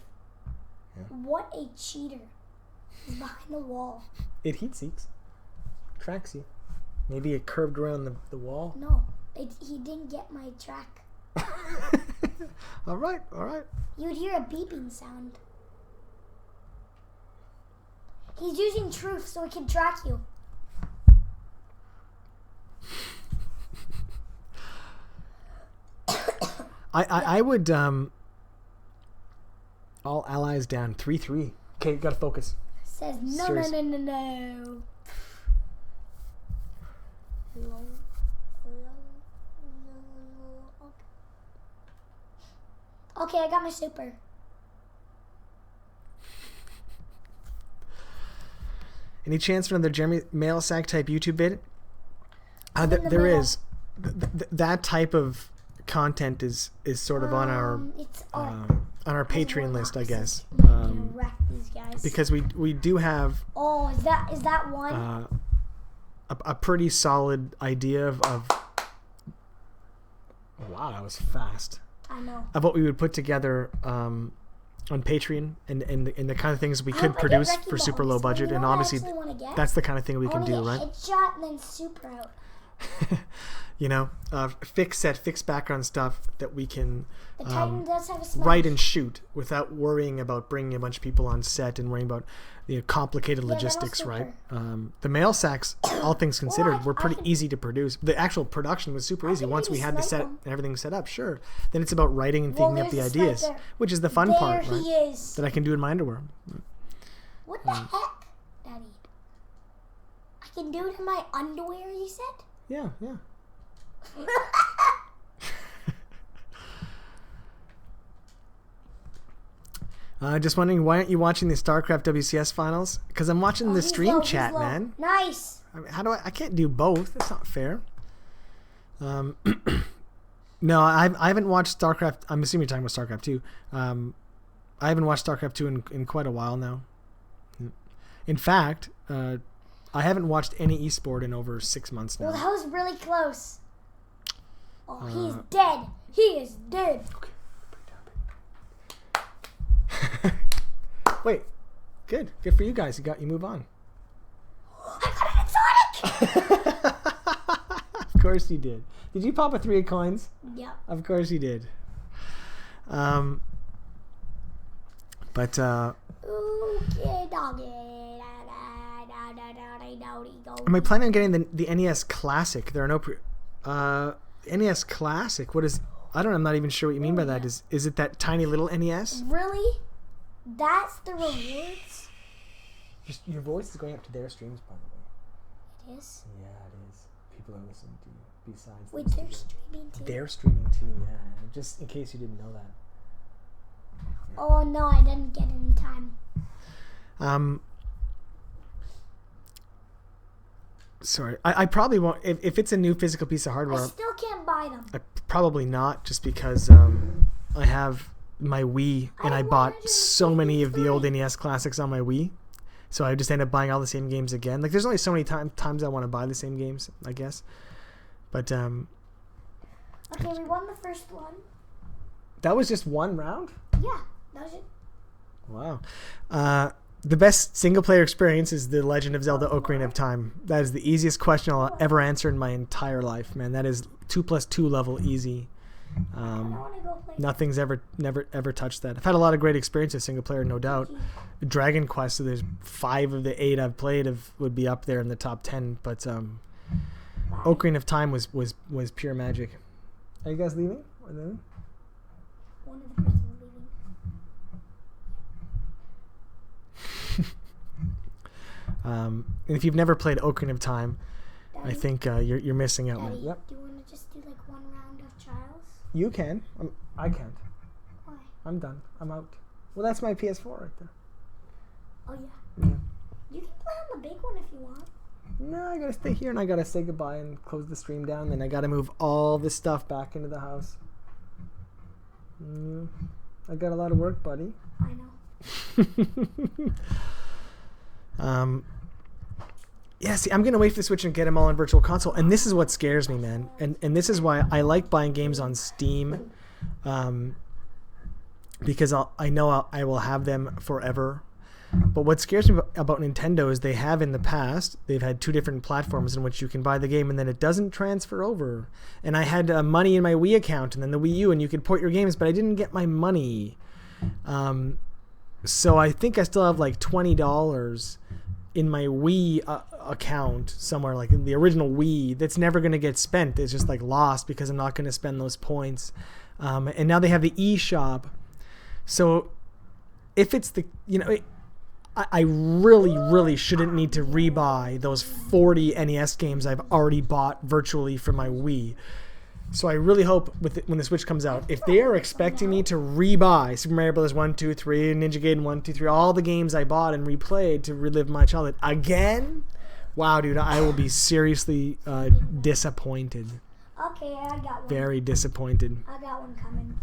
Yeah. What a cheater. He's behind the wall. it heat seeks, tracks you. Maybe it curved around the wall. No, he didn't get my track. All right, all right. You'd hear a beeping sound. He's using truth so he can track you. I would all allies down 3-3. Okay, gotta focus. Says no, Serious. no, no, no, no. Okay, I got my super. Any chance for another Jeremy mail sack type YouTube vid? in the There mail. is. That type of content is sort of on It's our Patreon list, I guess. wreck these guys. Because we do have Oh, is that one? a pretty solid idea of wow, that was fast. I know. Of what we would put together on Patreon and the kind of things we I could hope I get produce wrecking for super balls. low You budget, know and what I obviously actually wanna get? that's the kind of thing we I can wanna do, get right? Headshot and then super out. You know, fixed background stuff that we can The Titan does have a smash. write and shoot without worrying about bringing a bunch of people on set and worrying about complicated Yeah, that'll logistics, right? super. The mail sacks, all things considered, I were pretty can- easy to produce. The actual production was super I easy can once we maybe had the snipe set him. and everything set up. Sure, then it's about writing and Well, thinking up the there's a ideas, sniper. which is the fun There part, he right? is. That I can do in my underwear. What the heck, Daddy? I can do it in my underwear, you said? Yeah. Just wondering, why aren't you watching the StarCraft WCS finals? Because I'm watching the He's stream low, he's chat, low. man. Nice. I mean, how do I can't do both. That's not fair. No, I haven't watched StarCraft. I'm assuming you're talking about StarCraft 2. I haven't watched StarCraft 2 in quite a while now. In fact, I haven't watched any esport in over 6 months now. Well, that was really close. Oh, he's dead. He is dead. Wait, good for you guys. You move on. I got an exotic. Of course you did. Did you pop a 3 of coins? Yeah. Of course you did. But Okay, doggy. am I planning on getting the NES Classic? There are no NES Classic. What is? I don't know. I'm not even sure what you mean by that. Is it that tiny little NES? Really? That's the rewards? Your voice is going up to their streams, by the way. It is? Yeah, it is. People are listening to you. Besides, Wait, they're streaming too? They're streaming too. Yeah, just in case you didn't know that. Oh no, I didn't get it in time. Sorry, I probably won't. If it's a new physical piece of I hardware, still can't buy them. probably not. Just because I have my Wii and I bought so many of the old NES classics on my Wii, so I just end up buying all the same games again. Like, there's only so many times I want to buy the same games, I guess. But Okay, we won the first one. that was just one round. Yeah, that was it. Wow. The best single-player experience is The Legend of Zelda: Ocarina of Time. That is the easiest question I'll ever answer in my entire life, man. That is 2+2 level easy. I want to go play. Nothing's ever touched that. I've had a lot of great experiences single-player, no doubt. Dragon Quest, so there's 5 of the 8 I've played would be up there in the top 10, but Ocarina of Time was pure magic. Are you guys leaving? One of the person leaving. And if you've never played Ocarina of Time, I think you're missing out. Daddy, Man. Yep. do you want to just do like one round of trials? You can. I can't. Why? I'm done. I'm out. Well, that's my PS4 right there. Oh yeah. Yeah. You can play on the big one if you want. No, I gotta stay here and I gotta say goodbye and close the stream down. Then I gotta move all this stuff back into the house. I got a lot of work, buddy. I know. Yeah, see, I'm gonna wait for the Switch and get them all on Virtual Console, and this is what scares me, man. And this is why I like buying games on Steam, because I know I will have them forever. But what scares me about Nintendo is they have in the past, they've had 2 different platforms in which you can buy the game and then it doesn't transfer over. And I had money in my Wii account and then the Wii U, and you could port your games, but I didn't get my money. So I think I still have like $20 in my Wii account somewhere, like in the original Wii, that's never going to get spent. It's just like lost because I'm not going to spend those points. And now they have the eShop. So if it's the, I really shouldn't need to rebuy those 40 NES games I've already bought virtually for my Wii. So I really hope when the Switch comes out, if they are expecting me to rebuy Super Mario Bros. 1, 2, 3, Ninja Gaiden 1, 2, 3, all the games I bought and replayed to relive my childhood again, wow, dude, I will be seriously disappointed. Okay, I got one. Very disappointed. I got one coming.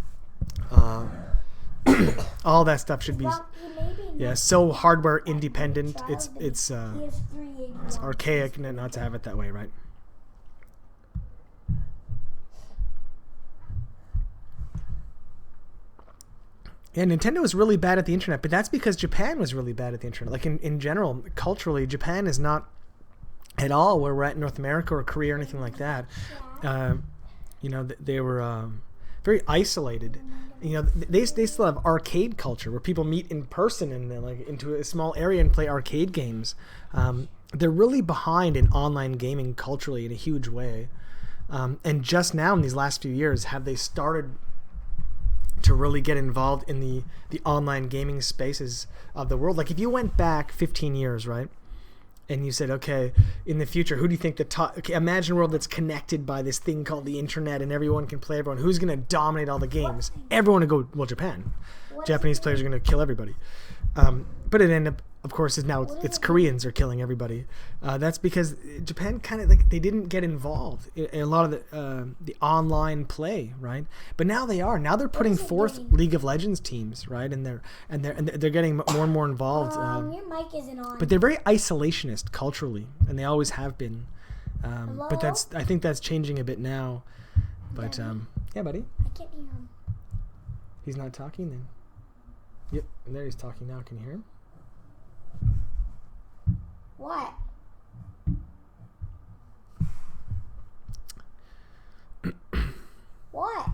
All that stuff should be, Well, maybe so hardware independent. It's he has 3 it's archaic not to have it that way, right? Yeah, Nintendo was really bad at the internet, but that's because Japan was really bad at the internet. Like in general, culturally, Japan is not at all where we're at in North America or Korea or anything like that. They were very isolated. They still have arcade culture where people meet in person and like into a small area and play arcade games. They're really behind in online gaming culturally in a huge way. And just now in these last few years have they started to really get involved in the online gaming spaces of the world. Like if you went back 15 years, right? and you said, okay, in the future, who do you think the top? Okay, imagine a world that's connected by this thing called the internet, and everyone can play everyone. Who's going to dominate all the games? Everyone would go, well, Japan. Japanese players are going to kill everybody. But it ended up, of course, is now it's Koreans are killing everybody. That's because Japan kind of like they didn't get involved in a lot of the online play, right? But now they are. Now they're putting forth League of Legends teams, right? And they're getting more and more involved. Your mic isn't on. But they're very isolationist culturally, and they always have been. But I think that's changing a bit now. But yeah, buddy. I can't hear him. He's not talking then. Yep, and there he's talking now. Can you hear him? What? What?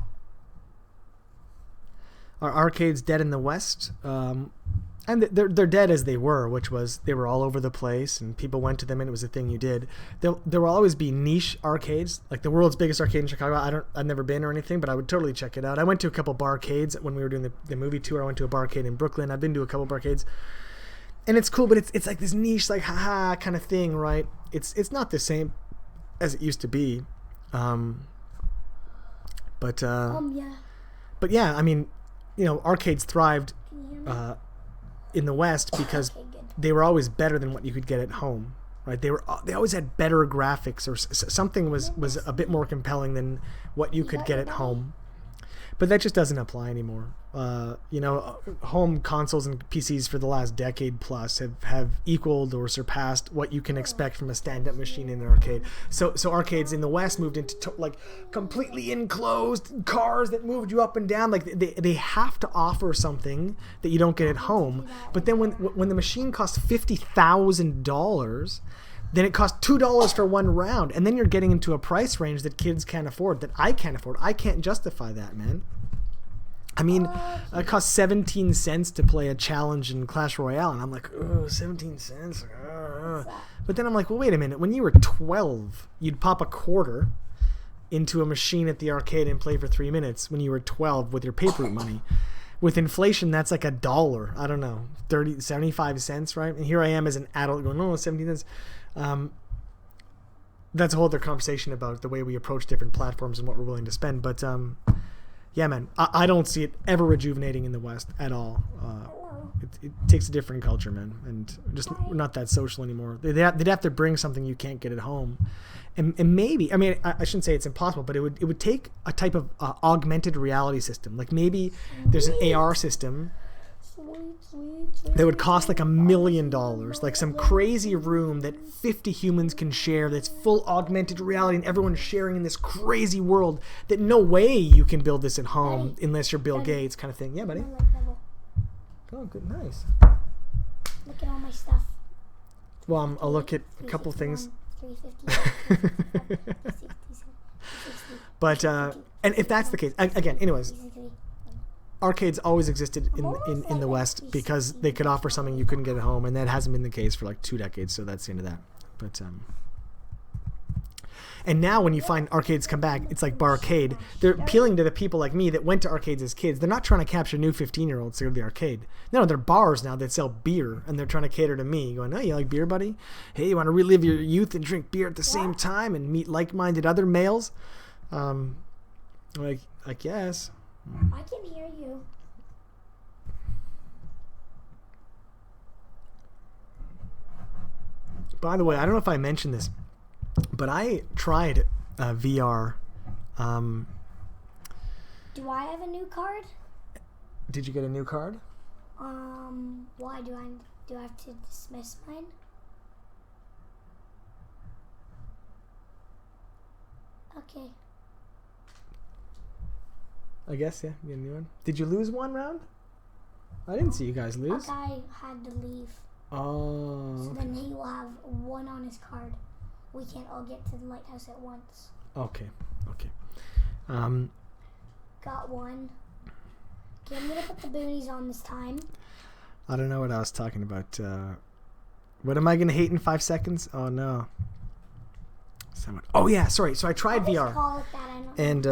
Our arcade's dead in the West, and they're dead as they were, which was they were all over the place, and people went to them, and it was a thing you did. There will always be niche arcades, like the world's biggest arcade in Chicago. I've never been or anything, but I would totally check it out. I went to a couple barcades when we were doing the movie tour. I went to a barcade in Brooklyn. I've been to a couple barcades. And it's cool, but it's like this niche, like haha kind of thing, right? It's not the same as it used to be, yeah. But yeah, I mean, you know, arcades thrived in the West because they were always better than what you could get at home, right? They always had better graphics, or something was a bit more compelling than what you could get at home. But that just doesn't apply anymore. You know, home consoles and PCs for the last decade plus have equaled or surpassed what you can expect from a stand-up machine in an arcade. So arcades in the West moved into like completely enclosed cars that moved you up and down. Like they have to offer something that you don't get at home. But then when the machine costs $50,000. Then it costs $2 for one round, and then you're getting into a price range that kids can't afford, that I can't afford. I can't justify that, man. I mean, it costs 17 cents to play a challenge in Clash Royale, and I'm like, oh, 17 cents? But then I'm like, well, wait a minute. When you were 12, you'd pop a quarter into a machine at the arcade and play for 3 minutes when you were 12 with your paper route money. With inflation, that's like $1. I don't know, 75 cents, right? And here I am as an adult going, oh, 17 cents. That's a whole other conversation about the way we approach different platforms and what we're willing to spend. But yeah, man, I don't see it ever rejuvenating in the West at all. It takes a different culture, man, and just we're not that social anymore. They'd have to bring something you can't get at home, and maybe, I mean, I shouldn't say it's impossible, but it would take a type of augmented reality system. Like maybe there's an AR system that would cost like $1 million, like some crazy room that 50 humans can share that's full augmented reality, and everyone's sharing in this crazy world that no way you can build this at home unless you're Bill Gates kind of thing. Yeah, buddy. Oh, good, nice. Look at all my stuff. Well, I'll look at a couple things. 350. But and if that's the case, again, anyways, arcades always existed in the West because they could offer something you couldn't get at home, and that hasn't been the case for like 2 decades. So that's the end of that. But and now when you find arcades come back, it's like barcade. They're appealing to the people like me that went to arcades as kids. They're not trying to capture new 15-year-olds to go to the arcade. No, they're bars now that sell beer, and they're trying to cater to me, going, oh, you like beer, buddy? Hey, you want to relive your youth and drink beer at the same time and meet like-minded other males? Like, I guess. I can hear you. By the way, I don't know if I mentioned this, but I tried VR. Do I have a new card? Did you get a new card? Why do I have to dismiss mine? Okay. I guess, yeah, get a new one. Did you lose one round? I didn't see you guys lose. A guy had to leave. Oh. So then he will have one on his card. We can't all get to the lighthouse at once. Okay. Got one. Okay, I'm gonna put the boonies on this time. I don't know what I was talking about. What am I gonna hate in 5 seconds? Oh no. Oh yeah, sorry. So I tried VR. Call it that, I know. And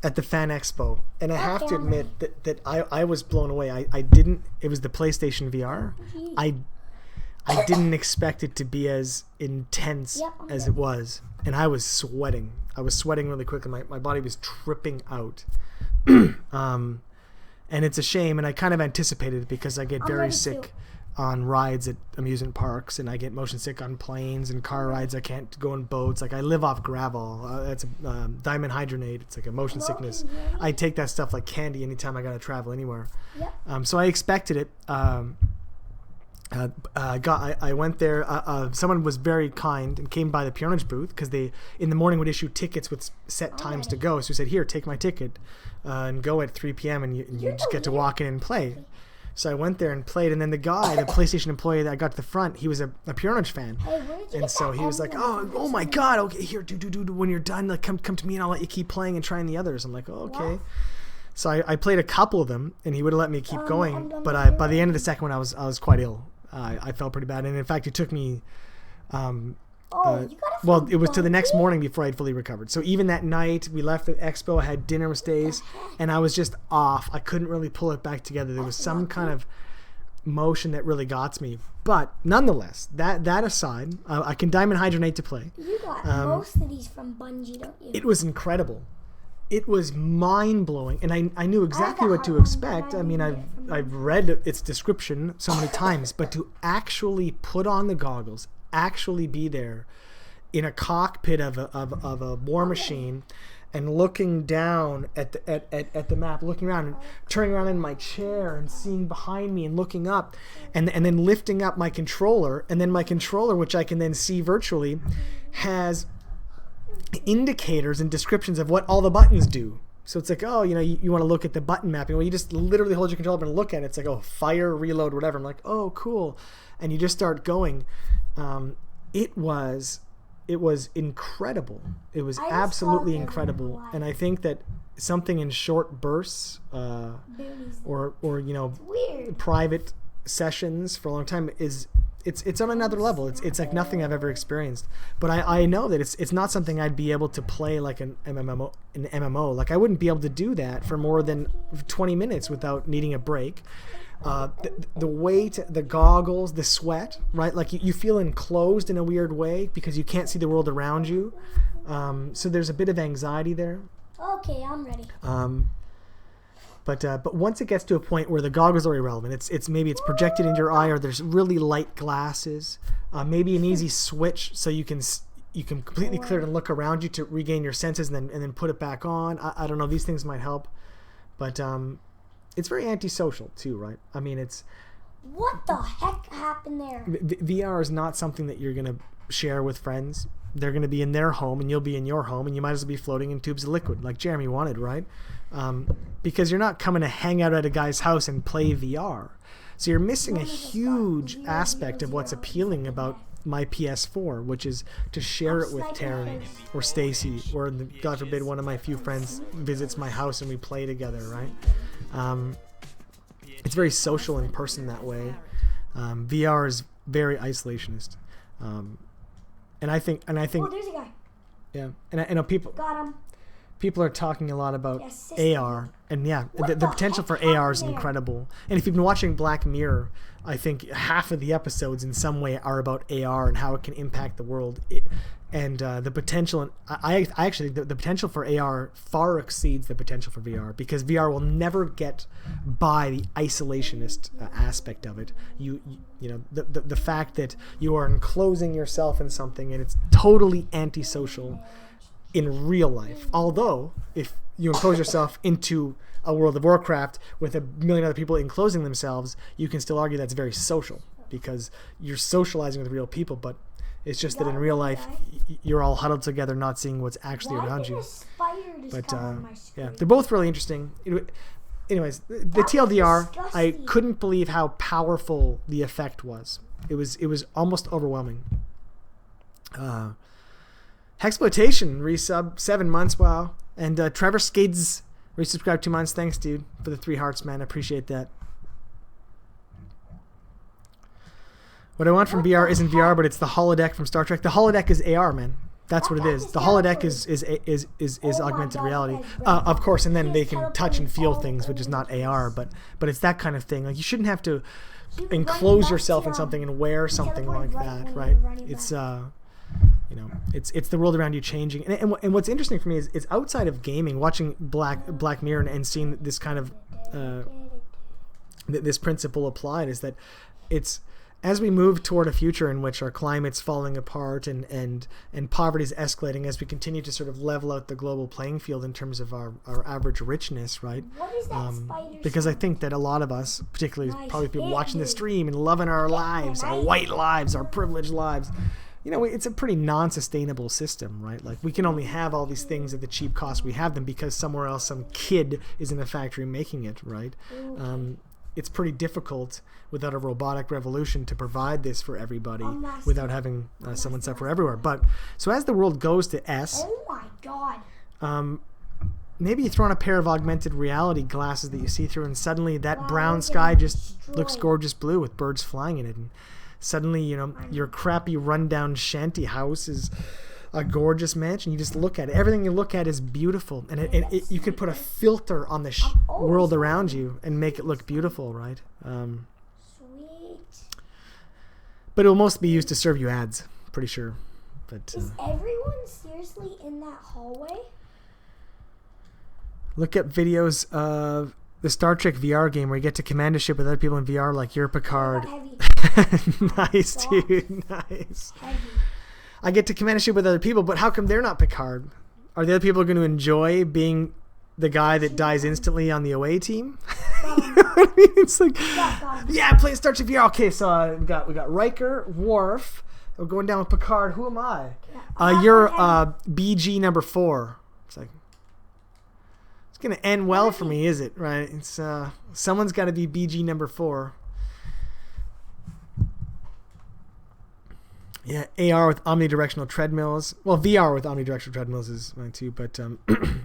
at the Fan Expo, and I have to admit that I was blown away. I didn't. It was the PlayStation VR. I didn't expect it to be as intense as it was. And I was sweating. I was sweating really quickly. My body was tripping out. And it's a shame, and I kind of anticipated it because I get very sick on rides at amusement parks, and I get motion sick on planes and car rides. I can't go on boats. Like, I live off gravel. That's a diamond hydronate. It's like a motion sickness. I take that stuff like candy anytime I gotta travel anywhere. So I expected it. I went there. Someone was very kind and came by the Pwnage booth because they in the morning would issue tickets with set times to go. So he said, "Here, take my ticket and go at 3 p.m. and you just get to walk in and play." So I went there and played, and then the guy, the PlayStation employee that I got to the front, he was a Pwnage fan, and so he was like, "Oh my God, okay, here, do. When you're done, like come to me and I'll let you keep playing and trying the others." I'm like, "Oh, okay." So I played a couple of them, and he would have let me keep going, but by the end of the second one, I was quite ill. I felt pretty bad, and in fact, it took me. Well, it was to the next morning before I'd fully recovered. So even that night, we left the expo. I had dinner with Stace, and I was just off. I couldn't really pull it back together. There was some kind of motion that really got me. But nonetheless, that aside, I can diamond hydronate to play. You got most of these from Bungie, don't you? It was incredible. It was mind-blowing, and I knew exactly what to expect. I mean, I've read its description so many times, but to actually put on the goggles, actually be there in a cockpit of a war machine, and looking down at the map, looking around and turning around in my chair and seeing behind me and looking up, and then lifting up my controller, and then my controller, which I can then see virtually, has indicators and descriptions of what all the buttons do. So it's like, oh, you want to look at the button mapping. Well, you just literally hold your controller up and look at it. It's like, oh, fire, reload, whatever. I'm like, oh, cool. And you just start going. It was incredible. It was absolutely incredible. And I think that something in short bursts, or private sessions for a long time it's on another level. It's like nothing I've ever experienced. But I know that it's not something I'd be able to play like an MMO. Like, I wouldn't be able to do that for more than 20 minutes without needing a break. The weight, the goggles, the sweat, right? Like you feel enclosed in a weird way because you can't see the world around you. So there's a bit of anxiety there. Okay, I'm ready. But once it gets to a point where the goggles are irrelevant, it's maybe it's projected into your eye, or there's really light glasses, maybe an easy switch so you can completely clear it and look around you to regain your senses, and then put it back on. I don't know, these things might help, but it's very antisocial too, right? I mean, it's what the heck happened there? VR is not something that you're gonna share with friends. They're going to be in their home and you'll be in your home, and you might as well be floating in tubes of liquid like Jeremy wanted, right? Because you're not coming to hang out at a guy's house and play VR. So you're missing a huge aspect of what's appealing about my PS4, which is to share it with Taryn or Stacy, or God forbid one of my few friends visits my house and we play together, right? It's very social in person that way. VR is very isolationist. And I think. Oh, there's a guy. Yeah, and I know people. Got him. People are talking a lot about AR, and yeah, the potential for AR is incredible. And if you've been watching Black Mirror, I think half of the episodes in some way are about AR and how it can impact the world. The potential, I actually the potential for AR far exceeds the potential for VR, because VR will never get by the isolationist aspect of it. You know the fact that you are enclosing yourself in something and it's totally antisocial in real life. Although if you enclose yourself into a World of Warcraft with 1 million other people enclosing themselves, you can still argue that's very social because you're socializing with real people, but it's just that in real life, you're all huddled together, not seeing what's actually around you. But yeah, they're both really interesting. Anyways, the TLDR, I couldn't believe how powerful the effect was. It was almost overwhelming. Hexploitation resub 7 months, wow. And Trevor Skids resubscribed 2 months. Thanks, dude, for the 3 hearts, man. I appreciate that. What I want from VR isn't VR, but it's the holodeck from Star Trek. The holodeck is AR, man. That's what it is. The holodeck is augmented reality, of course, and then they can touch and feel things, which is not AR, but it's that kind of thing. Like, you shouldn't have to She was enclose running back yourself to, in something and wear the something teleport like right that, when right? you were running It's back. you know, it's the world around you changing. And what's interesting for me is outside of gaming, watching Black Mirror and seeing this kind of this principle applied is that it's as we move toward a future in which our climate's falling apart and poverty is escalating, as we continue to sort of level out the global playing field in terms of our average richness, right? What is that spider Because I sound? think that a lot of us, particularly Nice probably people hit, watching the dude. stream and loving our lives, our white lives, our privileged lives, you know, it's a pretty non-sustainable system, right? Like we can only have all these things at the cheap cost we have them because somewhere else some kid is in a factory making it, right? It's pretty difficult without a robotic revolution to provide this for everybody without having someone suffer everywhere. But so as the world goes to S, Oh my god. maybe you throw on a pair of augmented reality glasses that you see through, and suddenly that Wow, brown we're sky getting just looks destroyed. gorgeous blue with birds flying in it, and suddenly, you know, your crappy rundown shanty house is a gorgeous mansion. You just look at it. Everything you look at is beautiful, and you could put a filter on the world around you and make it look beautiful, right? Sweet. But it will mostly be used to serve you ads, pretty sure. But Is everyone seriously in that hallway? look up videos of the Star Trek VR game where you get to command a ship with other people in VR, like you're Picard. Heavy. Nice, dude. Nice. Heavy. I get to command a ship with other people, but how come they're not Picard? Are the other people going to enjoy being the guy that dies instantly on the away team? You know what I mean? It's like, yeah, I'm playing Star Trek VR. Okay, so we got Riker, Worf. We're going down with Picard. Who am I? You're BG number 4. It's like, it's gonna end well for me, is it? Right? It's someone's got to be BG number 4. Yeah, AR with omnidirectional treadmills. Well, VR with omnidirectional treadmills is mine too, but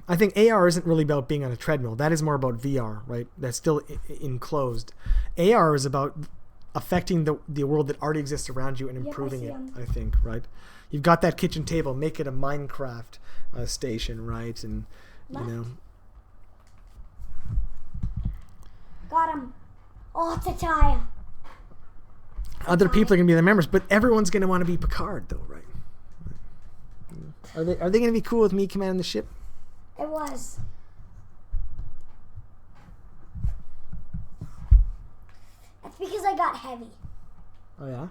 I think AR isn't really about being on a treadmill. That is more about VR, right? That's still enclosed. AR is about affecting the world that already exists around you and improving it, I think, right? You've got that kitchen table, make it a Minecraft station, right? And, you know. Got him. Oh, it's a tie. Other people are going to be the members, but everyone's going to want to be Picard, though, right? Are they going to be cool with me commanding the ship? It was. That's because I got heavy. Oh, yeah?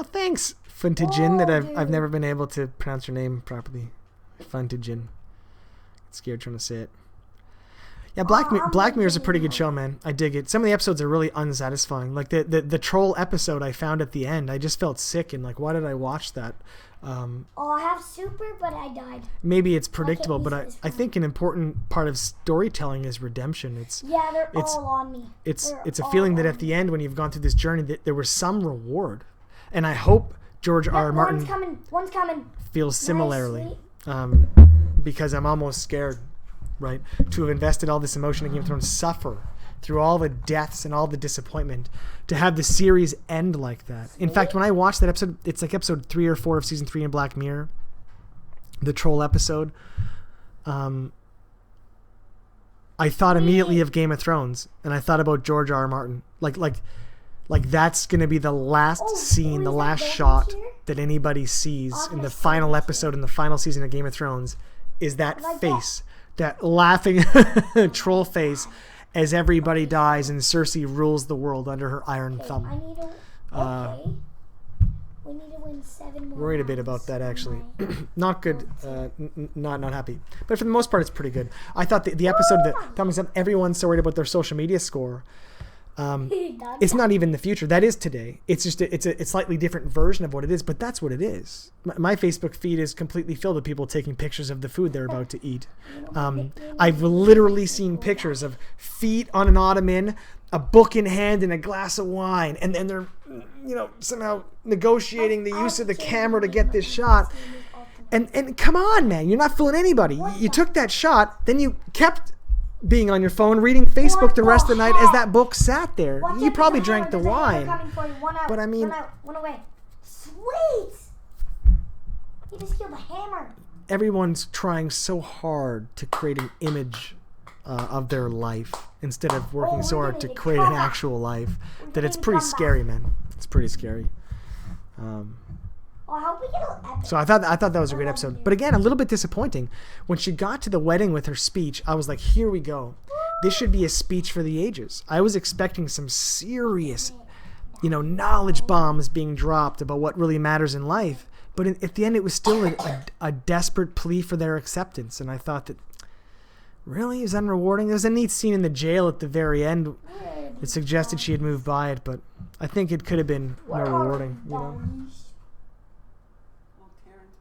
Thanks, Funtigin, that I've never been able to pronounce your name properly. Funtigin. Scared trying to say it. Yeah, Black Mirror is a pretty good show, man. I dig it. Some of the episodes are really unsatisfying. Like the troll episode I found at the end, I just felt sick and like, why did I watch that? I have super, but I died. Maybe it's predictable, but I think an important part of storytelling is redemption. They're all on me. It's a feeling that at the end, when you've gone through this journey, that there was some reward, and I hope George R. R. Martin One's coming. feels similarly. Nice, Because I'm almost scared, right, to have invested all this emotion in Game of Thrones, suffer through all the deaths and all the disappointment, to have the series end like that. In fact, when I watched that episode, it's like episode 3 or 4 of season 3 in Black Mirror, the troll episode. I thought immediately of Game of Thrones, and I thought about George R. R. Martin. Like that's gonna be the last scene, the last shot that anybody sees in the final episode in the final season of Game of Thrones. Is that face, that laughing troll face, as everybody dies and Cersei rules the world under her iron thumb. I need we need to win 7 more. Worried a bit about that, actually. Not good. Not happy. But for the most part, it's pretty good. I thought the episode that tells me everyone's so worried about their social media score. It's not even the future. That is today. It's just it's a slightly different version of what it is, but that's what it is. My Facebook feed is completely filled with people taking pictures of the food they're about to eat. I've literally seen pictures of feet on an ottoman, a book in hand, and a glass of wine, and then they're, somehow negotiating the use of the camera to get this shot. And come on, man, you're not fooling anybody. You took that shot, then you kept being on your phone, reading Facebook the rest of the night as that book sat there. You probably drank the wine. But I mean, one away. Sweet. You just killed a hammer. everyone's trying so hard to create an image of their life instead of working so hard to create an actual life that it's pretty scary, man. It's pretty scary. I hope we get an epic. So I thought that was a great episode. But again, a little bit disappointing. When she got to the wedding with her speech, I was like, here we go. This should be a speech for the ages. I was expecting some serious, knowledge bombs being dropped about what really matters in life. But at the end, it was still a desperate plea for their acceptance. And I thought that, really? Is that unrewarding? There was a neat scene in the jail at the very end that suggested she had moved by it. But I think it could have been more rewarding, Well, Terrence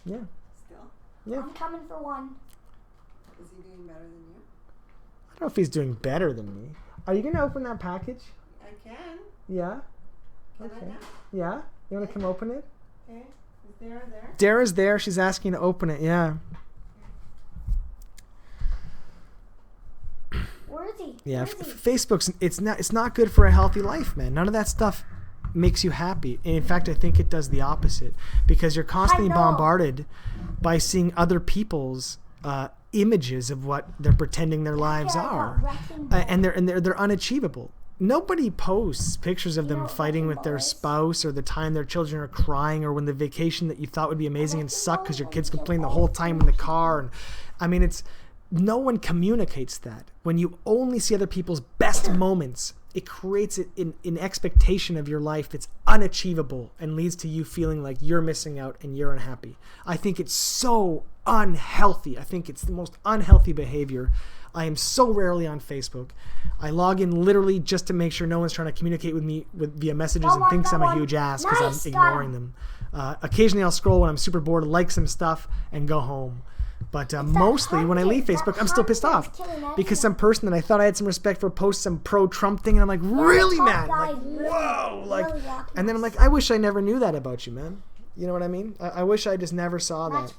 playing. Yeah. Still? Yeah. I'm coming for one. Is he doing better than you? I don't know if he's doing better than me. Are you going to open that package? I can. Yeah? Can I now? Yeah? You want to come open it? Okay. Is Dara there? Dara's there. She's asking to open it. Yeah. Where is he? Yeah. Where is he? Facebook's it's not good for a healthy life, man. None of that stuff makes you happy. And in fact, I think it does the opposite because you're constantly know. bombarded by seeing other people's images of what they're pretending their lives are, and they're unachievable. Nobody posts pictures of them fighting with their spouse or the time their children are crying or when the vacation that you thought would be amazing and sucked because your kids complain the whole time in the car. And I mean, no one communicates that. When you only see other people's best moments, it creates an expectation of your life that's unachievable and leads to you feeling like you're missing out and you're unhappy. I think it's so unhealthy. I think it's the most unhealthy behavior. I am so rarely on Facebook. I log in literally just to make sure no one's trying to communicate with me via messages and thinks I'm a huge ass because I'm ignoring them. Occasionally I'll scroll when I'm super bored, like some stuff, and go home. But mostly when I leave Facebook, I'm still pissed off because some person that I thought I had some respect for posts some pro-Trump thing, and I'm like, really, man? Like, whoa! Like, and then I'm like, I wish I never knew that about you, man. You know what I mean? I wish I just never saw that.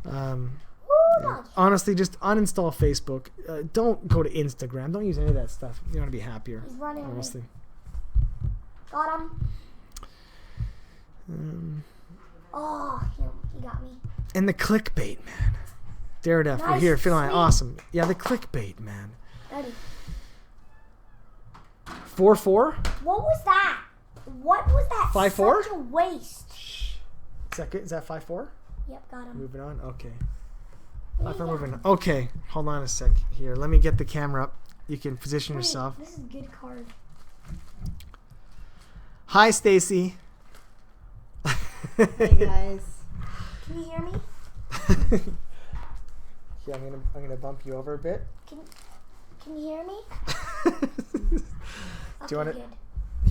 Yeah. Honestly, just uninstall Facebook. Don't go to Instagram. Don't use any of that stuff. You want to be happier. He's running. Honestly. Got him. Oh, he got me. And the clickbait, man. Daredevil, Nice, we're here feeling sweet. awesome. Yeah, the clickbait, man. Ready. 4-4? What was that? What was that? 5-4? Such a waste. Is that good? Is that 5-4? Yep, got him. Moving on? Okay. There you 5-4 go. moving on. Okay, hold on a sec. Here, let me get the camera up. You can position Wait, yourself. This is a good card. Hi, Stacy. Hey guys. Can you hear me? Yeah, I'm gonna bump you over a bit. Can you hear me? Do you want it? Good.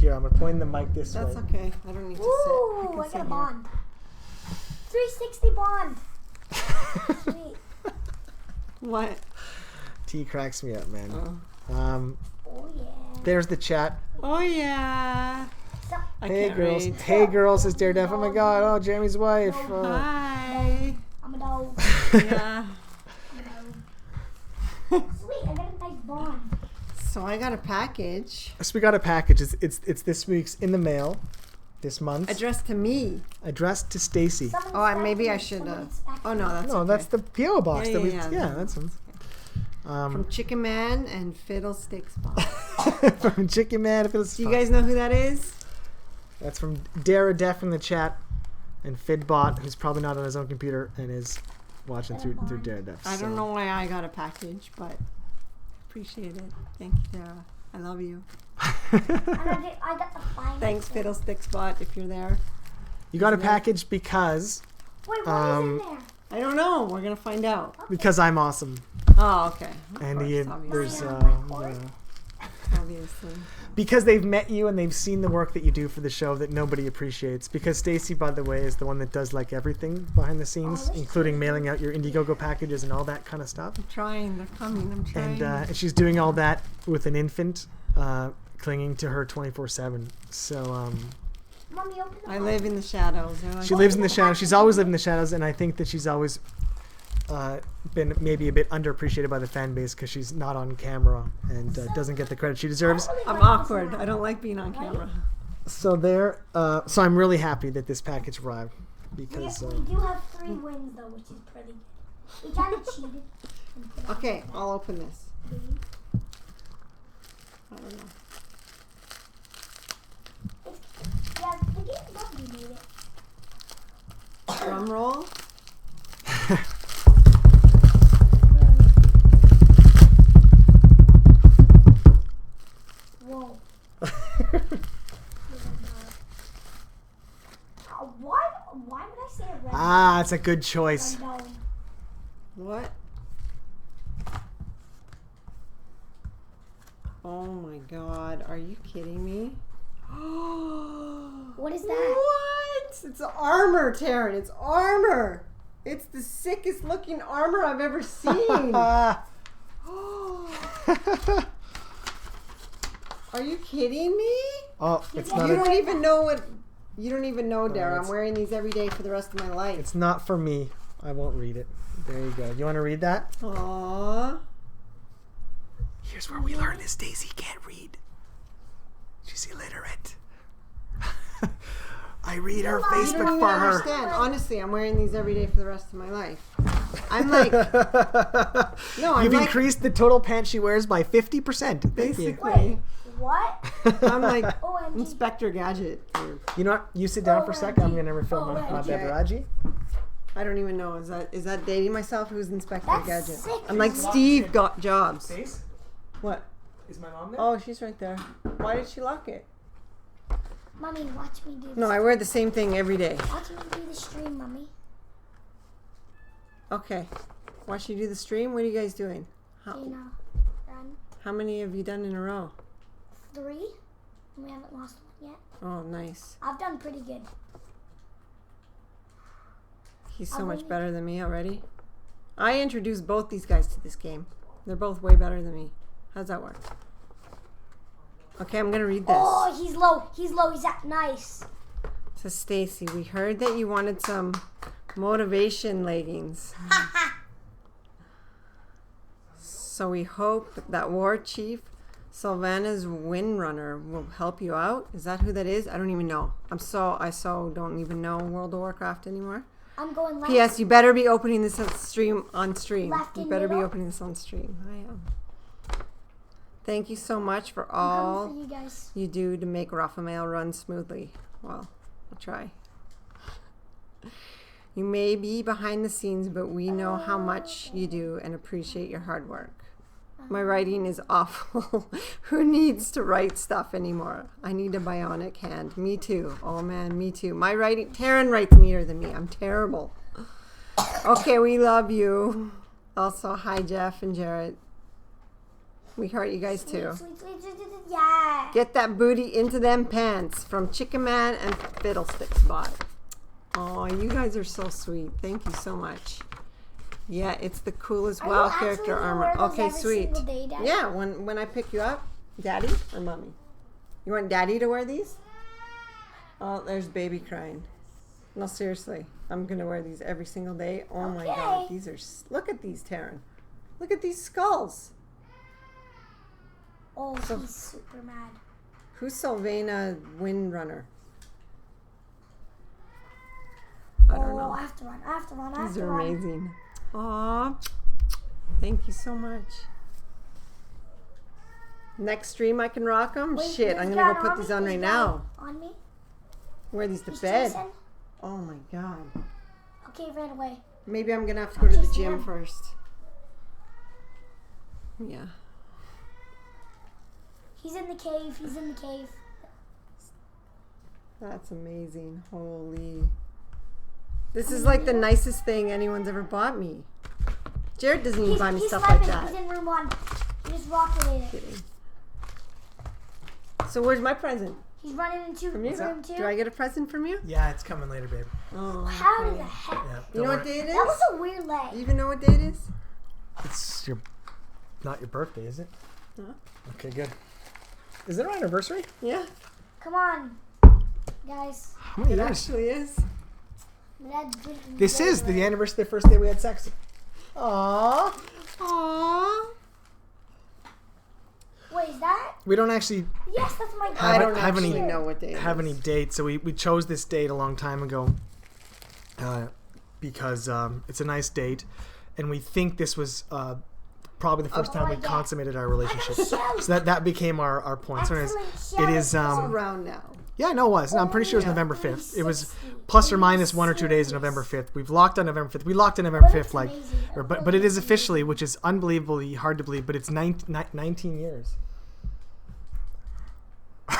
Here, I'm gonna point the mic this That's way. okay. I don't need to Ooh, sit. I got sit a here. bond. 360 bond. Sweet. What? T cracks me up, man. Oh. Oh yeah. There's the chat. Oh yeah. So, I Hey can't read. read. Hey girls, says Daredevil. Oh my god, oh Jeremy's wife. Hi. I'm a dog. Yeah. Sweet, I got a nice bond. So I got a package So we got a package. It's this week's in the mail. This month. addressed to me. Addressed to Stacy. Someone Oh, inspect maybe I me. should. Someone inspect Oh me. no, that's No, okay. that's the PO box Yeah, that we. yeah, Yeah, yeah. that's one. From Chicken Man and Fiddlesticks Bob. From Chicken Man. If it's Do you guys know who that is? That's from Dara Def in the chat, and Fidbot, who's probably not on his own computer and is watching through Dara Def. I don't know why I got a package, but appreciate it. Thank you, Dara. I love you. And I got the finest Thanks, one. Fiddlesticks Bot, if you're there. You got a package because Wait, what is in there? I don't know. We're gonna find out. I'm awesome, Oh, okay. Of and course, there's obviously. because they've met you and they've seen the work that you do for the show that nobody appreciates. Because Stacy, by the way, is the one that does like everything behind the scenes, including mailing out your Indiegogo packages and all that kind of stuff. I'm trying. They're coming. I'm trying. And she's doing all that with an infant clinging to her 24/7. So Mommy, open the I box. live in the shadows. They're like, she lives in the shadows. She's always lived in the shadows, and I think that she's always been maybe a bit underappreciated by the fan base because she's not on camera and doesn't get the credit she deserves. I'm awkward. I don't like being on camera. So so I'm really happy that this package arrived because We do have 3 wins though, which is pretty good. We kind of cheated. Okay, I'll open this. I don't know. Yeah, the game loved you made it. Drum roll. Whoa. Why would I say a red? it's a good choice. Unknown. What? Oh my god, are you kidding me? What is that? What? It's armor, Taryn. It's armor. It's the sickest looking armor I've ever seen. Are you kidding me? Oh, it's You not. You A, don't even know what. You don't even know, Dara. I'm it's- wearing these every day for the rest of my life. it's not for me. I won't read it. There you go. You want to read that? Aww. Here's where we learn this. Daisy can't read. She's illiterate. I read her You don't Facebook even for her. understand. Honestly, I'm wearing these every day for the rest of my life. I'm like, no, I'm You've like, increased the total pants she wears by 50%. Thank you. Wait, what? I'm like OMG. Inspector Gadget. Or, You know what? You sit down for a second. I'm gonna refill my OMG. beverage. I don't even know. Is that dating myself? Who's Inspector That's Gadget? sick. I'm like Steve got Jobs. Face? What? Is my mom there? Oh, she's right there. Why did she lock it? Mommy, watch me do this. No, I wear the same thing every day. Watch me do the stream, Mommy. Okay. Watch you do the stream. What are you guys doing? You know, run. How many have you done in a row? 3. And we haven't lost one yet. Oh, nice. I've done pretty good. He's so I've much only- better than me already. I introduced both these guys to this game. They're both way better than me. How's that work? Okay, I'm gonna read this. Oh, he's low. He's low. He's at nice. So Stacy, we heard that you wanted some motivation leggings. So we hope that War Chief Sylvana's Windrunner will help you out. Is that who that is? I don't even know. I don't even know World of Warcraft anymore. I'm going left. P.S. You better be opening this on stream. Left You and better be middle? opening this on stream. I am. Thank you so much for I'm all coming for you guys. you do to make Raphael run smoothly. Well, I'll try. You may be behind the scenes, but we know how much you do and appreciate your hard work. My writing is awful. Who needs to write stuff anymore? I need a bionic hand. Me too. Oh man, me too. My writing, Taryn writes neater than me. I'm terrible. Okay, we love you. Also, hi Jeff and Jarrett. We heart you guys too. Sweet, sweet, sweet, sweet, sweet. Yeah. Get that booty into them pants from Chicken Man and Fiddlesticks Bot. Oh, you guys are so sweet. Thank you so much. Yeah, it's the coolest Are you WoW actually character gonna armor. wear those Okay, every sweet. single day, Daddy? Yeah, when I pick you up, Daddy or Mommy? You want Daddy to wear these? Oh, there's baby crying. No, seriously, I'm gonna wear these every single day. Oh my God, Okay. these are. Look at these, Taryn. Look at these skulls. Oh, So- he's super mad. Who's Sylvana Windrunner? I don't Oh, know. I have to run. I have to run. I have These to are run. amazing. Aw. Thank you so much. Next stream I can rock them? Wait, Shit, I'm there's gonna a go guy put on these me. on There's right a guy now. On me. Wear these to He's bed. chasing. Oh my God. Okay, ran away. Maybe I'm gonna have to go to the Just gym him. first. Yeah. He's in the cave. He's in the cave. That's amazing. Holy. This is like the nicest thing anyone's ever bought me. Jared doesn't even buy me he's stuff like sniping. that. He's in room 1. He just rocketed it. Kidding. So where's my present? He's running into From you? room 2. Do I get a present from you? Yeah, it's coming later, babe. Oh, How okay. the heck? Yeah. You know don't what worry. day it is? That was a weird leg. You even know what day it is? It's not your birthday, is it? Huh? Okay, good. Is it our anniversary? Yeah, Come on, guys. How many it years? actually is. My dad's drinking This is Gatorade. the anniversary of the first day we had sex. Aww. Aww. Wait, is that? We don't actually Yes, that's my dad. I don't have any- actually know what day it have is. any dates, so we chose this date a long time ago. because it's a nice date, and we think this was probably the first time we consummated our relationship. So that became our point. So anyways, it is around now. yeah, no, it was. I'm pretty sure it was November 5th. It was plus or minus 1 or 2 days of November 5th. We've locked on November 5th. We locked on November 5th, but it is officially, which is unbelievably hard to believe, but it's 19 years. You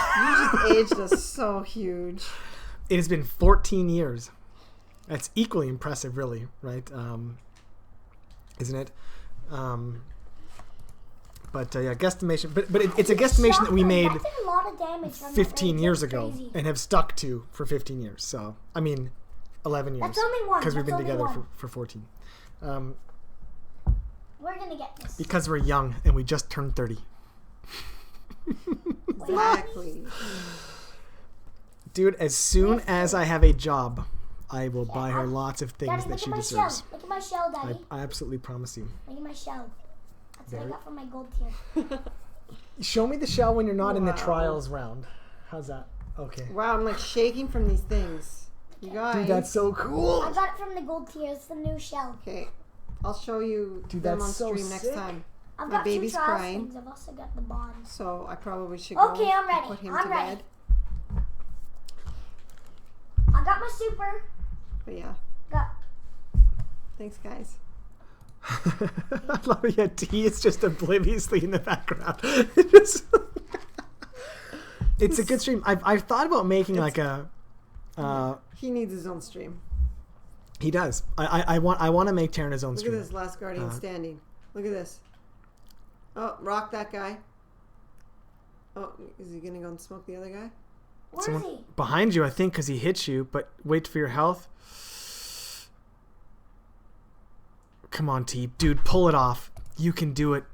just aged us so huge. It has been 14 years. That's equally impressive, really, right? Isn't it? But yeah, guesstimation. But it's a guesstimation that we made That did a lot of damage from 15 that. years That's ago crazy. and have stuck to for 15 years. So, I mean, 11 years. That's only one. Because we've been That's only together one. for 14. We're gonna get this. Because we're young and we just turned 30. Exactly. Dude, as soon as I have a job, I will buy her lots of things Daddy, that look she at my deserves. shell. Look at my shell, Daddy. I absolutely promise you. Look at my shell. That's what I Very- got from my gold tier. Show me the shell when you're not in the Wow. trials round. How's that? Okay. Wow, I'm like shaking from these things. You guys. Dude, that's so cool. I got it from the gold tier. It's the new shell. Okay, I'll show you Dude, them that's on so stream next sick. time. I've My got baby's two trials crying. things. I've also got the bond. So I probably should Okay, go I'm ready. put him I'm to ready. bed. I got my super. But yeah, Got. thanks guys. I love it. Yeah, T is just obliviously in the background. Just- it's a good stream. I've thought about making like a. He needs his own stream. He does. I want to make Taryn his own Look stream. at this last guardian standing. Look at this. Oh, rock that guy. Oh, is he gonna go and smoke the other guy? Where is Someone he? behind you, I think, because he hit you. But wait for your health. Come on, T, dude, pull it off. You can do it.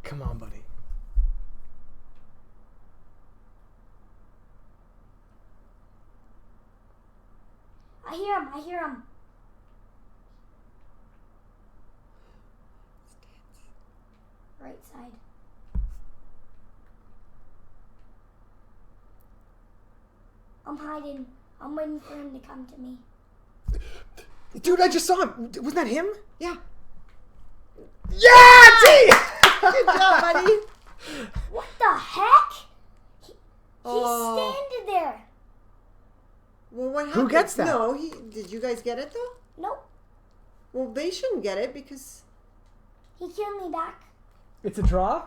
Come on, buddy. I hear him. I hear him. Right side. I'm hiding. I'm waiting for him to come to me. Dude, I just saw him. Wasn't that him? Yeah. Yeah, T! Good job, buddy. What the heck? He's Oh. standing there. Well, what happened? Who gets that? No, did you guys get it though? Nope. Well, they shouldn't get it because He killed me back. It's a draw?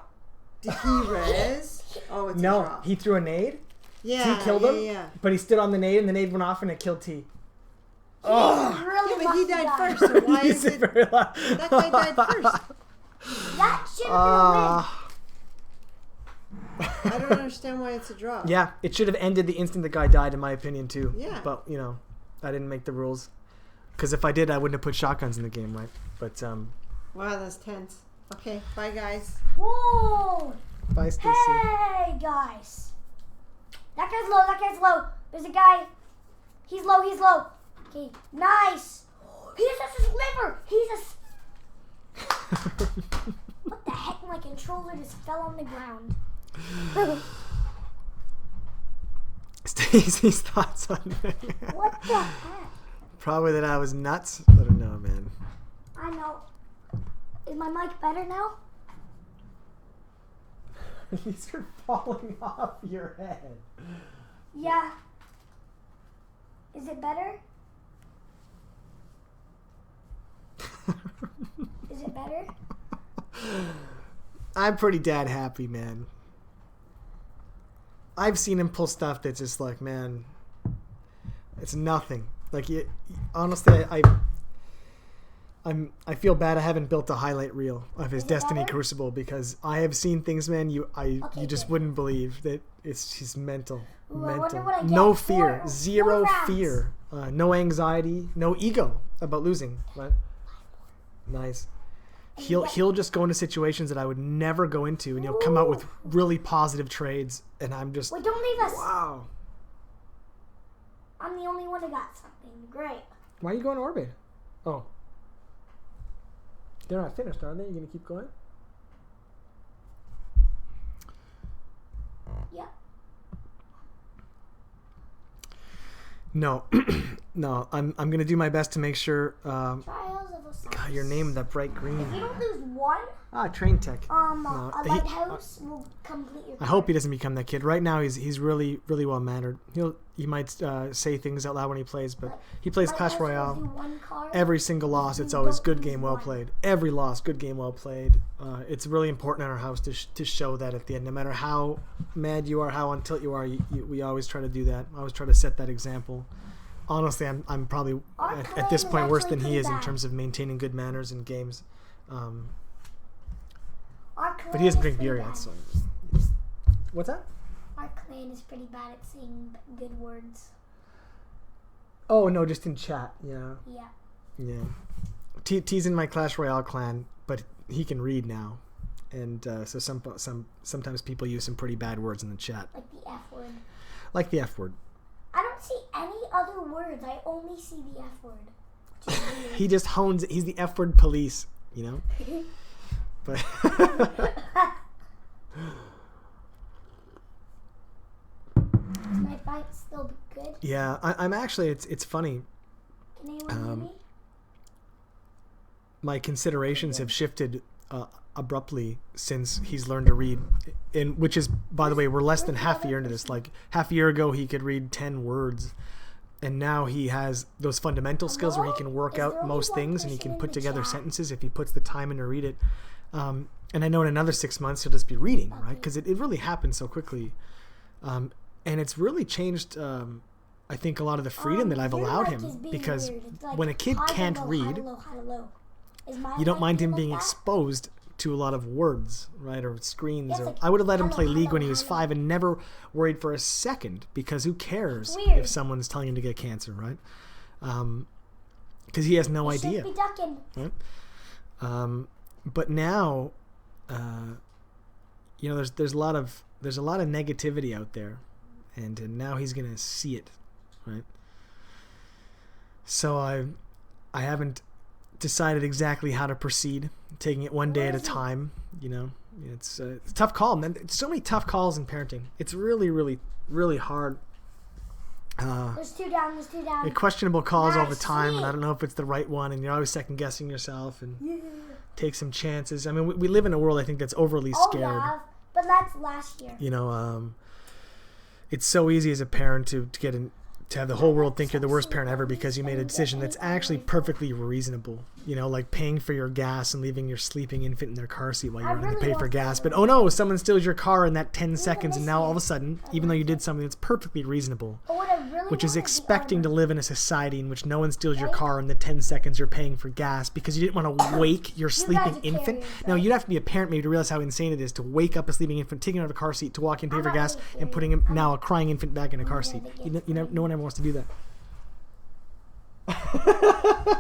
did he res? Oh, it's a No, draw. he threw a nade. Yeah, T killed yeah, him, Yeah. but he stood on the nade, and the nade went off, and it killed T. He's Oh, really Yeah, but he lucky died guy. first. So why he's is it? very loud. That guy died first. That should have I don't understand why it's a draw. Yeah, it should have ended the instant the guy died, in my opinion, too. Yeah. But, you know, I didn't make the rules. Because if I did, I wouldn't have put shotguns in the game, right? But, Wow, that's tense. Okay, bye guys. been. Whoa! bye, Stacy. Hey, guys. That guy's low. That guy's low. There's a guy. He's low. He's low. Okay, nice. He just has his liver. He's a... What the heck? My controller just fell on the ground. Stacy's thoughts on it. What the heck? Probably that I was nuts. I don't know, man. I know. Is my mic better now? These are falling off your head. Yeah. Is it better? Is it better? I'm pretty dad happy, man. I've seen him pull stuff that's just like, man, it's nothing. Like, honestly, I feel bad I haven't built a highlight reel of his Is it Destiny better? Crucible because I have seen things, man. You Okay, just good. wouldn't believe that it's just mental. Ooh, I wonder Mental. what I get. No fear, Four zero rounds. fear, no anxiety, no ego about losing. Right? Nice. He'll just go into situations that I would never go into, and he'll come out with really positive trades, and I'm just Wait, don't leave us. wow. I'm the only one who got something. Great. Why are you going to orbit? Oh, they're not finished, are they? You gonna keep going? Yep. No, no. I'm gonna do my best to make sure. Trials of Osiris. God, your name that bright green. If you don't lose one, Train tech. a lighthouse will complete your. I hope he doesn't become that kid. Right now, he's really well mannered. He might say things out loud when he plays, but he plays Clash Royale. Every single loss, it's always good game, well played. Every loss, good game, well played. It's really important in our house to show that at the end. No matter how mad you are, how on tilt you are, we always try to do that. I always try to set that example. Honestly, I'm probably at this point worse than he is in terms of maintaining good manners in games. But he doesn't drink beer yet, so. What's that? Our clan is pretty bad at saying good words. Oh no, just in chat. Yeah. Yeah. T's in my Clash Royale clan, but he can read now, and so sometimes people use some pretty bad words in the chat. Like the F word. Like the F word. I don't see any other words. I only see the F word. He just hones it. He's the F word police, you know. But my bite still be good? Yeah, I'm actually. It's funny. Can anyone hear me? My considerations have shifted abruptly since he's learned to read, which is, by the way, we're less than half a year into this. Like half a year ago, he could read 10 words, and now he has those fundamental skills where he can work out most things and he can put together sentences if he puts the time in to read it. And I know in another 6 months he'll just be reading, right? Because it really happens so quickly. And it's really changed, I think, a lot of the freedom that I've allowed him. Because when a kid can't read, you don't mind him being exposed to a lot of words, right? Or screens. I would have let him play League when he was 5 and never worried for a second, because who cares if someone's telling him to get cancer, right? Because he has no idea. Right? But now, there's a lot of negativity out there, and now he's gonna see it, right? So I haven't decided exactly how to proceed, taking it one day at a time. It's a tough call, man. It's so many tough calls in parenting. It's really, really, really hard. There's two down. Questionable calls all the time, and I don't know if it's the right one, and you're always second guessing yourself and take some chances. I mean, we live in a world, I think, that's overly scared. Yeah, but that's last year. It's so easy as a parent to have the whole world think you're the worst parent ever because you made a decision that's actually perfectly reasonable. Like paying for your gas and leaving your sleeping infant in their car seat while you're going to pay for gas. But oh no, someone steals your car in that 10 seconds, and now all of a sudden, even though you did something that's perfectly reasonable, which is expecting to live in a society in which no one steals your car in the 10 seconds you're paying for gas because you didn't want to wake your sleeping infant. Now, you'd have to be a parent maybe to realize how insane it is to wake up a sleeping infant, taking him out of a car seat to walk in, pay for gas, and putting him, now a crying infant, back in a car seat. No one ever wants to do that.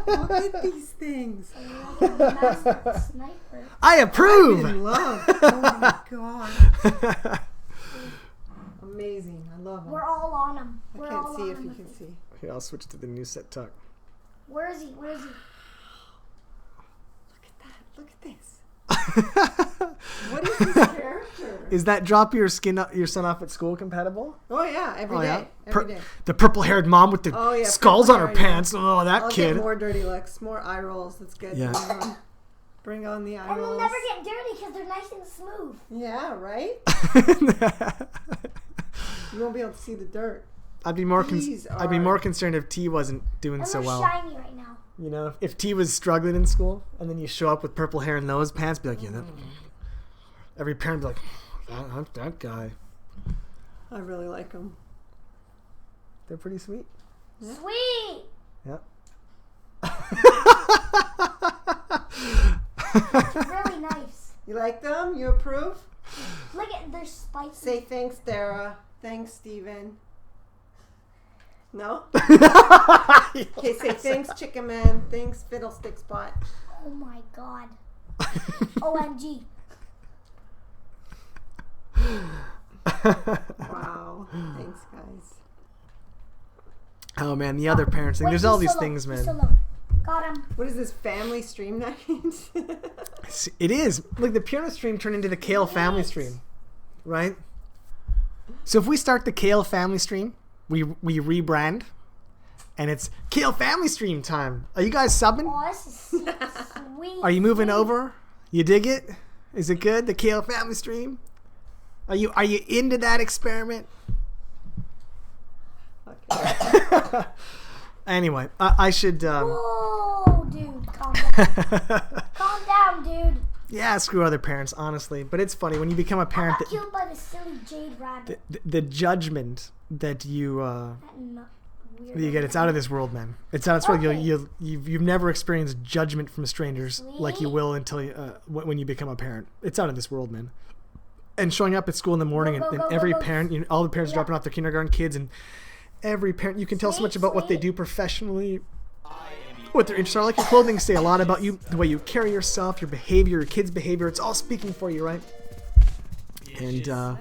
Look at these things. I approve. I'm in love. Oh my god. Amazing. I love them. We're all on them. I can't see if you can see. Okay, I'll switch to the new set tuck. Where is he? Look at that. Look at this. What is this character? Is that drop your son off at school compatible? Oh yeah, every day. Every day. The purple-haired mom with the skulls on her pants. Oh, that I'll kid. Get more dirty looks, more eye rolls. That's good. Yeah. Bring on the eye rolls. And they'll rolls. never get dirty because they're nice and smooth. Yeah, right? You won't be able to see the dirt. I'd be more concerned if T wasn't doing so well. They're shiny right now. If T was struggling in school and then you show up with purple hair and those pants, be like, every parent would be like, that guy. I really like them. They're pretty sweet. Yeah. Sweet. Yep. Really nice. You like them? You approve? Look at, they're spicy. Say thanks, Dara. Thanks, Steven. No? Okay, say thanks, Chicken Man. Thanks, Fiddlestick Spot. Oh my god. OMG. Wow. Thanks, guys. Oh man, the other parents thing. There's all these things, man. Got him. What is this family stream night? It is. Like the Pwnage stream turned into the Kale family stream, right? So if we start the Kale family stream, we rebrand, and it's Kale Family Stream time. Are you guys subbing? Oh, this is sweet. Are you moving over? You dig it? Is it good? The Kale Family Stream? Are you into that experiment? Okay. Anyway, I should. Whoa, dude, calm down. Calm down, dude. Yeah, screw other parents, honestly. But it's funny when you become a parent. I got killed by the silly jade rabbit. The judgment that you Weird. get, it's out of this world, man. It's out of this world. Okay. You've never experienced judgment from strangers like you will until when you become a parent. It's out of this world, man. And showing up at school in the morning, and every parent, all the parents dropping off their kindergarten kids, and every parent, you can tell so much about what they do professionally, what their interests are. Like your clothing say a lot about you, the way you carry yourself, your behavior, your kids' behavior. It's all speaking for you, right? And yeah.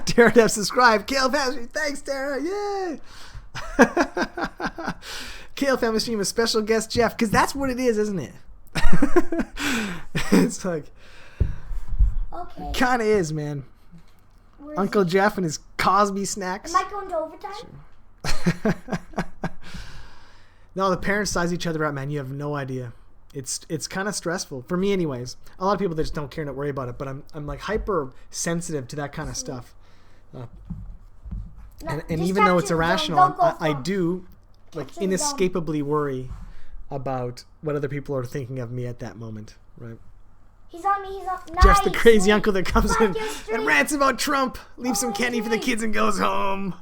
Tara Dev subscribe. Kale Family, thanks Tara, yay! Kale Family Stream, a special guest Jeff, because that's what it is, isn't it? It's like, Okay. kind of is, man. Where's Uncle Jeff and his Cosby snacks. Am I going to overtime? No, the parents size each other out, man. You have no idea. It's kind of stressful for me, anyways. A lot of people that just don't care and don't worry about it, but I'm like hyper sensitive to that kind of stuff. And just even though it's capture the zone, irrational, don't go I far. do like Capture the zone. inescapably worry about what other people are thinking of me at that moment, right? He's on me. He's on. Jeff's the Nice, crazy sweet. uncle that comes Fuck in your and stream. rants about Trump, leaves some Oh, candy for the sweet. kids, and goes home.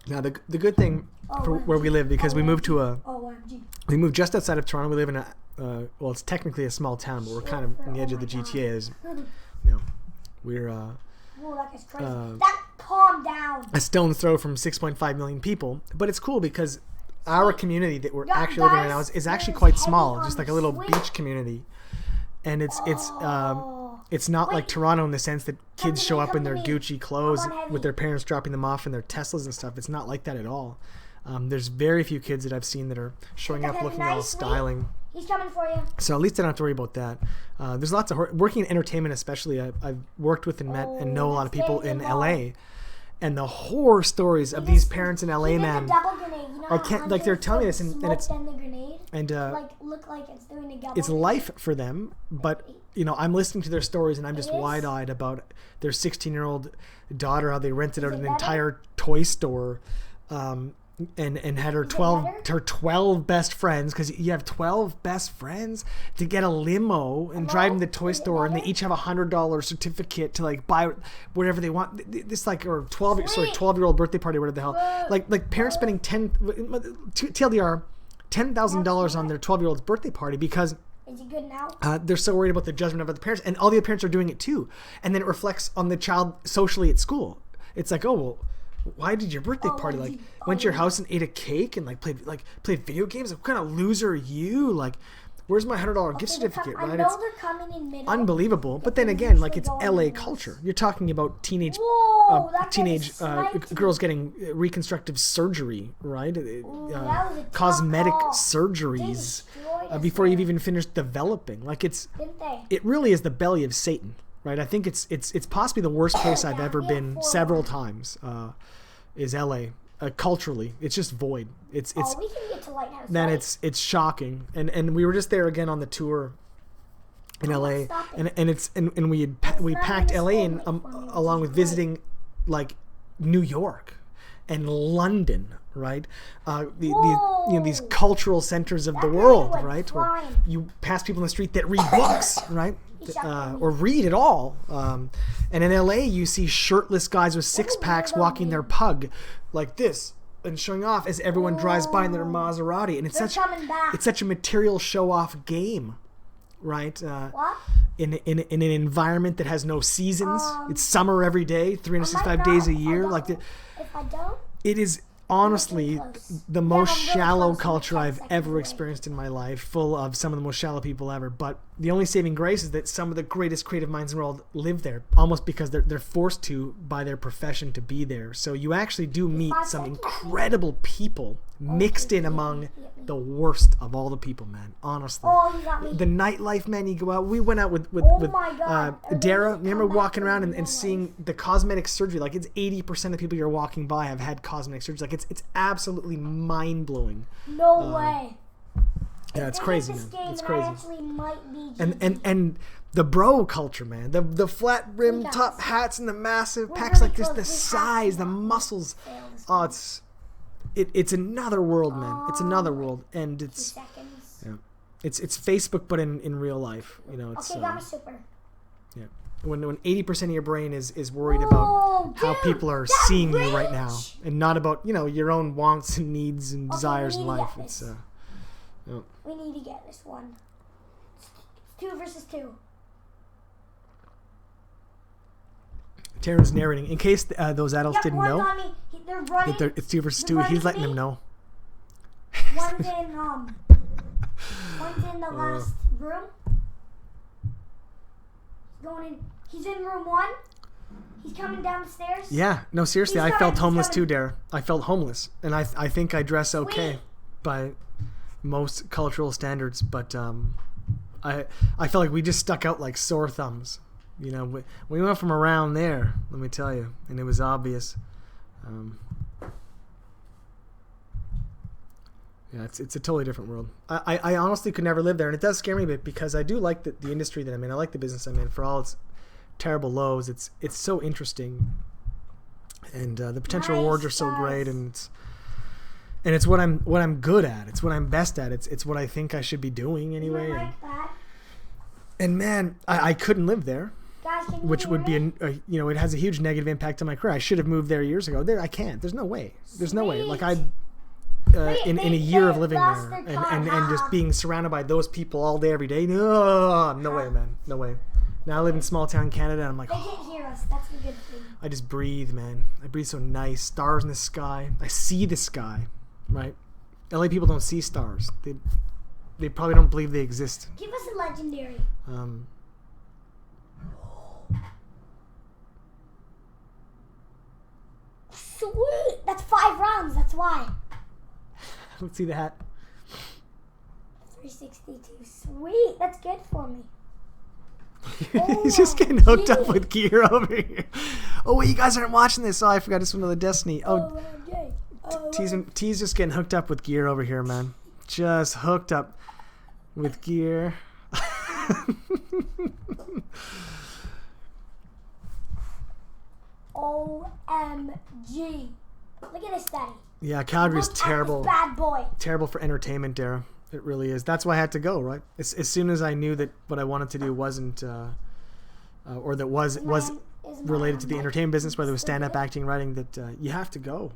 Now the good thing for where we live, because we moved to OMG. we moved just outside of Toronto. We live in a well, it's technically a small town, but we're kind of on the edge of the GTA. Is we're Whoa, that guy's crazy. Calm down. a stone's throw from 6.5 million people, but it's cool because our community that we're Yeah, actually living in right now guys, is actually there's quite heavy small, on just like a the little switch. beach community, and it's not like Wait. Toronto in the sense that kids to show me, up come in to their me. Gucci clothes I'm on heavy. with their parents dropping them off in their Teslas and stuff. It's not like that at all. There's very few kids that I've seen that are showing up Okay, looking all nice, sweet. styling. He's coming for you. So at least I don't have to worry about that. There's lots of working in entertainment, especially. I've worked with and met and know a lot of people in LA, and the horror stories of these parents in LA, He did man. the double grenade. You know I how can't like they're hunters telling me put this, and smoke it's in the grenade? and Like look like it's doing a double. it's life for them. But I'm listening to their stories and I'm just It is? wide-eyed about their 16-year-old daughter, how they rented out it an better? entire toy store. And had her 12 best friends, because you have 12 best friends, to get a limo and drive them to the toy store, and they each have $100 certificate to like buy whatever they want. This like or 12-year-old birthday party, whatever the hell. Like parents spending TLDR $10,000 on their 12-year-old's birthday party because Is he good now? they're so worried about the judgment of other parents, and all the other parents are doing it too, and then it reflects on the child socially at school. It's like, oh well, why did your birthday party like went to your house and ate a cake and played video games? What kind of loser are you? Like, where's my $100 gift certificate? I Right? know It's they're coming in middle. unbelievable. But then again, like it's LA culture. You're talking about teenage Whoa, that guy teenage sniped girls getting reconstructive surgery, right? that was a tough Cosmetic call. surgeries They destroyed us before you've there, even finished developing. Like didn't they? it really is the belly of Satan, right? I think it's possibly the worst place I've ever been several times. Is LA culturally? It's just void. It's Oh, we can get to Lighthouse. man, right? it's shocking. And we were just there again on the tour in LA, stop it. and we packed LA in along with visiting like New York and London, right? These cultural centers of the world, went right? Where flying. you pass people in the street that read books, right? Or read at all. And in LA, you see shirtless guys with six packs walking their pug like this and showing off as everyone drives by in their Maserati. And it's They're such coming back. it's such a material show off game, right? What? In an environment that has no seasons. It's summer every day, 365 days a year. Like If I don't, it is honestly close. the most I'm really shallow close. I'm culture 10 I've seconds ever away. experienced in my life, full of some of the most shallow people ever. But the only saving grace is that some of the greatest creative minds in the world live there, almost because they're forced to by their profession to be there. So you actually do meet some incredible people mixed in among the worst of all the people, man. Honestly. Oh, you got me. The nightlife, man. You go out. We went out with my God. Dara. Remember Come back walking to around real and seeing the cosmetic surgery. Like it's 80% of people you're walking by have had cosmetic surgery. Like it's absolutely mind blowing. No way. Yeah, it's If crazy, this man. game, It's then crazy. I actually might be And the bro culture, man. The flat rim Guys, top hats and the massive we're packs really like this, close. the We have size, to the not muscles. fail this Oh, game. it's another world, man. It's another world, and 2 it's seconds. yeah, it's Facebook, but in real life. You know, it's Okay, got my super. yeah. When 80% of your brain is worried Oh, about how dude, people are that seeing you right now, range! and not about your own wants and needs and Okay, desires we in need to life. get It's this. yeah. We need to get this one. It's 2 versus 2. Taryn's narrating in case those adults Yep, didn't one's know on me. They're running. that it's 2 versus they're 2. running He's to letting me. them know. One's in one's in the last room. He's in room 1. He's coming down the stairs. Yeah, no, seriously, He's I felt coming, homeless he's too, coming. Dara. I felt homeless, and I think I dress okay Sweet. by most cultural standards, but I felt like we just stuck out like sore thumbs. We went from around there, let me tell you, and it was obvious. Yeah, it's a totally different world. I honestly could never live there, and it does scare me a bit because I do like the industry that I'm in. I like the business I'm in for all its terrible lows. It's so interesting, and the potential Nice, rewards are so guys. great, and it's what I'm good at. It's what I'm best at. It's what I think I should be doing anyway. You like that? And man, I couldn't live there, Guys, can you which hear would be me? it has a huge negative impact on my career. I should have moved there years ago. I can't. There's no way. There's no way. Sweet. Like in a they year of living lost there their car. and just being surrounded by those people all day every day. No way, man. No way. Now I live in small town Canada, and I'm like, They can't hear us. That's the good thing. I just breathe, man. I breathe so nice. Stars in the sky. I see the sky, right? LA people don't see stars. They probably don't believe they exist. Give us a legendary. Sweet. That's 5 rounds. That's why. Let's see the hat. 362. Sweet. That's good for me. He's just getting hooked up OMG. with gear over here. Oh wait, you guys aren't watching this. Oh, I forgot it's another Destiny. Oh, OMG. T's just getting hooked up with gear over here, man. Just hooked up with gear. OMG. Look at this, Daddy. Yeah, Calgary's Look at this terrible. bad boy. Terrible for entertainment, Dara. It really is. That's why I had to go, right? As soon as I knew that what I wanted to do wasn't, or that was related to the entertainment business, whether it was stand-up, acting, writing, that you have to go.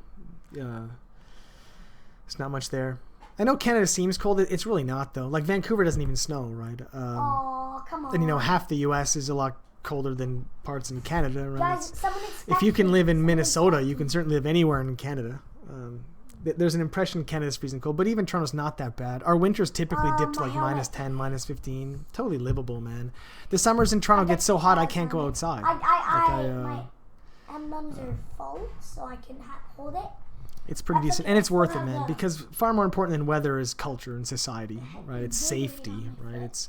There's not much there. I know Canada seems cold. It's really not, though. Like, Vancouver doesn't even snow, right? Oh, come on. And, half the U.S. is a lot colder than parts in Canada, right? Guys, someone If you can live in someone Minnesota, expect you can certainly live anywhere in Canada. There's an impression Canada's freezing cold, but even Toronto's not that bad. Our winters typically dip to my like helmet. minus 10, minus 15. Totally livable, man. The summers in Toronto get so hot I can't go outside. My emblems are full, so I can hold it. It's pretty That's decent, okay. and it's worth it, Yeah. man. Because far more important than weather is culture and society, right? It's safety, right?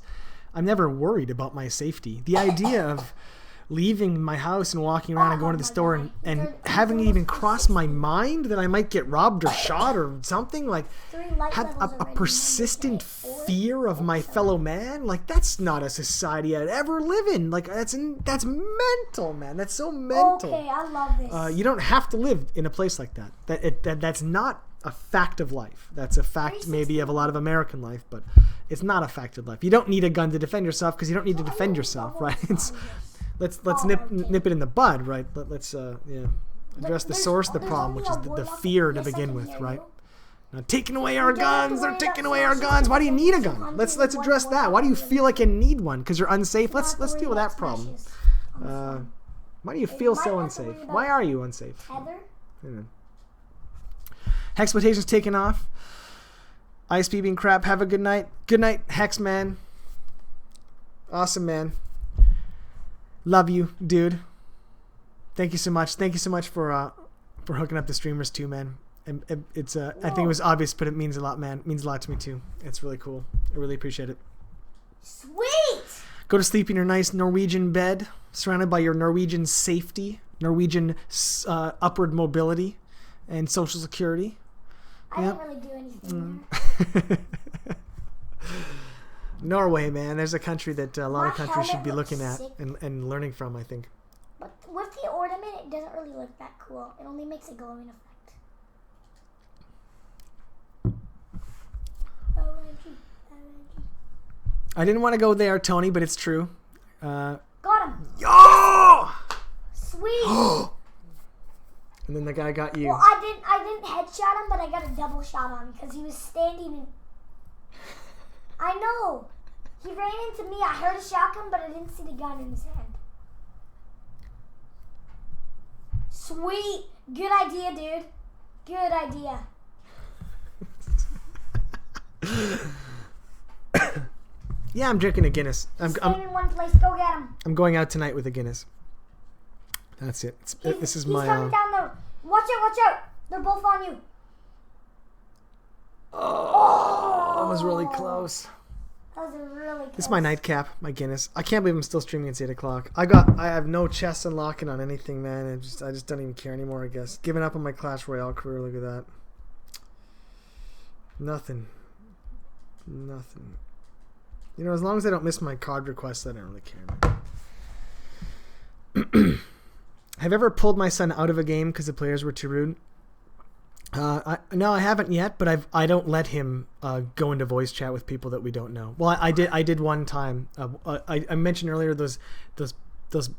I'm never worried about my safety. The idea of leaving my house and walking around and going to the store and having it even cross my mind that I might get robbed or shot or something, like 3 light have levels a already. persistent 4. fear of my fellow man, like that's not a society I'd ever live in. Like that's mental, man. That's so mental. Okay, I love this. You don't have to live in a place like that. That's not a fact of life. That's a fact maybe of a lot of American life, but it's not a fact of life. You don't need a gun to defend yourself because you don't need to defend yourself, right? Let's nip it in the bud, right? Let's address the source of the problem, which is the fear to begin with, right? Now, taking away our guns, they're taking away our guns. Why do you need a gun? Let's address that. Why do you feel like you need one? Because you're unsafe. Let's deal with that problem. Why do you feel so unsafe? Why are you unsafe? Heather? Hexploitation's taking off. ISP being crap. Have a good night. Good night, Hex man. Awesome, man. Love you, dude. Thank you so much. Thank you so much for hooking up the streamers too, man. it's I think it was obvious, but it means a lot, man. It means a lot to me too. It's really cool. I really appreciate it. Sweet. Go to sleep in your nice Norwegian bed, surrounded by your Norwegian safety, Norwegian upward mobility, and social security. I didn't really do anything there. Norway, man. There's a country that a lot My of countries should be helmet looking looks at sick. and learning from, I think. But with the ornament, it doesn't really look that cool. It only makes a glowing effect. OMG. I didn't want to go there, Tony, but it's true. Got him. Yo! Sweet. And then the guy got you. Well, I didn't headshot him, but I got a double shot on him because he was standing in. I know. He ran into me. I heard a shotgun, but I didn't see the gun in his hand. Sweet. Good idea, dude. Good idea. Yeah, I'm drinking a Guinness. He's staying in one place. Go get him. I'm going out tonight with a Guinness. That's it. This is He's my. coming down there. Watch out! Watch out! They're both on you. That was really close. That was really close. This is my nightcap, my Guinness. I can't believe I'm still streaming. It's 8 o'clock. I have no chest unlocking on anything, man. I just don't even care anymore. I guess giving up on my Clash Royale career. Look at that. Nothing. You know, as long as I don't miss my card requests, I don't really care. Have you ever pulled my son out of a game because the players were too rude? No, I haven't yet, but I don't let him go into voice chat with people that we don't know. Well, I did one time. I mentioned earlier those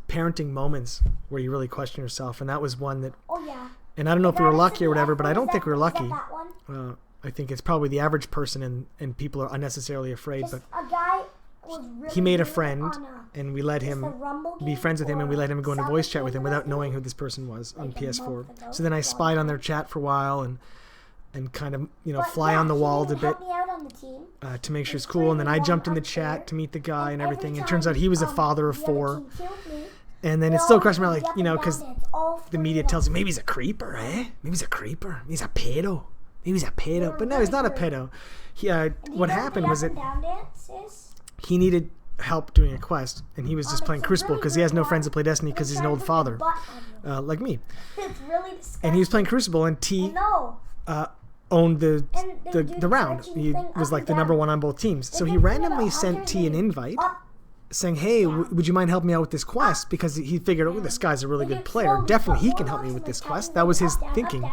parenting moments where you really question yourself, and that was one that. Oh yeah. And I don't know if we were lucky or whatever, but I don't think we were Was that lucky. that one? I think it's probably the average person, and people are unnecessarily afraid. Just But a guy was really he made a rude friend, on and we let just him a Rumble be game friends with him, and we let him go into or voice chat something with him like without that. knowing who this person was on Like a PS4. month ago. So then I spied on their chat for a while and kind of But fly yeah, on the he walls a didn't bit help me out on the team. to make sure It's it's cool. And then I freaking jumped in the up chat there. to meet the guy and every everything. It time, turns out he was a father of the other 4. team killed me, And then they it still all crushed me, jumped like, up and down because dance, all the three media of them. tells you maybe he's a creeper, eh? Maybe he's a creeper. He's a pedo. Maybe he's a pedo. But no, he's not a pedo. He, And do you what know happened the was up that and down dance is? he needed help doing a quest, and he was just It's playing a Crucible really because he has good no one. friends that play Destiny because They he's an try old to put father, their butt on you. like me. It's really disgusting. And he was playing Crucible, and I T know. owned the And they do the round. stretching He thing was up like and the number down. 1 on both teams. So They he can do it randomly about sent T an 180 invite up. saying, "Hey, would you mind helping me out with this quest?" Because he figured, oh, this guy's a really good player. Definitely he can help me with this quest. That was his thinking.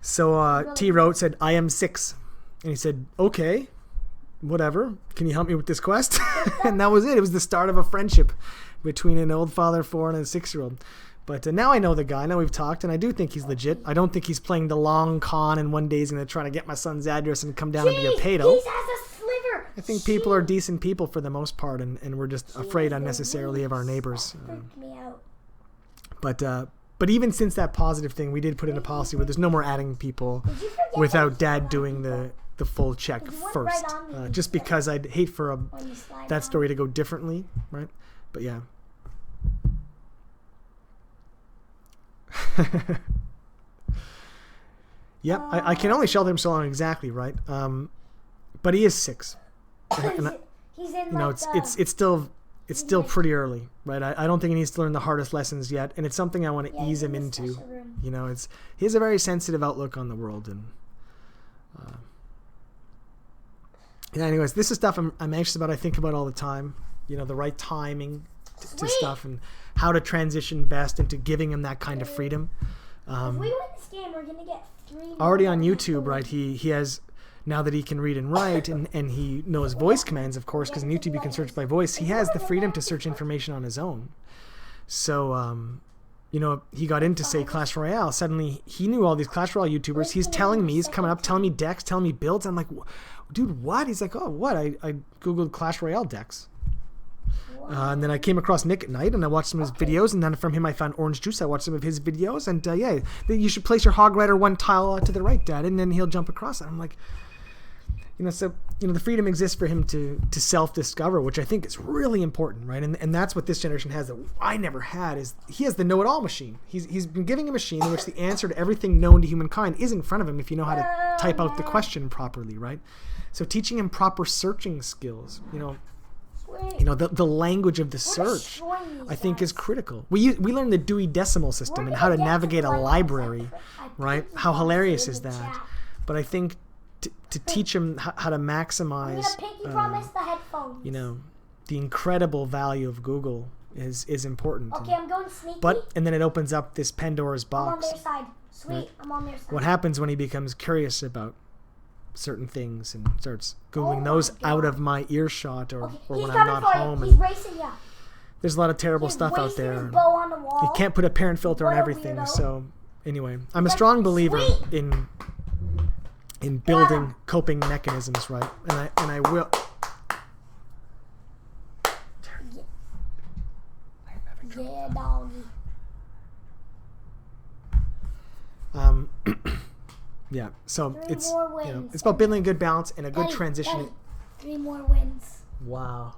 So T wrote, said, "I am 6." And he said, "Okay, whatever. Can you help me with this quest?" And that was it. It was the start of a friendship between an old father 4 and a 6-year-old. But now I know the guy. Now we've talked, and I do think he's legit. I don't think he's playing the long con, and one day he's going to try to get my son's address and come down and be a pedo. He has a sliver. I think people are decent people for the most part, and we're just afraid unnecessarily of our neighbors. Freaked me out. But even since that positive thing, we did put in a policy where there's no more adding people Did you forget without that Dad doing the full check You went first. right on me Just because I'd hate for when you slide that down? story to go differently, right? But yeah. Yep, I can only shelter him so long exactly, right? But he is 6. And He's in you know, like it's still pretty early, right? I don't think he needs to learn the hardest lessons yet, and it's something I want to ease him into. You know, he has a very sensitive outlook on the world, and yeah. Anyways, this is stuff I'm anxious about. I think about all the time. You know, the right timing to stuff and how to transition best into giving him that kind of freedom. If we win this game, we're gonna get 3. Already on YouTube, right? He has. Now that he can read and write and he knows voice commands, of course, because in YouTube you can search by voice, he has the freedom to search information on his own. So, you know, he got into, say, Clash Royale. Suddenly, he knew all these Clash Royale YouTubers. He's telling me, he's coming up, telling me decks, telling me builds. I'm like, dude, what? He's like, oh, what? I Googled Clash Royale decks. And then I came across Nick at Night, and I watched some of his videos, and then from him I found Orange Juice. I watched some of his videos, and you should place your Hog Rider 1 tile to the right, Dad, and then he'll jump across it. I'm like, So the freedom exists for him to self-discover, which I think is really important, right? And that's what this generation has that I never had. Is he has the know-it-all machine. He's been giving a machine in which the answer to everything known to humankind is in front of him if you know how to type out the question properly, right? So teaching him proper searching skills, the language of the search, I think is critical. We learn the Dewey Decimal System and how to navigate a library, right? How hilarious is that? But I think to teach him how to maximize, the incredible value of Google is important. Okay, I'm going sneaky. And then it opens up this Pandora's box. I'm on their side. Sweet, right? I'm on their side. What happens when he becomes curious about certain things and starts Googling those out of my earshot or when I'm not home? He's racing you. There's a lot of terrible stuff out there. His bow on the wall. You can't put a parent filter on everything. Weirdo. So anyway, I'm a strong believer in building coping mechanisms, right? And I will. Yeah, doggy. Yeah. So it's more wins. it's about building a good balance and a good Daddy, transition. Daddy, 3 more wins. Wow.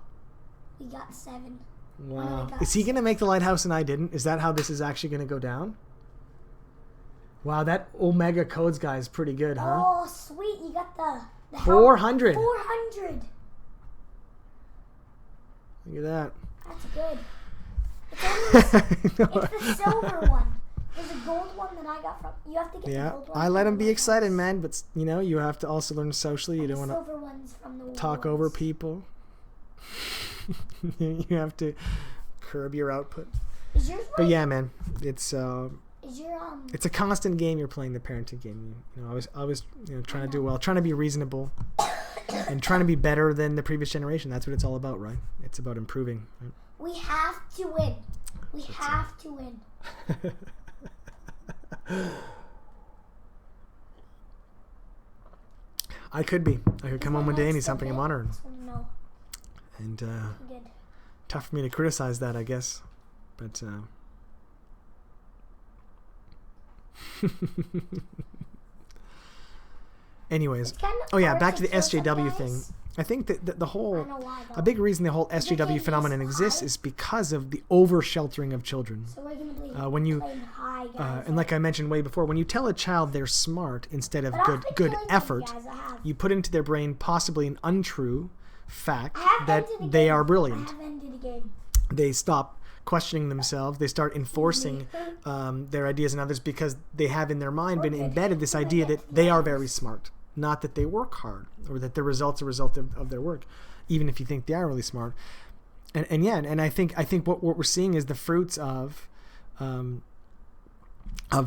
We got 7. Wow. Is he gonna make the lighthouse and I didn't? Is that how this is actually gonna go down? Wow, that Omega Codes guy is pretty good, huh? Oh, sweet. You got the 400. 400. Look at that. That's good. It's the silver one. There's a gold one that I got from. You have to get the gold one. I let him be excited, man, but you have to also learn socially. You don't want to talk over people. You have to curb your output. Is yours right? But yeah, man, it's Is your it's a constant game you're playing, the parenting game. I was trying to do well, trying to be reasonable, and trying to be better than the previous generation. That's what it's all about, right? It's about improving. Right? We have to win. We have to win. I could come home one day and he's humping him on her. And tough for me to criticize that, I guess. But anyways, back to the SJW thing. I think that a big reason the whole SJW phenomenon exists is because of the over-sheltering of children. So we're gonna be When you and like I mentioned way before, when you tell a child they're smart instead of good effort, you put into their brain possibly an untrue fact that they are brilliant. They stop questioning themselves. They start enforcing their ideas on others because they have in their mind been embedded this idea that they are very smart, not that they work hard or that the results are a result of their work, even if you think they are really smart. And I think what we're seeing is the fruits of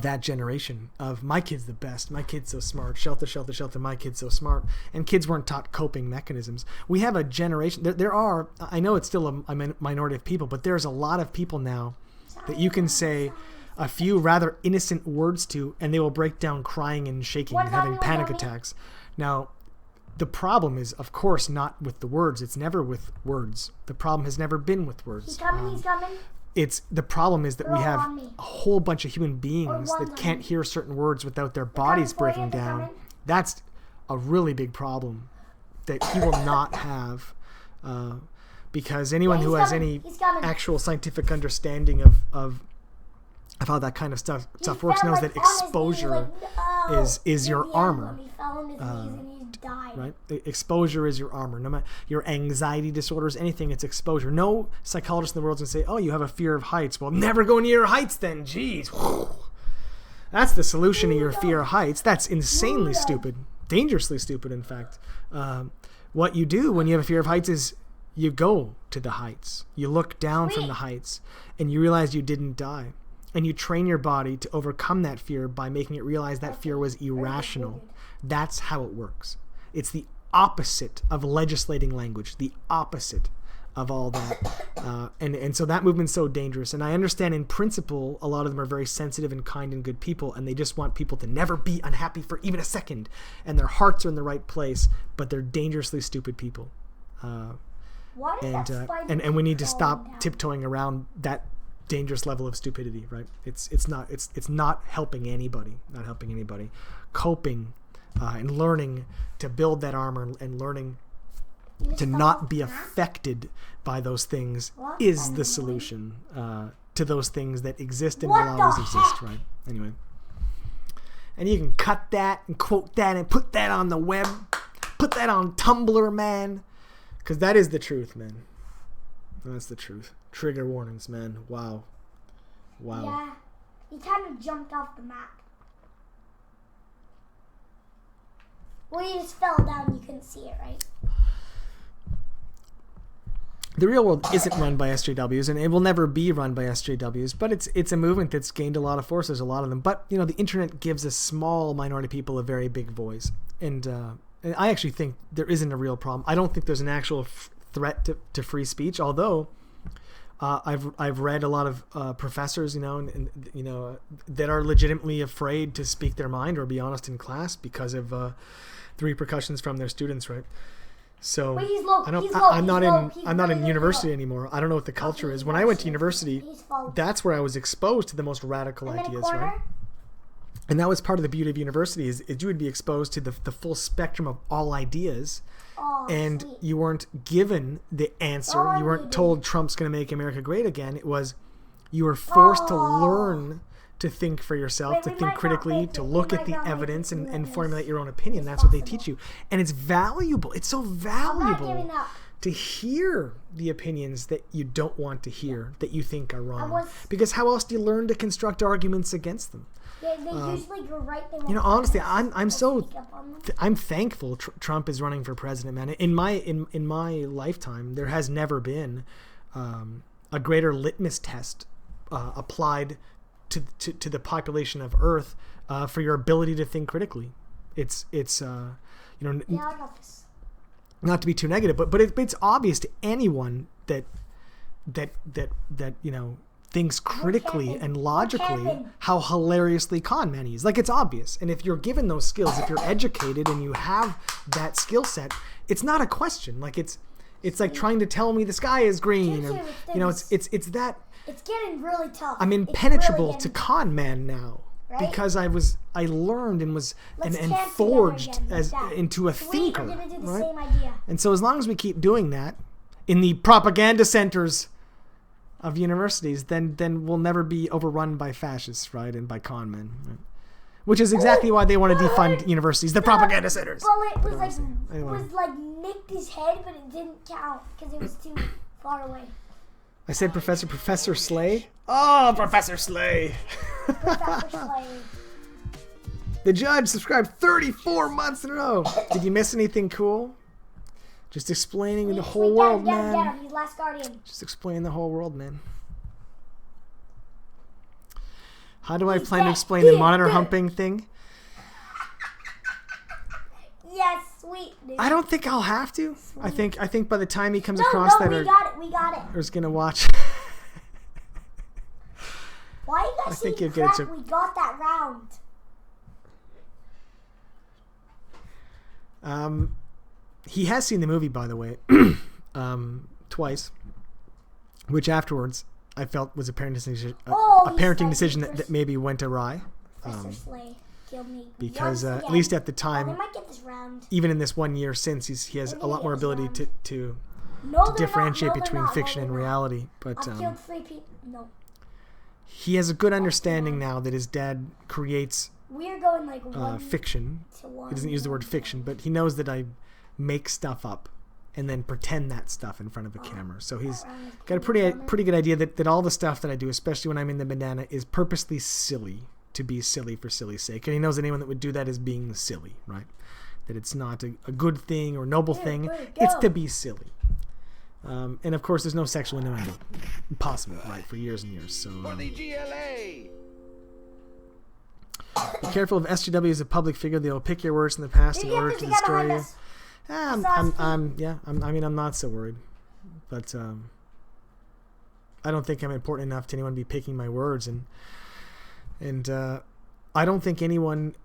that generation of my kid's the best, my kid's so smart, shelter, my kid's so smart, and kids weren't taught coping mechanisms. We have a generation, there are, I know it's still a minority of people, but there's a lot of people now that you can say a few rather innocent words to and they will break down crying and shaking and having panic attacks. Now, the problem is, of course, not with the words. It's never with words. The problem has never been with words. He's coming. The problem is that we have a whole bunch of human beings that can't hear certain words without their bodies breaking down. That's a really big problem that he will not have, because anyone who has any actual scientific understanding of how that kind of stuff works knows that exposure is your armor. Right? Exposure is your armor. No matter your anxiety disorders, anything, it's exposure. No psychologist in the world can say, "Oh, you have a fear of heights." Well, never go near heights then. Jeez, that's the solution to your fear of heights. That's insanely stupid, dangerously stupid. In fact, what you do when you have a fear of heights is you go to the heights. You look down from the heights, and you realize you didn't die. And you train your body to overcome that fear by making it realize that fear was irrational. That's how it works. It's the opposite of legislating language, the opposite of all that. And so that movement's so dangerous. And I understand in principle, a lot of them are very sensitive and kind and good people, and they just want people to never be unhappy for even a second. And their hearts are in the right place, but they're dangerously stupid people. And we need to stop tiptoeing around that dangerous level of stupidity, right? It's not helping anybody. Coping and learning to build that armor and learning to not be affected by those things is the solution to those things that exist and will always exist, right? Anyway. And you can cut that and quote that and put that on the web. Put that on Tumblr, man. Because that is the truth, man. That's the truth. Trigger warnings, man. Wow. Wow. Yeah. He kind of jumped off the map. Well, he just fell down. You couldn't see it, right? The real world isn't run by SJWs, and it will never be run by SJWs, but it's a movement that's gained a lot of force. There's a lot of them. But, the internet gives a small minority of people a very big voice. And I actually think there isn't a real problem. I don't think there's an actual threat to free speech, although I've read a lot of professors, that are legitimately afraid to speak their mind or be honest in class because of the repercussions from their students, right? So Wait, he's low. I'm not in university anymore. I don't know what the culture is. When I went to university, that's where I was exposed to the most radical ideas, right? And that was part of the beauty of university is you would be exposed to the full spectrum of all ideas. And sweet. You weren't given the answer. You weren't told Trump's going to make America great again. It was you were forced to learn to think for yourself, to think critically, to look at the evidence and formulate your own opinion. That's what they teach you. And it's valuable. It's so valuable to hear the opinions that you don't want to hear, that you think are wrong. Because how else do you learn to construct arguments against them? They usually go right. Honestly, I'm thankful Trump is running for president, man. In my lifetime, there has never been a greater litmus test applied to the population of Earth for your ability to think critically. It's not to be too negative, but it's obvious to anyone that thinks critically and logically how hilariously con man he is. Like, it's obvious. And if you're given those skills, if you're educated and you have that skill set, it's not a question. Like, it's like trying to tell me the sky is green, or it's that. It's getting really tough. I'm impenetrable to con man now, right? Because I learned and was and forged into a thinker. We're gonna do the right? same idea. And so as long as we keep doing that in the propaganda centers of universities, then we'll never be overrun by fascists, right, and by con men, right? Which is exactly why they want to defund universities, the propaganda centers. Bullet was like nicked his head, but it didn't count because it was too far away. I said Professor Slay. Oh, Professor Slay. Professor Slay. The judge subscribed 34 months in a row. Did you miss anything cool? Just explaining the whole world, man. Get him. He's Last Guardian. Just explain the whole world, man. How do I plan to explain the monitor humping thing? Yes, sweet, dude. I don't think I'll have to. Sweet. I think by the time he comes across that, we got it. Or is gonna watch. Why you guys saying crap? We got that round. He has seen the movie, by the way, twice, which afterwards I felt was a parenting decision that maybe went awry. Professor Slay killed me. Because at least at the time, they might get this round. Even in this 1 year since, he has a lot more ability to differentiate between fiction and reality. But I've killed 3 people. No. He has a good understanding now that his dad creates We're going like fiction. He doesn't use the word fiction, but he knows that I make stuff up and then pretend that stuff in front of a camera. So he's got a pretty good idea that all the stuff that I do, especially when I'm in the bandana, is purposely silly, to be silly for silly's sake. And he knows anyone that would do that is being silly, right? That it's not a good thing or noble thing. It's to be silly. And of course, there's no sexual innuendo possible, right, for years and years. So For the GLA. Be careful of SJW as a public figure. They will pick your words in the past in order to destroy you. I'm not so worried, but I don't think I'm important enough to anyone to be picking my words, and I don't think anyone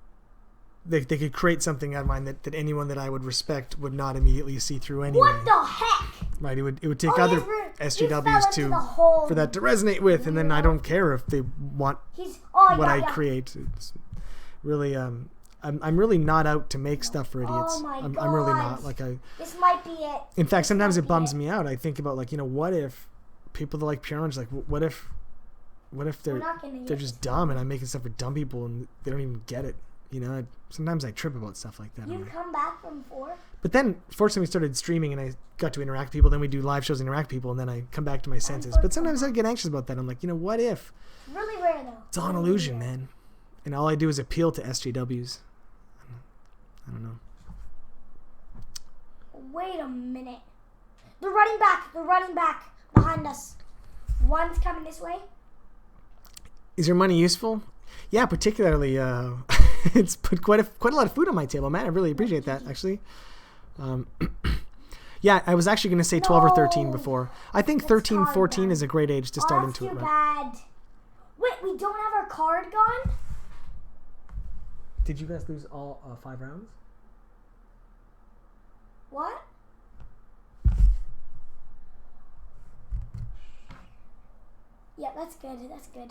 they could create something out of mine that anyone that I would respect would not immediately see through anyway. What the heck? Right, it would take other SJWs for that to resonate with, and then I don't care if they want what I create. It's really I'm really not out to make stuff for idiots. Oh my I'm really not. God. Like This might be it. in fact, sometimes might it be bums it. me out. I think about like, what if people that like Pwnage, like what if they're not gonna get they're just dumb and I'm making stuff for dumb people and they don't even get it. Sometimes I trip about stuff like that. I'm You like- come back from 4? But then, fortunately, we started streaming, and I got to interact with people. Then we do live shows, and interact with people, and then I come back to my senses. But sometimes I get anxious about that. I'm like, what if It's really rare though. it's all an illusion, man? And all I do is appeal to SJWs. I don't know. Wait a minute. They're running back. They're running back behind us. One's coming this way. Is your money useful? Yeah, particularly. It's put quite a lot of food on my table, man. I really appreciate that, actually. Yeah, I was actually going to say 12 or 13 before. I think 13, hard, 14 man. is a great age to start into Too it, right? bad. Wait, we don't have our card gone? Did you guys lose all 5 rounds? What? Yeah, that's good. That's good.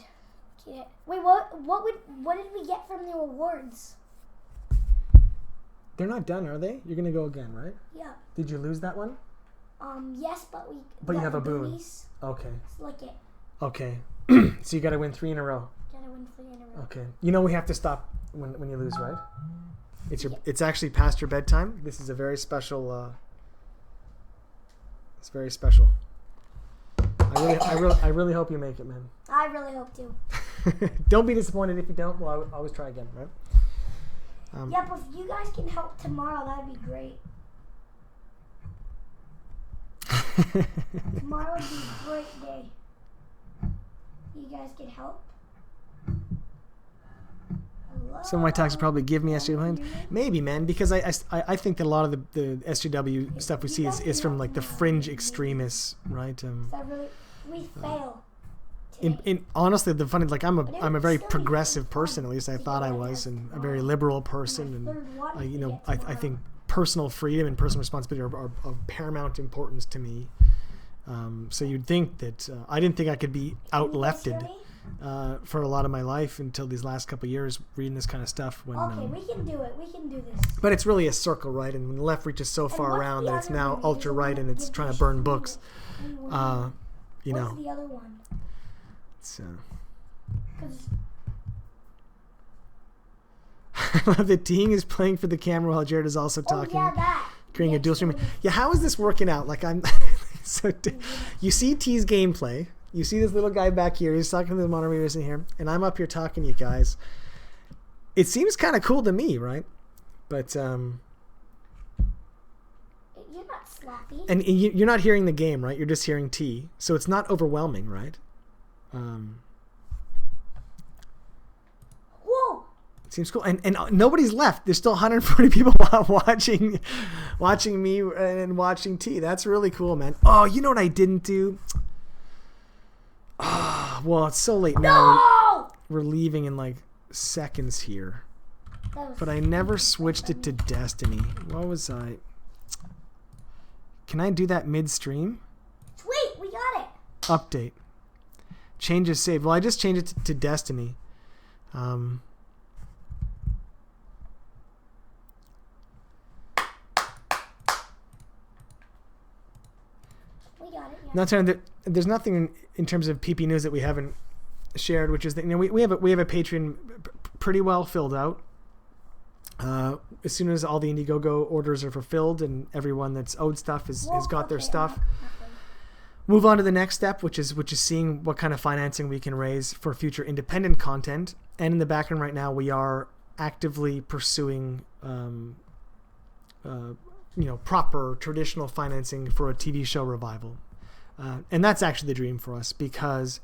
Okay. Wait, what did we get from the awards? They're not done, are they? You're going to go again, right? Yeah. Did you lose that one? Yes, but we. But you got have a the boon. booties. Okay. It's like it. Okay. So you got to win 3 in a row. Gotta win 3 in a row. Okay. We have to stop when you lose, right? It's actually past your bedtime. This is a very special. It's very special. I really hope you make it, man. I really hope to. Don't be disappointed if you don't. Well, I would always try again, right? Yeah, but if you guys can help tomorrow, that'd be great. Tomorrow would be a great day. You guys can help. Some of my talks would probably give me SJW plans. Maybe, man, because I think that a lot of the SJW stuff we see is from like the fringe extremists, right? We fail. Honestly, the funny, like I'm a very progressive person. At least I thought I was, and a very liberal person. And I think personal freedom and personal responsibility are of paramount importance to me. So you'd think that I didn't think I could be out-lefted for a lot of my life until these last couple of years reading this kind of stuff. When Okay, we can do it. We can do this. but it's really a circle, right? And when the left reaches so far what's around the that it's other now one? ultra right and it's trying to burn books. What's the other one? It's, 'Cause I love that Ting is playing for the camera while Jared is also talking, that. creating a dual stream. Yeah, how is this working out? Like I'm you see T's gameplay. You see this little guy back here. He's talking to the moderators in here, and I'm up here talking to you guys. It seems kind of cool to me, right? But You're not sloppy. and you're not hearing the game, right? You're just hearing T, so it's not overwhelming, right? Whoa! It seems cool, and nobody's left. There's still 140 people watching me and watching T. That's really cool, man. Oh, you know what I didn't do? Oh, well, it's so late now. No! We're leaving in like seconds here. That was But I never switched it to Destiny. What was I? Can I do that midstream? Sweet, we got it. Update. Changes saved. Well, I just changed it to Destiny. We got it. Yeah. Not saying that there's nothing in terms of PP news that we haven't shared, which is that we have a Patreon pretty well filled out. As soon as all the Indiegogo orders are fulfilled and everyone that's owed stuff has got their stuff, move on to the next step, which is seeing what kind of financing we can raise for future independent content. And in the background right now, we are actively pursuing proper traditional financing for a TV show revival. And that's actually the dream for us, because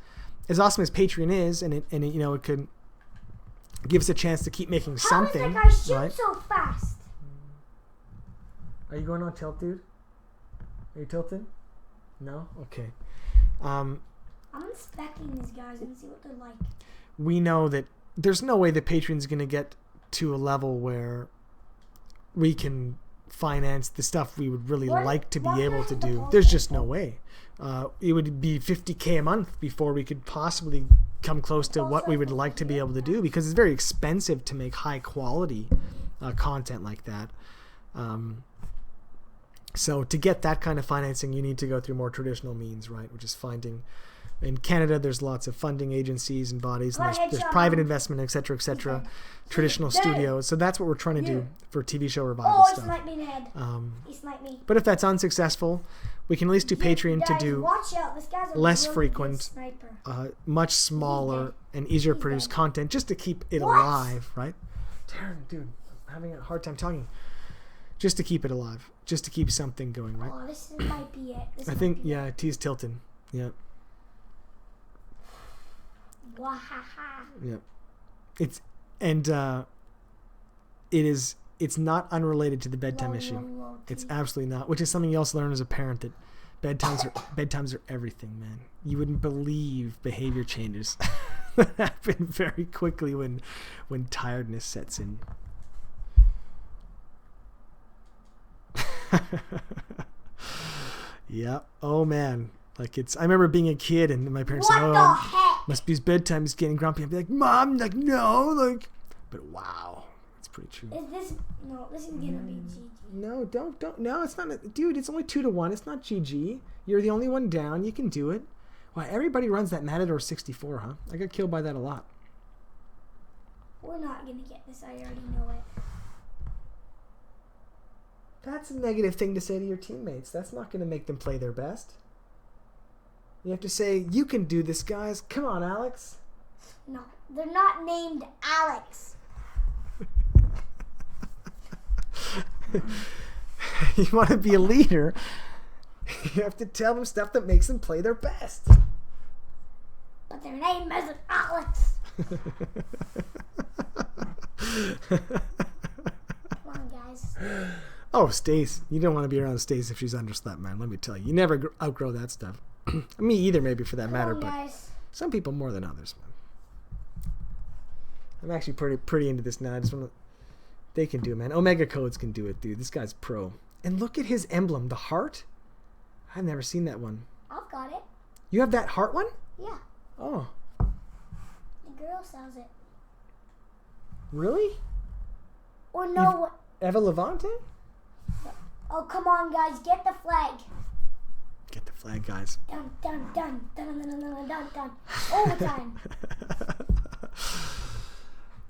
as awesome as Patreon is, and it could give us a chance to keep making something. How does that guy shoot right? so fast? Are you going on tilt, dude? Are you tilted? No? Okay. I'm inspecting these guys and see what they're like. We know that there's no way that Patreon's going to get to a level where we can finance the stuff we would really like to be able to do. There's just no way. It would be $50K a month before we could possibly come close to what we would like to be able to do, because it's very expensive to make high quality content like that. So to get that kind of financing, you need to go through more traditional means, right? Which is finding. In Canada, there's lots of funding agencies and bodies, and there's private investment, et cetera, traditional studios. So that's what we're trying to do for TV show revival Oh, he stuff. sniped me in the head. He sniped me. But if that's unsuccessful, we can at least do Patreon to Guys, do watch out. This guy's a less really frequent, good sniper. much smaller and easier to produce content, just to keep it alive, right? Darren, dude, I'm having a hard time talking. Just to keep it alive, just to keep something going, right? Oh, this might be it. I think, yeah, T's tilting. Yeah. Wahaha. Yeah. It's not unrelated to the bedtime issue. It's absolutely not, which is something you also learn as a parent, that bedtimes are everything, man. You wouldn't believe behavior changes that happen very quickly when tiredness sets in. Yeah. Oh man. Like I remember being a kid and my parents said, must be his bedtime, he's getting grumpy. I'd be like, Mom, like, no, like, but wow, it's pretty true. This is gonna be GG. No, don't, no, it's not, dude, it's only 2-1, it's not GG. You're the only one down, you can do it. Wow, everybody runs that Matador 64, huh? I got killed by that a lot. We're not gonna get this, I already know it. That's a negative thing to say to your teammates. That's not gonna make them play their best. You have to say, you can do this, guys. Come on, Alex. No, they're not named Alex. You want to be a leader, you have to tell them stuff that makes them play their best. But their name isn't Alex. Come on, guys. Oh, Stace. You don't want to be around Stace if she's underslept, man. Let me tell you. You never outgrow that stuff. Me either, maybe, for that matter, but guys. Some people more than others, man. I'm actually pretty into this now. I just want to... They can do it, man. Omega Codes can do it, dude. This guy's pro. And look at his emblem, the heart. I've never seen that one. I've got it. You have that heart one? Yeah. Oh. The girl sells it. Really? Or no. Eva Levante? Oh, come on, guys. Get the flag. Get the flag, guys. Dun, dun, dun, dun, dun, dun, dun, dun, dun. Overtime.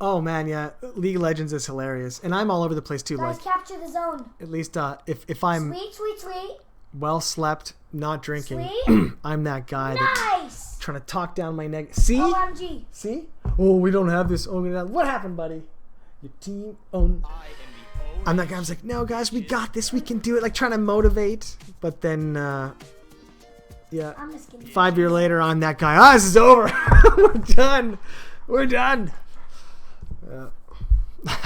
Oh, man, yeah. League of Legends is hilarious. And I'm all over the place, too. Guys, like, capture the zone. At least if I'm Sweet. well slept, not drinking, Sweet. I'm that guy Nice. trying to talk down my neck. See? OMG. See? Oh, we don't have this. Oh, what happened, buddy? Your team owned. I'm that guy. I was like, no, guys, we got this. We can do it. Like, trying to motivate. But then, yeah. 5 years later, I'm that guy. Ah, this is over. We're done. Yeah.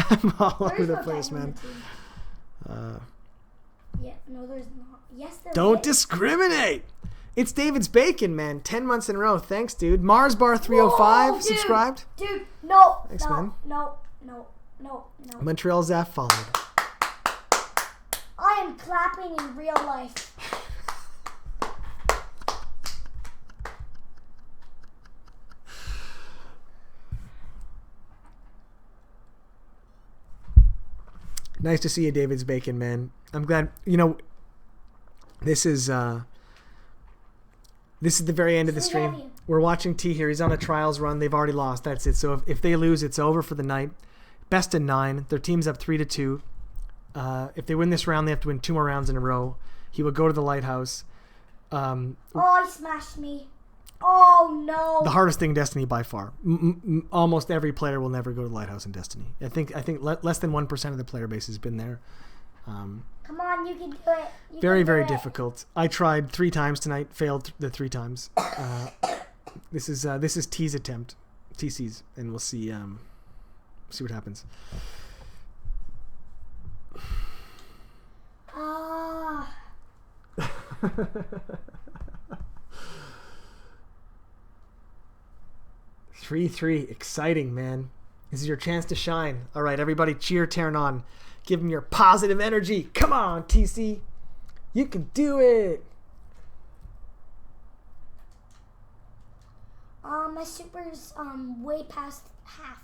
I'm all over the place, man. Yeah, no, there's not. Yes, there Don't is. discriminate. It's David's Bacon, man. 10 months in a row. Thanks, dude. Mars Bar 305 Whoa, dude. subscribed. Dude, no. Thanks, no, man. No. Montreal Zaf followed. I am clapping in real life. Nice to see you, David's Bacon, man. I'm glad. You know, this is the very end of the stream. We're watching T here. He's on a trials run. They've already lost. That's it. So if they lose, it's over for the night. Best of 9. Their team's up 3-2. If they win this round, they have to win 2 more rounds in a row. He will go to the lighthouse. Oh, he smashed me. Oh, no. The hardest thing in Destiny by far. Almost every player will never go to the lighthouse in Destiny. I think less than 1% of the player base has been there. Come on, you can do it. Very difficult. I tried 3 times tonight, failed the 3 times. This is T's attempt, TC's, and we'll see what happens. Ah. 3-3, exciting, man. This is your chance to shine. All right, everybody, cheer Taryn on. Give him your positive energy. Come on, TC. You can do it. I My super's way past half.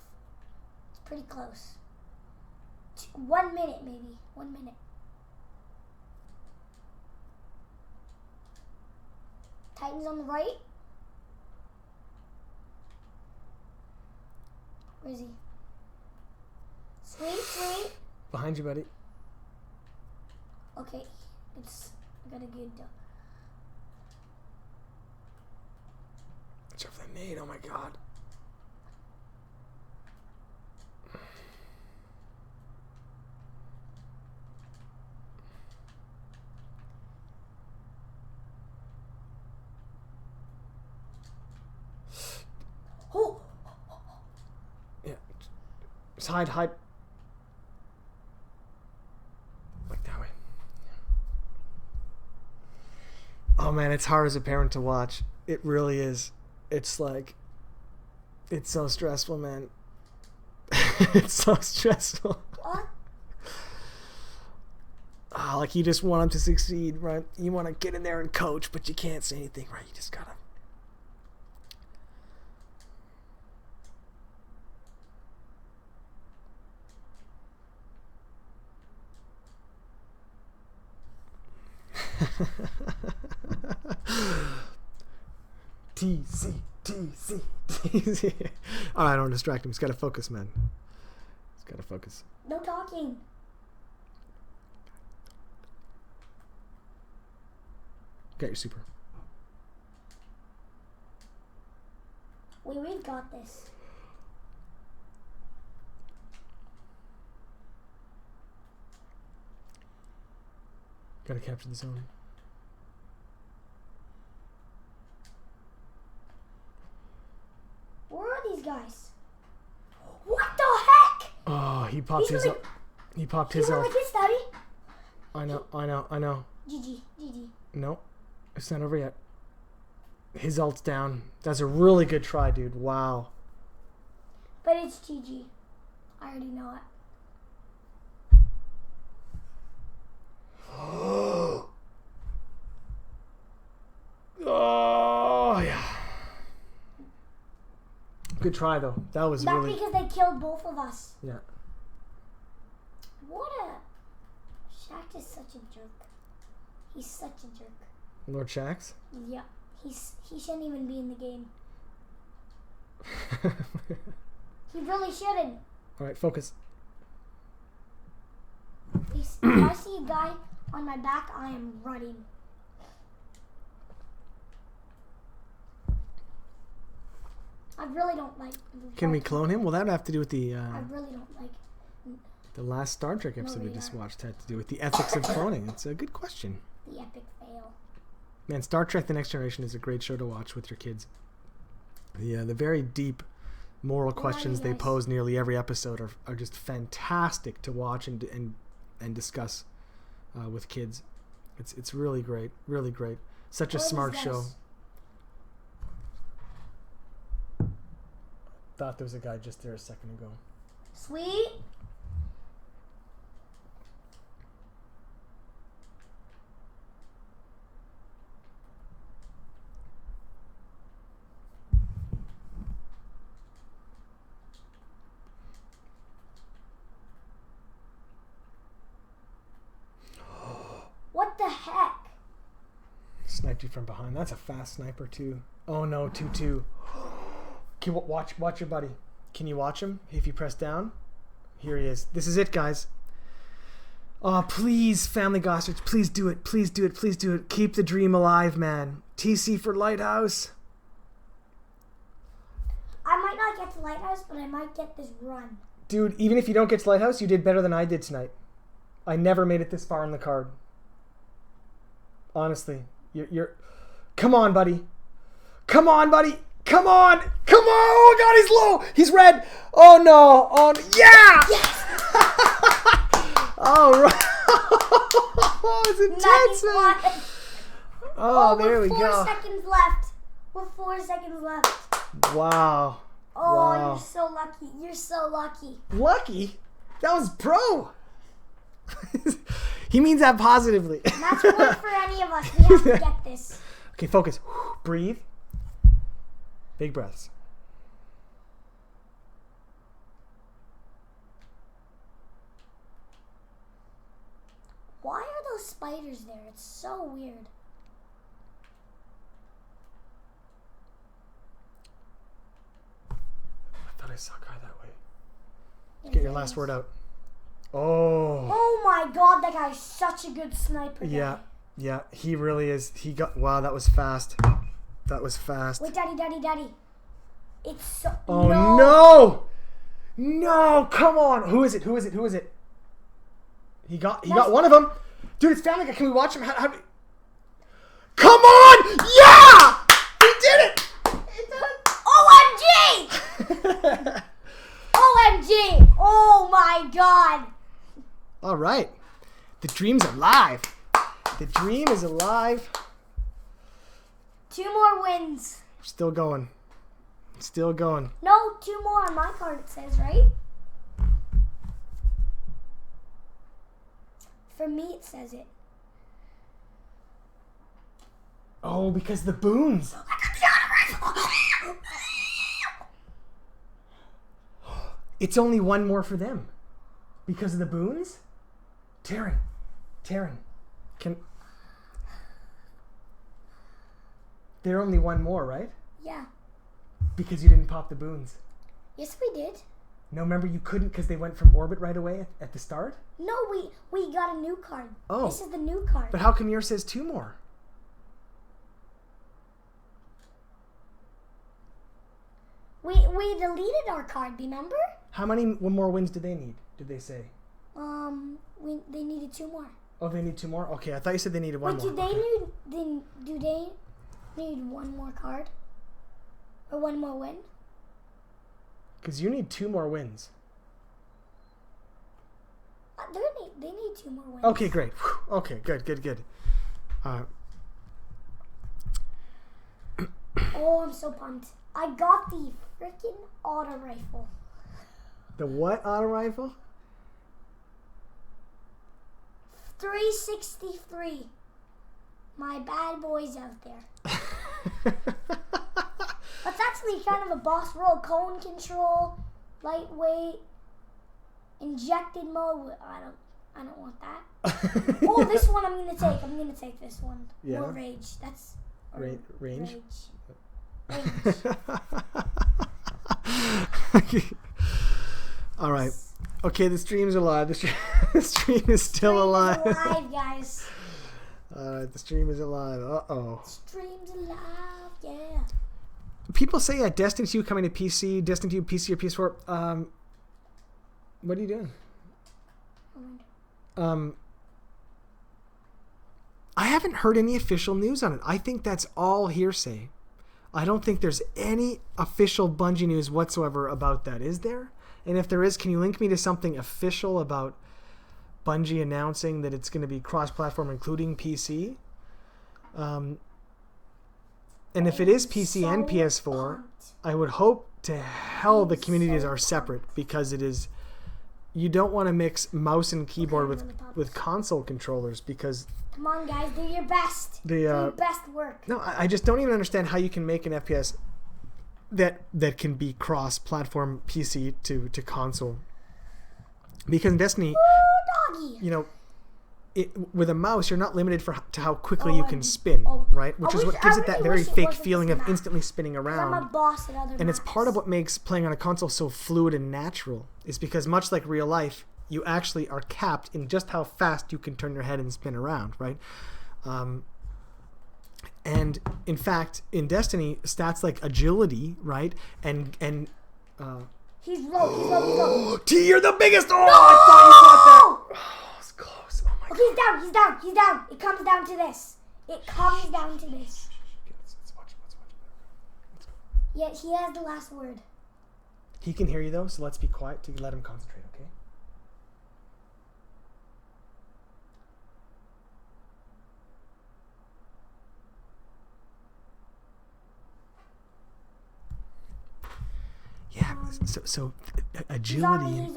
It's pretty close. 1 minute maybe. 1 minute. Titans on the right. Where is he? Sweet. Behind you, buddy. Okay, I got a good. Watch out for that nade. Oh my god. Oh! Yeah. Just hide. Like that way. Oh man, it's hard as a parent to watch. It really is. It's like, it's so stressful, man. It's so stressful. What? Like you just want them to succeed, right? You want to get in there and coach, but you can't say anything, right? You just gotta. TC. Oh, I don't distract him. He's got to focus, man. He's got to focus. No talking. Get your super. We've got this. Got to capture the zone. Where are these guys? What the heck? Oh, he popped his. He popped his You off. like this, Daddy? I know. GG. Nope. It's not over yet. His ult's down. That's a really good try, dude. Wow. But it's GG. I already know it. Oh, yeah. Good try, though. That was Not really... because they killed both of us. Yeah. What a... Shaq is such a jerk. He's such a jerk. Lord Shax? Yeah. He shouldn't even be in the game. He really shouldn't. All right, focus. If I see a guy on my back, I am running. I really don't like... Can we clone him? Well, that would have to do with the... I really don't like... The last Star Trek episode we just radar. watched had to do with the ethics of cloning. It's a good question. The epic fail. Man, Star Trek The Next Generation is a great show to watch with your kids. The very deep moral questions they nice. pose nearly every episode are just fantastic to watch and discuss with kids. It's really great. Really great. Such a What is smart this? show. Thought there was a guy just there a second ago. Sweet. What the heck? Sniped you from behind. That's a fast sniper too. Oh no, 2-2. Can you watch your buddy. Can you watch him if you press down? Here he is. This is it, guys. Oh, please, Family Gossips, please do it. Please do it. Please do it. Keep the dream alive, man. TC for Lighthouse. I might not get to Lighthouse, but I might get this run. Dude, even if you don't get to Lighthouse, you did better than I did tonight. I never made it this far in the card. Honestly. You're... Come on, buddy. Come on, buddy. Come on. Come on. Oh, God, he's low. He's red. Oh, no. Oh, no. Yeah. Yes! All right. Oh, it's intense, man. Nice one. Oh, there we with go. 4 seconds left. With 4 seconds left. Wow. Oh, Wow. you're so lucky. You're so lucky. Lucky? That was pro. He means that positively. Match point for any of us. We have to get this. Okay, focus. Breathe. Big breaths. those spiders there? It's so weird. I thought I saw a guy that way. Get your last word out. Oh. Oh my god, that guy's such a good sniper. Yeah. Guy. Yeah, he really is. He got. Wow, that was fast. That was fast. Wait, Daddy. It's so. Oh no! No! Come on! Who is it? He got one of them. Dude, it's Family Guy. Can we watch him? How Come on! Yeah! He did it! OMG! OMG! Oh my god! All right. The dream's alive. The dream is alive. 2 more wins. Still going. Still going. No, 2 more on my card, it says, right? For me, it says it. Oh, because the boons. It's only 1 more for them. Because of the boons? Taryn. Can... They're only 1 more, right? Yeah. Because you didn't pop the boons. Yes, we did. No, remember you couldn't because they went from orbit right away at the start? No, we got a new card. Oh. This is the new card. But how come yours says 2 more? We deleted our card, remember? How many more wins did they need, did they say? They needed 2 more. Oh, they need 2 more? Okay, I thought you said they needed 1 more. Do they need 1 more card? Or 1 more win? Because you need 2 more wins. They need 2 more wins. Okay, great. Whew. Okay, good. Oh, I'm so pumped. I got the freaking auto rifle. The what auto rifle? 363. My bad boys out there. That's actually kind of a boss role. Cone control, lightweight, injected mode. I don't want that. Oh, this one I'm gonna take. I'm gonna take this one. Yeah. More rage. That's Range. Range. All right. Okay, the stream's alive. The stream is still alive. Stream's alive, guys. All right, the stream is alive. Uh-oh. Stream's alive, yeah. People say Destiny 2 coming to PC, Destiny 2 PC or PS4. What are you doing? I haven't heard any official news on it. I think that's all hearsay. I don't think there's any official Bungie news whatsoever about that. Is there? And if there is, can you link me to something official about Bungie announcing that it's going to be cross-platform, including PC? And if it is PC and PS4, I would hope to hell the communities are separate, because it is. You don't want to mix mouse and keyboard with console controllers, because. Come on, guys, do your best. Do your best work. No, I just don't even understand how you can make an FPS that can be cross-platform PC to console. Because in Destiny, you know, with a mouse, you're not limited to how quickly you can spin, right? Which is what gives it that very fake feeling of instantly spinning around. I'm a boss at other and it's part of what makes playing on a console so fluid and natural, is because much like real life, you actually are capped in just how fast you can turn your head and spin around, right? And in fact, in Destiny, stats like agility, right, and he's low. T, you're the biggest. Oh, no! I thought you got that. Oh, it's close. Oh my God. He's down. It comes down to this. Let's watch. Yeah, he has the last word. He can hear you though, so let's be quiet to let him concentrate, okay? Yeah, so agility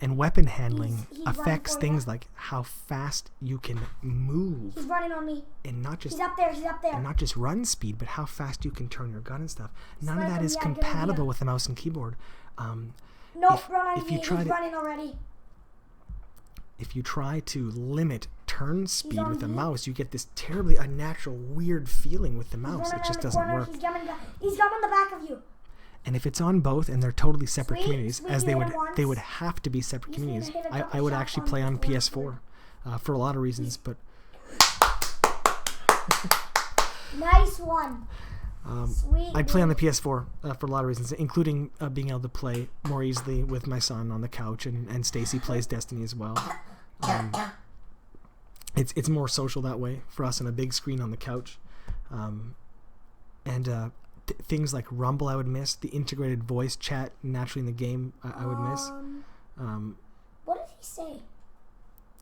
and weapon handling affects things like how fast you can move. He's running on me. And not just He's up there. And not just run speed, but how fast you can turn your gun and stuff. None of that is compatible with a mouse and keyboard. Nope, run on me. He's running already. If you try to limit turn speed on with a me. mouse, you get this terribly unnatural, weird feeling with the mouse. It just doesn't work. He's coming the back of you. And if it's on both and they're totally separate Sweet, communities, sweet, as you they hit would, it once. they would have to be separate You communities. hit a I couple would shots actually on play the on floor. PS4 for a lot of reasons, but Nice one. Sweet. I'd play on the dude. PS4 for a lot of reasons, including being able to play more easily with my son on the couch, and Stacy plays Destiny as well. It's more social that way for us on a big screen on the couch, and things like Rumble I would miss, the integrated voice chat naturally in the game I would miss. What did he say?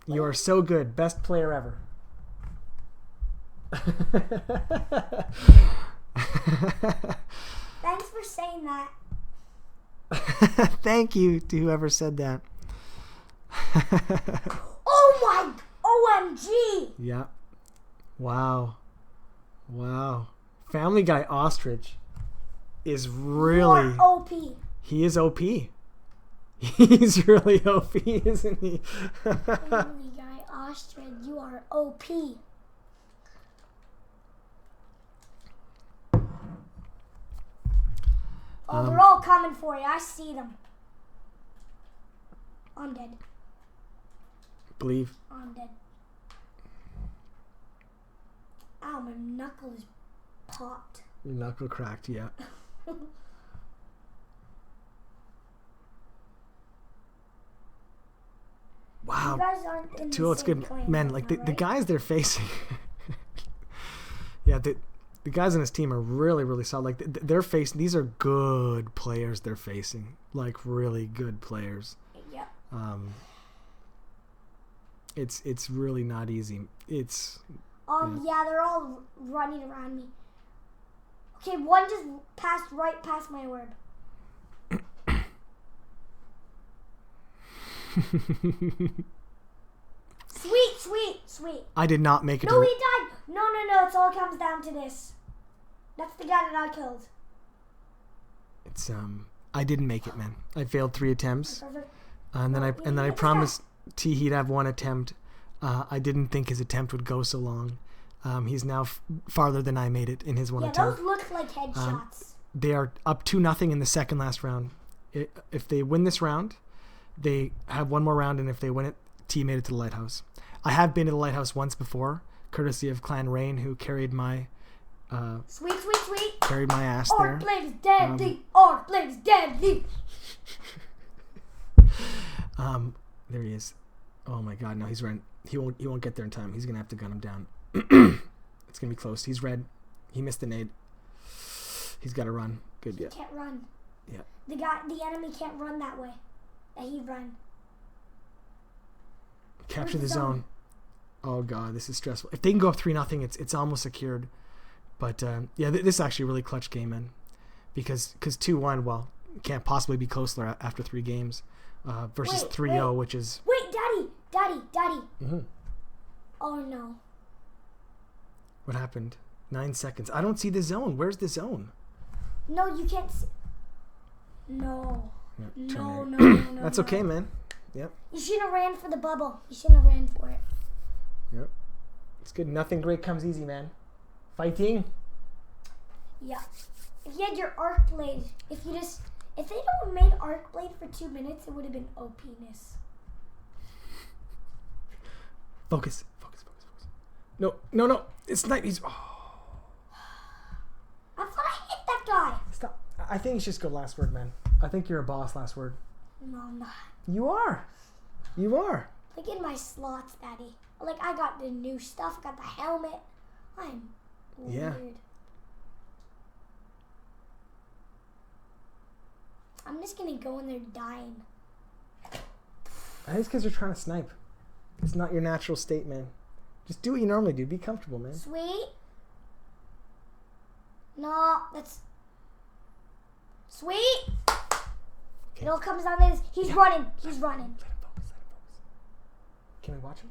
You are so good, best player ever. Thanks for saying that. Thank you to whoever said that. Oh my OMG! Yeah. Wow. Family Guy Ostrich is really... You are OP. He is OP. He's really OP, isn't he? Family Guy Ostrich, you are OP. Oh, they're all coming for you. I see them. I'm dead. Believe. I'm dead. Ow, my knuckle is popped. Your knuckle cracked, yeah. Wow. You guys aren't in the Too it's same good. clan, Man, like the right? guys they're facing. Yeah, the guys on his team are really, really solid. Like they're facing, these are good players they're facing. Like really good players. Yeah. It's really not easy. It's Yeah, they're all running around me. Okay, one just passed right past my orb. Sweet. I did not make it No, to he died. No. It all comes down to this. That's the guy that I killed. It's I didn't make it, man. I failed 3 attempts. Perfect. And then I You hit this promised T he'd have 1 attempt. I didn't think his attempt would go so long. He's now farther than I made it in his 1 Yeah, attempt. those look like headshots. They are up 2-0 in the second last round. If they win this round, they have 1 more round, and if they win it, T made it to the lighthouse. I have been to the lighthouse once before, courtesy of Clan Rain, who carried my Sweet. carried my ass there. Arc blade is deadly. Arc blade is deadly. There he is. Oh my God! No, he's running. He won't get there in time. He's gonna have to gun him down. It's gonna be close. He's red. He missed the nade. He's got to run. Good. Yeah. Can't run. Yeah. The enemy can't run that way. That he run. Capture the Where's the zone. Oh God, this is stressful. If they can go up 3-0, it's almost secured. But yeah, this is actually a really clutch game, man. Because 2-1, well, can't possibly be closer after 3 games. Versus 3-0, which is... Wait, Daddy. Mm-hmm. Oh no. What happened? 9 seconds. I don't see the zone. Where's the zone? No, you can't see. No. Yeah, No. That's okay, man. Yep. You shouldn't have ran for the bubble. You shouldn't have ran for it. Yep. It's good. Nothing great comes easy, man. Fighting. Yeah. If you had your arc blade, if they don't have made arc blade for 2 minutes, it would have been OP-ness. Focus. No. It's not. He's. Oh. I thought I hit that guy. Stop. I think you should just go last word, man. I think you're a boss last word. No, I'm not. You are. Look at my slots, Daddy. Like, I got the new stuff, got the helmet. I'm weird. Yeah. I'm just gonna go in there dying. I think it's because you're trying to snipe. It's not your natural state, man. Just do what you normally do. Be comfortable, man. Sweet. No, that's... Sweet. Okay. It all comes down to this. He's running. Let him focus. Can we watch him?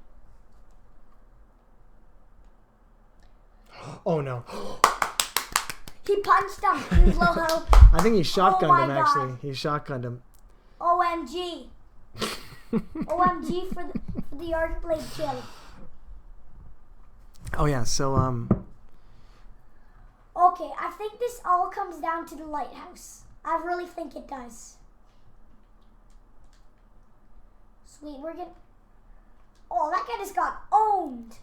Oh, no. He punched him. He was low health. I think he shotgunned my him, actually. God. He shotgunned him. OMG. OMG for the arc blade kill. Oh yeah, so Okay, I think this all comes down to the lighthouse. I really think it does. Sweet, we're gonna... Oh, that guy just got owned.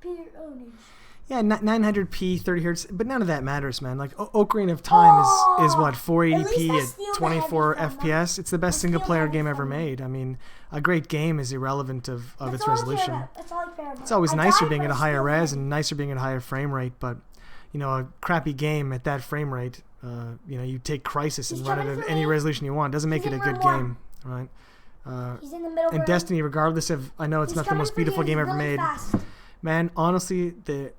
Pwnage. yeah, 900p, 30 hertz, but none of that matters, man. Like Ocarina of Time is what, At 480p least I at steal the 24 heavy from them. FPS. It's the best I single steal player heavy game from ever them. made. I mean, a great game is irrelevant of That's its all I care resolution. about. That's all I care about. It's always I nicer died, being but at a I higher still res win. and nicer being at a higher frame rate, but you know, a crappy game at that frame rate, you know, you take Crisis and He's run it coming at for any me. resolution you want. Doesn't make He's it a in good room one. game, right? He's in the middle And room. Destiny, regardless of, I know it's He's not the coming most for you. beautiful game He's ever really made. fast. Man, honestly, the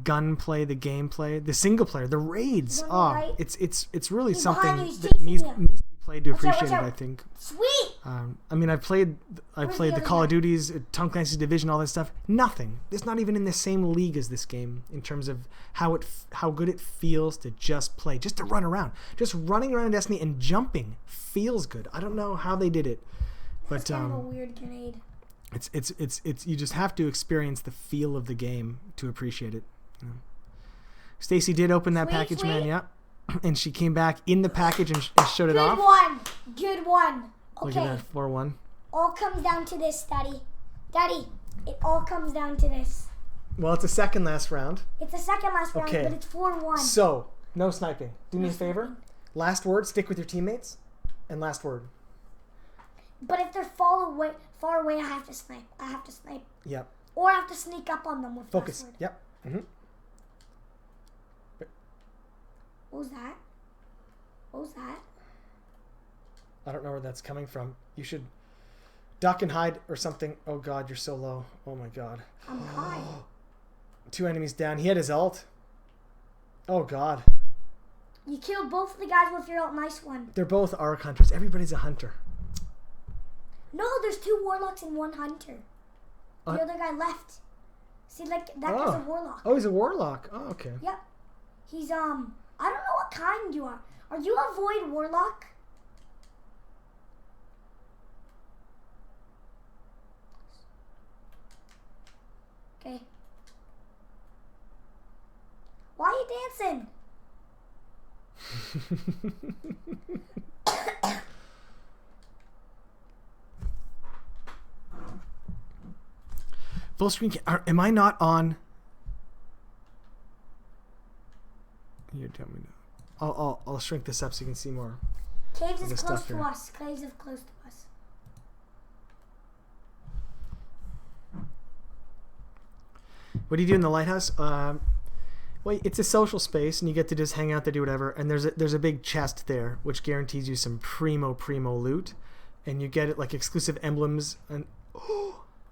gunplay, the gameplay, the single player, the raids, He's on the right. it's really He's something behind you. He's that chasing needs you. to be played to Watch out, appreciate watch it, out. I think. Sweet. I mean, I played Where's the the other Call of guy? Duties, Tom Clancy's Division, all that stuff. Nothing. It's not even in the same league as this game in terms of how good it feels to just play, just to run around, just running around in Destiny and jumping feels good. I don't know how they did it, but That's kind of a weird grenade. it's you just have to experience the feel of the game to appreciate it. You know. Stacy did open that Sweet, package, man. sweet. Yeah, and she came back in the package and showed it Good off. one. Good one. Look Okay. at that 4-1. All comes down to this, Daddy. Daddy, it all comes down to this. Well, it's a second last round. It's the second last round, Okay. but it's 4-1. So, no sniping. Do me No a favor. sniping. Last word, stick with your teammates. And last word. But if they're far away, I have to snipe. Yep. Or I have to sneak up on them with Focus. password. Yep. Mm-hmm. What was that? What was that? I don't know where that's coming from. You should duck and hide or something. Oh, God, you're so low. Oh, my God. I'm high. 2 enemies down. He had his ult. Oh, God. You killed both of the guys with your ult. Nice one. They're both Arc Hunters. Everybody's a hunter. No, there's 2 warlocks and 1 hunter. The Uh, other guy left. See, like, that guy's a warlock. Oh, he's a warlock. Oh, okay. Yep. He's, I don't know what kind you are. Are you a void warlock? Okay. Why are you dancing? Full screen. Am I not on? You tell me. I'll shrink this up so you can see more. Caves Of is the close stuff to here. us. Caves is close to us. What do you do in the lighthouse? Well, it's a social space, and you get to just hang out there, do whatever. And there's a big chest there, which guarantees you some primo loot, and you get it like exclusive emblems and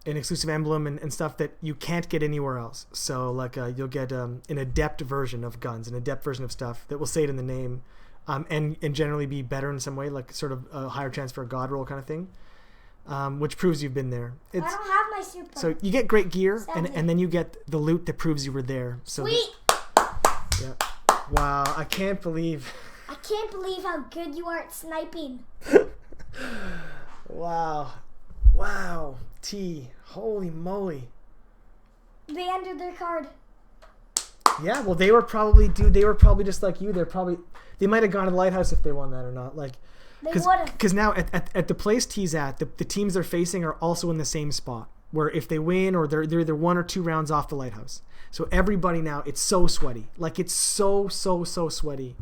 an exclusive emblem and stuff that you can't get anywhere else. So like you'll get an adept version of guns, an adept version of stuff that will say it in the name, and generally be better in some way, like sort of a higher chance for a god roll kind of thing, which proves you've been there. I don't have my super. So you get great gear, Sadly. and then you get the loot that proves you were there. So Sweet! yeah. Wow, I can't believe. I can't believe how good you are at sniping. Wow. T. Holy moly. They ended their card. Yeah, well, they were probably just like you. They might have gone to the lighthouse if they won that or not. Like, They would have. because now at the place T's at, the teams they're facing are also in the same spot. Where if they win or they're either 1 or 2 rounds off the lighthouse. So everybody now, it's so sweaty. Like it's so sweaty.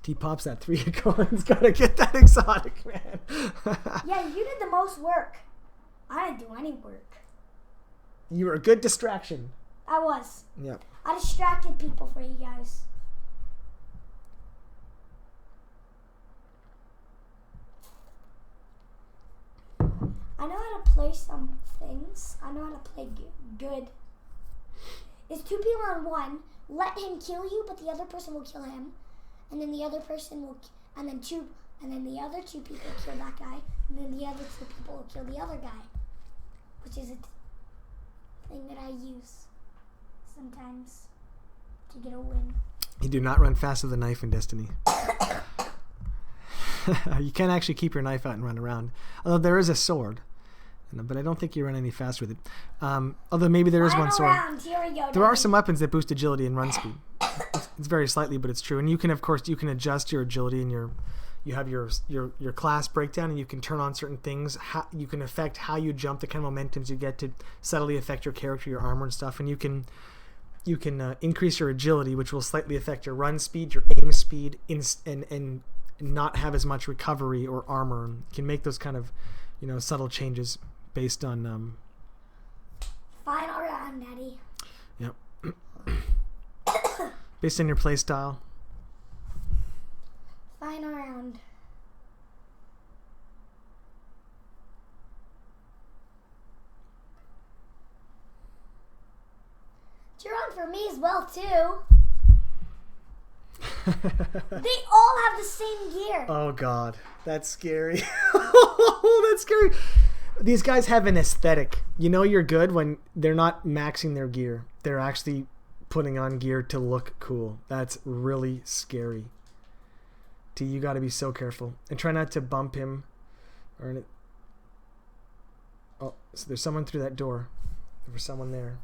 T pops that 3 of coins. Gotta get that exotic, man. Yeah, you did the most work. I didn't do any work. You were a good distraction. I was. Yep. I distracted people for you guys. I know how to play some things. I know how to play good. It's 2 people on 1. Let him kill you, but the other person will kill him, and then the other person will, and then the other 2 people kill that guy, and then the other 2 people will kill the other guy, which is a thing that I use sometimes to get a win. You do not run fast with a knife in Destiny. You can't actually keep your knife out and run around. Although there is a sword. But I don't think you run any faster with it. Although maybe there is one Final sword. round. Here we go. There are Daddy. some weapons that boost agility and run speed. It's very slightly, but it's true. And you can, of course, you can adjust your agility and you have your class breakdown, and you can turn on certain things. You can affect how you jump, the kind of momentums you get to subtly affect your character, your armor and stuff. And you can increase your agility, which will slightly affect your run speed, your aim speed, and not have as much recovery or armor. And you can make those kind of subtle changes based on Final round, Daddy. Yep. Based on your play style. Final round. You're on for me as well too. They all have the same gear. Oh God, that's scary. Oh, that's scary. These guys have an aesthetic. You know you're good when they're not maxing their gear. They're actually putting on gear to look cool. That's really scary. T, you got to be so careful and try not to bump him. Oh, so there's someone through that door. There was someone there.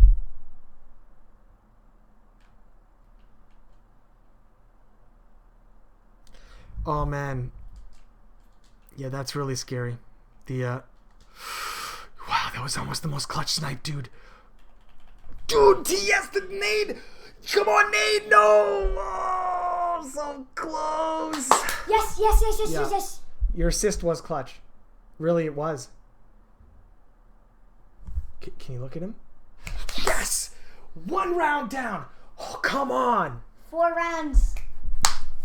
Oh man. Yeah, that's really scary. Wow, that was almost the most clutch snipe, dude. Dude, yes, the nade! Come on, nade! No! Oh, so close! Yes. Your assist was clutch. Really, it was. Can you look at him? Yes! 1 round down! Oh, come on! 4 rounds.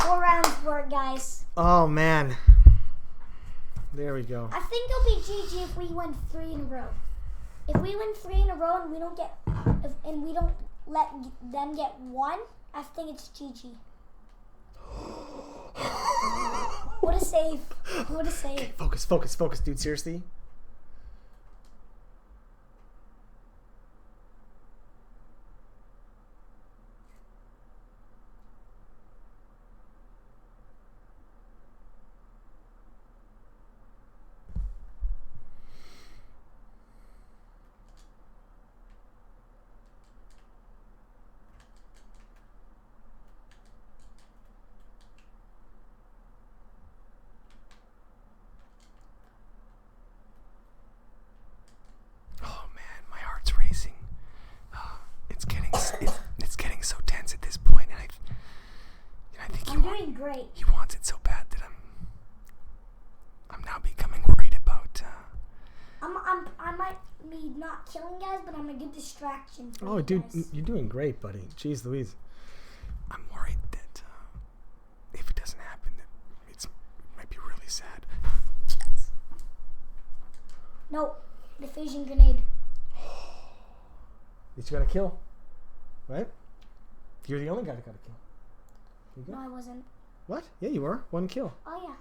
4 rounds for it, guys. Oh, man. There we go. I think it'll be GG if we win 3 in a row. If we win 3 in a row and we don't let them get 1, I think it's GG. What a save. What a save. Okay, focus, dude. Seriously? Racing. It's getting so tense at this point, and I think I'm doing great. He wants it so bad that I'm now becoming worried about. I might be not killing guys, but I'm a good distraction. For Oh, you dude, guys. you're doing great, buddy. Jeez Louise. I'm worried that if it doesn't happen, that it might be really sad. No, diffusion grenade. At least you got a kill, right? You're the only guy that got a kill. You No, I wasn't. What? Yeah, you were. 1 kill. Oh yeah.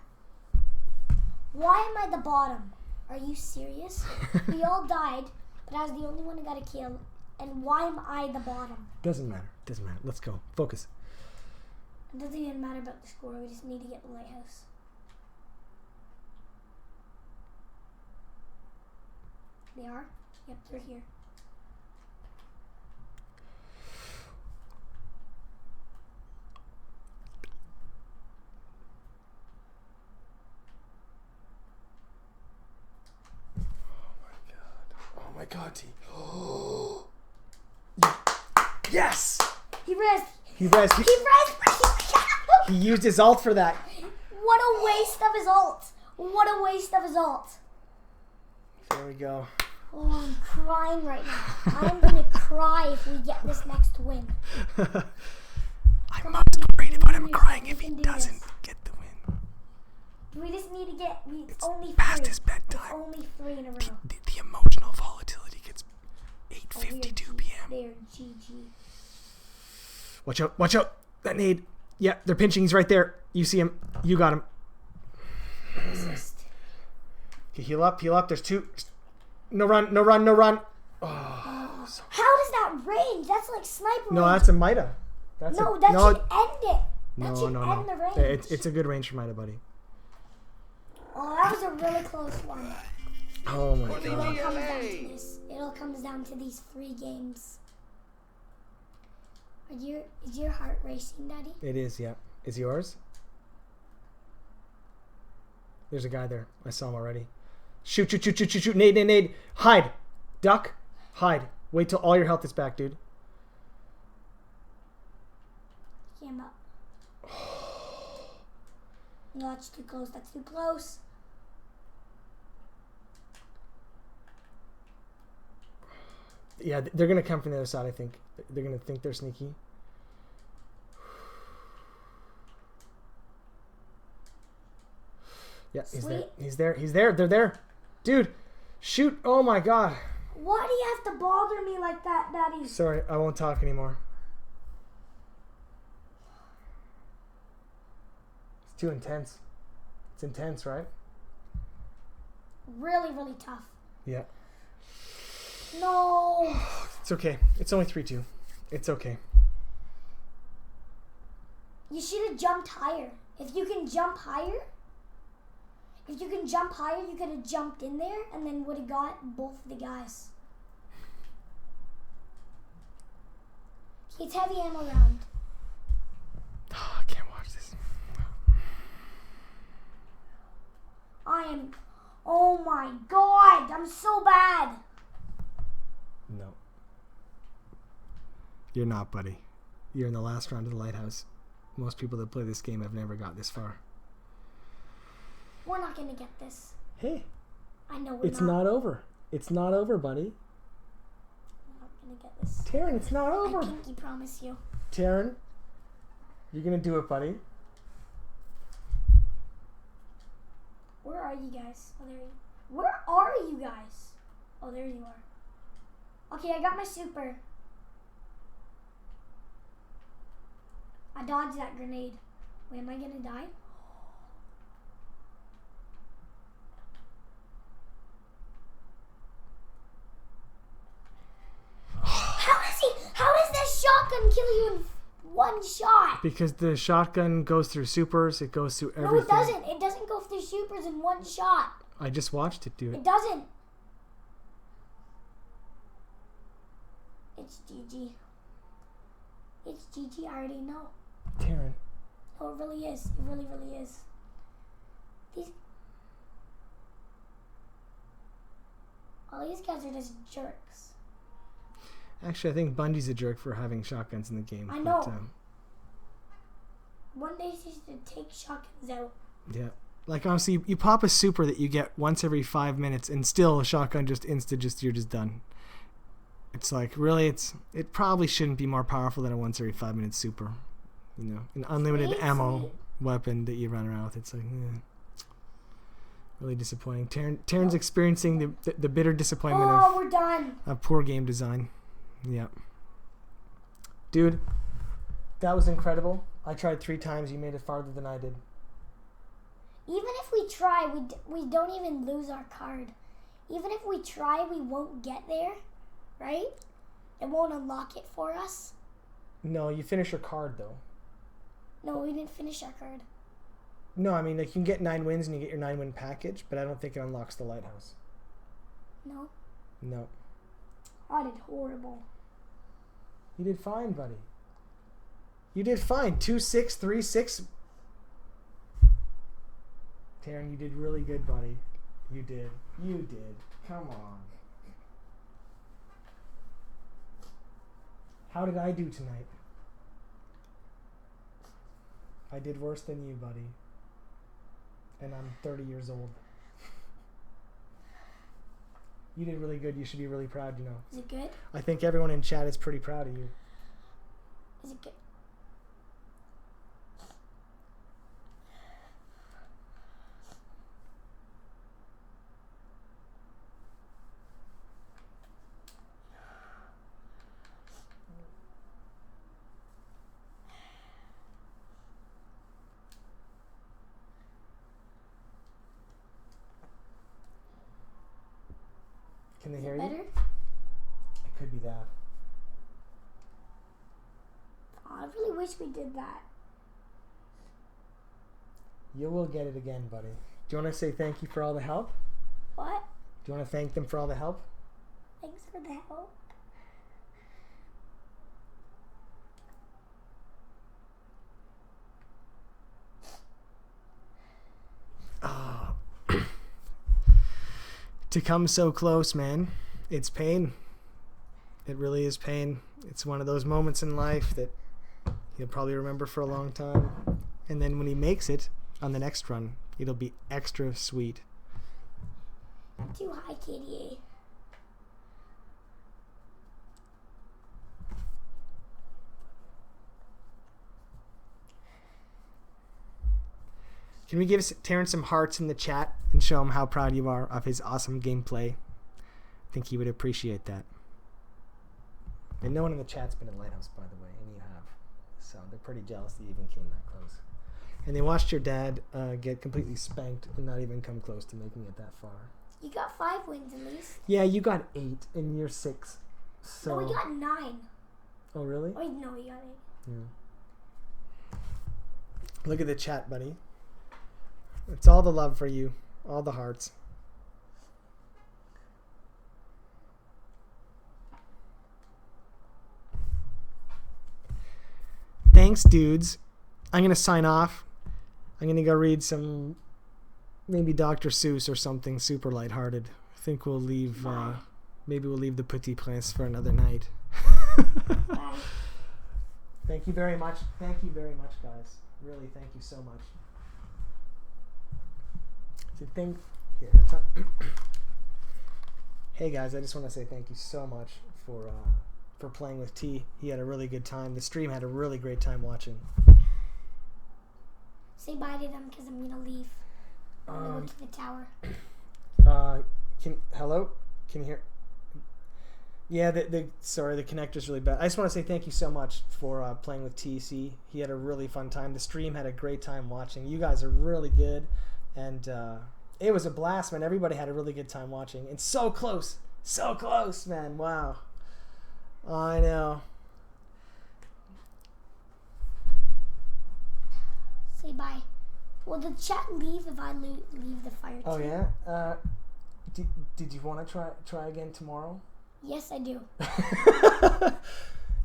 Why am I the bottom? Are you serious? We all died, but I was the only one who got a kill. And why am I the bottom? Doesn't matter. Let's go. Focus. It doesn't even matter about the score. We just need to get the lighthouse. They are? Yep, they're here. Oh my god, T. Oh. Yes! He rezzed. He rezzed. He rezzed. He used his ult for that. What a waste of his ult. What a waste of his ult. There we go. Oh, I'm crying right now. I'm gonna cry if we get this next win. I'm most worried about him crying if he doesn't get the win. We just need to get. It's only 3. Past his bedtime. It's only 3 in a row. The emotional volatility gets 8:52 p.m. They're GG. Watch out. That nade. Yeah, they're pinching. He's right there. You see him. You got him. Assist. Okay, heal up. There's 2. No run. Oh. How does that range? That's like sniper No, range. that's a Mida. That should end it. That should end the range. It's a good range for Mida, buddy. Oh, that was a really close one. Oh my It all god. comes down to this. It all comes down to these 3 games. Is your heart racing, Daddy? It is, yeah. Is yours? There's a guy there. I saw him already. Shoot, shoot, shoot, shoot, shoot, shoot. Nade, nade, nade. Hide. Duck. Hide. Wait till all your health is back, dude. Came up. No, that's too close. That's too close. Yeah, they're going to come from the other side, I think. They're going to think they're sneaky. Yeah, he's there. Sweet. He's there. He's there. They're there. Dude, shoot. Oh my god. Why do you have to bother me like that, Daddy? Sorry, I won't talk anymore. It's too intense. It's intense, right? Really, really tough. Yeah. No. It's okay. It's only 3-2. It's okay. You should have jumped higher. If you can jump higher, you could have jumped in there and then would have got both the guys. It's heavy ammo round. Oh, I can't watch this. Oh my god, I'm so bad. No. You're not, buddy. You're in the last round of the lighthouse. Most people that play this game have never got this far. We're not gonna get this. Hey, I know we're it's not over. It's not over, buddy. We're not gonna get this. Taryn, it's not over. I pinky promise you. Taryn, you're going to do it, buddy. Where are you guys? Oh, there you. Where are you guys? Oh, there you are. Okay, I got my super. I dodged that grenade. Wait, am I gonna die? How does this shotgun kill you in one shot? Because the shotgun goes through supers, it goes through everything. No, it doesn't. It doesn't go through supers in one shot. I just watched it do it. It doesn't. It's GG. It's GG, I already know. Taryn. No, it really is. It really, really is. All these guys are just jerks. Actually, I think Bungie's a jerk for having shotguns in the game. I know. One day she should take shotguns out. Yeah. Like, honestly, you pop a super that you get once every 5 minutes, and still a shotgun you're just done. It's like, really, it probably shouldn't be more powerful than a once every 5 minute super. You know, an unlimited ammo weapon that you run around with. It's like, really disappointing. Taryn's experiencing the bitter disappointment we're done. of poor game design. Yeah. Dude, that was incredible. I tried 3 times. You made it farther than I did. Even if we try, we don't even lose our card. Even if we try, we won't get there, right? It won't unlock it for us. No, you finish your card, though. No, we didn't finish our card. No, I mean, like, you can get 9 wins and you get your 9-win package, but I don't think it unlocks the lighthouse. No? No. I did horrible. You did fine, buddy. You did fine. 2-6, 3-6. Taryn, you did really good, buddy. You did. You did. Come on. How did I do tonight? I did worse than you, buddy. And I'm 30 years old. You did really good. You should be really proud, you know. Is it good? I think everyone in chat is pretty proud of you. Is it good? Can they hear Better? you? It could be that. Oh, I really wish we did that. You will get it again, buddy. Do you want to say thank you for all the help? What? Do you want to thank them for all the help? Thanks for the help. Oh. To come so close, man. It's pain. It really is pain. It's one of those moments in life that he'll probably remember for a long time. And then when he makes it on the next run, it'll be extra sweet. Too high, KDA. Can we give Terrence some hearts in the chat and show him how proud you are of his awesome gameplay? I think he would appreciate that. And no one in the chat's been in Lighthouse, by the way, and you have. So they're pretty jealous that you even came that close. And they watched your dad get completely spanked and not even come close to making it that far. You got 5 wins at least. Yeah, you got 8 and you're 6. So. No, we got 9. Oh, really? Wait, no, we got 8. Yeah. Look at the chat, buddy. It's all the love for you. All the hearts. Thanks, dudes. I'm going to sign off. I'm going to go read some, maybe Dr. Seuss or something super lighthearted. I think we'll leave, maybe we'll leave the Petit Prince for another night. Bye. Thank you very much. Thank you very much, guys. Really, thank you so much. Hey guys, I just want to say thank you so much for playing with T. He had a really good time. The stream had a really great time watching. Say bye to them because I'm gonna leave. I'm gonna go to the tower. Hello? Can you hear? Yeah, sorry, the connector's really bad. I just want to say thank you so much for playing with TC. He had a really fun time. The stream had a great time watching. You guys are really good. And it was a blast, man. Everybody had a really good time watching. And so close, man. Wow. I know. Say bye. Will the chat leave if I leave the fire team? Oh, yeah? Did you want to try again tomorrow? Yes, I do.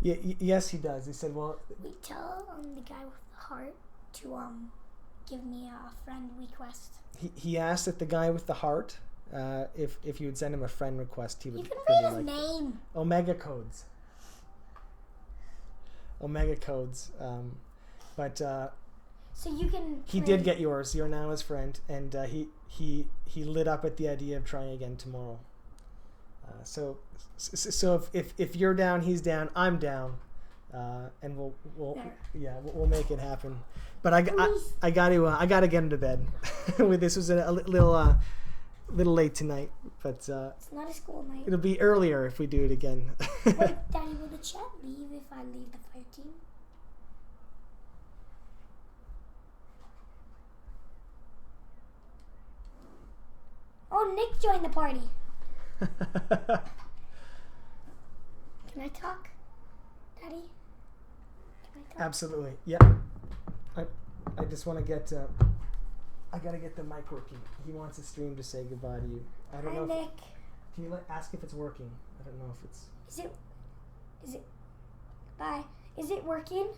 Yes, he does. He said, well... We tell the guy with the heart to give me a friend request. He asked if the guy with the heart, if you would send him a friend request, he would. You can really read his name. Omega Codes. But so you can. He did get yours. You're now his friend, and he lit up at the idea of trying again tomorrow. So if you're down, he's down. I'm down, and we'll make it happen. But I gotta get him to bed. This was a little late tonight, but it's not a school night. It'll be earlier if we do it again. Wait, Daddy, will the chat leave if I leave the fire team? Oh, Nick joined the party. Can I talk, Daddy? Can I talk? Absolutely. Yeah. I just want to get. I gotta get the mic working. He wants the stream to say goodbye to you. I don't know. Nick. Can you ask if it's working? I don't know if it's. Is it? Bye. Is it working?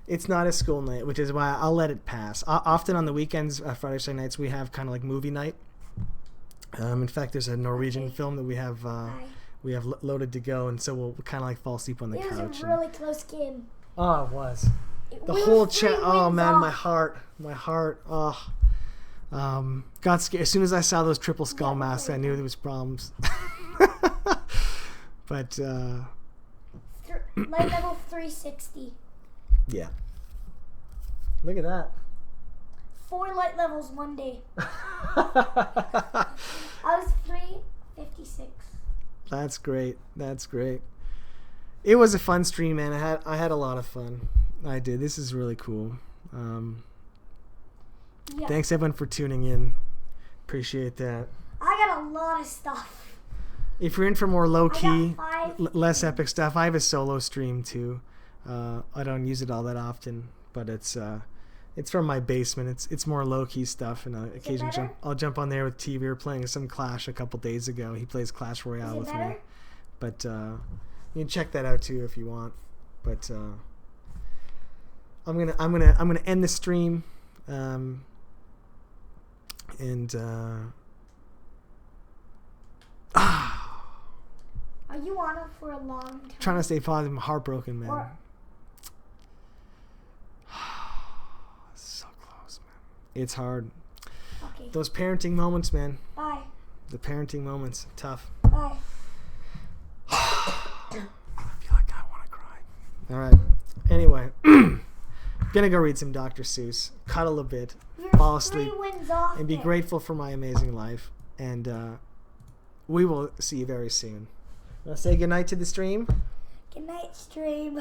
It's not a school night, which is why I'll let it pass. Often on the weekends, Friday, Saturday nights, we have kind of like movie night. In fact, there's a Norwegian film that we have loaded to go, and so we'll kind of like fall asleep on the couch. It was a really close game. Oh, it was. The whole chat. Oh man, my heart. Oh, got scared as soon as I saw those triple skull masks. I knew there was problems. But light level 360. Yeah. Look at that. 4 light levels one day. I was 356. That's great. It was a fun stream, man. I had a lot of fun. I did. This is really cool. Thanks everyone for tuning in. Appreciate that. I got a lot of stuff. If you're in for more low key, less epic stuff, I have a solo stream too. I don't use it all that often, but it's It's from my basement. It's more low key stuff, and occasionally better? I'll jump on there with TV. We were playing some Clash a couple days ago. He plays Clash Royale Is it with me, better? but you can check that out too if you want. But I'm gonna end the stream, and Are you on it for a long time? trying to stay positive. I'm heartbroken, man. Or- So close, man. It's hard. Okay. Those parenting moments, man. Bye. The parenting moments, tough. Bye. I feel like I want to cry. All right. Anyway, gonna go read some Dr. Seuss, cuddle a bit, You're fall 3 asleep, wins off and be it. grateful for my amazing life. And we will see you very soon. Want to say goodnight to the stream? Good night, stream.